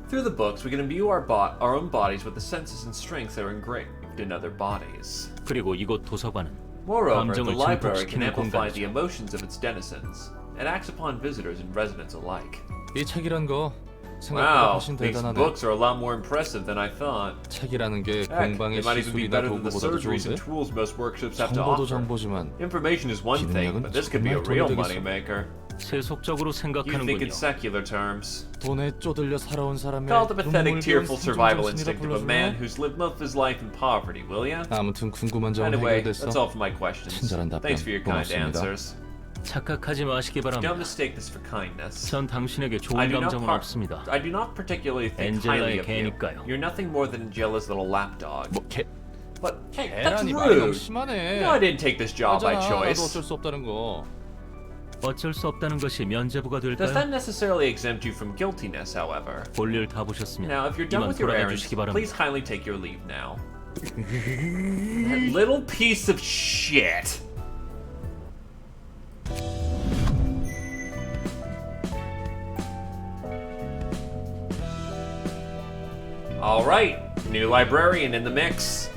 Through the books, we can imbue our own bodies with the senses and strengths that are engraved in other bodies. 그리고 이곳 도서관은 Moreover, the 감정을 library can 증폭시키는 amplify the 공간이죠. emotions of its denizens. It acts upon visitors and residents alike. 이 책이란 거 생각보다 Wow, 훨씬 these 대단하네. books are a lot more impressive than I thought. 책이라는 게 Heck, 공방의 it might even be 시술이나 better than the 도구보다도 surgeries and 좋은데? tools most workshops have to 정보도 offer. 정보지만 Information is one thing, 기능력은 but this could be a 정말 real 돈이 되겠어. moneymaker. 세속적으로 You think in 생각하는군요. secular terms. 돈에 쪼들려 살아온 사람의 Call the pathetic, 눈물 tearful 겨운 survival 생존 instinct of a 정신이라 man 불러줄래? who's lived most of his life in poverty, will ya? 아무튼 궁금한 점은 Anyway, 해결됐어. that's all for my questions. 친절한 답변 Thanks for your kind 고맙습니다. answers. 착각하지 마시기 Don't 바랍니다. mistake this for kindness. 전 당신에게 I 좋은 do not 감정은 없습니다. I do not particularly think highly 엔젤라의 of you. 개니까요. You're nothing more than Angela's little lapdog. 뭐 개... But hey, that's 계란이 말이 너무 rude. 심하네. No, I didn't take this job by 맞아, 나도 choice. 어쩔 수 없다는 거. 어쩔 수 없다는 것이 면죄부가 Does 될까요? that necessarily exempt you from guiltiness, however? 볼일 다 보셨으면 Now, if you're done 이만 with your 돌아가 errands, 주시기 please 바랍니다. kindly take your leave now. That little piece of shit. All right, new librarian in the mix.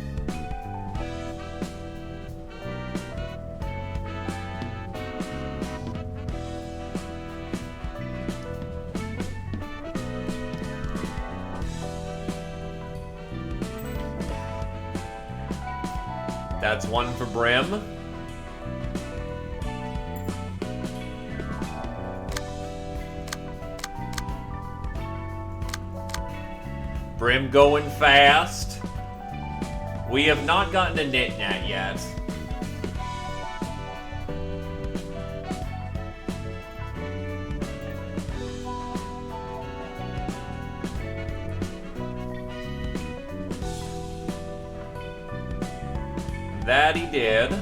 That's one for Brim. Brim going fast. We have not gotten a Knit-Nat yet. That he did.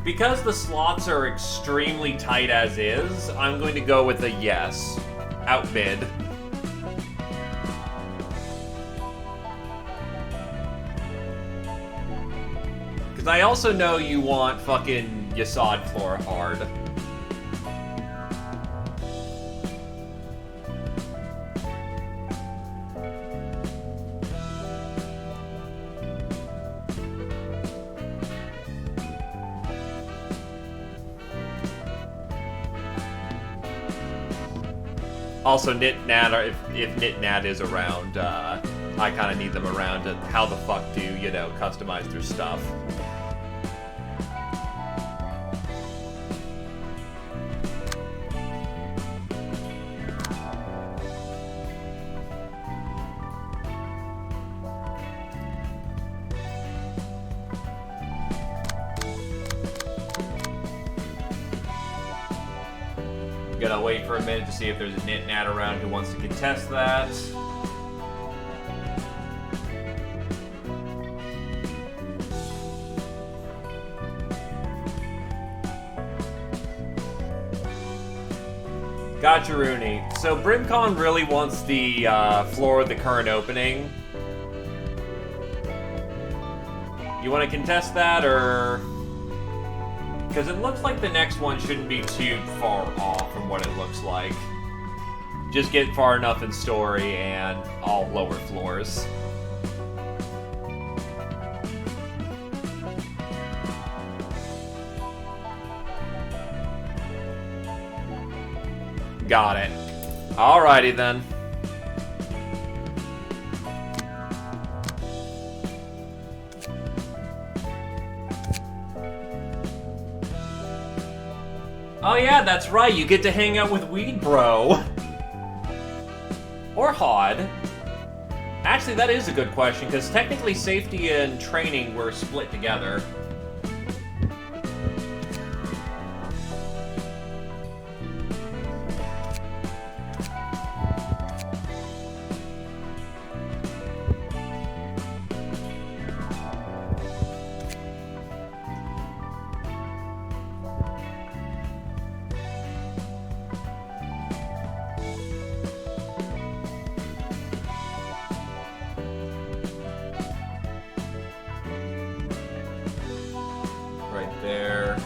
Because the slots are extremely tight as is, I'm going to go with a yes. Outbid. Because I also know you want fucking Yasad floor hard. Also, Knit-Nat, if Knit-Nat is around, I kind of need them around to how the fuck do, you know, customize their stuff. wait for a minute to see if there's a nit-nat around who wants to contest that. Gotcha, Rooney. So Brimcon really wants the floor of the current opening. You want to contest that, or... Because it looks like the next one shouldn't be too far off from what it looks like. Just get far enough in story and all lower floors. Got it. Alrighty then. Oh yeah, that's right, you get to hang out with Weed Bro. Or Hod. Actually, that is a good question, because technically safety and training were split together. There.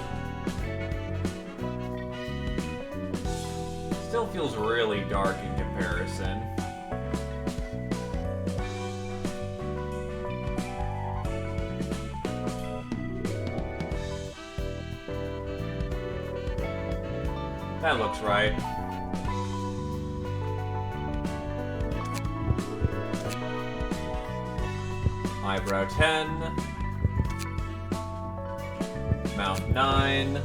Still feels really dark in comparison. That looks right. Eyebrow 10. Mount 9.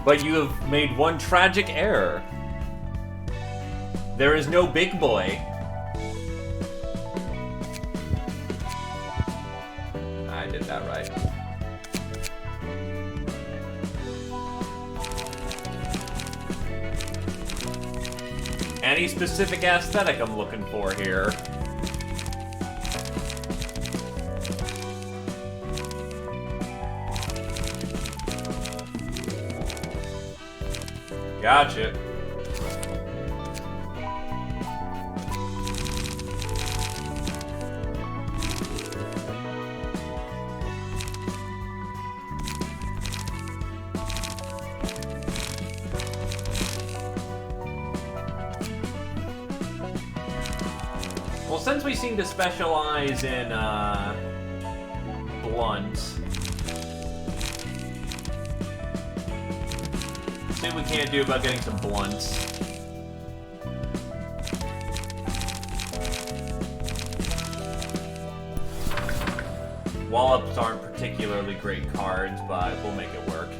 But you have made one tragic error. There is no big boy. I did that right. Any specific aesthetic I'm looking for here? Gotcha. Well, since we seem to specialize in, blunts, see what we can't do about getting some blunts. Wallops aren't particularly great cards, but we'll make it work.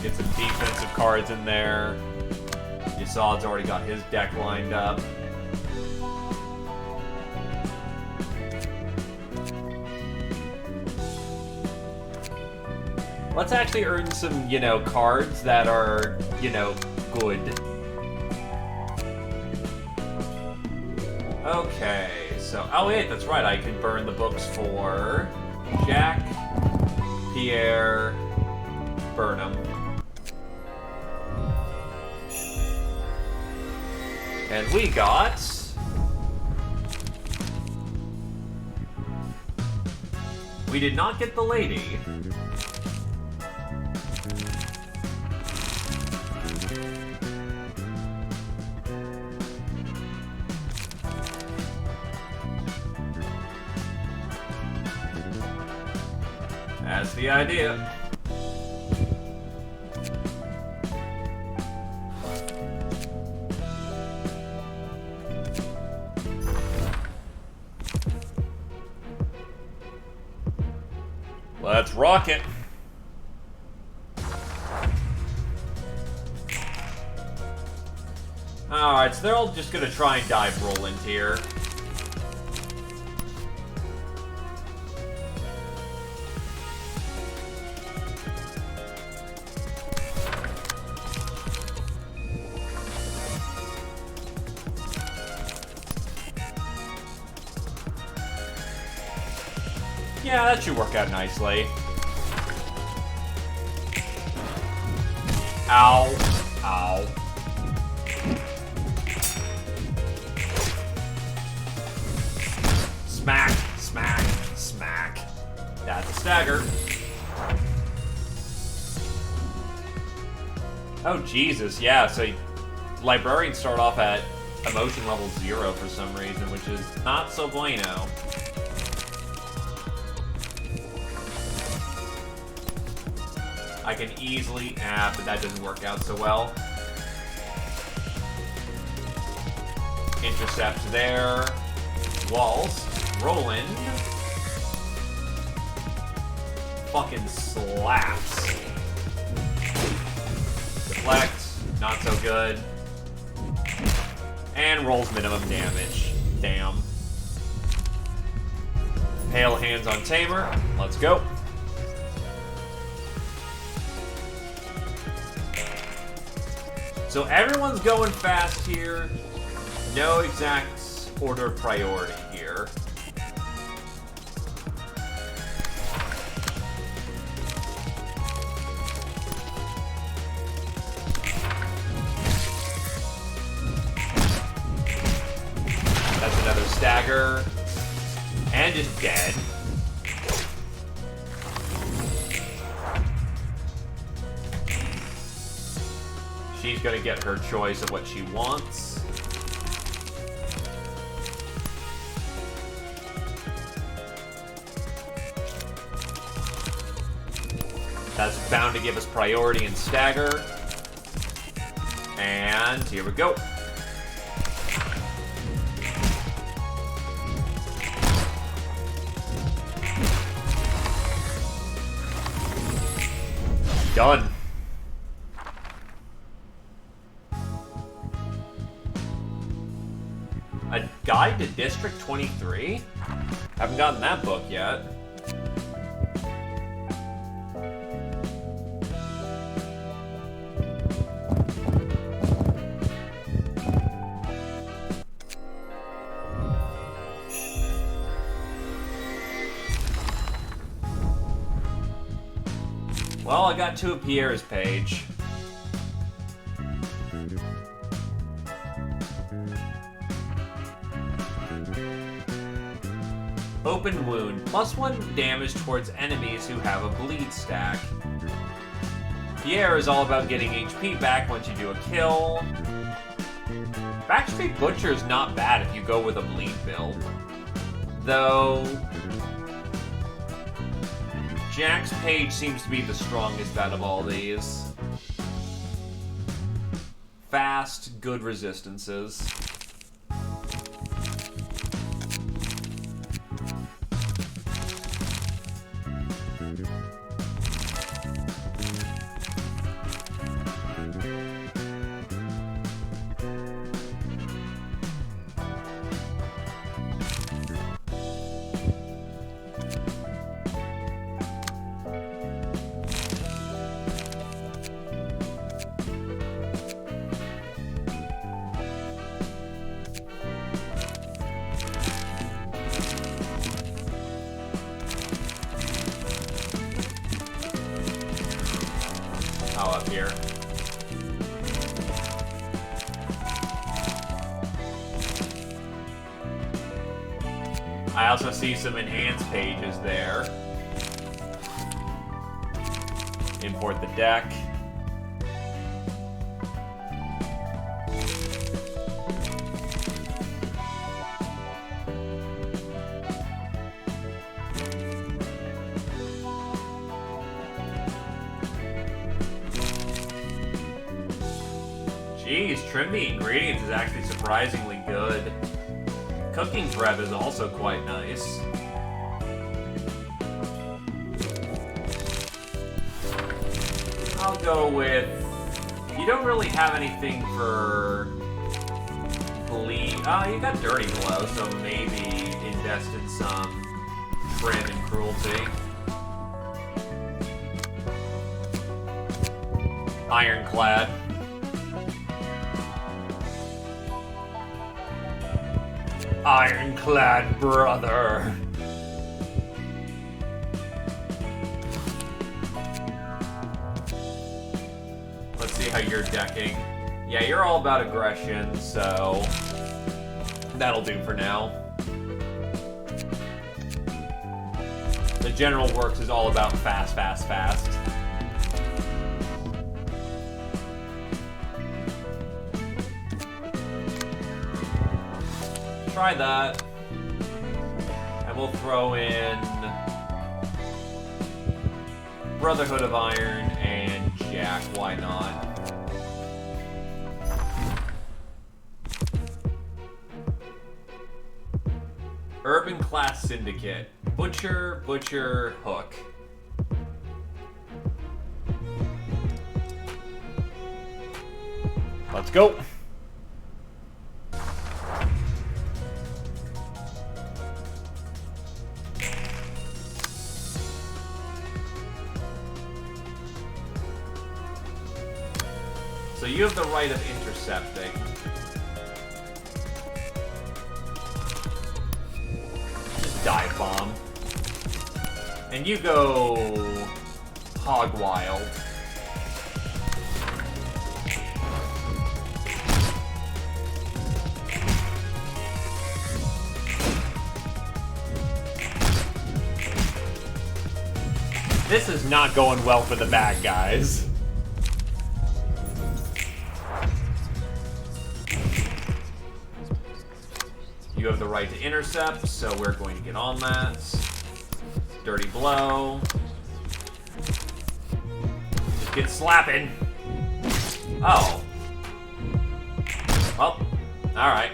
Get some defensive cards in there. Yasad's already got his deck lined up. Let's actually earn some, you know, cards that are, you know, good. Okay, so... Oh, wait, that's right. I can burn the books for Jack, Pierre, Burnham. And we got... We did not get the lady. That's the idea. Let's rock it. Alright, so they're all just gonna try and dive Roland here. Yeah, that should work out nicely. Ow. Ow. Smack, smack, smack. That's a stagger. Oh, Jesus, yeah, so librarians start off at emotion level 0 for some reason, which is not so bueno. I can easily... but that doesn't work out so well. Intercept there. Waltz. Roland. Fucking slaps. Deflect. Not so good. And rolls minimum damage. Damn. Pale hands on Tamer. Let's go. So everyone's going fast here. No exact order of priority here. That's another stagger. And just dead. She's gonna get her choice of what she wants. That's bound to give us priority and stagger. And here we go. Done. A Guide to District 23? Haven't gotten that book yet. Well, I got to a Pierre's page. Open wound. +1 damage towards enemies who have a bleed stack. Pierre is all about getting HP back once you do a kill. Backstreet Butcher is not bad if you go with a bleed build. Though... Jack's page seems to be the strongest out of all these. Fast, good resistances. also see some enhanced pages there. Import the deck. Jeez, trim the ingredients is actually surprisingly good. Cooking prep is also quite nice. I'll go with... You don't really have anything for... bleed. Oh, you got Dirty Blow, so maybe invest in some trim and cruelty. Ironclad. Ironclad brother. Let's see how you're decking. Yeah, you're all about aggression, so that'll do for now. The General Works is all about fast, fast, fast. Try that. And we'll throw in Brotherhood of Iron and Jack, why not? Urban Class Syndicate. Butcher, Butcher, Hook. Let's go. So you have the right of intercepting. Just dive bomb. And you go hog wild. This is not going well for the bad guys. You have the right to intercept, so we're going to get on that. Dirty blow. Just get slapping. Oh. Well, alright.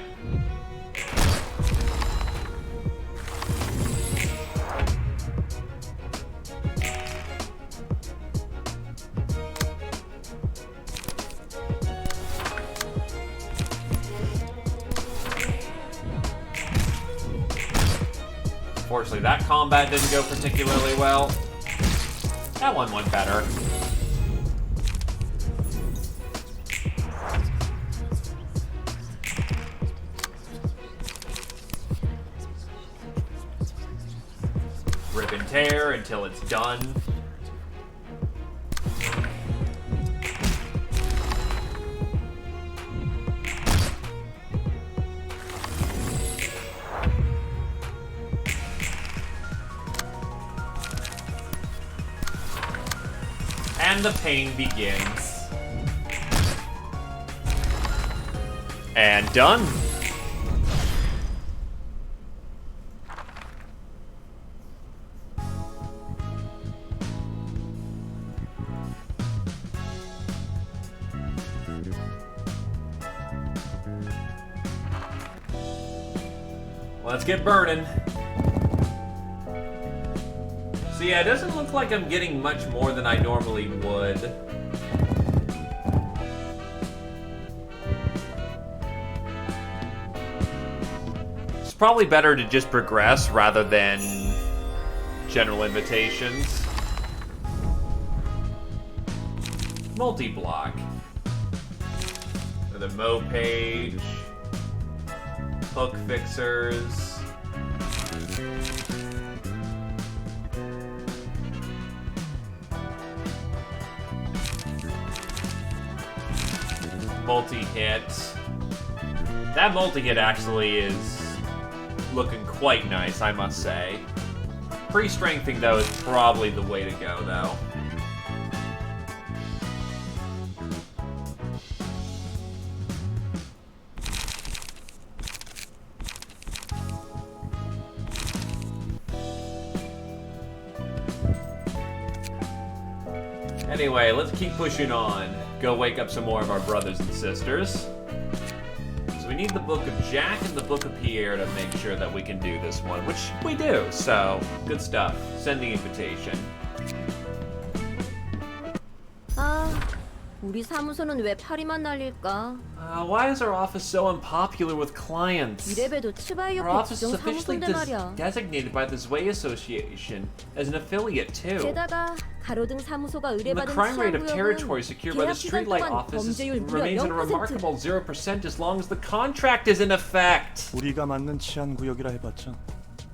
Unfortunately, that combat didn't go particularly well. That one went better. Rip and tear until it's done. And the pain begins. And done. Let's get burning. So yeah, it doesn't look like I'm getting much more than I normally would. It's probably better to just progress rather than general invitations. Multi-block. The Mo page. Hook fixers. Multi-hit. That multi-hit actually is looking quite nice, I must say. Pre-strengthening, though, is probably the way to go, though. Anyway, let's keep pushing on. Go wake up some more of our brothers and sisters. So we need the Book of Jack and the Book of Pierre to make sure that we can do this one, which we do, so good stuff. Send the invitation. 아, 우리 사무소는 왜 파리만 날릴까? Why is our office so unpopular with clients? 이래봬도 츠바이 Our 협회 office is 지정 officially 사무소인데 말이야. designated by the Zwei Association as an affiliate too. 게다가 가로등 사무소가 And the 의뢰받은 crime rate of 치안 territory 구역은 secured by the 계약 기간 streetlight 동안 office 범죄율 무려 remains at a 0%. remarkable 0% as long as the contract is in effect. 우리가 맞는 치안 구역이라 해봤자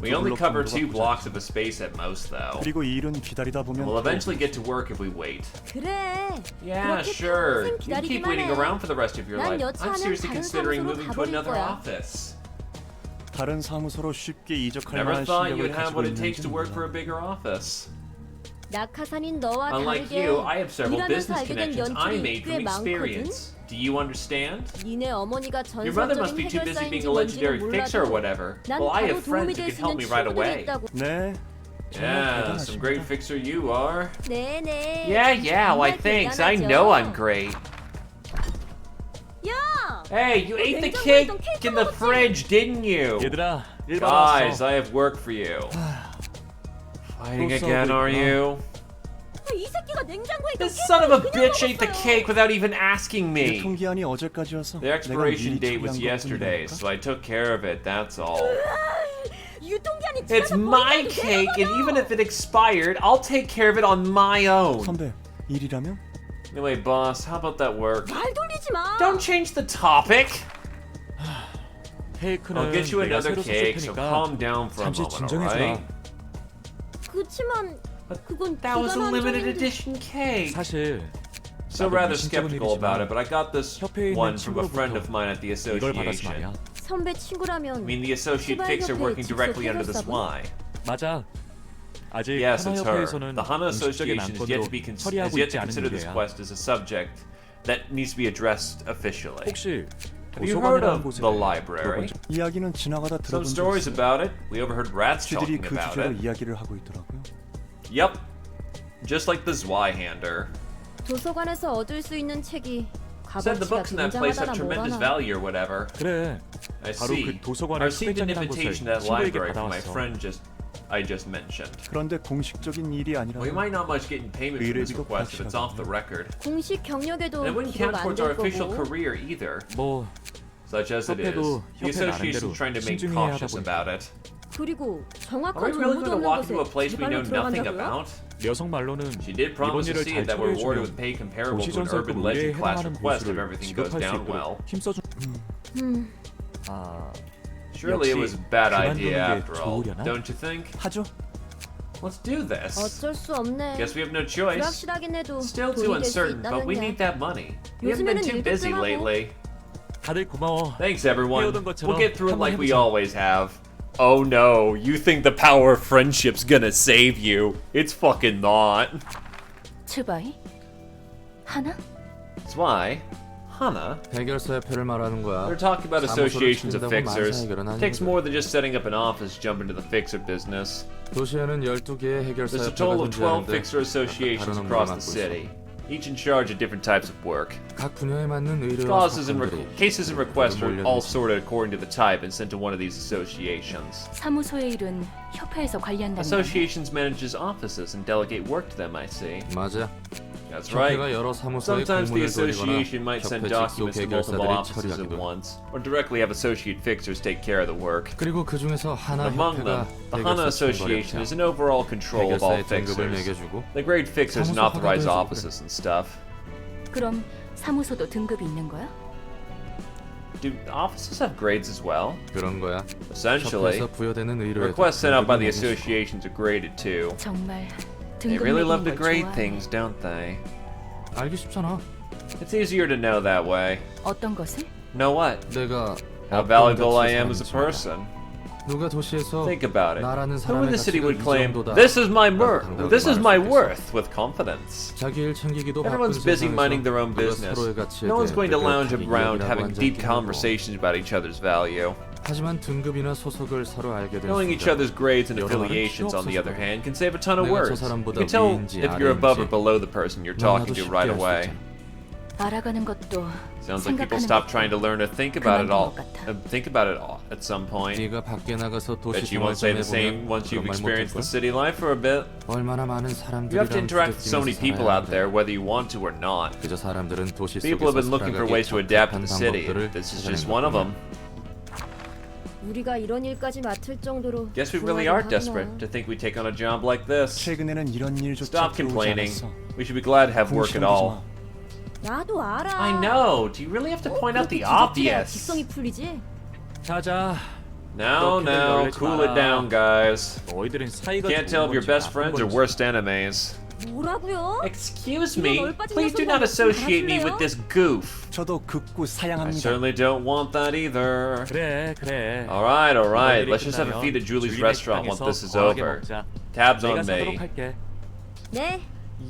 We only cover 2 blocks of a space at most, though. 그리고 이 일은 기다리다 보면 We'll eventually get to work if we wait. 그래. Yeah, 그렇게 sure. 평생 You can keep 기다리기만 waiting 해. around for the rest of your 난 life. I'm 여차하면 seriously 다른 considering 사무소로 moving to 가버릴 another 거야. office. 다른 사무소로 쉽게 이적할 Never 만한 thought 실력을 you'd have 가지고 what it takes to 있는지 work for a bigger office. 낙하산인 너와 Unlike 다르게 you, I have several 일하면서 business 알게 된 connections I 연출이 made 꽤 from 많거든. experience. Do you understand? 니네 어머니가 Your mother must 전설적인 be too busy being 해결사인지 a legendary 뭔지는 fixer or 몰라도 whatever. 난 Well, I 바로 have 도움이 friends who 될 can 수 help 있는 me right 친구들이 away. 있다고. 네. Yeah, some great fixer you are. 네네. Yeah, why thanks. I know I'm great. 야! Hey, you ate the 냉장고에 cake 있던 케이크 in the 먹었지? fridge, didn't you? 얘들아, 일 Guys, 받았어. I have work for you. Fighting 또 again, 싸우고 are 있구나. you? 이 새끼가 냉장고에 있던 This son of a 케이크를 bitch 그냥 ate the 먹었어요. cake without even asking me. 유통기한이 어제까지여서 The expiration date was yesterday, 것뿐이니까. so I took care of it, that's all. 유통기한이 It's 지나서 my 버리면 돼. cake, and even if it expired, I'll take care of it on my own. 선배, 일이라면? Anyway, boss, how about that work? 말 돌리지 마. Don't change the topic. 케이크는 I'll get you 내가 another 새로 사줄 cake, so 테니까 calm down for a 잠시 moment, 진정해주라. alright? 그치만 그건 That was a 기간 limited 한정인데. edition cake. 사실 Still 나도 rather 미심쩍은 skeptical about it, but I got this 협회에 있는 one from a friend of 친구로부터 mine at the 이걸 받았어 association. 말이야. 선배 친구라면 I mean, the associate 시발 fixer 협회 working 직속 directly under the 해결사분? SWI. 맞아. 아직 Yes, 하나 it's her. 협회에서는 The Hana 공식적인 Association is yet 안건으로 to be 처리하고 has yet 있지 to 않은 consider this 일이야. quest as a subject that needs to be addressed officially. 혹시 Have you heard 도서관이라는 of 곳에 the library? 들어본 적- 이야기는 지나가다 Some 들어본 적 stories 있어. about it. We overheard rats 쥐들이 talking 그 about 주제로 it. 이야기를 하고 있더라고요. Yep. Just like the Zweihander. 도서관에서 얻을 수 있는 책이 Said the 값어치가 books in that place have 굉장하다나 tremendous 뭐라나. value or whatever. 그래. I 바로 see. 그 도서관의 I received an 수배장이라는 invitation 것을 to that 친구에게 library from my 받아왔어. friend I just mentioned. 그런데 공식적인 일이 아니라 We might not much get in payment for this 의뢰비도 request if it's off the record. 공식 경력에도 And it wouldn't 기록 count 안 towards 될 our official 거고. career either. 뭐 Such as it is. 협회도 The 협회 association's 나름대로 trying to make 신중해야 하다 cautious 보니까. about it. 그리고 Are we 정확한 really 정보도 going to 없는 walk 곳에 into a place we know 제발로 nothing 들어간다고요? about? 녀석 말로는 She did 이번 promise to 일을 see 잘 it that we're rewarded with 처리해주면 pay comparable to an 도시전설급 urban 의뢰에 legend class 해당하는 request if 보수를 everything goes 지급할 수 down 있도록 well. 힘써준. 아, Surely it was a bad idea 그만두는 게 after all, 좋으려나? don't you think? 하죠. Let's do this. 어쩔 수 없네. Guess we have no choice. 불확실하긴 해도 Still too 돈이 될 수 uncertain, but we 있다면야. need that money. We haven't been 요즘에는 too 일도 busy 좀 하고. lately. 다들 고마워. Thanks everyone. 해오던 것처럼 We'll get through it 한번 like we 해보자. always have. Oh no, you think the power of friendship's gonna save you. It's fucking not. 츠바이? 하나? That's why, Hana, 해결사 협회를 말하는 거야. they're talking about 사무소를 associations of 차린다고 fixers. 만사 해결은 Takes 아니거든. more than just setting up an office, jump into the fixer business. 도시에는 12개의 해결사 There's a 협회가 total of 12 존재하는데 fixer associations 다른 across 업무를 the 맡고 city, 있어. each in charge of different types of work. 각 분야에 맞는 의뢰와 Causes and 사건들이 cases and requests are all 몰려있지. sorted according to the type and sent to one of these associations. 사무소의 일은 협회에서 관리한다는 거네. Associations manages offices and delegate work to them, I see. 맞아. That's right. 협회가 여러 사무소에 Sometimes the 공문을 돌리거나 association might send 협회 직속 documents to multiple 해결사들이 offices at 처리하기도. once, or directly have associate fixers take care of the work. 그리고 그 중에서 하나 Among 협회가 them, the Hana 해결사 Association 총괄협회야. is in overall control of all 해결사의 등급을 fixers. 매겨주고 They grade fixers and 사무소 authorize 허가도 해주고 offices and stuff. 그럼 사무소도 등급이 있는 거야? Do offices have grades as well? 그런 거야. Essentially, 협회에서 부여되는 의뢰에 requests sent out by the 등급이 매겨지고. associations are graded too. 정말 They 등급 really 매기는 love to 걸 grade 좋아하네. things, don't they? 알기 쉽잖아. It's easier to know that way. 어떤 것을? Know what? 내가 How 어떤 valuable I 가치의 am as a 사람인지 person. 누가 도시에서 Think about it. 나라는 Who in 사람의 the city 가치를 would 이 claim, 정도다 this is my 라고 worth, 당당하게 this is 말할 my 수 있겠어. worth, with confidence. 자기 일 챙기기도 바쁜 Everyone's busy 세상에서 minding their own 누가 business. 서로의 가치에 No one's 대해 going to lounge 뼈뼈하게 around 이야기라고 having 앉아 deep 있긴 하고. conversations about each other's value. 하지만 등급이나 소속을 서로 알게 될 Knowing each other's grades and 여러 말은 affiliations, 필요 on the other 없어서 hand, can save a ton of 내가 저 words. You 사람보다 can tell 위인지 if you're above or 아래인지 below the person you're talking to 너무나도 right 쉽게 알 수 away. 있잖아. 알아가는 것도 Sounds like people 생각하는 stop 것도 trying to learn to think about it 그만둔 all. 것 같아. Think about it all at some point. 네가 밖에 나가서 도시 Bet you 생활 won't say 좀 the same 해보면 once you've 그런 말 experienced the 못할걸? city life for a bit. 얼마나 많은 You have to 사람들이랑 interact with so many 부대끼면서 people 살아야 out there, 돼. whether you want to or not. 그저 사람들은 도시 People have 속에서 been looking for 살아가기 ways to adapt to 적합한 the city. 방법들을 This is 찾아낸 just one of 것뿐이야. them. 우리가 이런 일까지 맡을 정도로 Guess we really are desperate to think we take on a job like this. 최근에는 이런 일조차 Stop 들어오지 complaining. 않았어. We should be glad to have work at all. 나도 알아. I know. Do you really have to point out the obvious? 직성이 풀리지. 자자. No, no. Cool it down, guys. 너희들은 사이가 Can't tell if you're best friends or worst enemies. 뭐라고요? Excuse me. Please do not associate me with this goof. 저도 극구 I 사양합니다. certainly don't want that either. 그래. All right. Let's just have a feed at Julie's restaurant once this is over. Tabs on me. 네.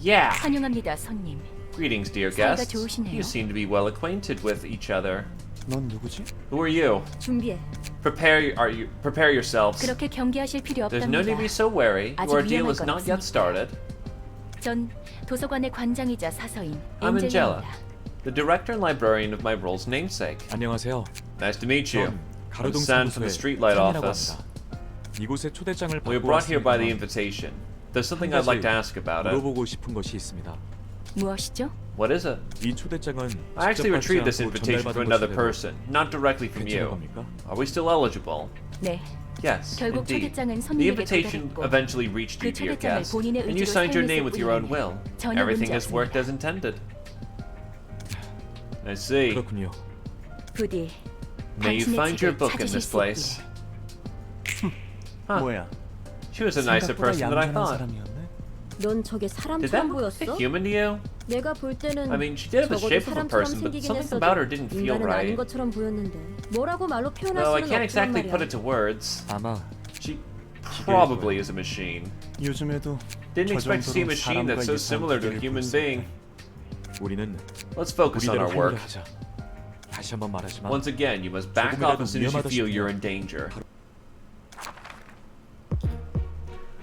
Yeah. 환영합니다, 손님. Greetings, dear 사이가 guests. 좋으시네요. You seem to be well acquainted with each other. 넌 누구지? Who are you? 준비해. Prepare yourselves. 그렇게 경계하실 필요 There's no need to be 없답니다. so wary. 아직 Your deal 위험할 is 건 not yet 없으니까. started. 전 도서관의 관장이자 사서인 I'm Angela, 엔젤입니다. the director and librarian of my role's namesake. 안녕하세요. Nice to meet you. 전 I'm 가로등 San from the 사무소의 streetlight 찬이라고 office. 합니다. 이곳에 초대장을 We were 받고 brought here by the 왔습니다만 invitation. There's something 한 I'd like to 가지 ask about it. 물어보고 싶은 것이 있습니다. 무엇이죠? What is it? 이 초대장은 I actually 직접 받지 retrieved this 않고 invitation from 전달받은 another 것인데도 person, not directly from 괜찮은 you. 겁니까? Are we still eligible? 네. Yes, 결국 indeed. 초대장은 The 손님에게 invitation 도달했고 eventually reached you, 그 dear 초대장을 guest, 본인의 and you 의지로 signed your name 사용했을 with your own 뿐이니 will. 전혀 Everything 문제 has worked as 없습니다. intended. I see. 그렇군요. 부디 May you 당신의 find your 책을 book in 찾으실 this 수 place. 있기를. Huh. 뭐야? She was a nicer 생각보다 person than I 얌전한 thought. 사람이었네. 넌 저게 Did that 사람처럼 look like 보였어? a human to you? 내가 볼 때는 I mean, she did have the 적어도 shape of a 사람처럼 person, but 생기긴 something 했어도 about her didn't feel 인간은 아닌 right. 것처럼 보였는데 뭐라고 말로 표현할 Well, I 수는 can't 없단 exactly 말이야. put it to words. 아마 She probably is a machine. 요즘에도 Didn't 저 expect to see a 정도로 machine that's so 사람과 similar to a 유사한 human 기계를 being. 우리는 Let's focus on 우리대로 our work. 행동하자. 다시 한번 말하지만 Once again, you must back off as soon as you feel you're in danger.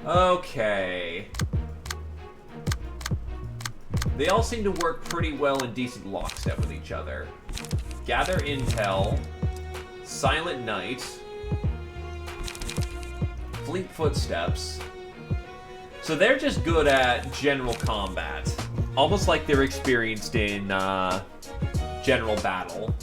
Okay. They all seem to work pretty well in decent lockstep with each other. Gather intel, silent night, fleet footsteps. So they're just good at general combat. Almost like they're experienced in general battle.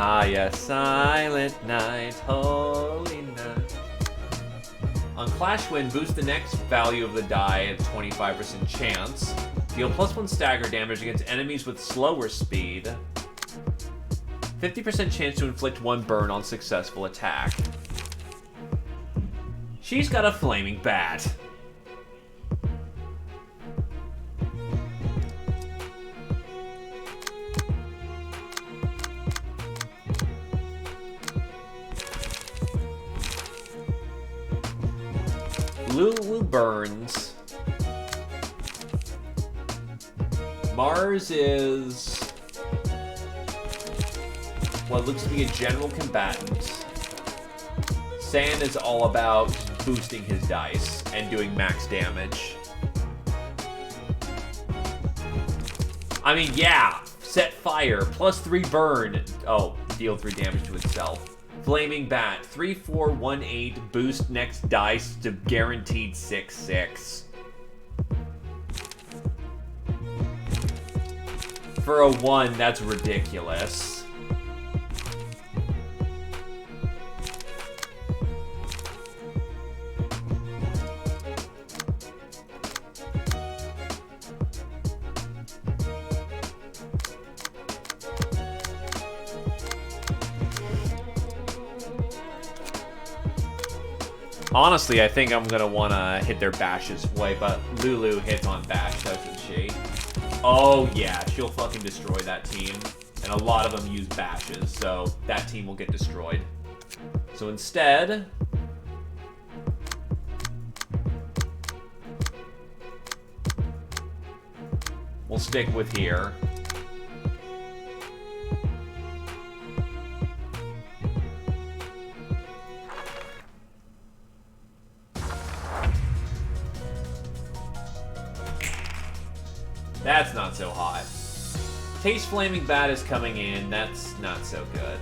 Ah, yes, silent night, holy night. On Clash Win, boost the next value of the die at 25% chance. Deal +1 stagger damage against enemies with slower speed. 50% chance to inflict 1 burn on successful attack. She's got a flaming bat. Lulu burns. Mars is what looks to be a general combatant. San is all about boosting his dice and doing max damage. I mean, yeah, set fire, +3 burn. Oh, deal 3 damage to itself. Flaming Bat, 3-4-1-8, boost next dice to guaranteed 6-6. For a 1, that's ridiculous. Honestly, I think I'm gonna wanna hit their bashes way, but Lulu hits on bash, doesn't she? Oh yeah, she'll fucking destroy that team. And a lot of them use bashes, so that team will get destroyed. So instead... we'll stick with here. That's not so hot. Taste Flaming Bat is coming in. That's not so good.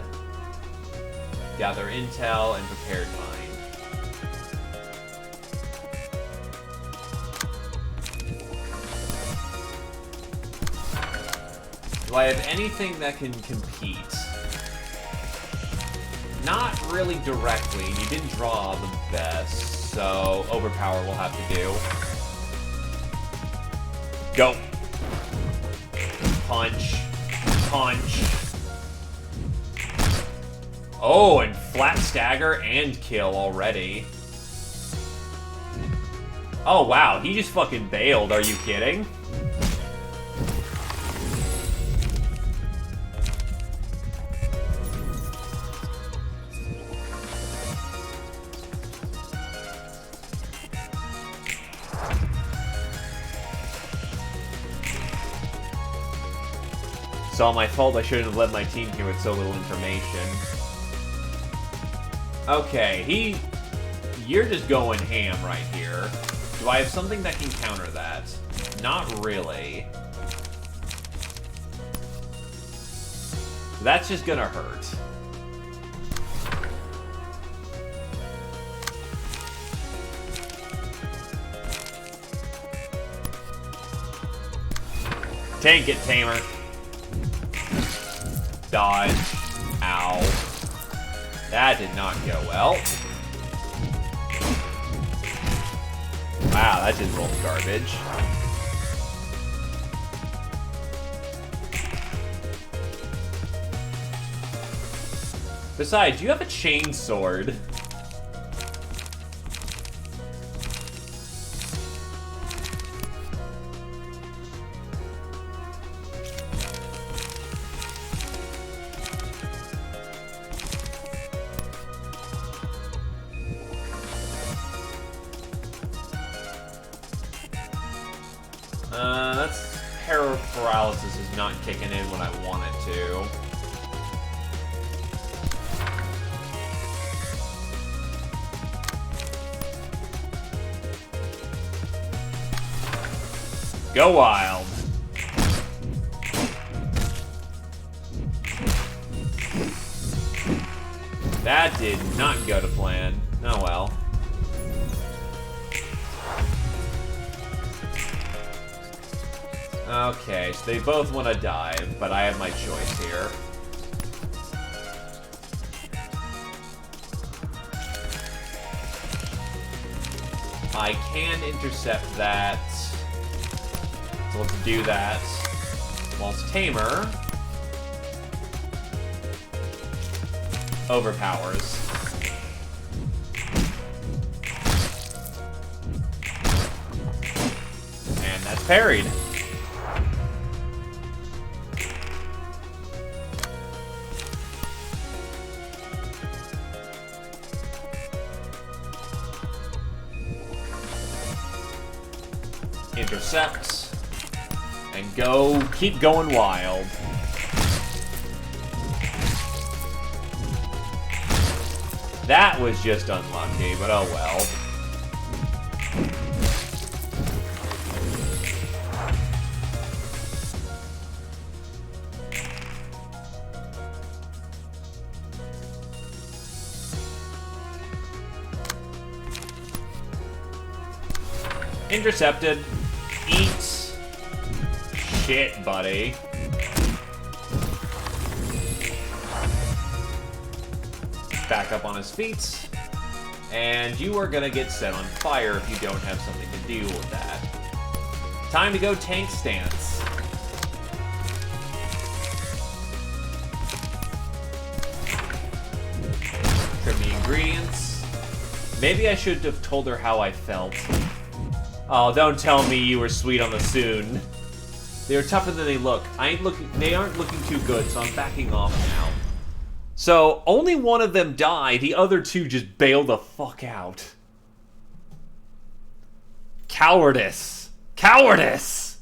Gather intel and prepared mind. Do I have anything that can compete? Not really directly. You didn't draw the best, so Overpower will have to do. Go. Punch. Punch. Oh, and flat stagger and kill already. Oh, wow. He just fucking bailed. Are you kidding? It's all my fault. I shouldn't have led my team here with so little information. Okay, you're just going ham right here. Do I have something that can counter that? Not really. That's just gonna hurt. Tank it, Tamer. Dodge. Ow. That did not go well. Wow, that just rolled garbage. Besides, you have a chain sword. That's paralysis is not kicking in when I want it to. Go wild. That did not go to plan. Oh well. Okay, so they both want to dive, but I have my choice here. I can intercept that. So let's do that. Whilst Tamer overpowers. And that's parried. Intercept, and go, keep going wild. That was just unlucky, but oh well. Intercepted. Eat shit, buddy. Back up on his feet. And you are gonna get set on fire if you don't have something to deal with that. Time to go tank stance. Trim the ingredients. Maybe I should have told her how I felt. Oh, don't tell me you were sweet on the soon. They're tougher than they look. They aren't looking too good, so I'm backing off now. So, only one of them die, the other two just bail the fuck out. Cowardice! Cowardice!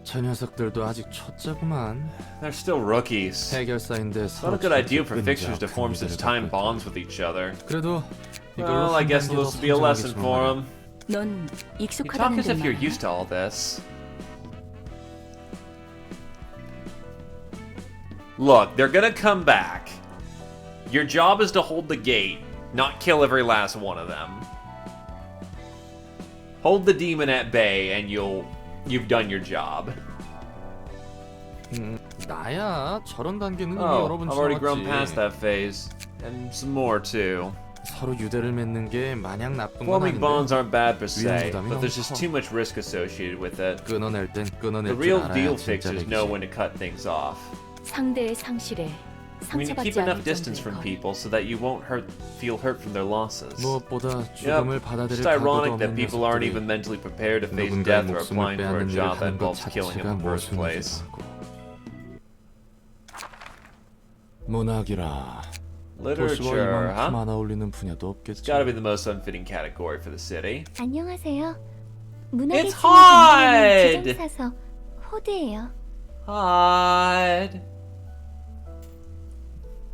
저 녀석들도 아직 초짜구만. They're still rookies. 해결사인데 Not a good idea for fixers to form such time bonds with each other. 그래도 Well, I guess this will be a lesson for them. 넌 You talk 익숙하다는 as if you're 듯 used to all this. Look, they're gonna come back. Your job is to hold the gate, not kill every last one of them. Hold the demon at bay, and you've done your job. 나야 저런 단계는 이미 Oh, 여러 번 I've already grown 지나갔지. past that phase, and some more too. 서로 유대를 맺는 게 마냥 나쁜 건 Forming 아닌데. bonds aren't bad per se, 부담이 but there's 너무 just 커. too much risk associated with it. 끊어낼 땐 끊어낼 The 줄 real 알아야 deal 진짜 fixers know 백이지. when to cut things off. 상대의 상실에 I mean, you keep 상처받지 enough 않을 distance 정도의 from 거리. people so that you won't feel hurt from their losses. 무엇보다 Yep. 죽음을 받아들일 It's 각오도 ironic 없는 that people aren't 녀석들이 even mentally prepared to face 누군가의 death or 목숨을 applying for a 빼앗는 일을 job that 하는 것 involves killing in 자체가 the first 모순이기도 place. 하고. 문학이라 도시와 Literature, 이만큼 huh? 안 어울리는 분야도 It's 없겠지. gotta be the most unfitting category for the city. 안녕하세요. 문학의 It's 춤을 담당하는 Hyde! 지정사서 호드예요. Hod.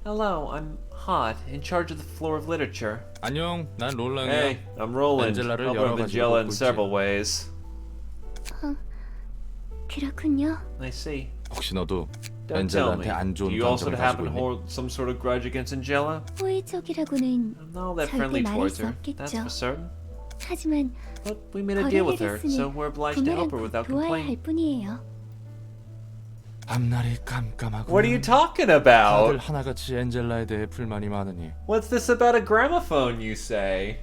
Hello, I'm Hod, in charge of the floor of literature. 안녕, 난 롤랑이야. Hey, I'm Roland, 엔젤라를 helper 여러 of 가지로 Angela in 돕고 있지. several ways. 그렇군요. I see. 혹시 너도 Don't tell me. 엔젤라한테 안 Do 좋은 you also 감정을 happen 가지고 to 있니? hold some sort of grudge against Angela? 호의적이라고는 I'm not all that 절대 friendly 말할 towards 수 her, that's 없겠죠. for certain. 하지만 But we made a deal with her, 거래를 so 했으니 we're obliged to help her 부메랑 without 도와야 할 complaint. 뿐이에요. 앞날이 깜깜하고. What are you talking 다들 about? 하나같이 엔젤라에 대해 불만이 많으니. What's this about a gramophone, you say?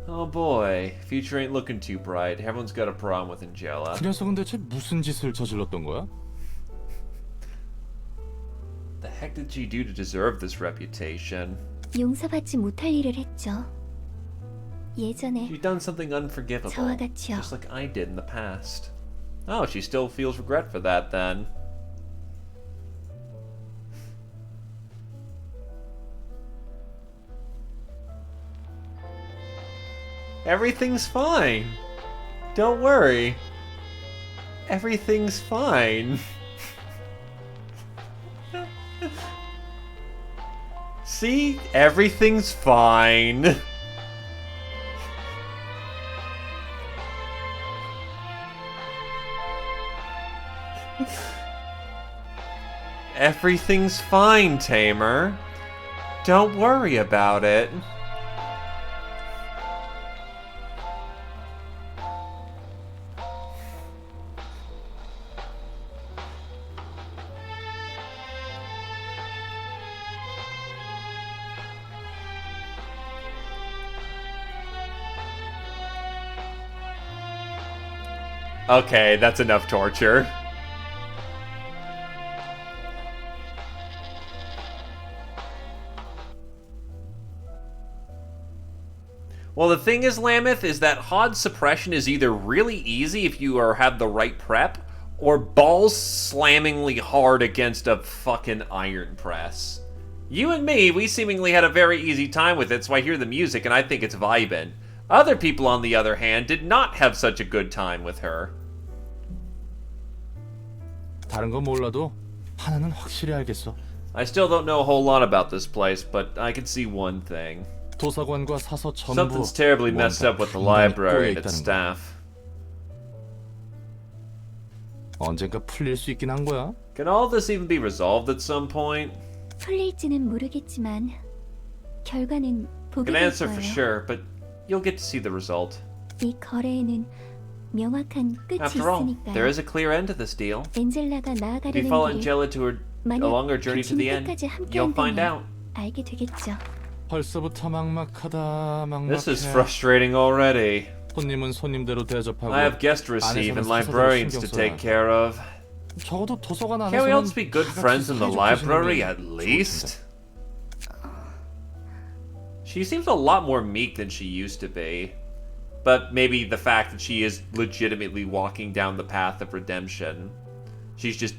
Oh boy, future ain't looking too bright. Everyone's got a problem with Angela. 그 녀석은 대체 무슨 짓을 저질렀던 거야? The heck did she do to deserve this reputation? 용서받지 못할 일을 했죠. 예전에 She's done something unforgivable, 저와 같이요. just like I did in the past. Oh, she still feels regret for that then. Everything's fine. Don't worry. Everything's fine. See? Everything's fine. Everything's fine, Tamer. Don't worry about it. Okay, that's enough torture. Well, the thing is, Lameth, is that Hod's suppression is either really easy if you have the right prep, or balls slammingly hard against a fucking iron press. You and me, we seemingly had a very easy time with it, so I hear the music and I think it's vibin'. Other people, on the other hand, did not have such a good time with her. 다른 건 몰라도 하나는 확실히 알겠어. I still don't know a whole lot about this place, but I can see one thing. 도서관과 사서 전부 Something's terribly messed up with the library and its staff. 언젠가 풀릴 수 있긴 한 거야. Can all this even be resolved at some point? 풀릴지는 모르겠지만 결과는 보게 Can 될 answer for 거예요. sure, but you'll get to see the result. 이 거래에는 명확한 끝이 After all, 있으니까요. there is a clear end to this deal. 엔젤라가 If you 나아가려는 follow 길을 Angela to her 만약 along her journey to the 당신이 end, 끝까지 you'll find 함께한다면 out. 알게 되겠죠. 벌써부터 막막하다. 막막해. This is frustrating already. 손님은 손님대로 대접하고 I have guests to receive 안에서는 and 사서대로 librarians 신경 to 써야 take care of. 적어도 도서관 안에서는 Can't we all just be good 다 같이 friends in the 사이좋게 library 지내면 at 좋을 least? She seems a lot more meek than she used to be. But maybe the fact that she is legitimately walking down the path of redemption. She's just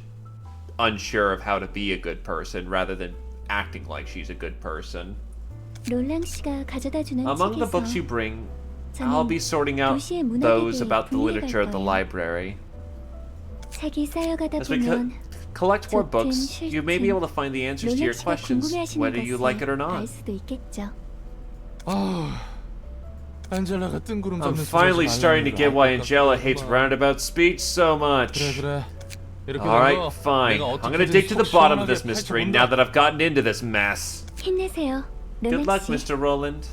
unsure of how to be a good person rather than acting like she's a good person. 롤랑 씨가 가져다 주는 Among the books you bring, I'll be sorting out those about the literature at the library. 책이 쌓여가다 As we 보면 collect more books, 좋든 you may be able 싫든 to find the answers to your 롤랑 씨가 questions, 궁금해하시는 whether you like it or 것을 알 not. 수도 있겠죠. 안젤라가 뜬구름 I'm 잡는 finally 소리하지 starting to 말라는 get 걸 why 알것 Angela 같구만. hates roundabout speech so much. 그래. 이렇게 Alright, 된 거 fine. 내가 I'm gonna 어떻게든 dig to the 속 bottom of 시원하게 this mystery 파헤쳐본다. now that I've gotten into this mess. 힘내세요, Good 롤랑 luck, 씨. Mr. Roland.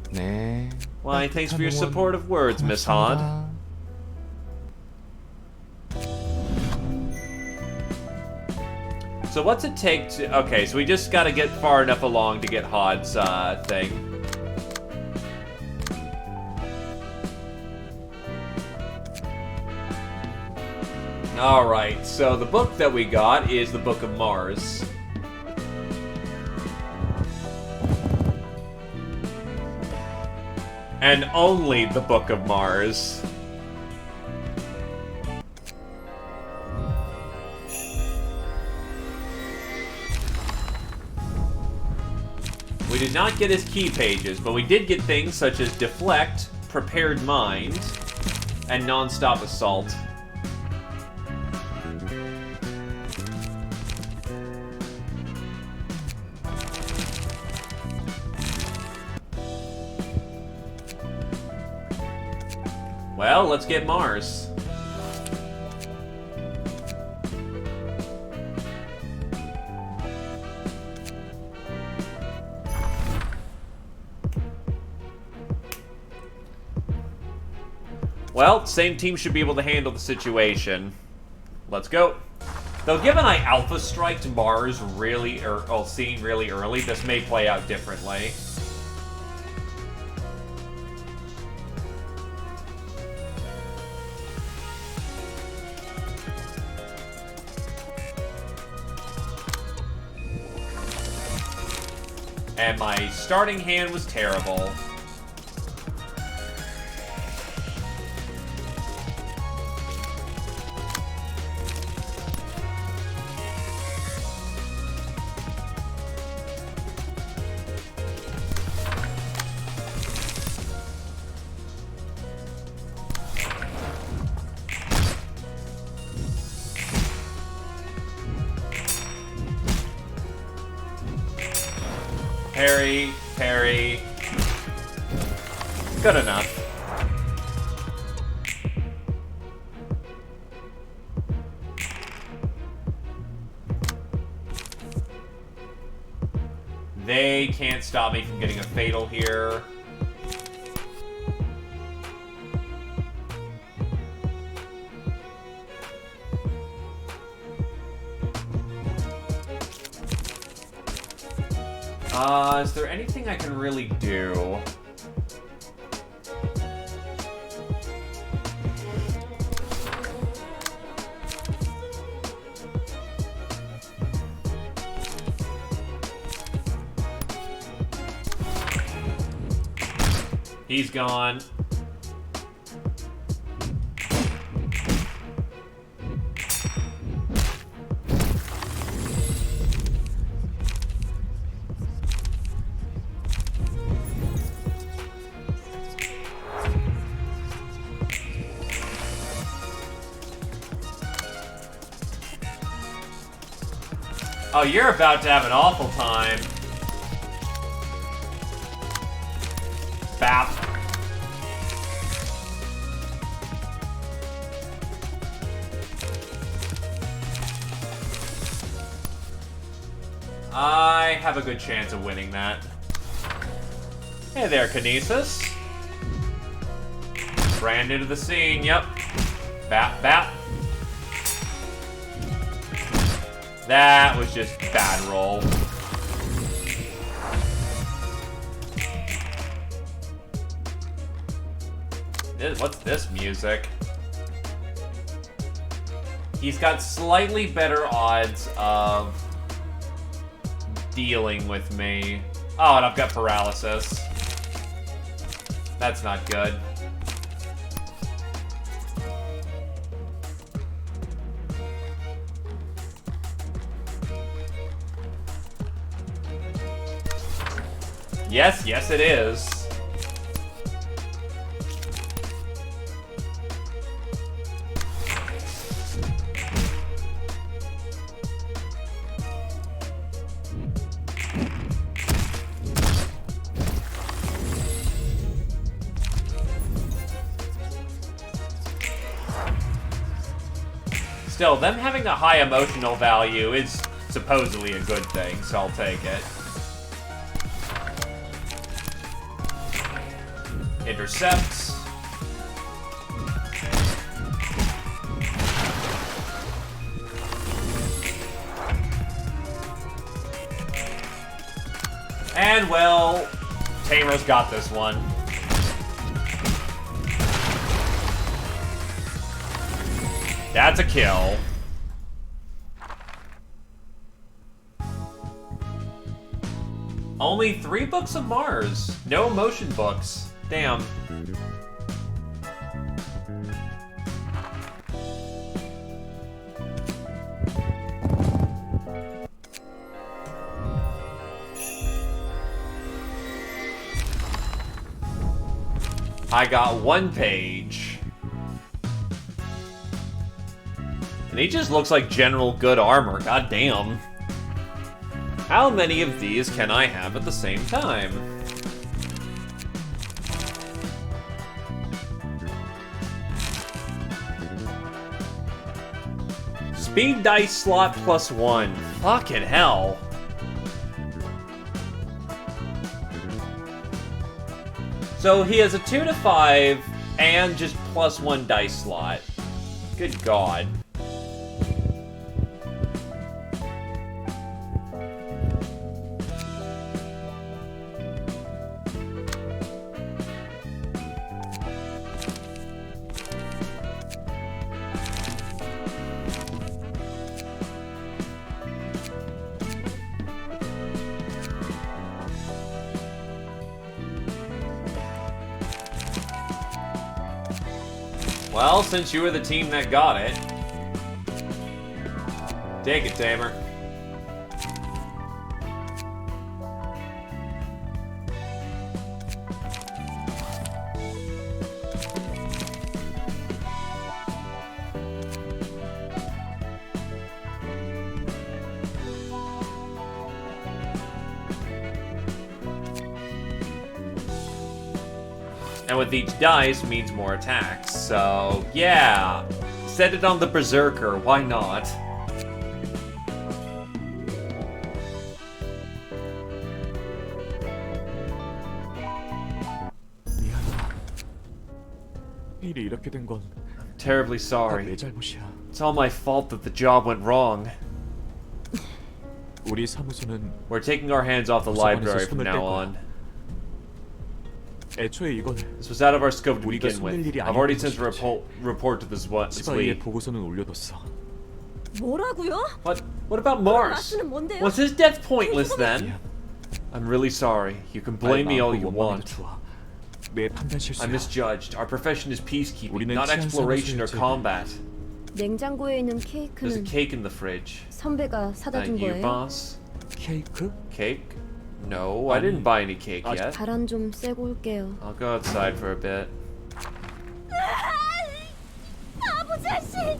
네. Why, thanks for your 따뜻한 supportive words, Miss Hod. 고맙습니다. So what's it take to... Okay, so we just gotta get far enough along to get Hod's thing. Alright, so the book that we got is the Book of Mars. And only the Book of Mars. We did not get his key pages, but we did get things such as Deflect, Prepared Mind, and Non-Stop Assault. Well, let's get Mars. Well, same team should be able to handle the situation. Let's go. Though given I Alpha Striked Mars really seen really early, this may play out differently. And my starting hand was terrible. Parry, parry. Good enough. They can't stop me from getting a fatal here. Is there anything I can really do? He's gone. Oh, you're about to have an awful time. Bap. I have a good chance of winning that. Hey there, Kinesis. Brand new to the scene, yep. Bap, bap. That was just bad roll. What's this music? He's got slightly better odds of dealing with me. Oh, and I've got paralysis. That's not good. Yes, yes it is. Still, them having a high emotional value is supposedly a good thing, so I'll take it. Intercepts. And, well, Tamer's got this one. That's a kill. Only 3 books of Mars. No emotion books. Damn. I got 1 page. And he just looks like general good armor, god damn. How many of these can I have at the same time? Speed dice slot +1. Fucking hell. So he has a 2 to 5 and just +1 dice slot. Good god. Well, since you were the team that got it, take it, Tamer. And with each dice means more attacks, so yeah. Set it on the Berserker, why not? 일이 이렇게 된 건 I'm terribly sorry. 내 잘못이야. It's all my fault that the job went wrong. 우리 사무소는 We're taking our hands off the library from now on. 애초에 이건 This was out of our scope to 우리가 begin 손댈 with. 일이 I've already 아니라는 sent a report to this 치바이의 lead. 보고서는 올려뒀어. 뭐라고요? What about Mars? 라스는 뭔데요? Was his death pointless then? I'm really sorry. You can blame me all you want. 내 판단 실수야. I misjudged. Our profession is peacekeeping, 우리는 not 치안 exploration or 사무소에 combat. 냉장고에 있는 There's a 케이크는 cake in the fridge. 선배가 사다 준 You, 거예요? boss? 케이크? Cake? No, I didn't buy any cake yet. 바람 좀 쐬고 올게요. I'll go outside for a bit. 바보 자식!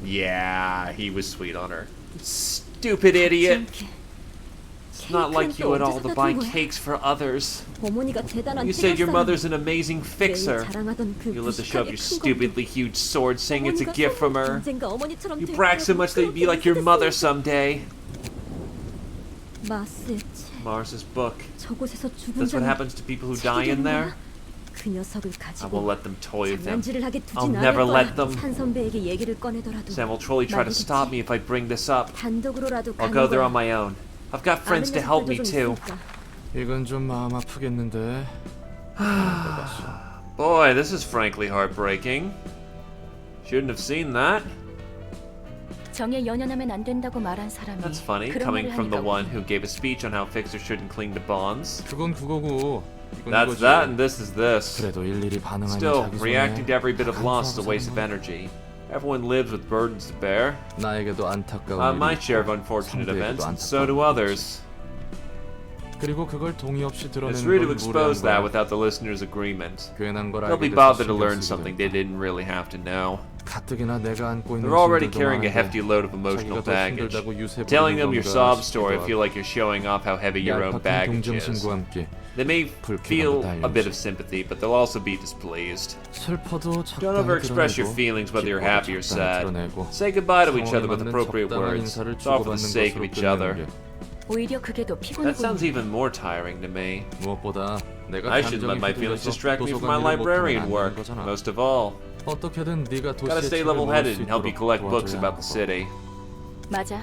Yeah, he was sweet on her. Stupid idiot. It's not like you at all to buy cakes for others. 어머니가 대단한 You said your 해결사라니. mother's an amazing fixer. 매일 자랑하던 그 You love to shove 무식하게 your 큰 stupidly huge sword saying it's a 어머니가 gift from her. 언젠가 어머니처럼 You 될 brag so 거라고 much that you'd be like your mother someday. 마스의 책. Mars's book. 저곳에서 죽은 That's what 자는 happens to people who die in there? 그 녀석을 I 가지고 won't let them toy with them. 장난질을 하게 I'll 두진 않을 never 거야. let them. 산 선배에게 얘기를 꺼내더라도 Sam will truly try to 말이겠지. stop me if I bring this up. 단독으로라도 I'll 가는 go there 거야. on my own. I've got friends to 아는 help me 녀석들도 too. 좀 있으니까. 이건 좀 마음 아프겠는데. Boy, this is frankly heartbreaking. Shouldn't have seen that. 정에 연연하면 안 된다고 말한 사람이 That's funny, 그런 coming 말을 from the 하니까 one who gave a speech on how fixers shouldn't cling to bonds. 그건 그거고 이건 That's 이거지. that and this is this. 그래도 일일이 반응하는 Still, 자기 reacting to 손에 every bit of loss is a waste of energy. Everyone lives with burdens to bear. 나에게도 안타까운 My 일이 share of 있고 unfortunate events, 상대에게도 and so do others. 그리고 그걸 동의 없이 드러내는 It's rude to 건 expose that 무례한 거야. without the listener's agreement. 괜한 걸 They'll be 알게 돼서 bothered to 신경 learn 쓰게 something 된다. they didn't really have to know. 가뜩이나 내가 안고 있는 They're already 짐들도 carrying a 많은데 hefty load of emotional 자기가 더 baggage. 힘들다고 유세 Telling them 부리는 your 건가 sob story, 싶기도 feel 하고. like you're showing off how heavy your own 얄팍한 baggage is. 동정심과 함께 They may feel 불쾌감도 a bit 달려오지. of sympathy, but they'll also be displeased. 슬퍼도 Don't 적당히 overexpress your 드러내고 feelings whether you're 기뻐도 happy or 적당히 sad. 드러내고 Say goodbye to each 상황에 other with 맞는 appropriate 적당한 words. 인사를 It's all for the 주고받는 sake of 것으로 each other. 끝내는 게 오히려 그게 더 피곤해 That sounds 보이네. even more tiring to me. 무엇보다 내가 I shouldn't let 감정이 my feelings 휘둘려서 distract me from my 도서관 일을 못하면 librarian 안 work. 되는 거잖아. Most of all, 어떻게든 네가 gotta 도시의 stay 책을 모을 level-headed 수 and help you 있도록 collect books 도와줘야 about the 하고. city. 맞아.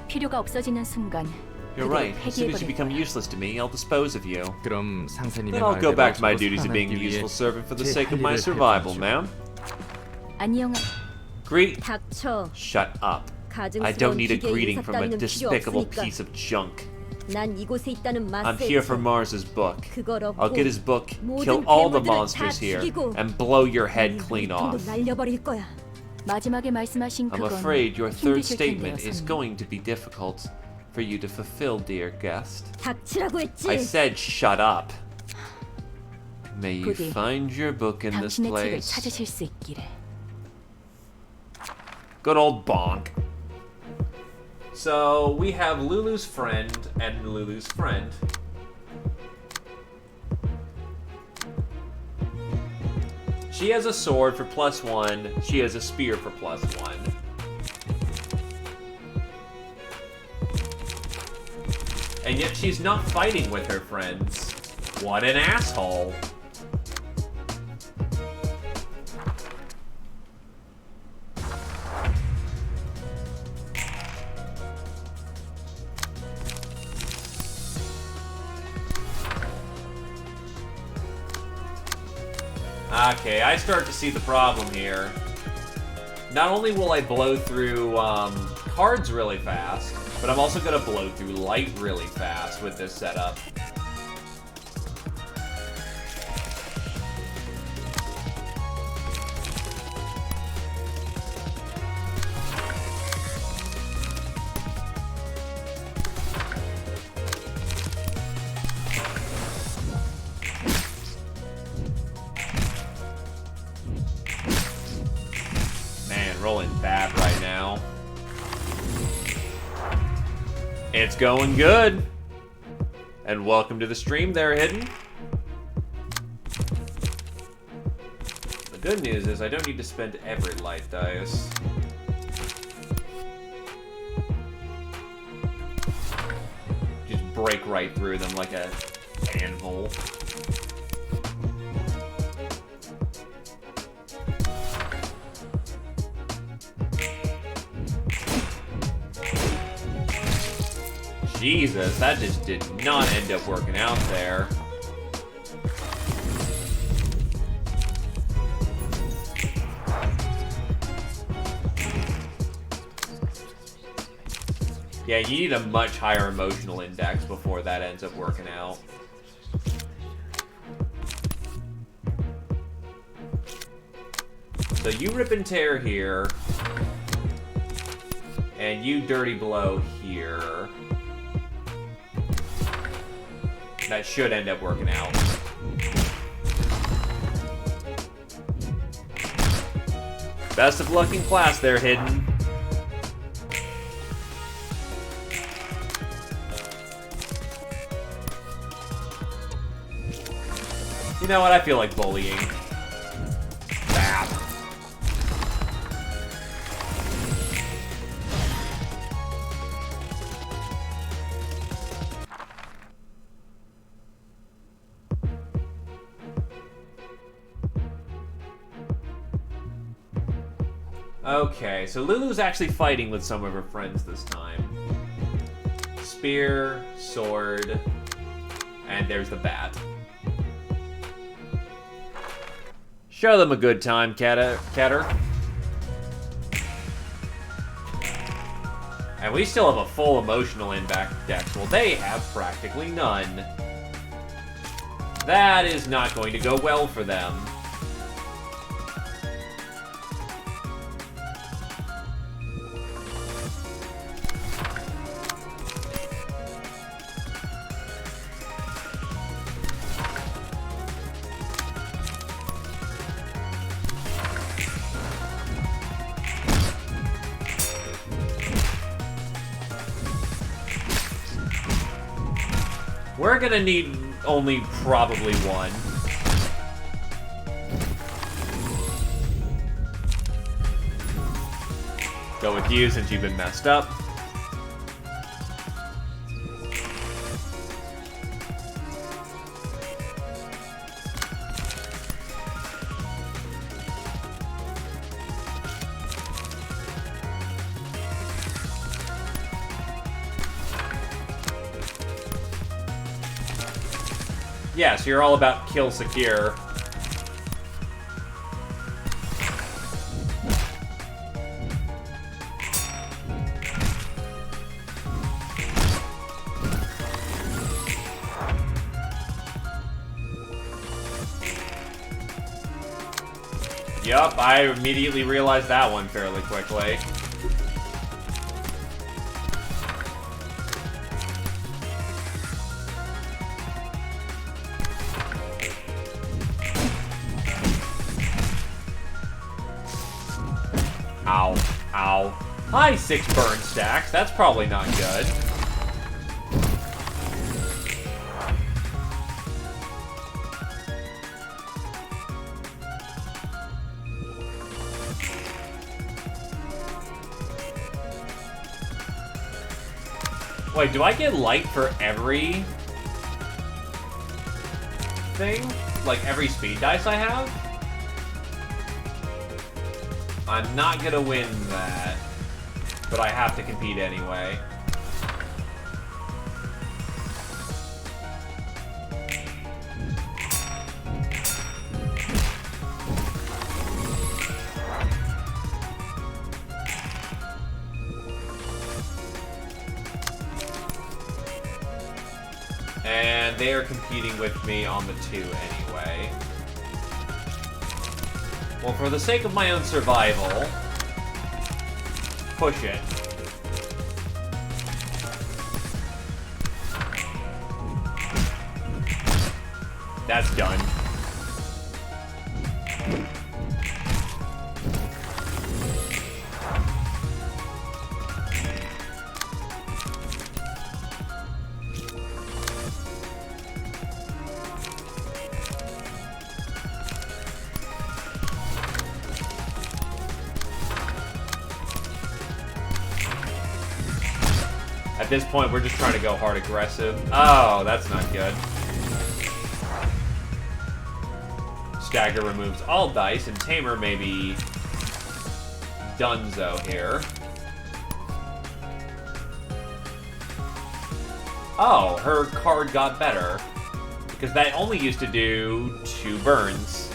필요가 없어지는 순간 You're 그들을 right. As soon as you 폐기해버릴 become 거야. useless to me, I'll dispose of you. 그럼 상사님의 Then I'll go 말대로 back to my 저도 duties of being a 살아남기 위해 useful servant for the 제 sake of 할 my 일을 survival, 해봐야죠. ma'am. 안녕. Greet. 닥쳐. Shut up. I 가증스러운 don't need a 기계의 greeting 인사 from a 따위는 필요 despicable 없으니까. piece of junk. 난 이곳에 있다는 I'm here for 마세이지. Mars's book. 그걸 얻고 I'll get his book, 모든 kill all the 괴물들을 monsters 다 here, 죽이고 and blow your head 이 clean 물통도 off. 날려버릴 거야. 마지막에 말씀하신 I'm 그건 afraid your third 힘드실 텐데요, statement is 손님. going to be difficult for you to fulfill, dear guest. 닥치라고 했지. I said shut up. May you 부디 find your book in this 당신의 책을 place. 찾으실 수 있기를. Good old bonk. So we have Lulu's friend and Lulu's friend. She has a sword for +1. She has a spear for +1. And yet she's not fighting with her friends. What an asshole. Okay, I start to see the problem here. Not only will I blow through cards really fast, but I'm also going to blow through light really fast with this setup. Man, rolling bad right now. It's going good. And welcome to the stream there, Hidden. The good news is I don't need to spend every light dice. Just break right through them like a anvil. Jesus, that just did not end up working out there. Yeah, you need a much higher emotional index before that ends up working out. So you rip and tear here. And you dirty blow here. That should end up working out. Best of luck in class there, Hidden. You know what? I feel like bullying. Bad. Okay, so Lulu's actually fighting with some of her friends this time. Spear, sword, and there's the bat. Show them a good time, Catter. And we still have a full emotional index. Well, they have practically none. That is not going to go well for them. We're gonna need only probably one. Go with you since you've been messed up. Yeah, so you're all about kill secure. Yup, I immediately realized that one fairly quickly. Ow. Ow. Hi, 6 burn stacks. That's probably not good. Wait, do I get light for every thing? Like every speed dice I have? I'm not gonna win that, but I have to compete anyway. And they are competing with me on the 2 anyway. Well, for the sake of my own survival, push it. That's done. At this point, we're just trying to go hard aggressive. Oh, that's not good. Stagger removes all dice, and Tamer may be donezo here. Oh, her card got better. Because that only used to do 2 burns.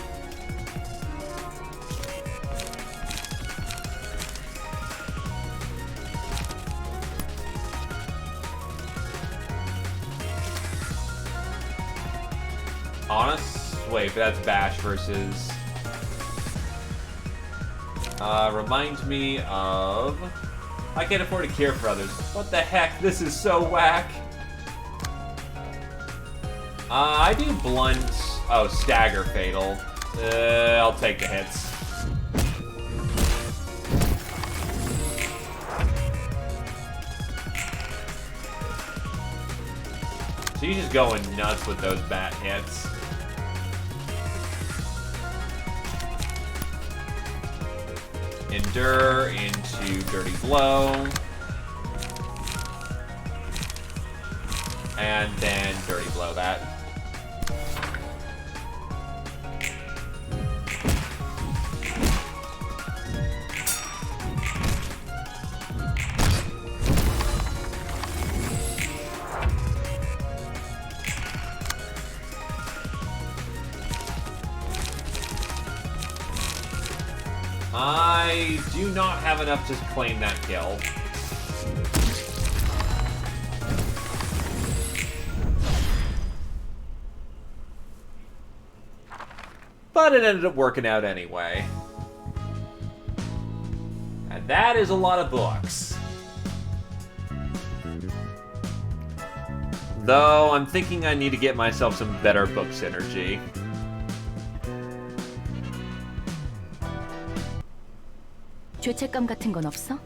Honest? Wait, but that's Bash versus... reminds me of... I can't afford to care for others. What the heck? This is so whack. I do blunt... Oh, stagger fatal. I'll take the hits. So you're just going nuts with those bat hits. Endure into Dirty Blow. And then Dirty Blow that. I do not have enough to claim that kill. But it ended up working out anyway. And that is a lot of books. Though, I'm thinking I need to get myself some better book synergy. 죄책감 같은 건 없어?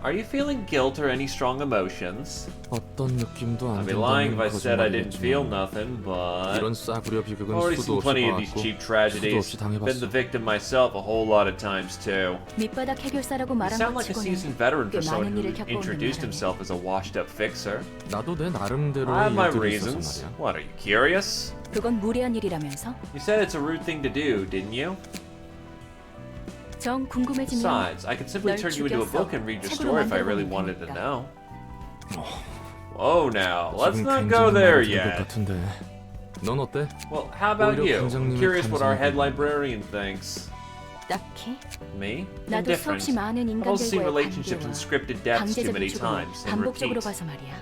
Are you feeling guilt or any strong emotions? 어떤 느낌도 안 I'd be lying if I 든다면 said I didn't feel 거짓말이겠지만 nothing, but 이런 싸구려 비극은 already 수도 seen 없이 plenty of these 봐왔고 cheap 수도 tragedies. 없이 Been 당해봤어. the victim myself a whole lot of times too. 밑바닥 해결사라고 You 말한 sound 것 like a 치고는 seasoned veteran 꽤 for someone 많은 who 일을 겪어온 introduced 분이라네. himself as a washed-up fixer. 나도 내 나름대로의 I have my 일들이 있어서 reasons. 말이야. What, are you curious? 그건 무례한 일이라면서? You said it's a rude thing to do, didn't you? 정 궁금해지면 Besides, I could simply 널 turn you into a 죽였어. book and read your 책으로 story if I 만들어보면 really wanted to 되니까. know. Whoa now, let's 지금 not go there 굉장히 마음에 들 것 yet. 같은데. 넌 어때? Well, how about 오히려 you? I'm 관장님의 curious what our head 감상이 librarian thinks. 딱히 Me? 나도 Indifferent. 수없이 많은 I've also seen 인간들과의 relationships in 관계와 scripted depths too 강제적인 many 죽음을 times and 반복적으로 repeat. 봐서 말이야.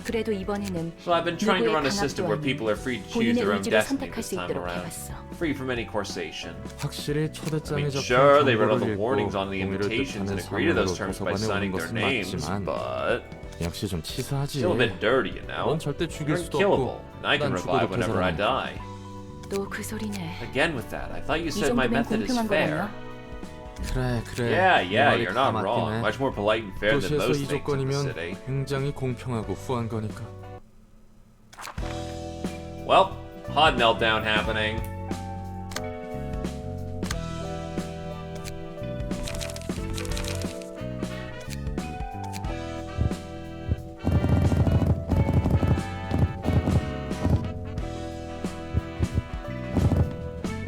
그래도 이번에는 So I've been trying to run a 누구의 system where 강압도 people are free to choose 본인의 their own 의지로 destiny 선택할 this 수 time 있도록 around. 해봤어. Free from any corsation. 확실히 I 초대장에 mean, 적힌 sure, they read all the 정보를 warnings 읽고 on the 공유를 invitations and 뜻하는 agree to those 사물로 terms by 도서관에 signing 오는 their 것은 names, 맞지만 but 역시 좀 치사하지. still a bit dirty, you know? 넌 절대 죽일 You're 수도 unkillable, 없고 and I can 난 죽어도 revive whenever I 되살아나니까. die. 또 그 소리네. Again with that, I thought you 이 said my 정도면 method is 공평한 fair. 거였나? 그래. Yeah, 네 yeah, 말이 you're 다 not 맞긴 wrong. 해. Much more polite and fair than 도시에서 most 이 things in the 조건이면 city. 굉장히 공평하고 후한 거니까. Well, hot meltdown happening.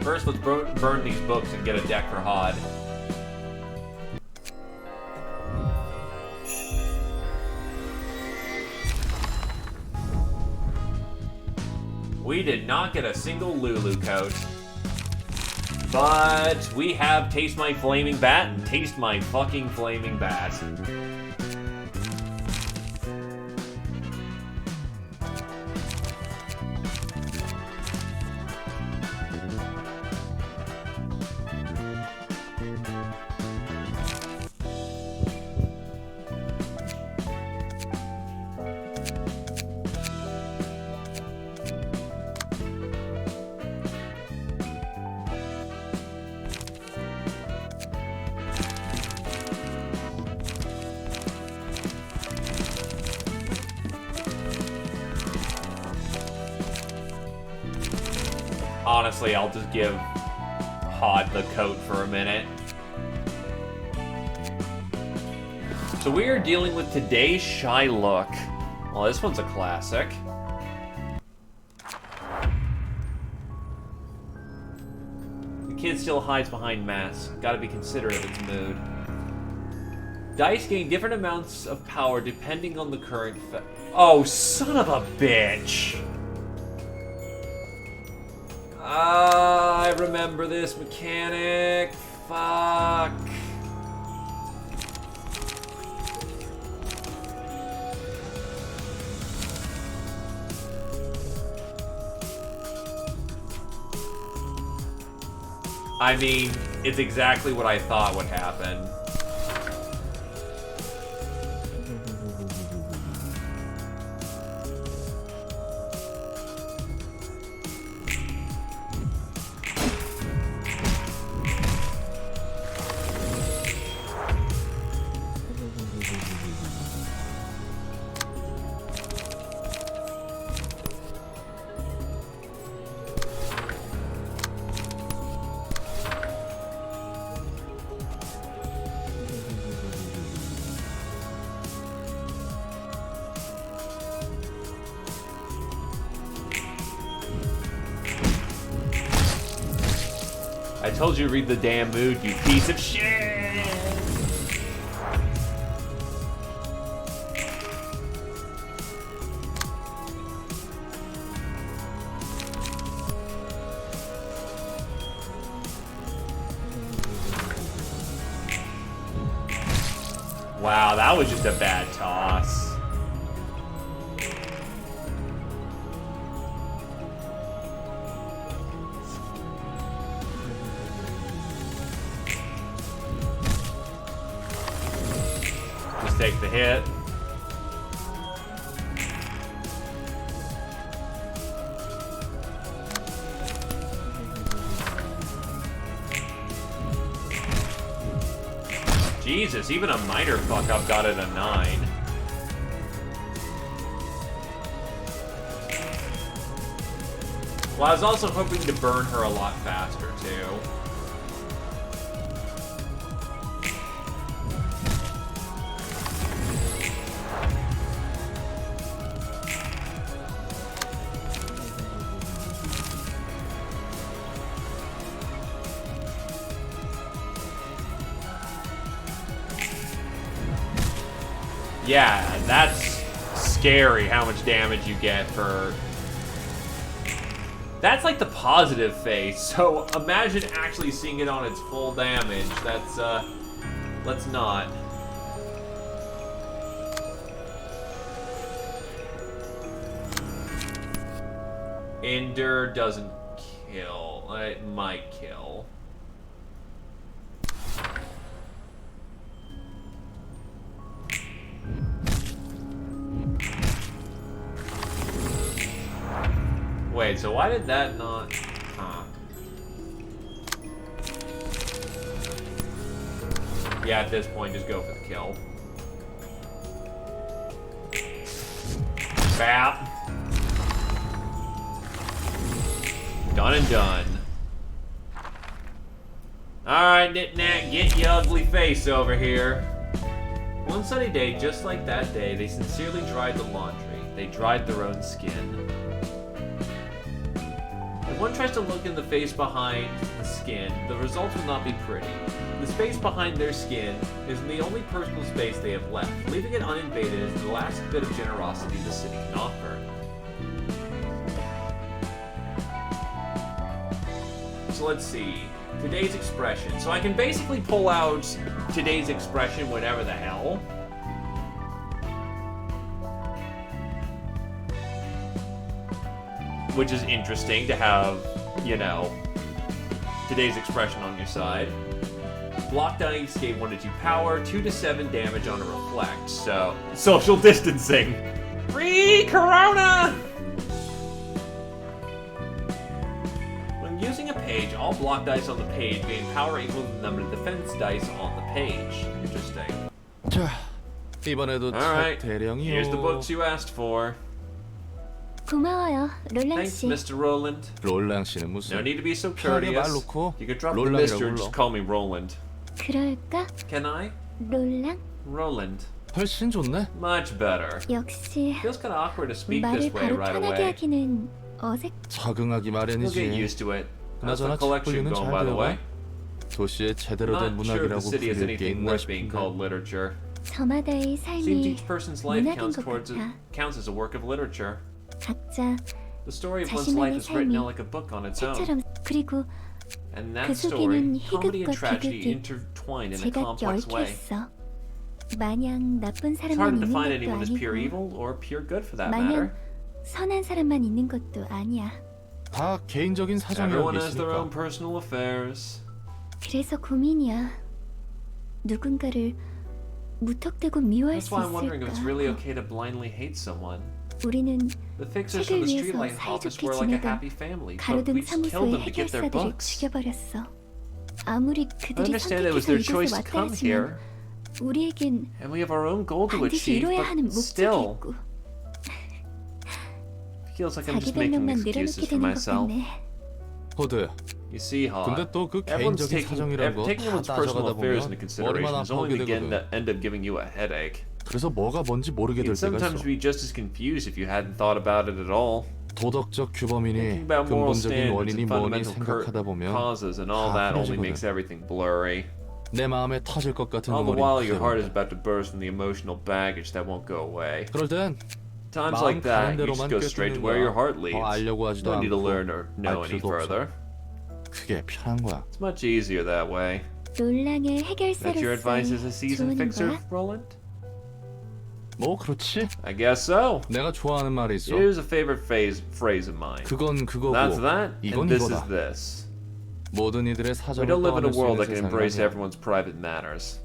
First, let's burn these books and get a deck for Hod. We did not get a single Lulu coat. But we have Taste My Flaming Bat and Taste My Fucking Flaming Bat. Honestly, I'll just give Hod the coat for a minute. So we are dealing with today's shy look. Well, this one's a classic. The kid still hides behind masks. Gotta be considerate of its mood. Dice gain different amounts of power depending on the current Oh, son of a bitch! I remember this mechanic. Fuck. I mean, it's exactly what I thought would happen. I told you to read the damn mood, you piece of shit! Wow, that was just a bad toss. take the hit. Jesus, even a minor fuck up got it a 9. Well, I was also hoping to burn her a lot faster, too. Yeah, that's scary how much damage you get for... That's like the positive face, so imagine actually seeing it on its full damage. That's, let's not. Endure doesn't kill. It might kill. Wait, so why did that not... Huh. Yeah, at this point, just go for the kill. Bap. Done and done. Alright, Knick-Knack, get your ugly face over here. One sunny day, just like that day, they sincerely dried the laundry. They dried their own skin. If one tries to look in the face behind the skin, the results will not be pretty. The space behind their skin is the only personal space they have left. Leaving it uninvaded is the last bit of generosity the city can offer. So let's see. Today's expression. So I can basically pull out today's expression whenever the hell. Which is interesting to have, you know, today's expression on your side. Block dice gave 1 to 2 power, 2 to 7 damage on a reflect. So, social distancing. Free Corona! When using a page, all block dice on the page gain power equal to the number of defense dice on the page. Interesting. 자, 이번에도 Alright, 대령이요. here's the books you asked for. 고마워요, 롤랑 Thanks, 씨. Mr. Roland. 롤랑 씨는 무슨? No need to be so 편하게 말 courteous. 놓고 You could drop the 롤랑이라고 Mr. and 불러. just call me Roland. 그럴까? Can I? 롤랑? Roland. 훨씬 좋네. Much better. 역시 Feels kind of awkward to speak 말을 this way 바로 right 편하게 away. 하기는 어색. 적응하기 We'll get 마련이지. used to it. How's the 그나저나 collection 책분류는 going, 잘 by the way? 되어가? 도시에 제대로 된 Not sure if the 문학이라고 city has 부를 게 anything 있나 worth being 싶은데. called literature. 저마다의 Seems 삶이 each person's life 문학인 counts 것 같아. counts as a work of literature. 각자 The story of one's life 자신만의 is written 삶이 out like a book on its own. 책처럼 그리고 And 그 that story, 속에는 comedy and 희극과 tragedy 비극이 intertwined in a 제각 complex 얽혀 way. 있어. 마냥 나쁜 It's 사람만 hard to 있는 define 것도 anyone as pure 아니고 evil or pure good for that 마냥 matter. 선한 사람만 있는 것도 아니야. 다 개인적인 사정이라고 Everyone has their own 있으니까. personal affairs. 그래서 고민이야. 누군가를 무턱대고 미워할 That's 수 why I'm wondering if it's really 있을까? okay to blindly hate someone. 우리는 The fixers 책을 from the 위해서 streetlight office 사이좋게 were like a 지내던 happy family, but 가로등 we just killed 사무소의 them to get their 해결사들을 books. 죽여버렸어. 아무리 I 그들이 understand it was 선택해서 their 이곳에 choice to 왔다 come 하지만 here, 우리에겐 and we have our own goal to 반드시 achieve, 이뤄야 하는 but 목적이 still, 있고 feels like I'm 자기 just making 변명만 excuses 내려놓게 for 되는 것 myself. 같네. 호드. You see, Ha, 근데 또 그 everyone's 개인적인 사정이란 거 taking 다 one's personal 따져가다 affairs into 보면 consideration 머리만 is only 아파하게 begin 되거든. to end up giving you a headache. 그래서 뭐가 뭔지 모르게 될 You'd 때가 sometimes 있어. be just as confused if you hadn't thought about it at all. 도덕적 Thinking 규범이니 about moral 근본적인 standards 원인이 and 뭐니 fundamental 생각하다 보면 causes and all 다 that only 흐려지거든. makes everything blurry. 내 마음에 터질 것 같은 All the 음울이 while, your 크게 heart is 온다. about to burst from the emotional baggage that won't go away. 그럴 땐 Times 마음 like that, 가는 you just 대로만 go straight to 꿰뚫는 where your 거야. heart 더 leads. 알려고 하지도 No need to 않고 learn or know 알 any 필요도 없어. further. 그게 편한 거야. It's much easier that way. 롤랑의 That's your advice as a seasoned 해결사로서의 fixer, 조언인 거야? Roland? 뭐 그렇지. I guess so. 내가 좋아하는 말이 있어. Here's a favorite phrase of mine. 그건 그거고 That's that, 이건 and this is 이거다. this. 모든 이들의 We 사정을 don't live in a 떠안을 수 world 있는 that can 세상을 embrace 하며 everyone's private matters.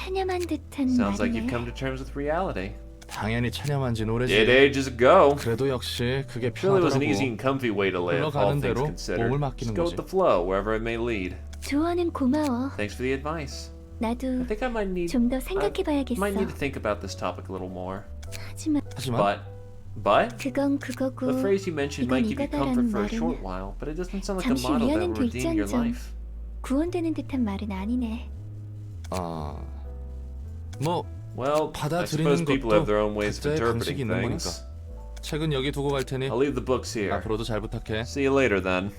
체념한 듯한 Sounds like you've 말이네. come to terms with reality. 당연히 체념한 지 오래지. Did ages ago. 그래도 역시 그게 Really was an easy 편하더라고. and comfy way to live, all 흘러가는 things 대로 considered. 몸을 Just 맡기는 go 거지. with the flow, wherever it may lead. 조언은 고마워. Thanks for the advice. 나도 I think I might need 좀 더 생각해봐야겠어. might need to think about this topic a little more. 하지만 But 그건 그거고 the phrase you mentioned might 이건 give you comfort 이거다라는 for a 말은 short while, but it doesn't sound like a 잠시 model that 위안은 will redeem your 될지언정 life. 구원되는 듯한 말은 아니네. 뭐 Well, I suppose 받아들이는 people have 것도 their own ways of 각자의 방식이 interpreting 있는 거니까. things. 책은 여기 두고 갈 테니 I'll leave the books here. 앞으로도 잘 부탁해. See you later then.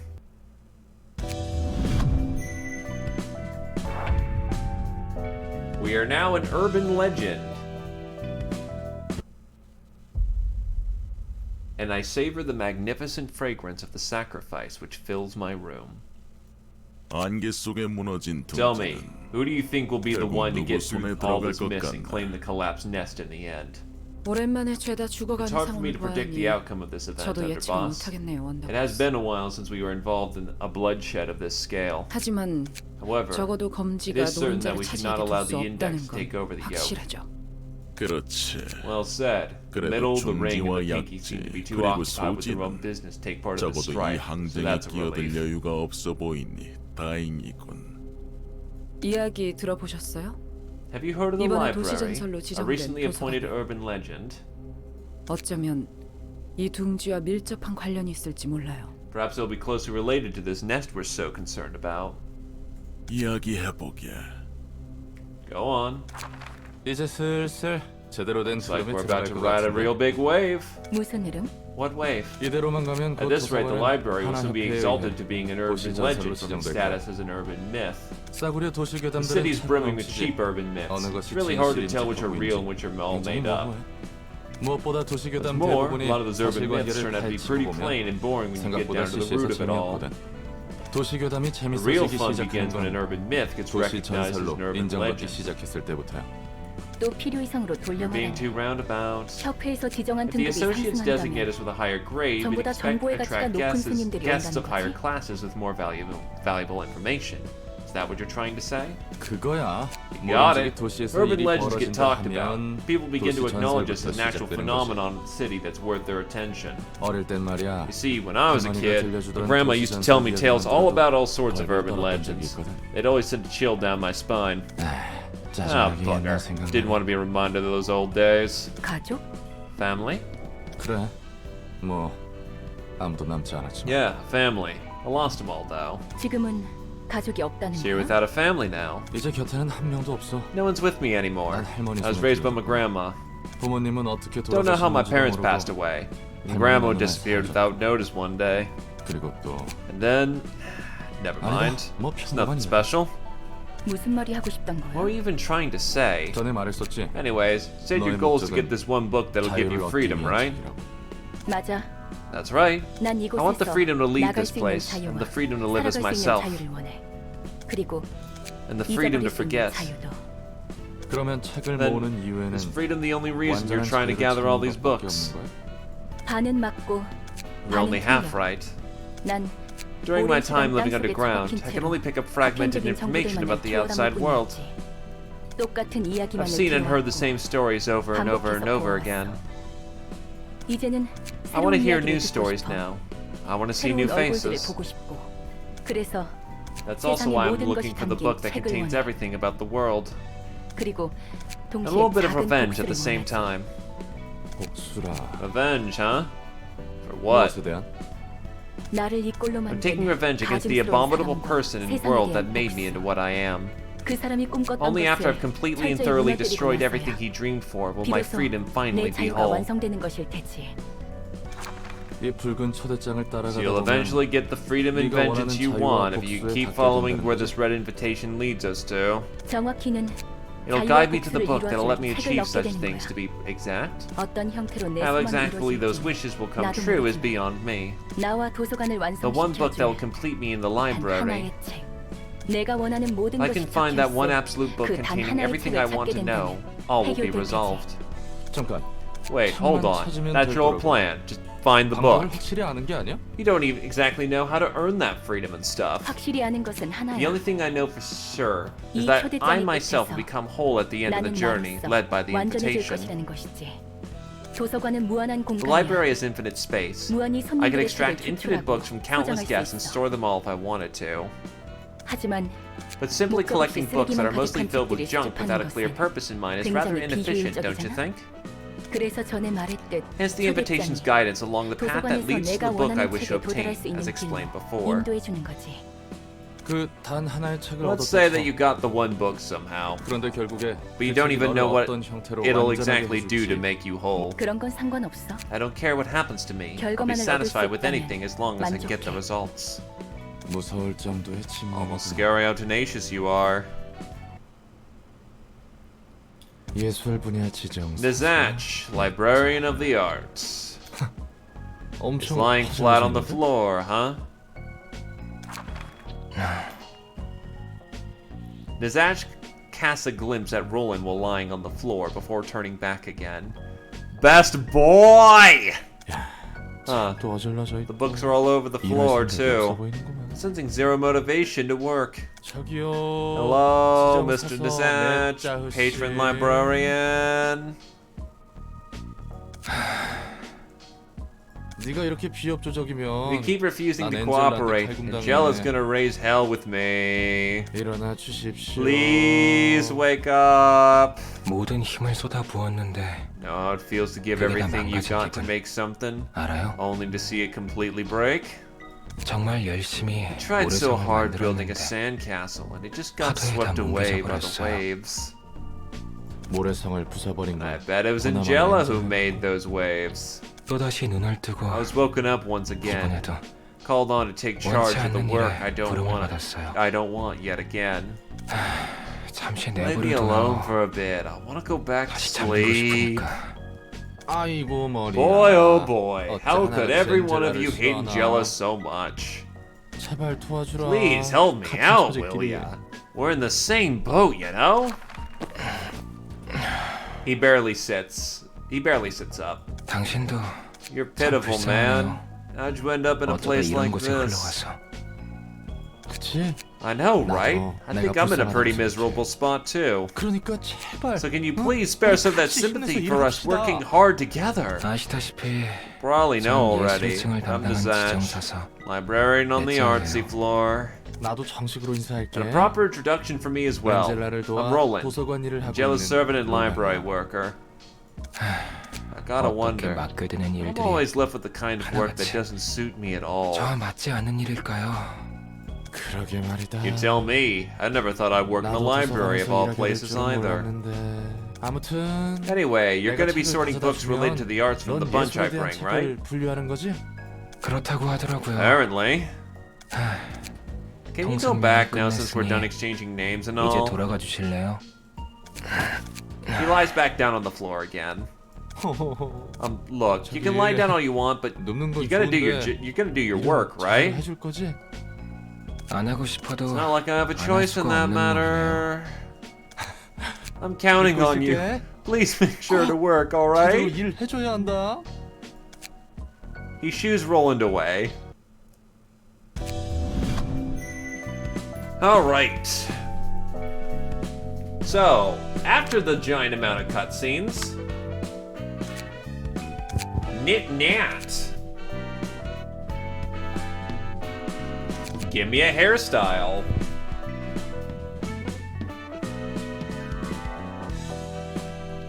We are now an urban legend. And I savor the magnificent fragrance of the sacrifice which fills my room. 안개 속에 무너진 Tell me, who do you think will be the 결국 one to 누구 get through 손에 all 들어갈 this 것 mess and 같나? claim the collapsed nest in the end? 오랜만에 죄다 죽어가는 It's hard for me 상황을 to predict 보아하니 the outcome of this event, 저도 Under 예측 Boss. 못하겠네요, It has 원더보스. been a while since we were involved in a bloodshed of this scale. 하지만 However, 적어도 it 검지가 is certain that 노른자를 we should not 차지하게 allow 둘 수 the index 없다는 to take over 건 the yoke. 확실하죠. 그렇지. Well said. The 그래도 middle, the ring, 중지와 and the pinky seem to be 약지 too 그리고 occupied with their 소지는 own business to take part of the 적어도 이 strife, so 항쟁에 that's a 끼어들 relief. 여유가 없어 보이니 다행이군. 이야기 들어보셨어요? Have you heard of the 이번에 library? 도시전설로 A 지정된 recently appointed 도서관이요. urban legend. 어쩌면 이 둥지와 밀접한 관련이 있을지 몰라요. Perhaps it'll be closely related to this nest we're so concerned about. 이야기해보게. Go on. 이제 슬슬 제대로 된 Looks like 흐름이 we're about 들어갈 to 것 ride a 같은데. real big wave. 무슨 흐름? What wave? 이대로만 가면 At 곧 this rate, the 도서관은 library will 하나 soon be 협회에 exalted 의해 to being an urban 도시전설로 legend from its 지정될 status 거야. as an urban myth. 싸구려 도시 The 괴담들은 city's brimming with 천방지축. cheap urban myths. 어느 It's 것이 really hard to 진실인지 tell which are real and 거부인지 which are all 인정이 made up. 모호해. 무엇보다 도시 What's 괴담 more, a 대부분이 lot of those urban myths turn 사실관계를 out to be 파헤치고 pretty 보면 plain and boring when you get 생각보다 down to the 시시해서 root of it all. 재미없거든. 도시 괴담이 The real 재밌어지기 fun 시작한 begins when an 건 urban myth gets 도시 recognized as 전설로 an urban 인정받기 legend. 시작했을 때부터야. 또 필요 이상으로 You're being 돌려말하니 too roundabout. 협회에서 지정한 If the 등급이 associates designate 상승한다면 us with a higher grade, 전부 we'd 다 expect to 정보의 가치가 attract 높은 손님들이 guests of 온다는 higher 거지? classes with more valuable information. Is that what you're trying to say? 그거야. Got 뭐든지 it. 도시에서 Urban 일이 legends get 벌어진다 talked about. 하면 People begin to 도시 acknowledge us as 전설부터 a natural 시작되는 phenomenon in the city that's worth their attention. 어릴 땐 말이야. You see, when I was a 할머니가 kid, 들려주던 Grandma 도시 used to tell me 전설 tales all 이야기만 about all 들어도 sorts of 벌벌 urban 떨었던 적이 legends. 있거든. It always sent a chill down my spine. Ah, 짜증나게 bugger. 옛날 생각나네. Didn't want to be reminded of those old days. 가족? Family? 그래. 뭐 아무도 남지 않았지만. Yeah, family. I lost them all, though. 지금은 가족이 없다는 So you're 거야? without a family now. 이제 곁에는 한 명도 없어. No one's with me anymore. 난 할머니 I was 손에 raised by my 키워졌고. grandma. 부모님은 어떻게 Don't know how my 돌아가셨는지도 parents 모르고 passed away. 할머니는 And grandma 어느 날 disappeared 사라졌고. without notice one day. 그리고 또 And then, never mind. 뭐 It's nothing 평범한 일. special. 무슨 말이 하고 싶던 거야? What were you even trying to say? 전에 말했었지. Anyways, said your 너의 goal is to 목적은 get this one book that'll give you 자유를 얻기 freedom, 위한 right? 책이라고. 맞아. That's right. 난 I want the 이곳에서 freedom to leave 나갈 this 수 있는 place, 자유와 and the freedom to live as 살아갈 수 있는 myself, 자유를 원해. 그리고 and the freedom to 잊어버릴 수 있는 forget. 자유도. 그러면 책을 Then, 모으는 이유에는 is freedom the only reason you're 완전한 trying to 자유를 gather all 찾는 these 것밖에 books? 없는 거야? 반은 맞고 You're only 반은 half 틀려. right. 난 During my 오랜 time 시간 living 땅속에 underground, 처박힌 I can 채로 only pick up fragmented 파편적인 information about the 정보들만을 outside 키워담을 world. 뿐이었지. 똑같은 이야기만을 I've seen and heard the 들어왔고 same stories over and over and over again. 이제는 I want to 새로운 hear 이야기를 new 듣고 stories 싶어. now. I want to see new 새로운 얼굴들을 faces. 보고 싶고. 그래서 That's also 세상의 why I'm 모든 looking 것이 for the 담긴 book that 책을 contains 원해. everything about the world. 그리고 And a 동시에 little bit of 작은 revenge at 복수를 the same 원하지. time. 복수라. Revenge, huh? For what? 무엇에 대한? 나를 이꼴로 I'm taking 만든 revenge against the 가증스러운 abominable 사람과 person and 세상에 world 대한 that made me 복수. into what I am. 그 사람이 꿈꿨던 Only after 것을 I've completely and 철저히 thoroughly 무너뜨리고 destroyed 나서야 everything he dreamed for will my 비로소 freedom finally 내 be 자유가 whole. 완성되는 것일 테지. 이 붉은 초대장을 So 따라가다 you'll 보면 eventually get the freedom and 네가 vengeance 원하는 you 자유와 want if you 복수에 keep 닿게 following 된다는 where 거지. this red invitation leads us to. 정확히는 It'll 자유와 guide me to the 복수를 book that'll let 이루어줄 me 책을 achieve 얻게 such 되는 things 거야. to be exact. 어떤 형태로 내 How 소망이 exactly those 이루어질지 wishes will come 나도 true is 모르지. beyond me. 나와 도서관을 The one book that will 완성시켜줄 complete me in the 단 library. 하나의 책. 내가 원하는 모든 I 것이 can find that one 적혀있을 absolute book 그 단 containing 하나의 everything 책을 I want 찾게 to know. 된다면 All will be 해결될 테지. resolved. 잠깐. Wait, hold on. 찾으면 That's your 되더라고. plan. Just find the 방법을 book. 확실히 아는 게 아니야? You don't even exactly know how to earn that freedom and stuff. 확실히 아는 것은 The 하나야. only thing I know for sure is 이 that 초대장의 I myself will 끝에서 become whole at the end of the 나는 journey, 나로서 led by the 완전해질 invitation. 것이라는 것이지. 도서관은 무한한 The 공간이야. library has infinite space. 무한히 I could 손님들의 extract 책을 infinite 추출하고 books from countless 소장할 수 guests and 있어. store them all if I wanted to. 하지만 But simply 목적 없이 collecting books that are 쓰레기만 mostly 가득한 filled with 책들을 junk without a clear 수집하는 purpose in mind is rather 굉장히 inefficient, don't you 비효율적이잖아? think? 그래서 전에 말했듯 Hence the invitation's guidance along the path that 도서관에서 leads to 내가 the book I 원하는 wish to 책에 도달할 obtain, 수 있는 as 길로 explained before. 인도해 주는 거지. 그 단 하나의 책을 Let's say that 얻었다 you got the one book somehow, 그런데 결국에 but you 그 don't 책이 even 너를 know what 어떤 형태로 it'll 완전하게 exactly do to 해줄지. make you whole. 그런 건 상관없어. I don't care what happens to me. I'll be 결과만을 얻을 수 satisfied with 있다면 anything as long as I get the 만족해. results. 무서울 정도의 Almost 침묵이군. scary how tenacious you are. 예술 분야 지정. Nizach, librarian of the arts. Is 엄청 lying flat on the 허전해지는데? floor, huh? Nizach casts a glimpse at Roland while lying on the floor before turning back again. Best boy! Huh. 또 어질러져 있고. The books are all over the floor, 일할 생각이 없어 too. 보이는구만. Sensing zero motivation to work. 저기요. Hello, 지정 Mr. 사서 내 Nizach, 자우씨. patron librarian. 네가 이렇게 비협조적이면 If you keep refusing 난 to 엔젤라한테 cooperate, 칼군당해. Angela's gonna raise hell with me. 일어나 주십시오. Please wake up. 모든 힘을 쏟아부었는데 No, how it feels to give 그게가 everything you 망가진 got to 기분. make something, 알아요? only to see it completely break. 정말 열심히 I tried so 모래성을 hard building a 만들었는데 sandcastle, and it just got 파도에 다 swept away by the 뭉개져버렸어요. waves. 모래성을 부숴버린 건 I bet it was 보나마나 Angela who 엔젤. made those waves. 또다시 눈을 뜨고 I was woken up once again, 이번에도 called on to take charge 원치 of the 않는 work 일에 부름을 받았어요. I don't want yet again. 잠시 Leave me alone 내버려둬요. for a bit. I want to go back to 다시 잠들고 sleep. 싶으니까. 아이고 머리. Boy, oh boy, 어째 how could 하나같이 every one of 엔젤라를 you hate 싫어하나. Angela so much? 제발 도와주라. Please help me 같은 out, 처제끼리. will ya? We're in the same boat, you know? He barely sits. He barely sits up. 당신도 You're pitiful, man. How'd you end up in a 어쩌다 place 이런 like 곳에 this? 흘러가서. 그치? I know, 나도 right? I think 내가 I'm in a pretty 불쌍하다고 miserable spot too. 그러니까 제발. So can you please spare some of that 같이 sympathy 힘내서 for us 일합시다. working hard together? 아시다시피 Probably know 전 already. 예술층을 I'm 담당한 Nizach, 지정사서 librarian on the 넷째예요. artsy floor. 나도 정식으로 인사할게. And a proper introduction for me as well. 엔젤라를 도와 I'm Roland, 도서관 일을 하고 Angela's 있는 servant and library 로라야. worker. I gotta 어떻게 wonder. 맡겨드는 I'm 일들이 always left with the kind of work that 하나같이 doesn't suit me at all. 저와 맞지 않는 일일까요? 그러게 말이다. You tell me. I never thought I'd work in the 나도 library of all 도서관에서 일하게 될 places 줄은 either. 몰랐는데. 아무튼 Anyway, you're 내가 gonna be 책을 sorting books 가져다 related 주면 to the arts from the 넌 bunch I 예술에 대한 bring, right? 책을 분류하는 거지? 그렇다고 하더라고요. Apparently. Can you go 통성명이 back now since we're done 끝냈으니 exchanging names and 이제 all? 돌아가 주실래요? He lies back down on the floor again. Look, you can lie down all you want, but 눕는 건 you gotta do your 좋은데 you gotta do your 이런 work, 거 right? 잘 해줄 거지? 안 하고 싶어도 It's not like I have a 안 할 choice in 수가 that 없는 matter. I'm counting 믿고 on you. 있을게. Please make sure to work, 제대로 alright? 일 해줘야 한다. He shoos Roland away. Alright. So, after the giant amount of cutscenes, Nit Nat. Give me a hairstyle.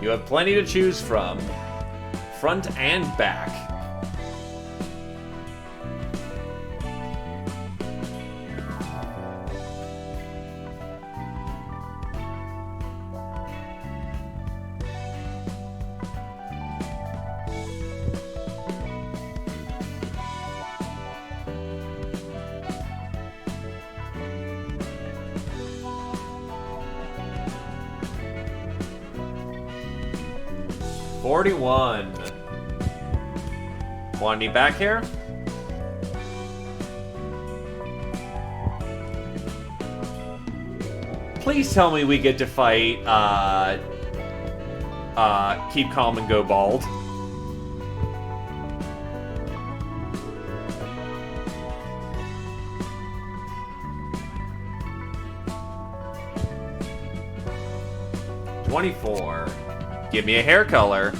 You have plenty to choose from, front and back. $41. Want any back hair? Please tell me we get to fight, Keep Calm and Go Bald. 24. Give me a hair color.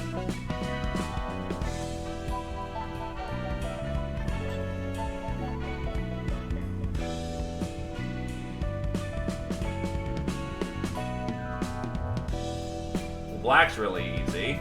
Black's really easy.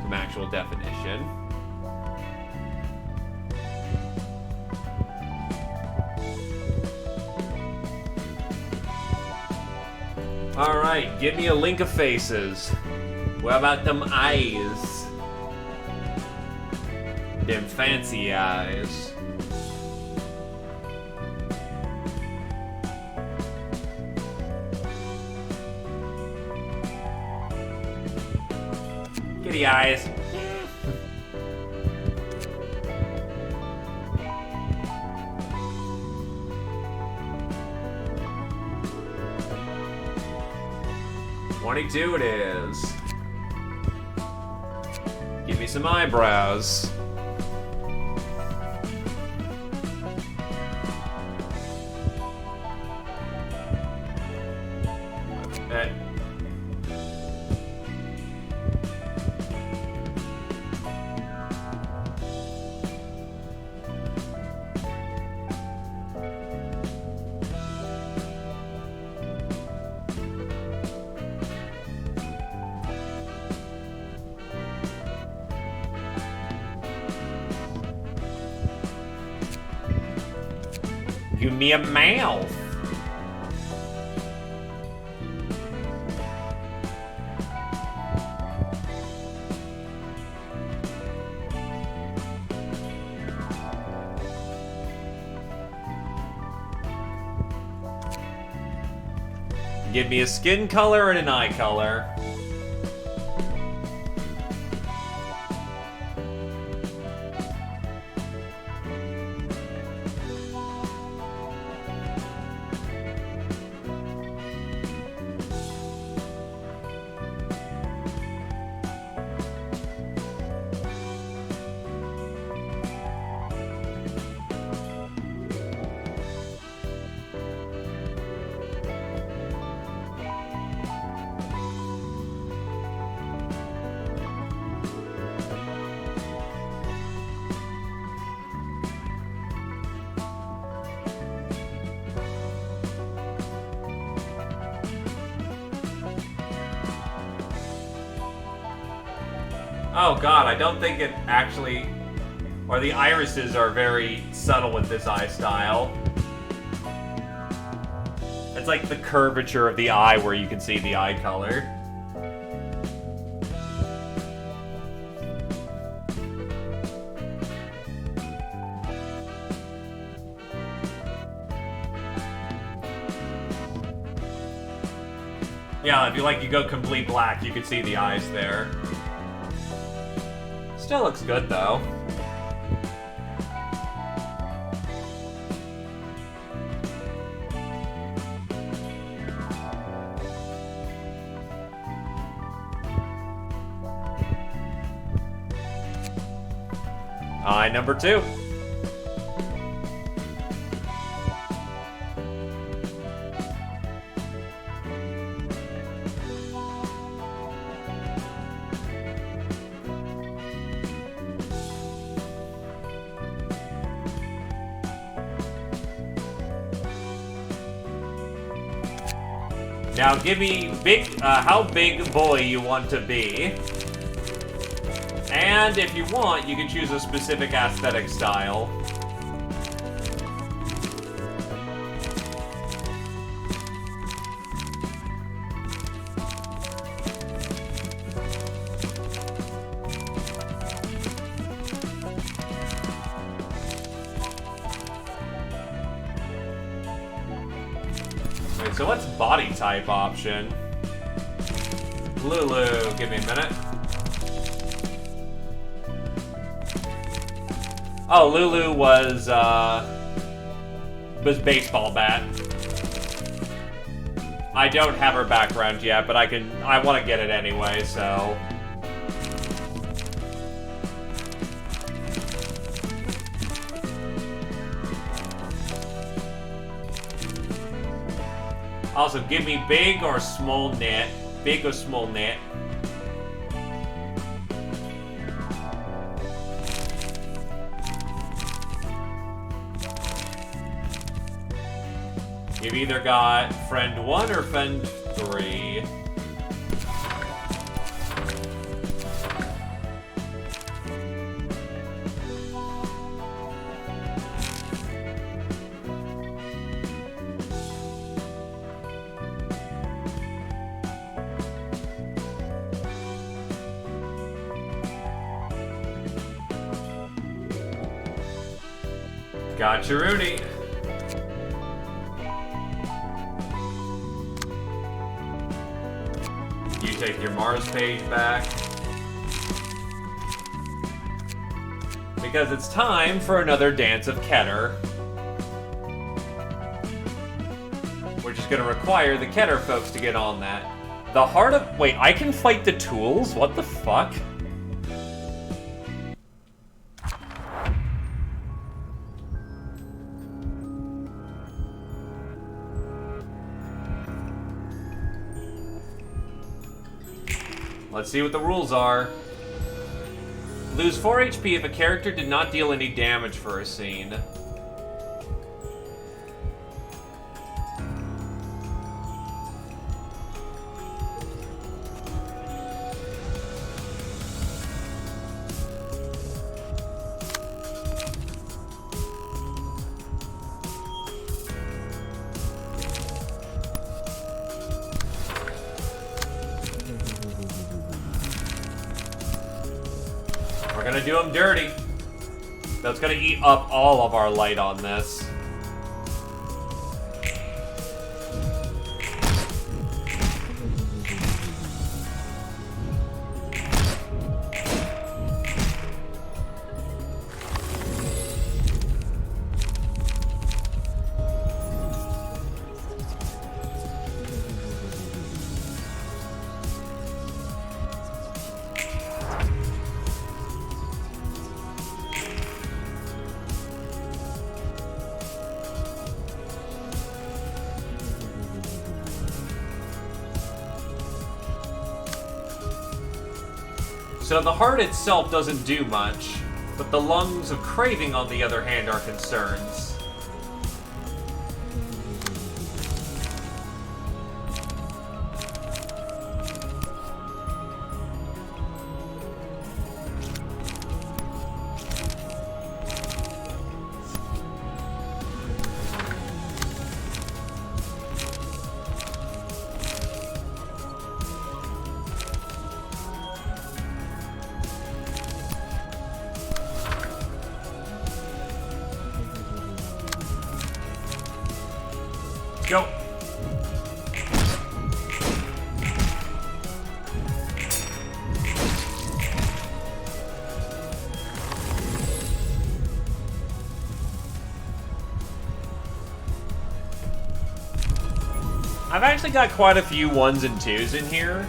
Some actual definition. Alright, give me a link of faces. What about them eyes? Them fancy eyes. Kitty eyes. $22 it is. Give me some eyebrows. Okay. Give me a mouth. Give me a skin color and an eye color. Oh god, I don't think it actually... Or the irises are very subtle with this eye style. It's like the curvature of the eye where you can see the eye color. Yeah, if you go complete black, you can see the eyes there. Still looks good though. Eye number 2. Now give me how big boy you want to be. And if you want, you can choose a specific aesthetic style. Wait, so what's body type option? Lulu? Give me a minute. Oh, Lulu was baseball bat. I don't have her background yet, but I want to get it anyway, so. Also, give me big or small net. Big or small net. You've either got friend 1 or friend 3. Gotcha, Rooney. You take your Mars page back. Because it's time for another Dance of Keter. We're just gonna require the Keter folks to get on that. The Heart of... Wait, I can fight the tools? What the fuck? Let's see what the rules are. Lose 4 HP if a character did not deal any damage for a scene. We're gonna do him dirty. That's gonna eat up all of our light on this. So the heart itself doesn't do much, but the lungs of craving, on the other hand, are concerns. Go. I've actually got quite a few 1s and 2s in here.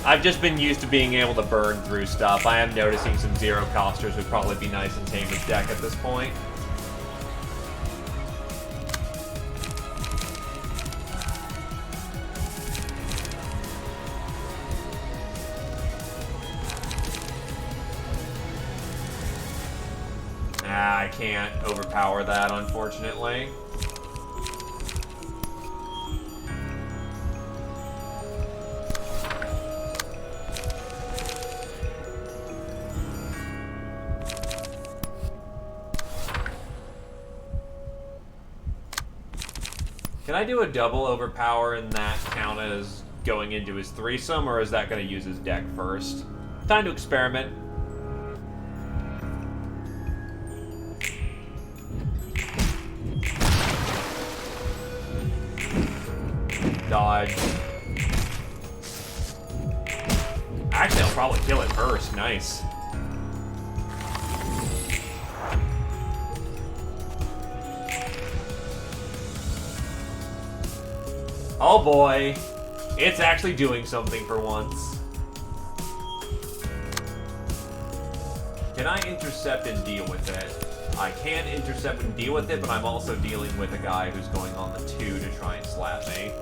I've just been used to being able to burn through stuff. I am noticing some 0 costers would probably be nice in Tamer's deck at this point. I can't overpower that, unfortunately. Can I do a double overpower and that count as going into his threesome, or is that going to use his deck first? Time to experiment. Dodge. Actually, I'll probably kill it first. Nice. Oh boy. It's actually doing something for once. Can I intercept and deal with it? I can intercept and deal with it, but I'm also dealing with a guy who's going on the 2 to try and slap me.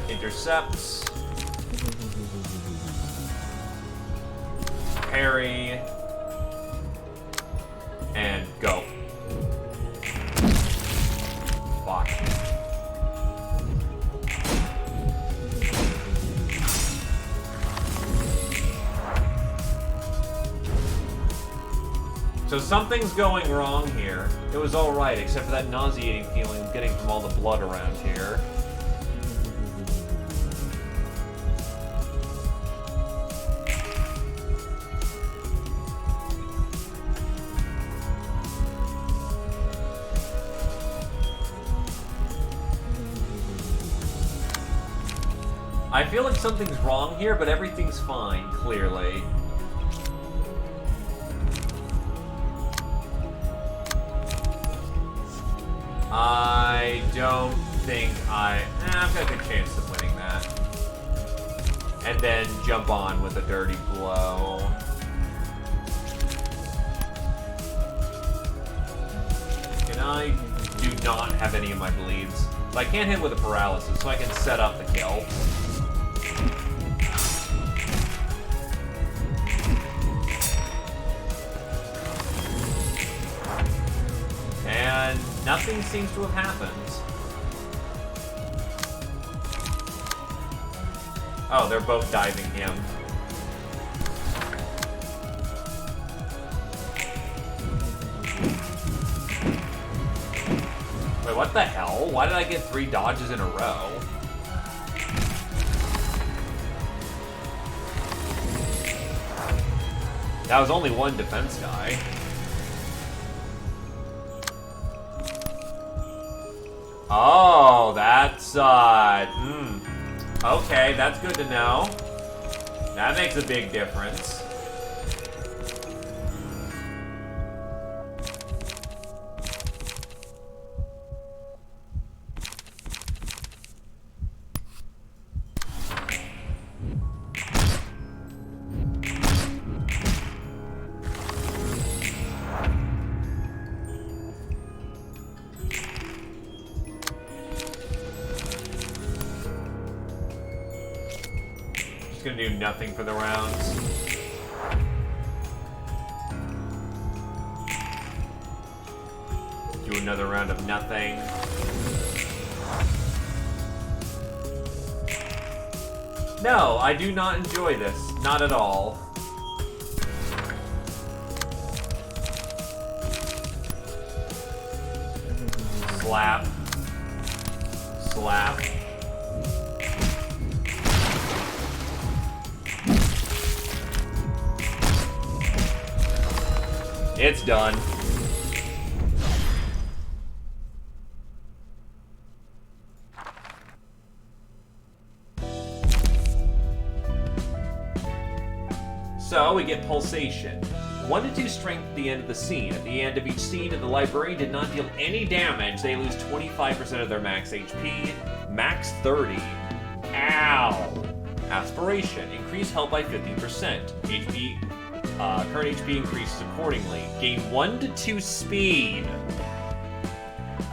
Intercepts. Parry. And go. Fuck. So something's going wrong here. It was alright, except for that nauseating feeling I'm getting from all the blood around here. I feel like something's wrong here, but everything's fine, clearly. I don't think I've got a good chance of winning that. And then jump on with a dirty blow. And I do not have any of my bleeds. But I can't hit with a paralysis, so I can set up the kill. And nothing seems to have happened. Oh, they're both diving him. Wait, what the hell? Why did I get 3 dodges in a row? That was only one defense guy. Oh, that's, okay, that's good to know. That makes a big difference. Gonna do nothing for the rounds. Do another round of nothing. No, I do not enjoy this. Not at all. Slap. Slap. It's done. So we get pulsation. 1 to 2 strength at the end of the scene. At the end of each scene, if the librarian did not deal any damage, they lose 25% of their max HP. Max 30. Ow! Aspiration. Increase health by 50%. HP. Current HP increases accordingly. Gain 1 to 2 speed.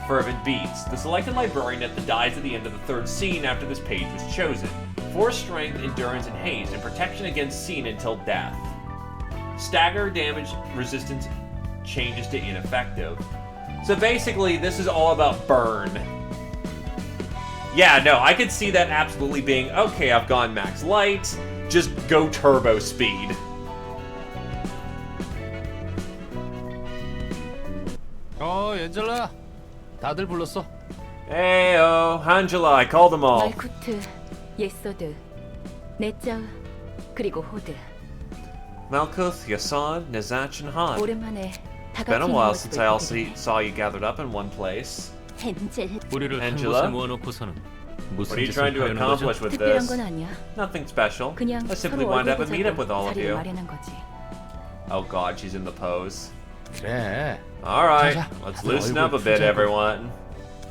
Fervent Beats. The selected librarian dies at the end of the 3rd scene after this page was chosen. 4 strength, endurance, and haste, and protection against scene until death. Stagger damage resistance changes to ineffective. So basically, this is all about burn. Yeah, no, I could see that absolutely being, okay, I've gone max light, just go turbo speed. 엔젤라. 다들 불렀어? Heyo, Angela, I called them all. 말쿠트, 예소드, 네짜, 그리고 호드. Malkuth, Yasan, Nezach, and Han. 오랜만에 다 It's been a 같이 while 모습을 since I all 보게 되네. saw you gathered up in one place. 헨젤. 우리를 한 Angela? 곳에 모아놓고서는 What 무슨 are you 짓을 trying to 하려는 거죠? accomplish with 특별한 this? 건 아니야. Nothing special. 그냥 I simply 서로 wanted to have 얼굴 a meetup with all 보자고 of 자리를 you. 마련한 거지. Oh god, she's in the pose. 그래. Alright, 자자, let's 다들 loosen up a 얼굴 bit, 푸자고. everyone.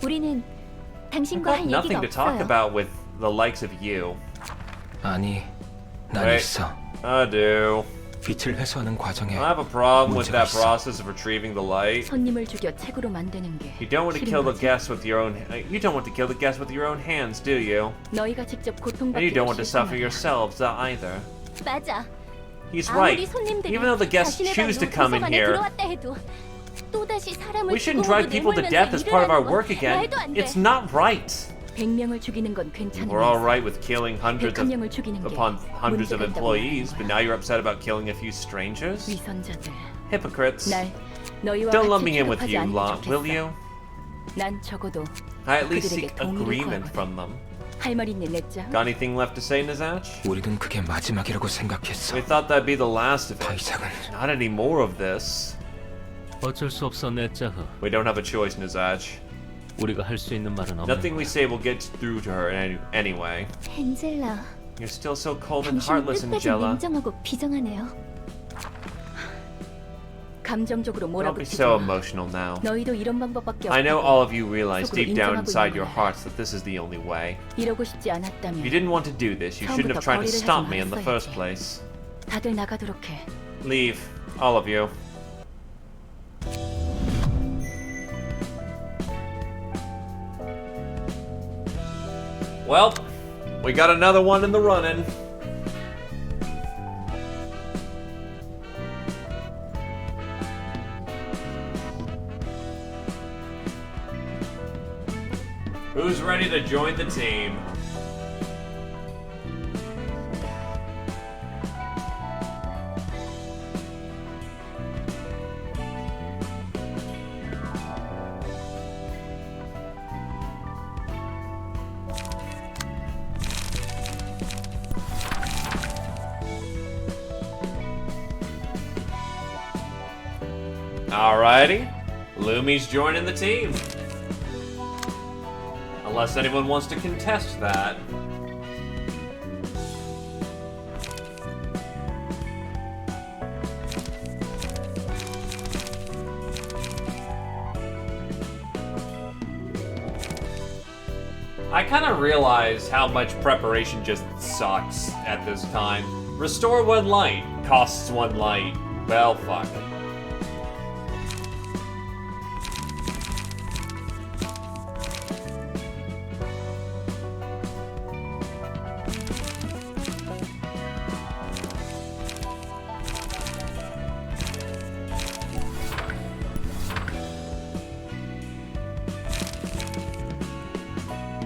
우리는 I've 당신과 got 할 nothing 얘기가 to talk 없어요. about with the likes of you. 아니, 난 Wait. 있어. I do. 빛을 회수하는 과정에 I have a problem with 문제가 that 있어. process of retrieving the light. 손님을 죽여 책으로 만드는 게 You don't want to 싫은 kill the 거지. guests with your own. You don't want to kill the guests with your own hands, do you? 너희가 직접 And you 고통받기가 don't want to 싫단 suffer 말이야. yourselves either. 맞아. He's 아무리 right. 손님들이 Even though the guests 자신의 choose to 방으로 come in 도서관에 here, 들어왔다 해도 또다시 사람을 we shouldn't 죽음으로 drive people to 내몰면서 death as part of our 일을 work 하는 건 again. 말도 안 돼. It's not right. 100명을 죽이는 건 괜찮은 We're all right with killing hundreds of 101명을 죽이는 게 upon hundreds of 문제가 있다고 employees, but now you're upset about killing a few strangers? 위선자들. Hypocrites. 날 너희와 Don't lump 같이 me in with 취급하지 you, 않으면 lot, will 좋겠어. you? 난 적어도 I at least 그들에게 seek 동의를 agreement 구하거든. from them. 할 말 있니 넷장? Got anything left to say, Nazach? 우리는 그게 마지막이라고 생각했어. We thought that'd be the last of 더 it. 이상은 Not any more of this. 어쩔 수 없어 내짜흐. We don't have a choice, Nazach. 우리가 할 수 있는 말은 없는 Nothing we 거야. say will get through to her anyway. 헨젤라, You're still so cold and 당신은 heartless, 끝까지 Angela. 냉정하고 비정하네요. 감정적으로 Don't be 몰아붙이지 so 마. emotional now. 너희도 이런 방법밖에 I know 없다고. all of you realize 속으로 deep down 인정하고 inside 있는 your 거야. hearts that this is the only way. 이러고 싶지 If 않았다면 you didn't want to do this, you shouldn't have tried to stop me in the first place. 다들 나가도록 해. Leave, all of you. Well, we got another one in the running. Who's ready to join the team? Alrighty, Lumi's joining the team. Unless anyone wants to contest that. I kind of realize how much preparation just sucks at this time. Restore one light costs one light. Well, fuck.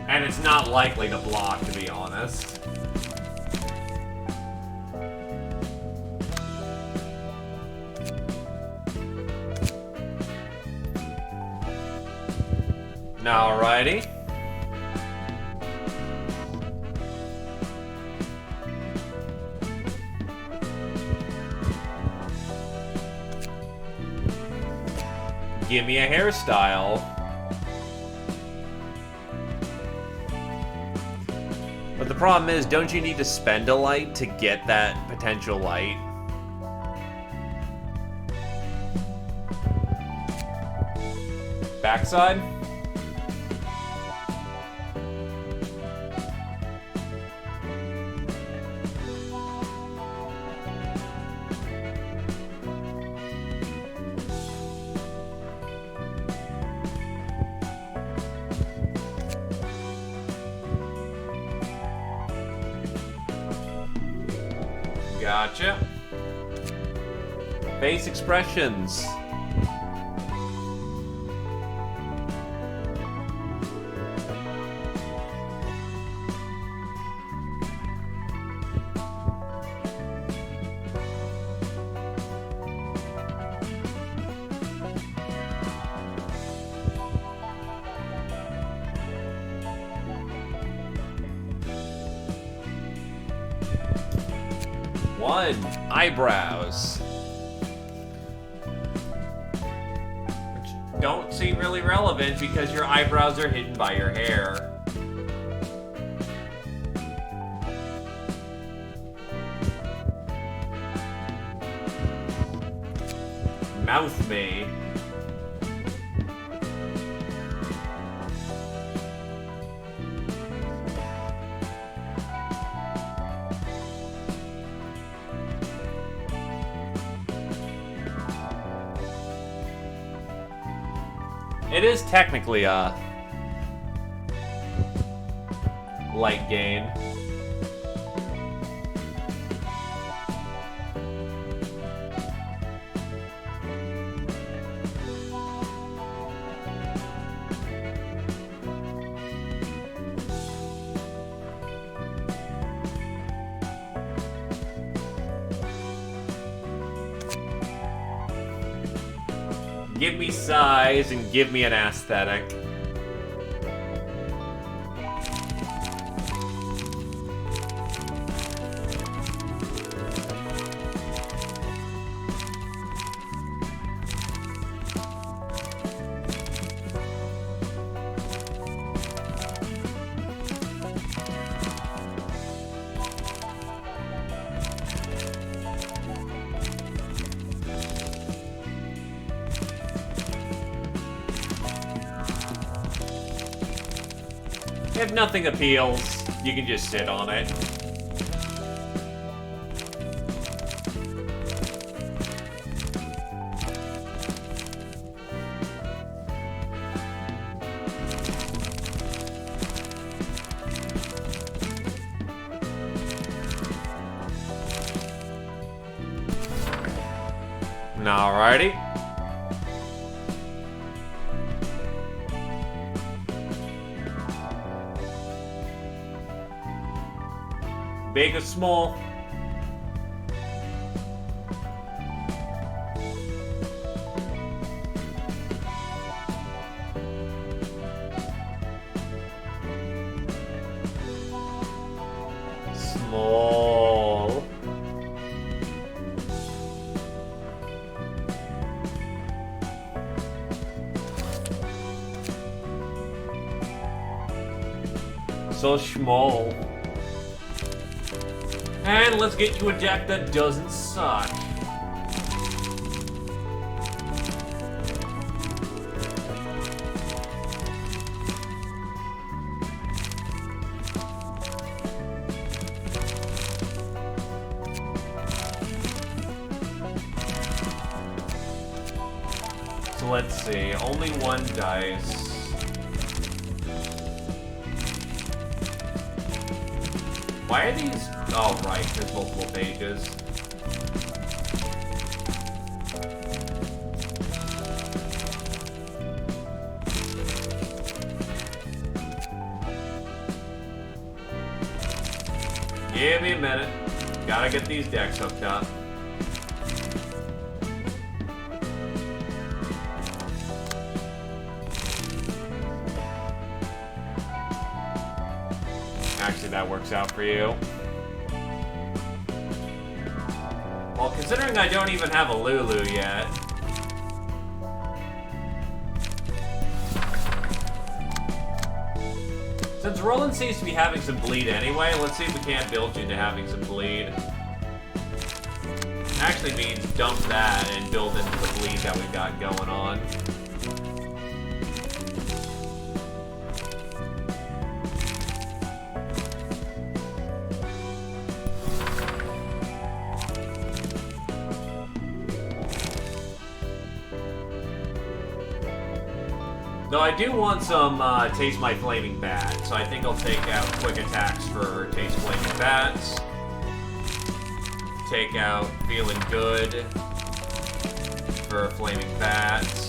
And it's not likely to block, to be honest. Alrighty. Give me a hairstyle. But the problem is, don't you need to spend a light to get that potential light? Backside? Gotcha. Face expressions. One, eyebrows. don't seem really relevant because your eyebrows are hidden by your hair. Mouth me. It is technically a light gain. Give me size and give me an aesthetic. If nothing appeals, you can just sit on it. Alrighty. Big or small? Small. So small. And let's get you a deck that doesn't suck. So let's see, only one dice. Why are these? Oh, right, there's multiple pages. Give me a minute. Gotta get these decks hooked up. Actually, that works out for you. Well, considering I don't even have a Lulu yet. Since Roland seems to be having some bleed anyway, let's see if we can't build you into having some bleed. Actually means dump that and build into the bleed that we've got going on. Though I do want some Taste My Flaming Bat, so I think I'll take out Quick Attacks for Taste Flaming Bats. Take out Feeling Good for Flaming Bats.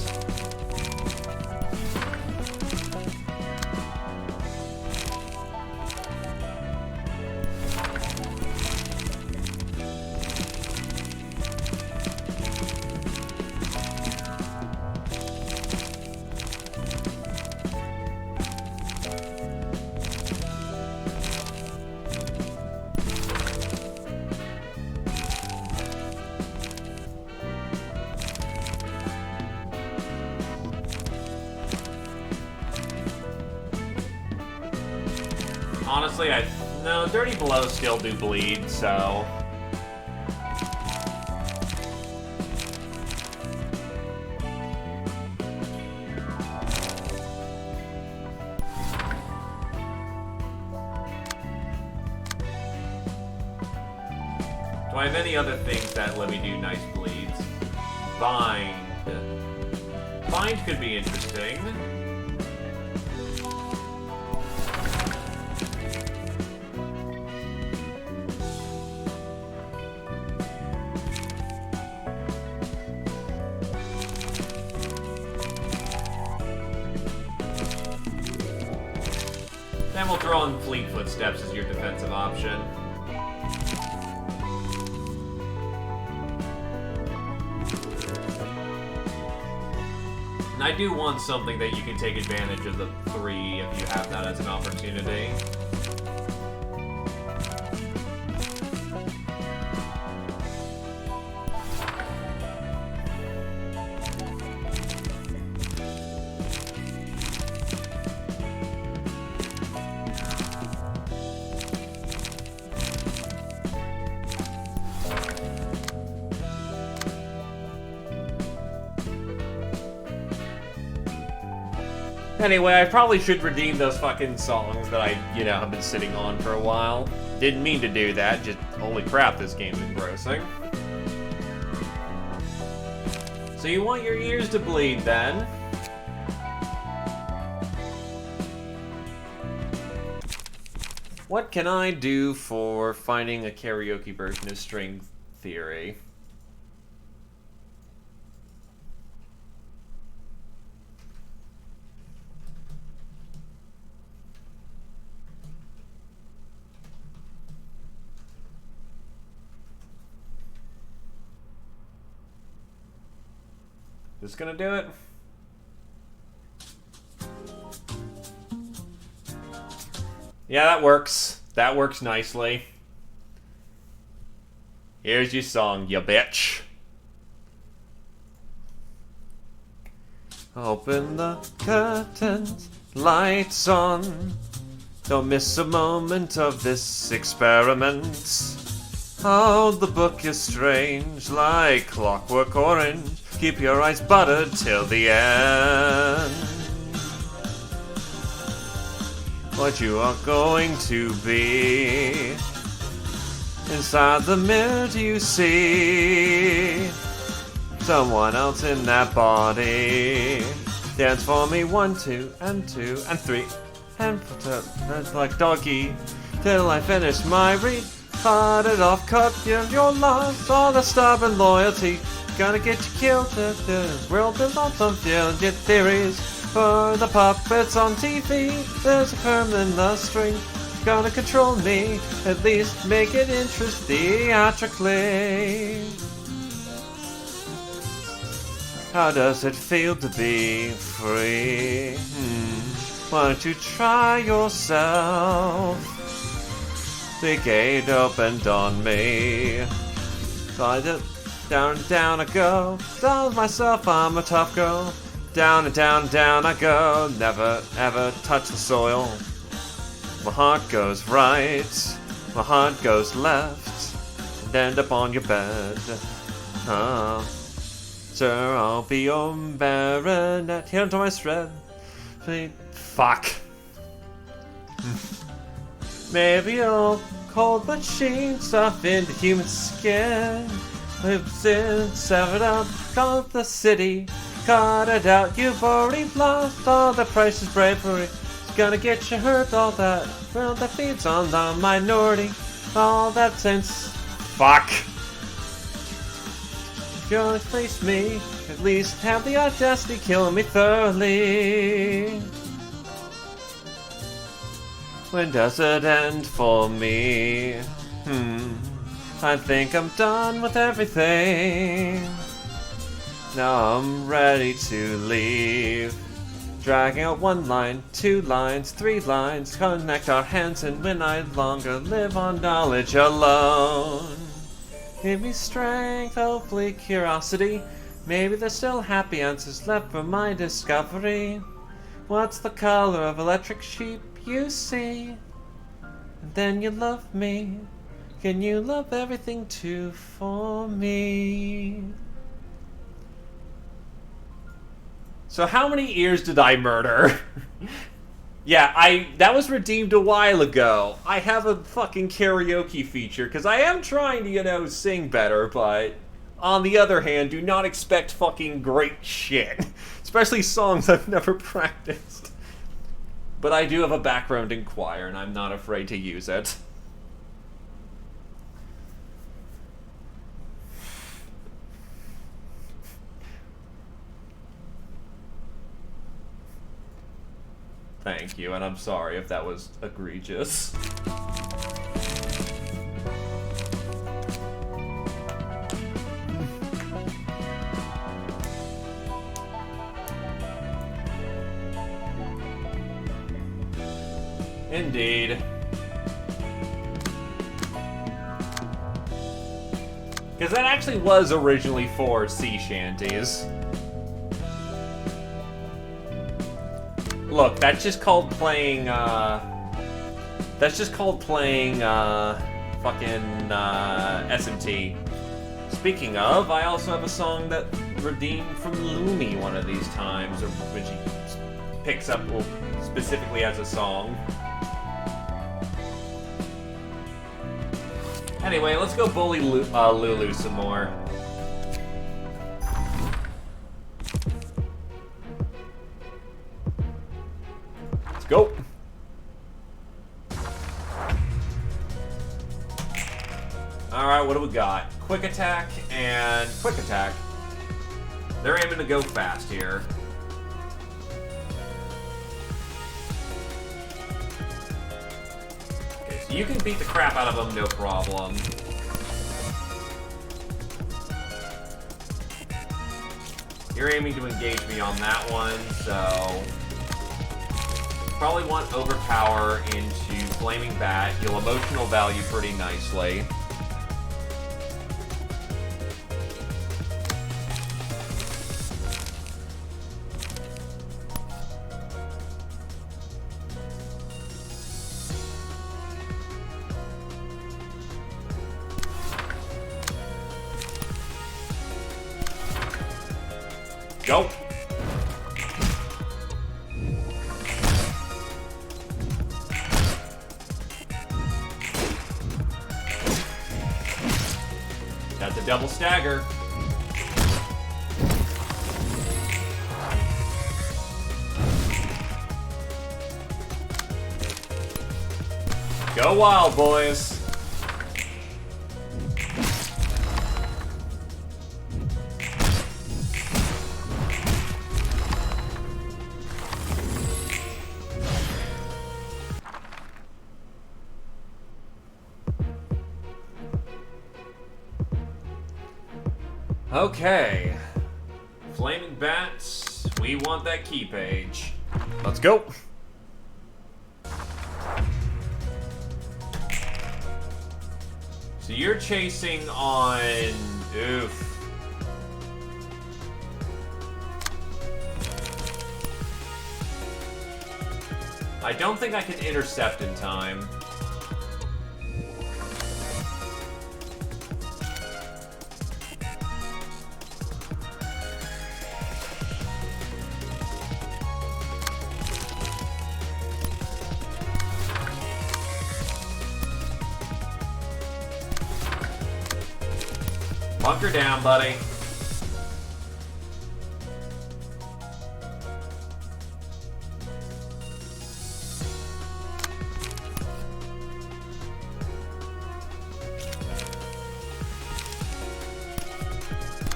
Honestly, no, Dirty Blows still do bleed, so... Do I have any other things that let me do nice bleeds? Bind. Bind could be interesting. Then we'll throw in Fleet Footsteps as your defensive option. And I do want something that you can take advantage of the 3 if you have that as an opportunity. Anyway, I probably should redeem those fucking songs that I, have been sitting on for a while. Didn't mean to do that, just holy crap, this game's engrossing. So you want your ears to bleed, then? What can I do for finding a karaoke version of String Theory? This gonna do it? Yeah, that works. That works nicely. Here's your song, you bitch. Open the curtains, lights on. Don't miss a moment of this experiment. Oh, the book is strange, like Clockwork Orange. Keep your eyes buttered till the end. What you are going to be. Inside the mirror do you see someone else in that body? Dance for me 1, 2, and 2, and 3, and 4, that's like doggy, till I finish my read. Cut it off, cut your loss, all the stubborn loyalty. Gonna get you killed, the world belongs on your theories. For the puppets on TV, there's a perm in the string. Gonna control me, at least make it interest theatrically. How does it feel to be free? Why don't you try yourself? The gate opened on me. Slide it down and down I go. Tells myself I'm a tough girl. Down and down and down I go. Never ever touch the soil. My heart goes right, my heart goes left, and end up on your bed. Sir, I'll be your baronet. Here to my thread. Fuck. Maybe you'll cold machine stuff into human skin. Lives in, severed up, call it the city. Cut it out, you've already lost all the priceless bravery. It's gonna get you hurt, all that world that feeds on the minority. All that sense. Fuck. If you only face me, at least have the audacity killing me thoroughly. When does it end for me? I think I'm done with everything. Now I'm ready to leave. Dragging out 1 line, 2 lines, 3 lines. Connect our hands and we no longer live on knowledge alone. Give me strength, hopefully curiosity. Maybe there's still happy answers left for my discovery. What's the color of electric sheep you see? And then you love me. Can you love everything too for me? So how many ears did I murder? Yeah, that was redeemed a while ago. I have a fucking karaoke feature, because I am trying to, you know, sing better, but on the other hand, do not expect fucking great shit. Especially songs I've never practiced. But I do have a background in choir, and I'm not afraid to use it. Thank you, and I'm sorry if that was egregious. Indeed. Because that actually was originally for sea shanties. Look, that's just called playing, SMT. Speaking of, I also have a song that redeemed from Lumi one of these times, or when she picks up, well, specifically as a song. Anyway, let's go bully Lulu some more. Let's go. Alright, what do we got? Quick attack and quick attack. They're aiming to go fast here. Okay, so you can beat the crap out of them, no problem. You're aiming to engage me on that one, so... Probably want Overpower into Flaming Bat. You'll emotional value pretty nicely. Go. Got the double stagger. Go wild, boys. Okay. Flaming Bats, we want that key page. Let's go. So you're chasing on... Oof. I don't think I can intercept in time. Bunker down, buddy.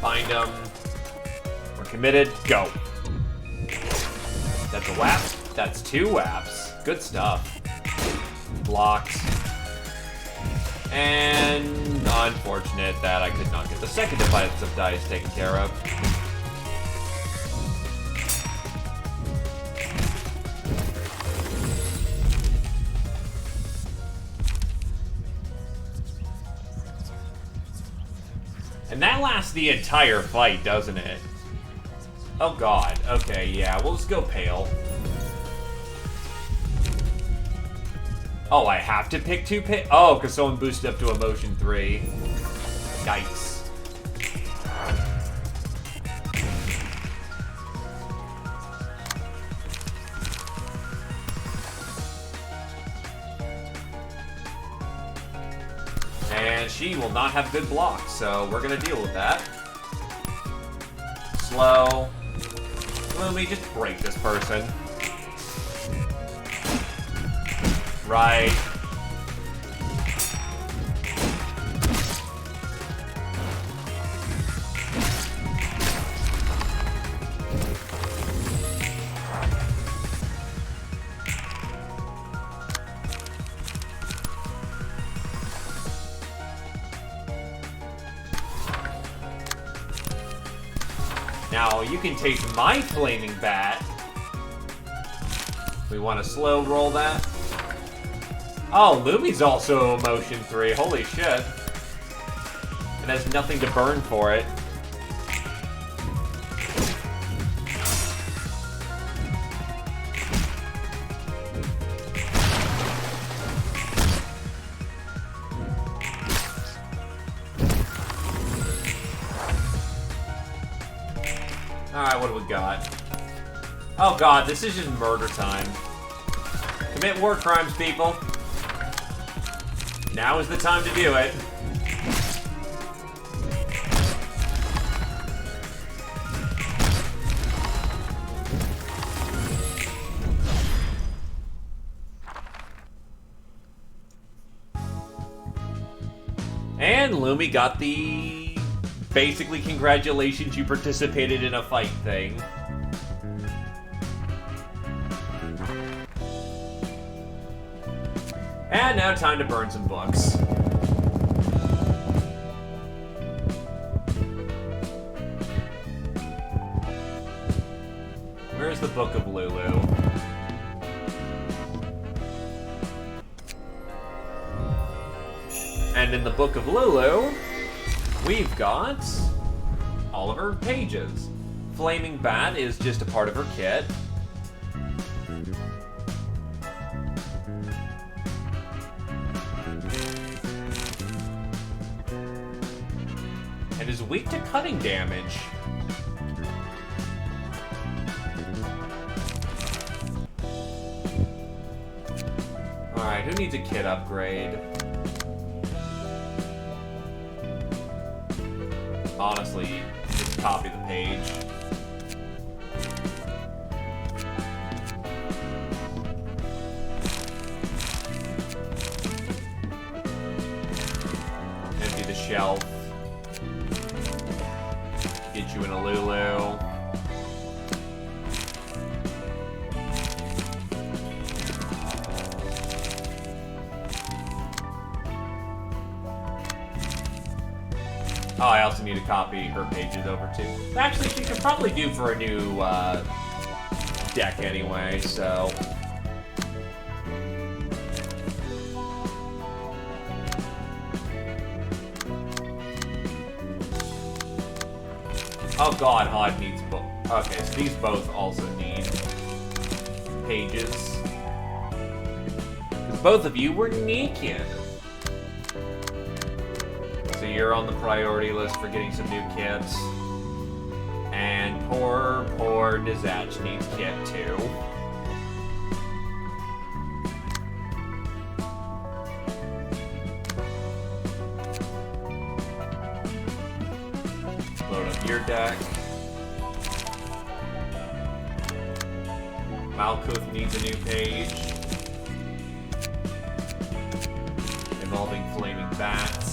Find him. We're committed. Go. That's a WAP. That's 2 WAPs. Good stuff. Blocked. And unfortunate that I could not get the second defiance of dice taken care of. And that lasts the entire fight, doesn't it? Oh god. Okay, yeah, we'll just go pale. Oh, I have to pick 2 pit. Oh, because someone boosted up to emotion 3. Yikes. And she will not have good blocks, so we're gonna deal with that. Slow. Lumi, just break this person. Right. Now, you can take my flaming bat. We want to slow roll that. Oh, Lumi's also emotion 3. Holy shit. It has nothing to burn for it. Alright, what do we got? Oh god, this is just murder time. Commit war crimes, people. Now is the time to do it. And Lumi got the... basically, congratulations, you participated in a fight thing. And now time to burn some books. Where's the Book of Lulu? And in the Book of Lulu, we've got all of her pages. Flaming Bat is just a part of her kit. And is weak to cutting damage. Alright, who needs a kit upgrade? Honestly, just copy the page. Empty the shelf. Get you in a Lulu. Oh, I also need to copy her pages over too. Actually, she could probably do for a new deck anyway, so... Oh god, Hod needs both. Okay, so these both also need pages. Because both of you were naked. So you're on the priority list for getting some new kits. And poor Nizach needs kit too. Load up your deck. Malkuth needs a new page. Involving flaming bats.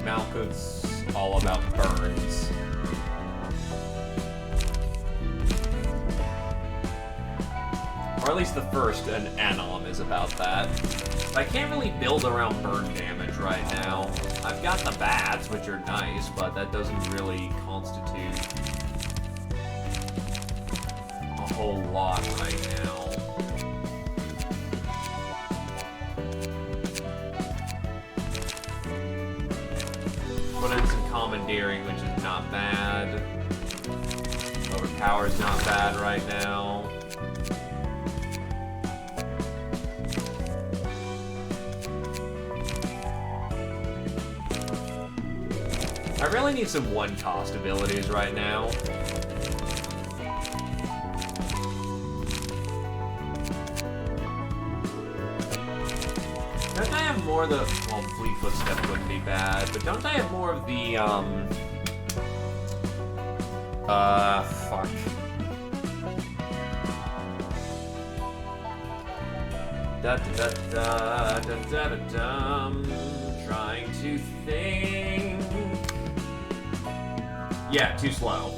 Malkuth's all about burns. Or at least the first, and Anom is about that. But I can't really build around burn damage right now. I've got the bats, which are nice, but that doesn't really constitute a whole lot right now. commandeering, which is not bad. Overpower's not bad right now. I really need some one-cost abilities right now. Don't I have more of the... Well, Fleetfoot Step wouldn't be bad, but don't I have more of the, fuck. Da da da da da da da dum. Trying to think. Yeah, too slow.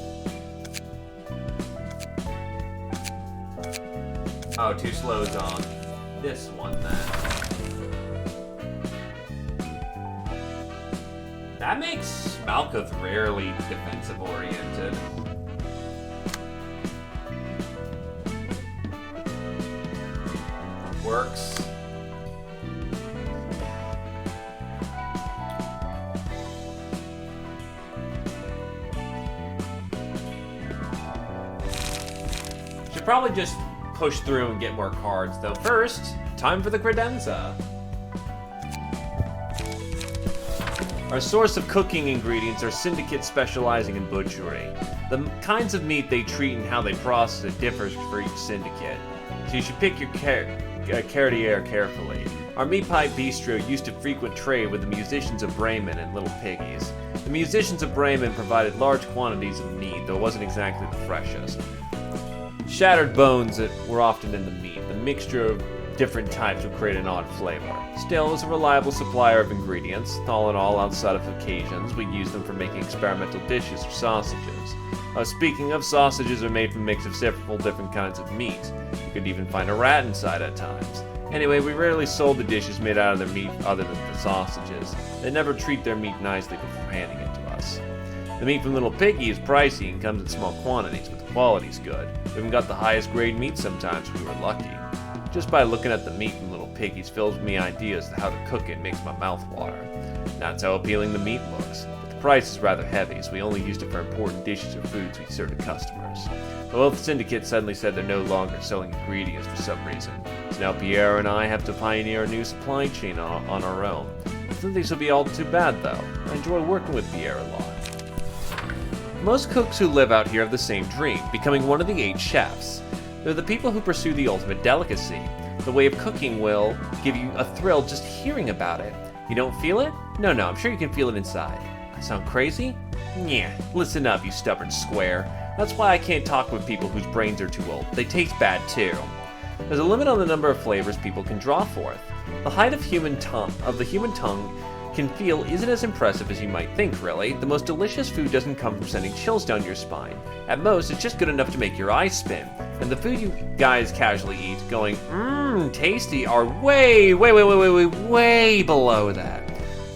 Oh, too slow's on this one then. That makes Malkuth rarely defensive oriented. Works. Should probably just push through and get more cards, though. First, time for the credenza. Our source of cooking ingredients are syndicates specializing in butchery. The kinds of meat they treat and how they process it differs for each syndicate, so you should pick your cartier carefully. Our meat pie bistro used to frequent trade with the musicians of Bremen and Little Piggies. The musicians of Bremen provided large quantities of meat, though it wasn't exactly the freshest. Shattered bones that were often in the meat. The mixture of different types would create an odd flavor. Still, it was a reliable supplier of ingredients. All in all, outside of occasions, we use them for making experimental dishes or sausages. Speaking of, sausages are made from a mix of several different kinds of meat. You could even find a rat inside at times. Anyway, we rarely sold the dishes made out of their meat other than the sausages. They never treat their meat nicely before handing it to us. The meat from Little Piggy is pricey and comes in small quantities, but the quality's good. We even got the highest grade meat sometimes if we were lucky. Just by looking at the meat from Little Piggies fills me ideas of how to cook it makes my mouth water. That's how appealing the meat looks, but the price is rather heavy, so we only used it for important dishes or foods we serve to customers. Both syndicates suddenly said they're no longer selling ingredients for some reason, so now Pierre and I have to pioneer a new supply chain on our own. I don't think this will be all too bad, though. I enjoy working with Pierre a lot. Most cooks who live out here have the same dream, becoming one of the 8 chefs. They're the people who pursue the ultimate delicacy. The way of cooking will give you a thrill just hearing about it. You don't feel it? No, I'm sure you can feel it inside. I sound crazy? Yeah, listen up, you stubborn square. That's why I can't talk with people whose brains are too old. They taste bad too. There's a limit on the number of flavors people can draw forth. The height of the human tongue can feel isn't as impressive as you might think, really. The most delicious food doesn't come from sending chills down your spine. At most, it's just good enough to make your eyes spin. And the food you guys casually eat, going, tasty, are way below that.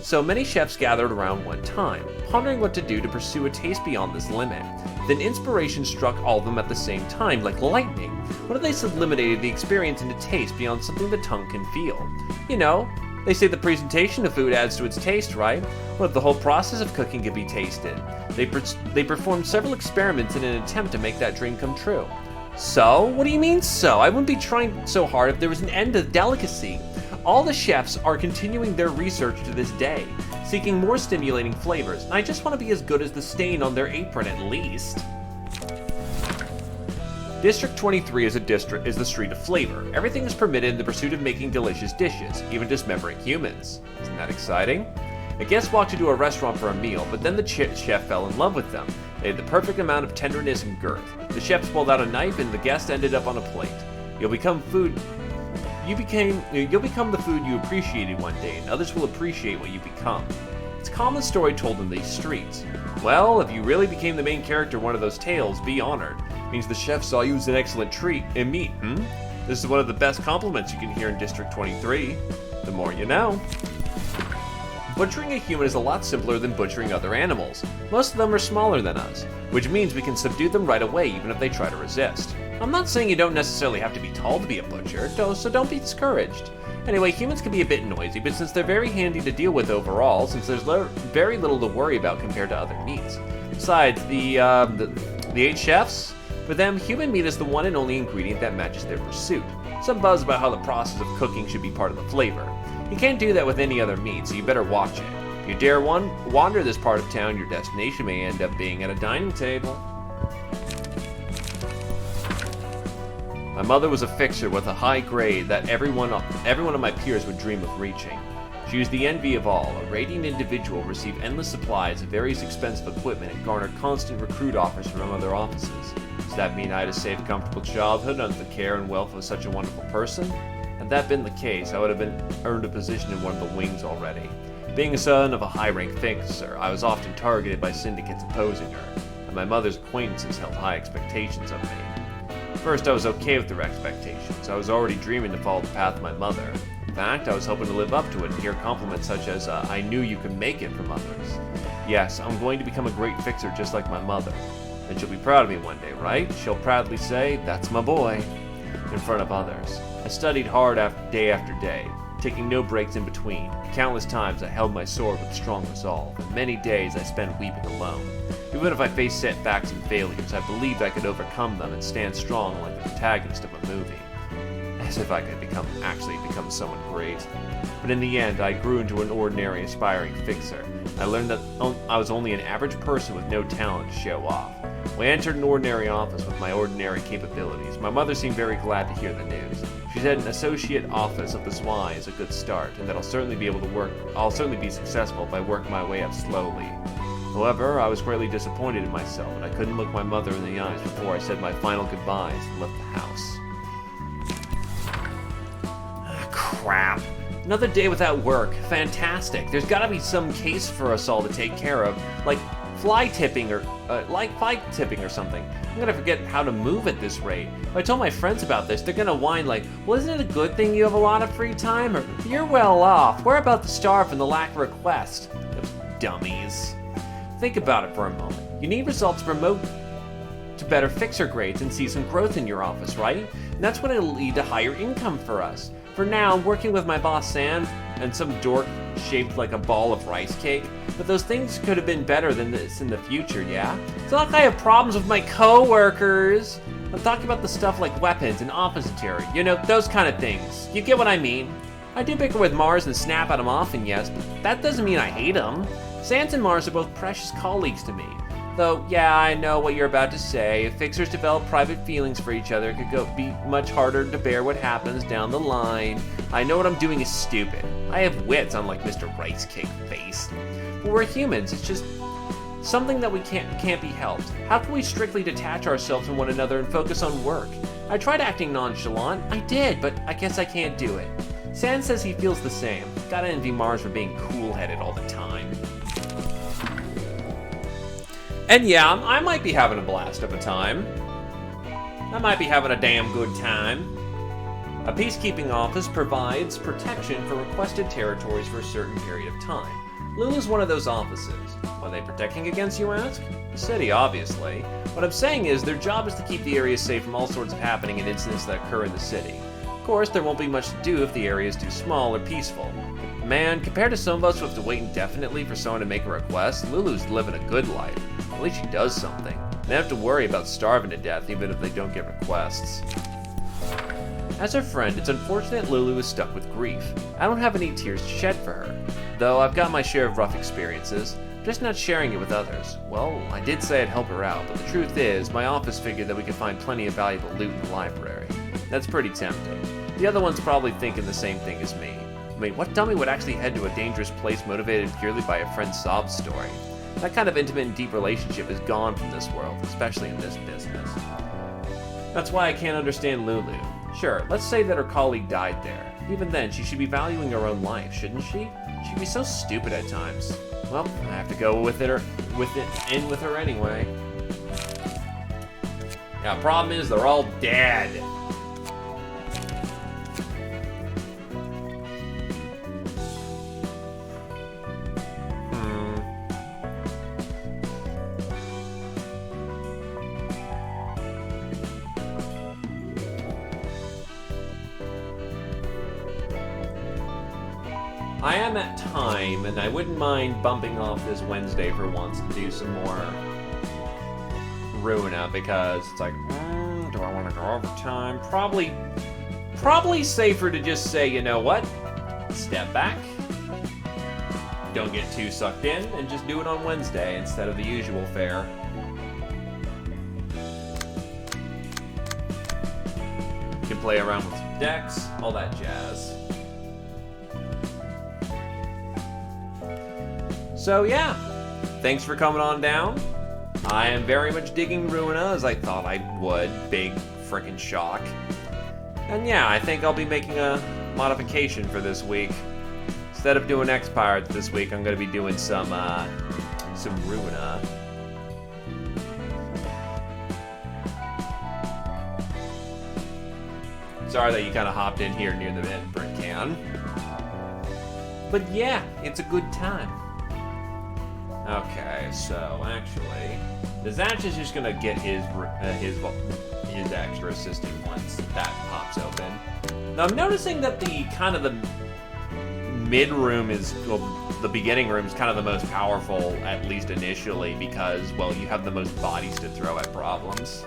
So many chefs gathered around one time, pondering what to do to pursue a taste beyond this limit. Then inspiration struck all of them at the same time, like lightning. What if they sublimated the experience into taste beyond something the tongue can feel? You know, they say the presentation of food adds to its taste, right? What if the whole process of cooking could be tasted? They performed several experiments in an attempt to make that dream come true. So? What do you mean so? I wouldn't be trying so hard if there was an end to delicacy. All the chefs are continuing their research to this day, seeking more stimulating flavors, and I just want to be as good as the stain on their apron at least. District 23 is the street of flavor. Everything is permitted in the pursuit of making delicious dishes, even dismembering humans. Isn't that exciting? A guest walked into a restaurant for a meal, but then the chef fell in love with them. They had the perfect amount of tenderness and girth. The chef pulled out a knife and the guest ended up on a plate. You'll become the food you appreciated one day, and others will appreciate what you become. It's a common story told in these streets. Well, if you really became the main character in one of those tales, be honored. It means the chef saw you as an excellent treat and meat, This is one of the best compliments you can hear in District 23. The more you know. Butchering a human is a lot simpler than butchering other animals. Most of them are smaller than us, which means we can subdue them right away even if they try to resist. I'm not saying you don't necessarily have to be tall to be a butcher, so don't be discouraged. Anyway, humans can be a bit noisy, but since they're very handy to deal with overall, since there's very little to worry about compared to other meats. Besides, the 8 chefs, for them, human meat is the one and only ingredient that matches their pursuit. Some buzz about how the process of cooking should be part of the flavor. You can't do that with any other meat, so you better watch it. If you dare wander this part of town, your destination may end up being at a dining table. My mother was a fixer with a high grade that every one of my peers would dream of reaching. She was the envy of all, a radiant individual, received endless supplies of various expensive equipment and garnered constant recruit offers from other offices. Does that mean I had a safe, comfortable childhood under the care and wealth of such a wonderful person? Had that been the case, I would have earned a position in one of the wings already. Being a son of a high-ranked fixer, I was often targeted by syndicates opposing her, and my mother's acquaintances held high expectations of me. First, I was okay with their expectations. I was already dreaming to follow the path of my mother. In fact, I was hoping to live up to it and hear compliments such as, I knew you could make it from others. Yes, I'm going to become a great fixer just like my mother. And she'll be proud of me one day, right? She'll proudly say, that's my boy, in front of others. I studied hard day after day, taking no breaks in between. Countless times I held my sword with strong resolve, and many days I spent weeping alone. Even if I faced setbacks and failures, I believed I could overcome them and stand strong like the protagonist of a movie. As if I could actually become someone great. But in the end, I grew into an ordinary, aspiring fixer. I learned that I was only an average person with no talent to show off. When I entered an ordinary office with my ordinary capabilities, my mother seemed very glad to hear the news. She said an associate office of this Y is a good start, and that I'll certainly be successful by working my way up slowly. However, I was greatly disappointed in myself, and I couldn't look my mother in the eyes before I said my final goodbyes and left the house. Crap. Another day without work. Fantastic. There's gotta be some case for us all to take care of, like fly tipping or something. I'm gonna forget how to move at this rate. If I told my friends about this, they're gonna whine like, well, isn't it a good thing you have a lot of free time? Or, you're well off. We're about to starve from the lack of request. Those dummies. Think about it for a moment. You need results to promote to better fixer grades and see some growth in your office, right? And that's what it'll lead to higher income for us. For now, I'm working with my boss Sam and some dork shaped like a ball of rice cake, but those things could have been better than this in the future, yeah? It's not like I have problems with my co-workers. I'm talking about the stuff like weapons and office interior, you know, those kind of things. You get what I mean? I do bicker with Mars and snap at him often, yes, but that doesn't mean I hate him. Sans and Mars are both precious colleagues to me. Though, yeah, I know what you're about to say. If fixers develop private feelings for each other, it could be much harder to bear what happens down the line. I know what I'm doing is stupid. I have wits, unlike Mr. Rice Cake Face. But we're humans. It's just something that we can't be helped. How can we strictly detach ourselves from one another and focus on work? I tried acting nonchalant. I did, but I guess I can't do it. Sans says he feels the same. Gotta envy Mars for being cool-headed all the time. And yeah, I might be having a blast of a time. I might be having a damn good time. A peacekeeping office provides protection for requested territories for a certain period of time. Lulu's one of those offices. Are they protecting against, you ask? The city, obviously. What I'm saying is, their job is to keep the area safe from all sorts of happening and incidents that occur in the city. Of course, there won't be much to do if the area is too small or peaceful. But man, compared to some of us who have to wait indefinitely for someone to make a request, Lulu's living a good life. At least she does something. They don't have to worry about starving to death even if they don't get requests. As her friend, it's unfortunate Lulu is stuck with grief. I don't have any tears to shed for her. Though I've got my share of rough experiences, just not sharing it with others. Well, I did say I'd help her out, but the truth is, my office figured that we could find plenty of valuable loot in the library. That's pretty tempting. The other one's probably thinking the same thing as me. I mean, what dummy would actually head to a dangerous place motivated purely by a friend's sob story? That kind of intimate and deep relationship is gone from this world, especially in this business. That's why I can't understand Lulu. Sure, let's say that her colleague died there. Even then, she should be valuing her own life, shouldn't she? She'd be so stupid at times. Well, I have to go with her anyway. Yeah, problem is they're all dead. I am at time, and I wouldn't mind bumping off this Wednesday for once to do some more Ruina, because it's like, do I want to go overtime? Probably safer to just say, you know what? Step back. Don't get too sucked in, and just do it on Wednesday instead of the usual fare. You can play around with some decks, all that jazz. So yeah, thanks for coming on down. I am very much digging Ruina, as I thought I would. Big frickin' shock. And yeah, I think I'll be making a modification for this week. Instead of doing X-Pirates this week, I'm going to be doing some Ruina. Sorry that you kind of hopped in here near the end, Brickcan. But yeah, it's a good time. Okay, so actually, the Zatch is just gonna get his extra assisting once that pops open. Now I'm noticing that the mid room is, well, the beginning room is kind of the most powerful, at least initially, because, well, you have the most bodies to throw at problems.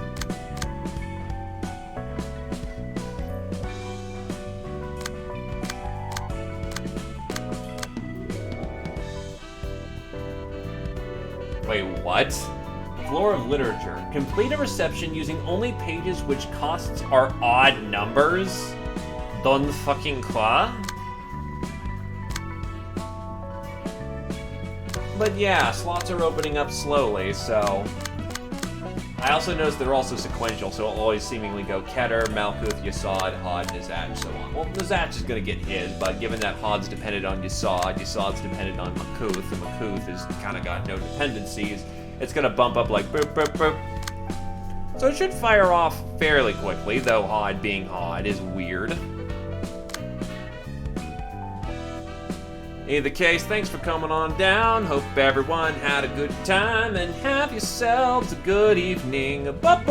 Wait, what? Floor of Literature. Complete a reception using only pages which costs are odd numbers? Don fucking quoi? But yeah, slots are opening up slowly, so... I also noticed they're also sequential, so it'll always seemingly go Keter, Malkuth, Yasad, Hod, Nizatch, so on. Well, Nizatch is gonna get his, but given that Hod's dependent on Yasad, Yasad's dependent on Malkuth, and Malkuth has kind of got no dependencies, it's gonna bump up like boop, boop, boop. So it should fire off fairly quickly, though Hod being Hod is weird. Either case, thanks for coming on down. Hope everyone had a good time and have yourselves a good evening. Boy.